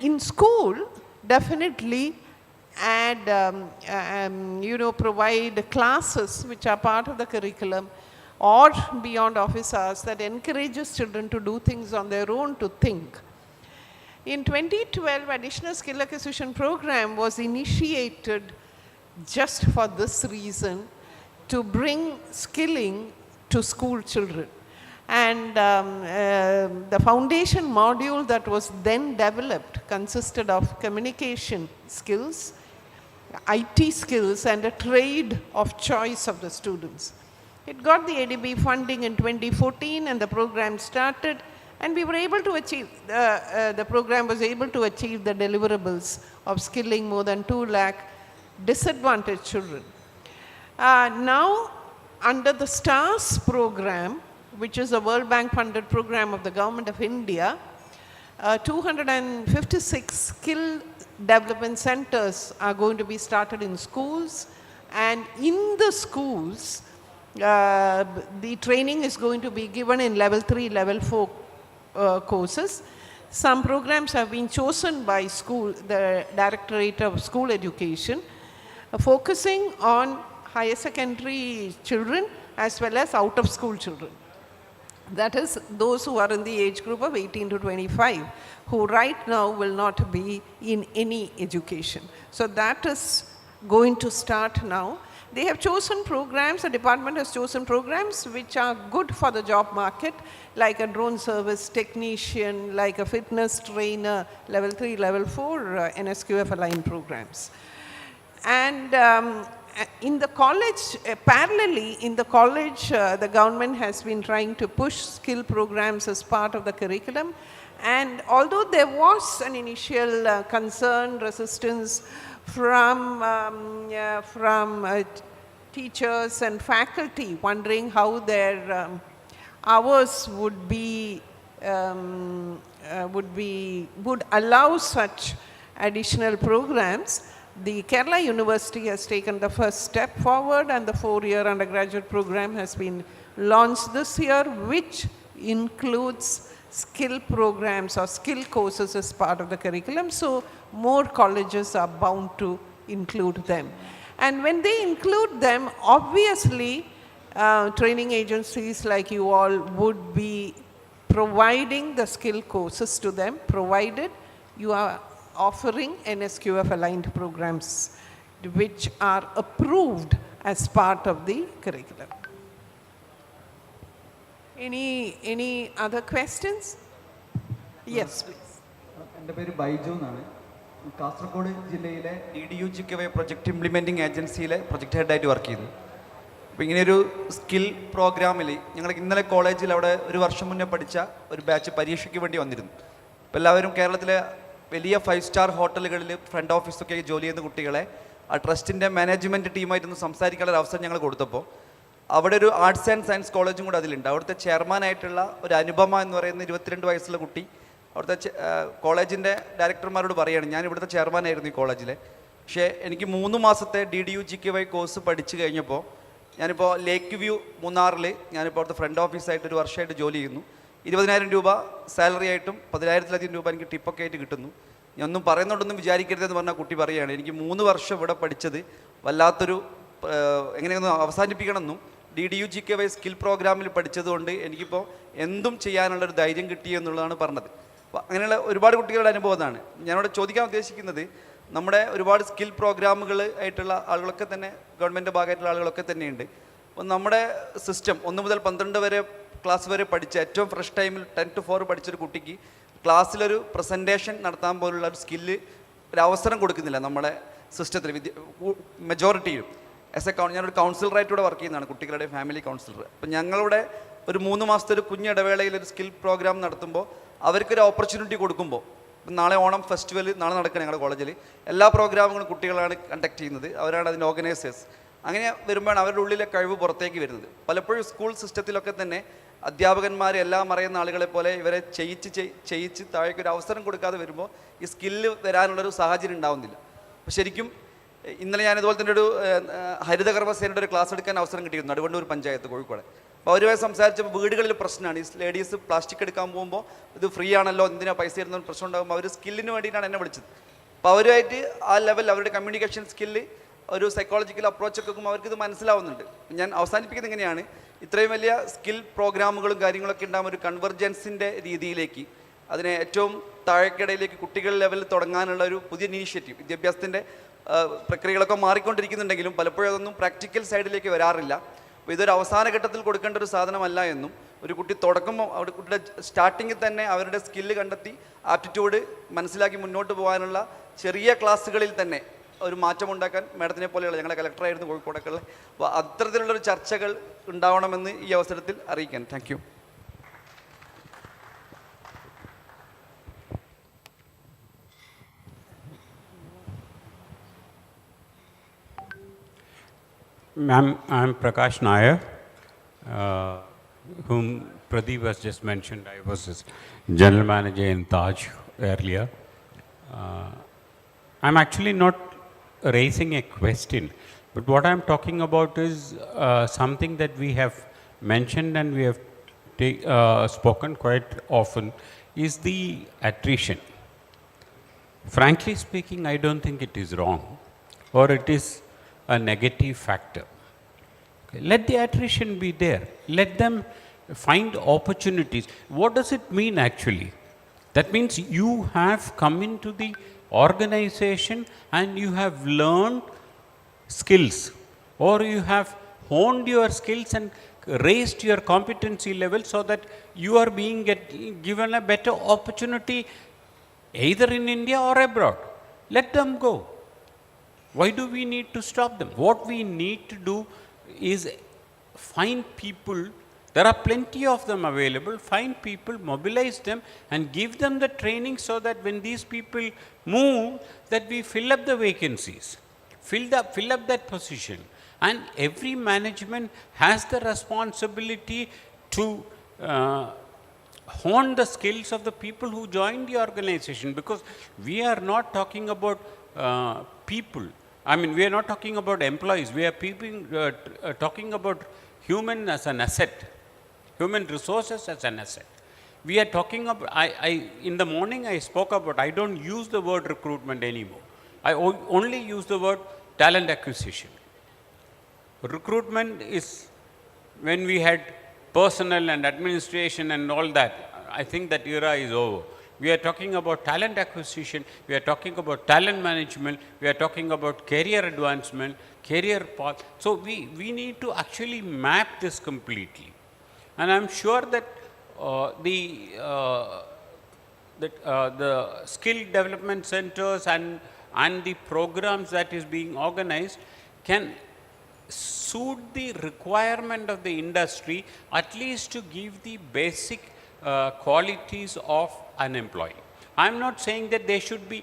in school, definitely provide classes which are part of the curriculum or beyond office hours that encourages children to do things on their own, to think. In 2012, additional skill acquisition program was initiated just for this reason, to bring skilling to school children. And the foundation module that was then developed consisted of communication skills, IT skills, and a trade of choice of the students. It got the ADB funding in 2014 and the program started, and we were able to achieve, the program was able to achieve the deliverables of skilling more than 2 lakh disadvantaged children. Now, under the STARS program, which is a World Bank funded program of the Government of India, 256 skill development centers are going to be started in schools, and in the schools, the training is going to be given in level 3, level 4 courses. Some programs have been chosen by the Directorate of School Education, focusing on higher secondary children as well as out of school children. That is those who are in the age group of 18 to 25, who right now will not be in any education. So that is going to start now. They have chosen programs, the department has chosen programs which are good for the job market, like a drone service technician, like a fitness trainer, level 3, level 4, NSQF aligned programs. And in the college, parallelly in the college, the government has been trying to push skill programs as part of the curriculum. And although there was an initial concern, resistance from teachers and faculty, wondering how their hours would allow such additional programs, the Kerala University has taken the first step forward, and the 4-year undergraduate program has been launched this year, which includes skill programs or skill courses as part of the curriculum. So more colleges are bound to include them. And when they include them, obviously training agencies like you all would be providing the skill courses to them, provided you are offering NSQF aligned programs which are approved as part of the curriculum. Any other questions? Yes, please. എൻ്റെ പേര് ബൈജു എന്നാണ്. കാസർഗോഡ് ജില്ലയിലെ DDUGKY project implementing ഏജൻസിയിലെ project ഹെഡായിട്ട് work ചെയ്യുന്നു. അപ്പോൾ ഇങ്ങനെയൊരു skill പ്രോഗ്രാമിൽ ഞങ്ങൾ ഇന്നലെ കോളേജിൽ അവിടെ ഒരു വർഷം മുന്നേ പഠിച്ച ഒരു ബാച്ച് പരീക്ഷയ്ക്ക് വേണ്ടി വന്നിരുന്നു. അപ്പോൾ എല്ലാവരും കേരളത്തിലെ വലിയ 5-സ്റ്റാർ ഹോട്ടലുകളിൽ ഫ്രണ്ട് ഓഫീസൊക്കെ ജോലി ചെയ്യുന്ന കുട്ടികളെ ആ ട്രസ്റ്റിൻ്റെ മാനേജ്മെൻറ്റ് ടീമായിട്ടൊന്ന് സംസാരിക്കാനുള്ള അവസരം ഞങ്ങൾ കൊടുത്തപ്പോൾ അവിടെ ഒരു ആർട്സ് ആൻഡ് സയൻസ് കോളേജും കൂടെ അതിലുണ്ട്. അവിടുത്തെ ചെയർമാനായിട്ടുള്ള ഒരു അനുപമ എന്ന് പറയുന്ന 22 വയസ്സുള്ള കുട്ടി അവിടുത്തെ കോളേജിൻ്റെ ഡയറക്ടർമാരോട് പറയുകയാണ്, ഞാൻ ഇവിടുത്തെ ചെയർമാനായിരുന്നു ഈ കോളേജിലെ, പക്ഷേ എനിക്ക് 3 മാസത്തെ DDU-GKY കോഴ്സ് പഠിച്ചു കഴിഞ്ഞപ്പോൾ ഞാനിപ്പോൾ ലേക്ക് വ്യൂ മൂന്നാറിൽ ഞാനിപ്പോൾ അവിടുത്തെ ഫ്രണ്ട് ഓഫീസായിട്ട് ഒരു വർഷമായിട്ട് ജോലി ചെയ്യുന്നു. 20,000 രൂപ സാലറി ആയിട്ടും 10,000-ലധികം രൂപ എനിക്ക് ടിപ്പൊക്കെ ആയിട്ട് കിട്ടുന്നു. ഞാൻ ഒന്നും പറയുന്നുണ്ടൊന്നും വിചാരിക്കരുതെന്ന് പറഞ്ഞാൽ കുട്ടി പറയുകയാണ്, എനിക്ക് 3 വർഷം ഇവിടെ പഠിച്ചത് വല്ലാത്തൊരു എങ്ങനെയൊന്നും അവസാനിപ്പിക്കണമെന്നും DDU-GKY സ്കിൽ പ്രോഗ്രാമിൽ പഠിച്ചതുകൊണ്ട് എനിക്കിപ്പോൾ എന്തും ചെയ്യാനുള്ളൊരു ധൈര്യം കിട്ടി എന്നുള്ളതാണ് പറഞ്ഞത്. അപ്പോൾ അങ്ങനെയുള്ള ഒരുപാട് കുട്ടികളുടെ അനുഭവം അതാണ്. ഞാനിവിടെ ചോദിക്കാൻ ഉദ്ദേശിക്കുന്നത്, നമ്മുടെ ഒരുപാട് സ്കിൽ പ്രോഗ്രാമുകൾ ആയിട്ടുള്ള ആളുകളൊക്കെ തന്നെ ഗവൺമെൻറ് ഭാഗമായിട്ടുള്ള ആളുകളൊക്കെ തന്നെയുണ്ട്. അപ്പോൾ നമ്മുടെ സിസ്റ്റം 1 മുതൽ 12 വരെ ക്ലാസ് വരെ പഠിച്ച ഏറ്റവും ഫ്രഷ് ടൈമിൽ 10 to 4 പഠിച്ചൊരു കുട്ടിക്ക് ക്ലാസ്സിലൊരു പ്രസൻറ്റേഷൻ നടത്താൻ പോലുള്ള ഒരു സ്കില്ല് ഒരു അവസരം കൊടുക്കുന്നില്ല നമ്മുടെ സിസ്റ്റത്തിൽ മെജോറിറ്റിയും. ഞാനൊരു കൗൺസിലറായിട്ട് ഇവിടെ വർക്ക് ചെയ്യുന്നതാണ്, കുട്ടികളുടെ ഫാമിലി കൗൺസിലർ. അപ്പം ഞങ്ങളുടെ ഒരു 3 മാസത്തെ ഒരു കുഞ്ഞിടവേളയിൽ ഒരു സ്കിൽ പ്രോഗ്രാം നടത്തുമ്പോൾ അവർക്കൊരു ഓപ്പർച്യൂണിറ്റി കൊടുക്കുമ്പോൾ, നാളെ ഓണം ഫെസ്റ്റിവൽ നാളെ നടക്കണം ഞങ്ങളുടെ കോളേജിൽ, എല്ലാ പ്രോഗ്രാമുകളും കുട്ടികളാണ് കണ്ടക്ട് ചെയ്യുന്നത്, അവരാണ് അതിൻ്റെ ഓർഗനൈസേഴ്സ്. അങ്ങനെ വരുമ്പോഴാണ് അവരുടെ ഉള്ളിലെ കഴിവ് പുറത്തേക്ക് വരുന്നത്. പലപ്പോഴും സ്കൂൾ സിസ്റ്റത്തിലൊക്കെ തന്നെ അധ്യാപകന്മാർ എല്ലാം അറിയുന്ന ആളുകളെ പോലെ ഇവരെ ചെയ്യിച്ച് താഴേക്കൊരു അവസരം കൊടുക്കാതെ വരുമ്പോൾ ഈ സ്കില്ല് വരാനുള്ളൊരു സാഹചര്യം ഉണ്ടാവുന്നില്ല. അപ്പോൾ ശരിക്കും ഇന്നലെ ഞാനിതുപോലെ തന്നെ ഒരു ഹരിതകർമ്മസേനയുടെ ഒരു ക്ലാസ് എടുക്കാൻ അവസരം കിട്ടിയിരുന്നു, നടുവണ്ണൂർ പഞ്ചായത്ത് കോഴിക്കോട്. അപ്പോൾ അവരുമായി സംസാരിച്ചപ്പോൾ വീടുകളിൽ പ്രശ്നമാണ്, ഈ ലേഡീസ് പ്ലാസ്റ്റിക് എടുക്കാൻ പോകുമ്പോൾ ഇത് ഫ്രീ ആണല്ലോ, എന്തിനാ പൈസ തരുന്ന പ്രശ്നം ഉണ്ടാകുമ്പോൾ അവർ സ്കില്ലിന് വേണ്ടിയിട്ടാണ് എന്നെ വിളിച്ചത്. അപ്പോൾ അവരുമായിട്ട് ആ ലെവൽ അവരുടെ കമ്മ്യൂണിക്കേഷൻ സ്കില്ല് ഒരു സൈക്കോളജിക്കൽ അപ്രോച്ചൊക്കെ നോക്കുമ്പോൾ അവർക്കിത് മനസ്സിലാവുന്നുണ്ട്. ഞാൻ അവസാനിപ്പിക്കുന്നത് ഇങ്ങനെയാണ്, ഇത്രയും വലിയ സ്കിൽ പ്രോഗ്രാമുകളും കാര്യങ്ങളൊക്കെ ഉണ്ടാകുമ്പോൾ ഒരു കൺവെർജൻസിൻ്റെ രീതിയിലേക്ക്, അതിനെ ഏറ്റവും താഴേക്കിടയിലേക്ക് കുട്ടികൾ ലെവലിൽ തുടങ്ങാനുള്ള ഒരു പുതിയ ഇനീഷ്യേറ്റീവ്, വിദ്യാഭ്യാസത്തിൻ്റെ പ്രക്രിയകളൊക്കെ മാറിക്കൊണ്ടിരിക്കുന്നുണ്ടെങ്കിലും പലപ്പോഴും അതൊന്നും പ്രാക്ടിക്കൽ സൈഡിലേക്ക് വരാറില്ല. അപ്പോൾ ഇതൊരു അവസാന ഘട്ടത്തിൽ കൊടുക്കേണ്ട ഒരു സാധനമല്ല എന്നും, ഒരു കുട്ടി തുടങ്ങുമ്പോൾ അവിടെ കുട്ടിയുടെ സ്റ്റാർട്ടിങ്ങിൽ തന്നെ അവരുടെ സ്കില്ല് കണ്ടെത്തി ആപ്റ്റിറ്റ്യൂഡ് മനസ്സിലാക്കി മുന്നോട്ട് പോകാനുള്ള ചെറിയ ക്ലാസ്സുകളിൽ തന്നെ ഒരു മാറ്റമുണ്ടാക്കാൻ മാഡത്തിനെ പോലെയുള്ള, ഞങ്ങളുടെ കലക്ടറായിരുന്നു കോഴിക്കോടൊക്കെ ഉള്ളത്, അപ്പോൾ അത്തരത്തിലുള്ളൊരു ചർച്ചകൾ ഉണ്ടാവണമെന്ന് ഈ അവസരത്തിൽ അറിയിക്കാൻ. Thank you. Ma'am, I'm Prakash Nair, whom Pradeep has just mentioned. I was his general manager in Taj earlier. I'm actually not raising a question, but what I'm talking about is something that we have mentioned and we have spoken quite often, is the attrition. Frankly speaking, I don't think it is wrong, or it is a negative factor. Okay. Let the attrition be there. Let them find opportunities. What does it mean actually? That means you have come into the organization and you have learned skills, or you have honed your skills and raised your competency level so that you are being given a better opportunity either in India or abroad. Let them go. Why do we need to stop them? What we need to do is find people. There are plenty of them available. Find people, mobilize them and give them the training so that when these people move, that we fill up the vacancies, fill up that position. And every management has the responsibility to hone the skills of the people who join the organization, because we are not talking about people. I mean, we are not talking about employees. We are talking about human as an asset, human resources as an asset. We are talking about, in the morning I spoke about, I don't use the word recruitment anymore. I only use the word talent acquisition. Recruitment is when we had personnel and administration and all that. I think that era is over. We are talking about talent acquisition, we are talking about talent management, we are talking about career advancement, career path. So we need to actually map this completely. And I'm sure that the skill development centers and the programs that is being organized can suit the requirement of the industry, at least to give the basic qualities of an employee. I'm not saying that they should be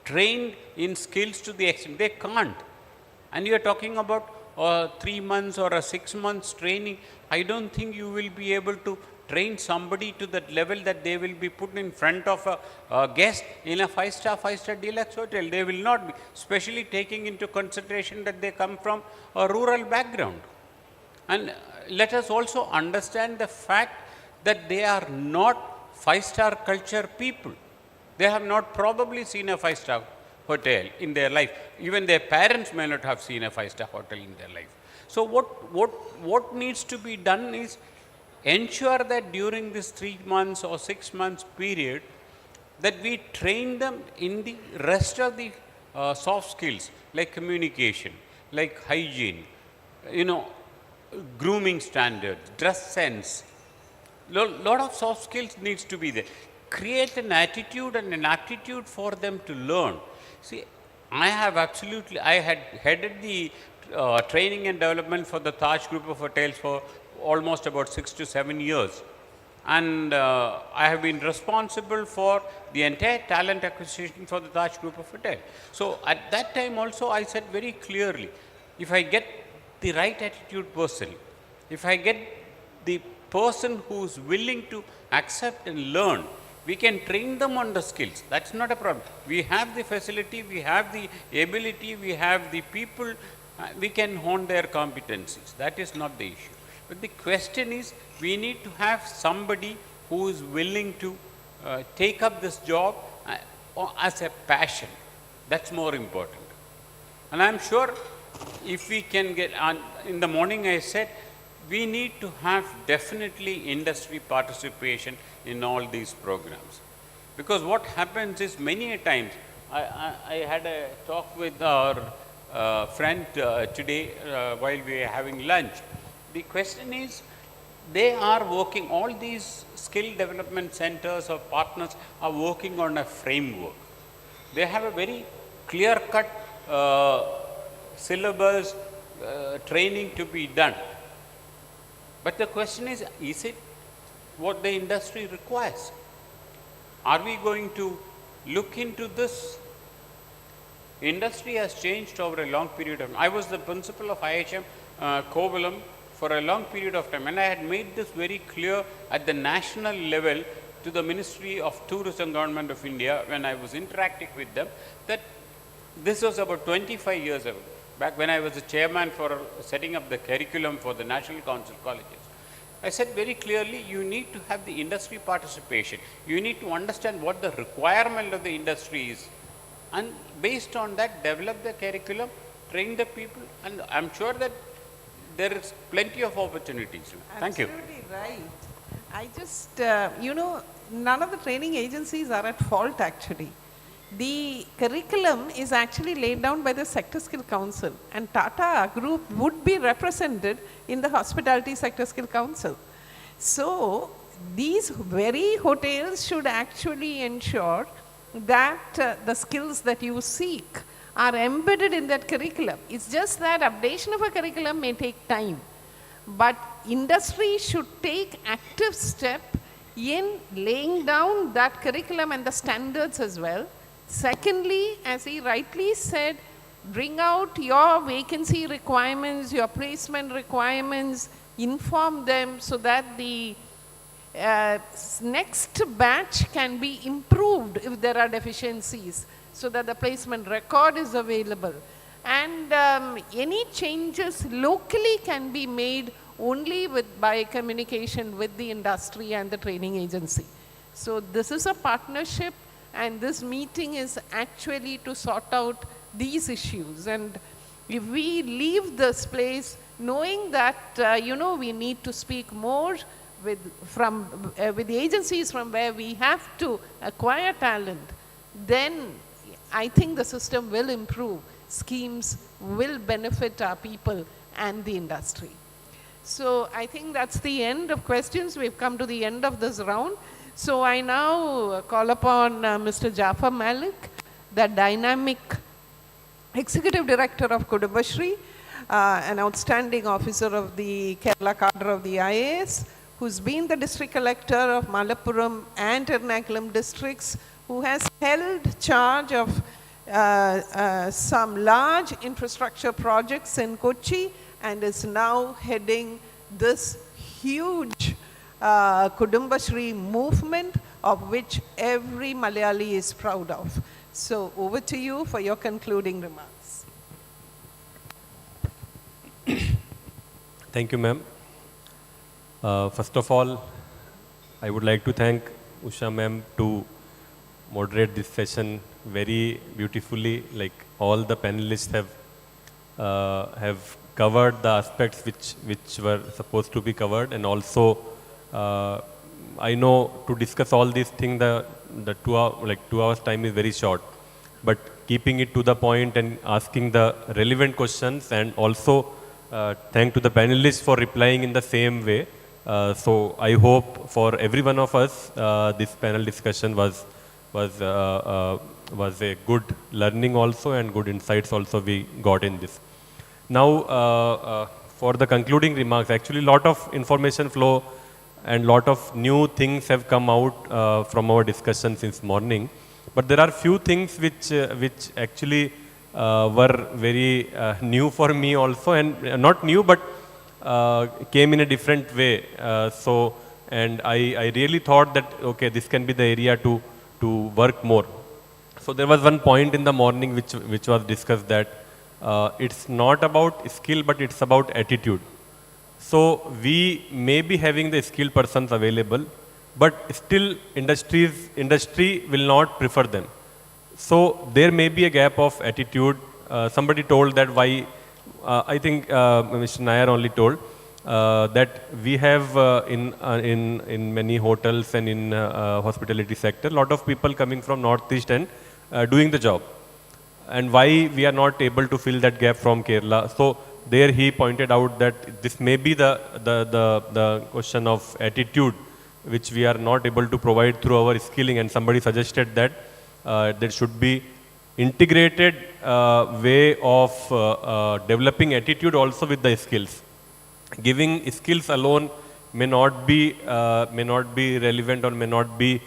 trained in skills to the extent they can't. And you are talking about or 3 months or a 6 months training, I don't think you will be able to train somebody to that level that they will be put in front of a guest in a 5-star deluxe hotel. They will not be, especially taking into consideration that they come from a rural background. And let us also understand the fact that they are not 5-star culture people. They have not probably seen a 5-star hotel in their life. Even their parents may not have seen a 5-star hotel in their life. So what needs to be done is ensure that during this 3 months or 6 months period, that we train them in the rest of the soft skills like communication, like hygiene, grooming standards, dress sense. Lot of soft skills needs to be there. Create an attitude and an aptitude for them to learn. See, I had headed the training and development for the Taj group of hotels for almost about 6 to 7 years. And I have been responsible for the entire talent acquisition for the Taj group of hotels. So at that time also I said very clearly, if I get the right attitude person, if I get the person who is willing to accept and learn, we can train them on the skills. That's not a problem. We have the facility, we have the ability, we have the people, we can hone their competencies. That is not the issue. But the question is, we need to have somebody who is willing to take up this job as a passion. That's more important. And I'm sure if we can get on, in the morning I said, we need to have definitely industry participation in all these programs. Because what happens is many a times, I had a talk with our friend today while we were having lunch. The question is, they are working, all these skill development centers or partners are working on a framework. They have a very clear-cut syllabus, training to be done. But the question is it what the industry requires? Are we going to look into this? Industry has changed over a long period of time. I was the principal of IHM Kovalam for a long period of time, and I had made this very clear at the national level to the Ministry of Tourism, Government of India, when I was interacting with them, that this was about 25 years ago, back when I was the chairman for setting up the curriculum for the National Council Colleges. I said very clearly, you need to have the industry participation. You need to understand what the requirement of the industry is. And based on that, develop the curriculum, train the people, and I'm sure that there is plenty of opportunities. Thank you. Absolutely right. I just, none of the training agencies are at fault actually. The curriculum is actually laid down by the Sector Skill Council, and Tata Group would be represented in the Hospitality Sector Skill Council. So these very hotels should actually ensure that the skills that you seek are embedded in that curriculum. It's just that updation of a curriculum may take time, but industry should take active step in laying down that curriculum and the standards as well. Secondly, as he rightly said, bring out your vacancy requirements, your placement requirements, inform them so that the next batch can be improved if there are deficiencies, so that the placement record is available. And any changes locally can be made only by communication with the industry and the training agency. So this is a partnership, and this meeting is actually to sort out these issues. And if we leave this place knowing that, we need to speak more with the agencies from where we have to acquire talent, then I think the system will improve. Schemes will benefit our people and the industry. So I think that's the end of questions. We've come to the end of this round. So I now call upon Mr. Jafar Malik, the dynamic Executive Director of Kudumbashree, an outstanding officer of the Kerala cadre of the IAS, who's been the District Collector of Malappuram and Ernakulam districts, who has held charge of some large infrastructure projects in Kochi and is now heading this huge Kudumbashree movement, of which every Malayali is proud of. So over to you for your concluding remarks. Thank you, ma'am. First of all, I would like to thank Usha ma'am to moderate this session very beautifully. Like all the panelists have covered the aspects which were supposed to be covered, and also I know to discuss all these things the 2 hours time is very short, but keeping it to the point and asking the relevant questions, and also thank to the panelists for replying in the same way. So I hope for every one of us this panel discussion was a good learning also, and good insights also we got in this. Now for the concluding remarks, actually lot of information flow and lot of new things have come out from our discussion since morning. But there are few things which actually were very new for me also, and not new, but came in a different way. And I really thought that, okay, this can be the area to work more. So there was one point in the morning which was discussed, that it's not about skill, but it's about attitude. So we may be having the skilled persons available, but still industry will not prefer them. So there may be a gap of attitude. Somebody told that why, I think Mr. Nair only told, that we have in many hotels and in hospitality sector, lot of people coming from Northeast and doing the job. And why we are not able to fill that gap from Kerala. So there he pointed out that this may be the question of attitude, which we are not able to provide through our skilling. And somebody suggested that there should be integrated way of developing attitude also with the skills. Giving skills alone may not be relevant, or may not be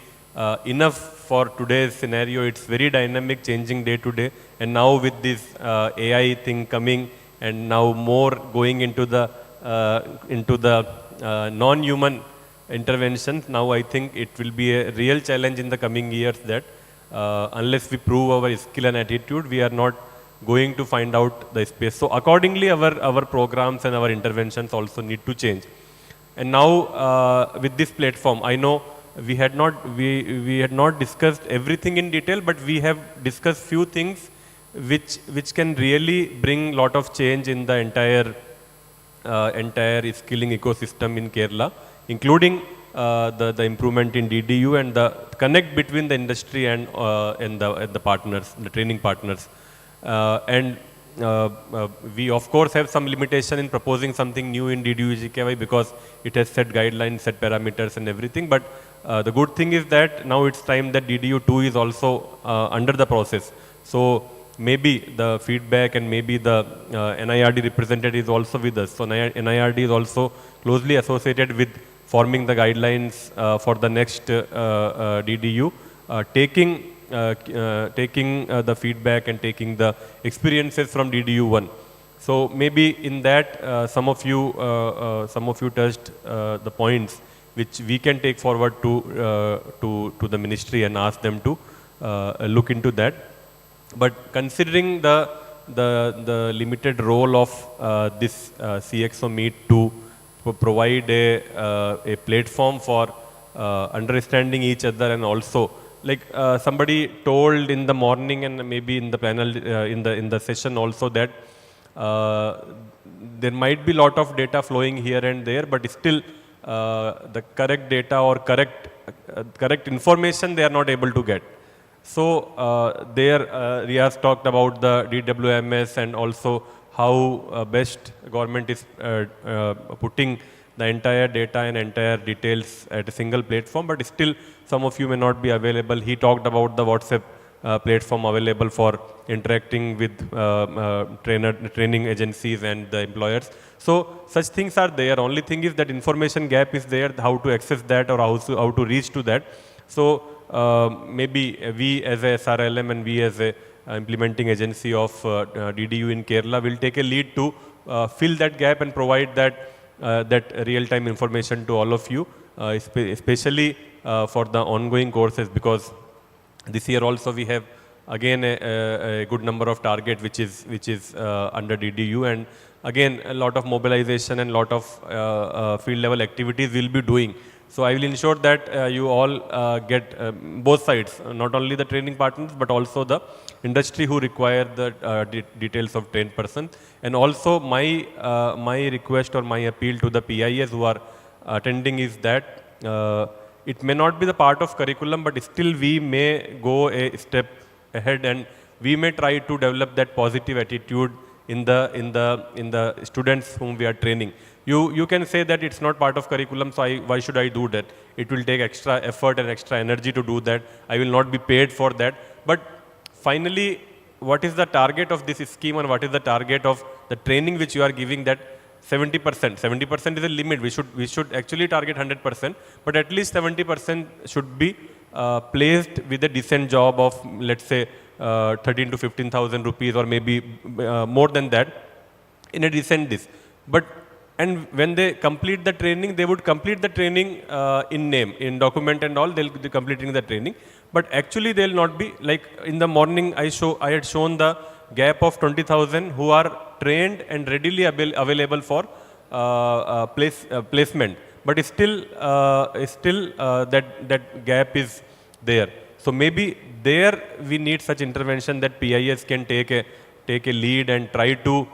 enough for today's scenario. It's very dynamic, changing day to day. And now with this AI thing coming, and now more going into the non-human interventions, now I think it will be a real challenge in the coming years, that unless we prove our skill and attitude, we are not going to find out the space. So accordingly, our programs and our interventions also need to change. And now with this platform, I know we had not discussed everything in detail, but we have discussed few things which can really bring lot of change in the entire skilling ecosystem in Kerala, including the improvement in DDU and the connect between the industry and the partners, the training partners. We of course have some limitation in proposing something new in DDU GKY, because it has set guidelines, set parameters and everything. But the good thing is that now it's time that DDU 2 is also under the process. So maybe the feedback and maybe the NIRD representative is also with us. So NIRD is also closely associated with forming the guidelines for the next DDU, taking the feedback and taking the experiences from DDU 1. So maybe in that some of you touched the points which we can take forward to the ministry and ask them to look into that. But considering the limited role of this CXO meet to provide a platform for understanding each other, and also like somebody told in the morning and maybe in the panel in the session also, that there might be lot of data flowing here and there, but still the correct data or correct information they are not able to get. So there Riaz talked about the DWMS, and also how best government is putting the entire data and entire details at a single platform, but still some of you may not be available. He talked about the WhatsApp platform available for interacting with training agencies and the employers. So such things are there. Only thing is that information gap is there, how to access that or how to reach to that. So maybe we as a SRLM and we as a implementing agency of DDU in Kerala will take a lead to fill that gap and provide that real-time information to all of you, especially for the ongoing courses, because this year also we have again a good number of target which is under DDU, and again a lot of mobilization and lot of field level activities we'll be doing. So I will ensure that you all get both sides, not only the training partners but also the industry who require the details of trained person. And also my request or my appeal to the PIs who are attending is that it may not be the part of curriculum, but still we may go a step ahead and we may try to develop that positive attitude in the students whom we are training. You can say that it's not part of curriculum, so why should I do that? It will take extra effort and extra energy to do that. I will not be paid for that. But finally, what is the target of this scheme and what is the target of the training which you are giving? That 70%. 70% is a limit. We should actually target 100%, but at least 70% should be placed with a decent job of, let's say, 13 to 15,000 rupees, or maybe more than that, in a decent this. And when they complete the training, they would complete the training in name, in document and all, they'll be completing the training. But actually they'll not be, like in the morning I had shown the gap of 20,000 who are trained and readily available for placement. But still that gap is there. So maybe there we need such intervention that PIS can take a lead and try to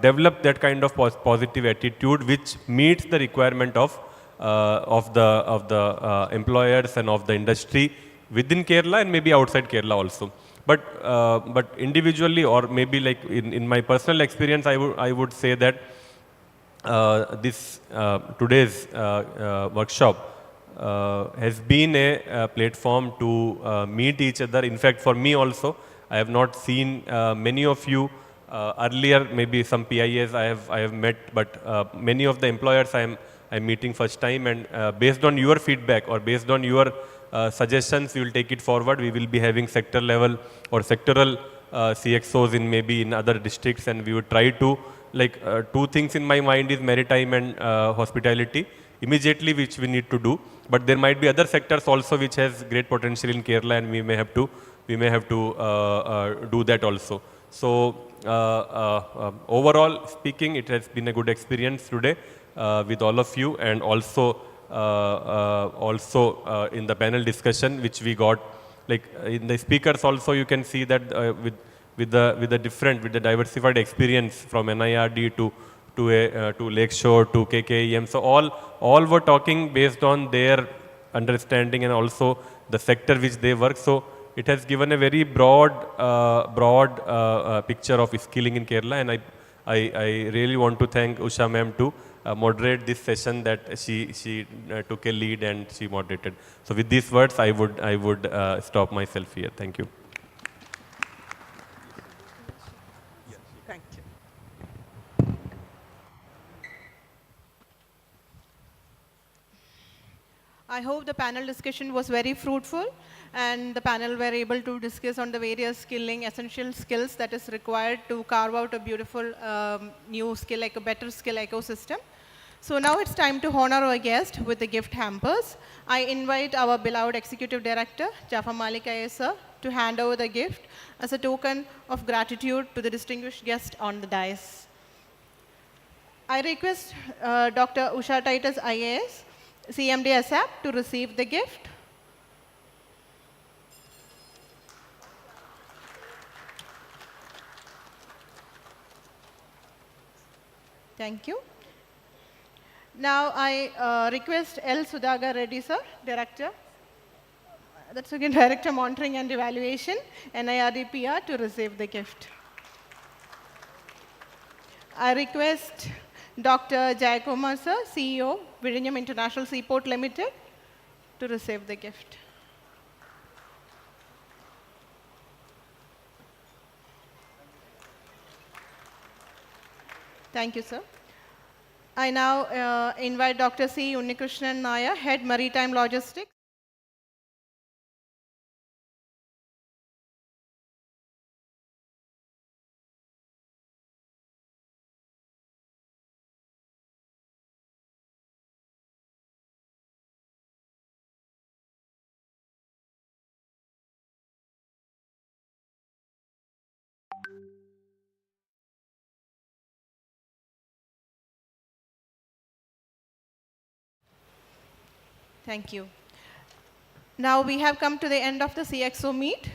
develop that kind of positive attitude which meets the requirement of the employers and of the industry within Kerala and maybe outside Kerala also. But individually, or maybe like in my personal experience, I would say that this today's workshop has been a platform to meet each other. In fact, for me also, I have not seen many of you earlier. Maybe some PIs I have met, but many of the employers I'm meeting first time, and based on your feedback or based on your suggestions, we will take it forward. We will be having sector level or sectoral CXOs in other districts, and we would try to, like, two things in my mind is maritime and hospitality immediately, which we need to do. But there might be other sectors also which has great potential in Kerala, and we may have to do that also. So overall speaking, it has been a good experience today with all of you, and also in the panel discussion which we got, like in the speakers also you can see that with the diversified experience from NIRD to Lakeshore to KKEM. So all were talking based on their understanding and also the sector which they work. So it has given a very broad picture of skilling in Kerala, and I really want to thank Usha ma'am to moderate this session, that she took a lead and she moderated. So with these words, I would stop myself here. Thank you. Thank you. I hope the panel discussion was very fruitful, and the panel were able to discuss on the various skilling, essential skills that is required to carve out a beautiful new skill, like a better skill ecosystem. So now it's time to honor our guest with the gift hampers. I invite our beloved Executive Director, Jafar Malik IAS sir, to hand over the gift as a token of gratitude to the distinguished guest on the dais. I request Dr. Usha Titus IAS, CMD ASAP, to receive the gift. Thank you. Now I request L. Sudhagar Reddy sir, Director. That's again Director Monitoring and Evaluation, NIRD PR, to receive the gift. I request Dr. Jayakumar sir, CEO, Vizhinjam International Seaport Limited, to receive the gift. Thank you, sir. I now invite Dr. C. Unnikrishnan Nair, Head Maritime Logistics. Thank you. Now we have come to the end of the CXO meet,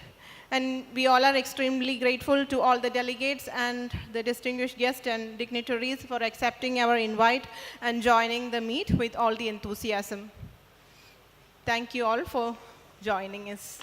and we all are extremely grateful to all the delegates and the distinguished guests and dignitaries for accepting our invite and joining the meet with all the enthusiasm. Thank you all for joining us.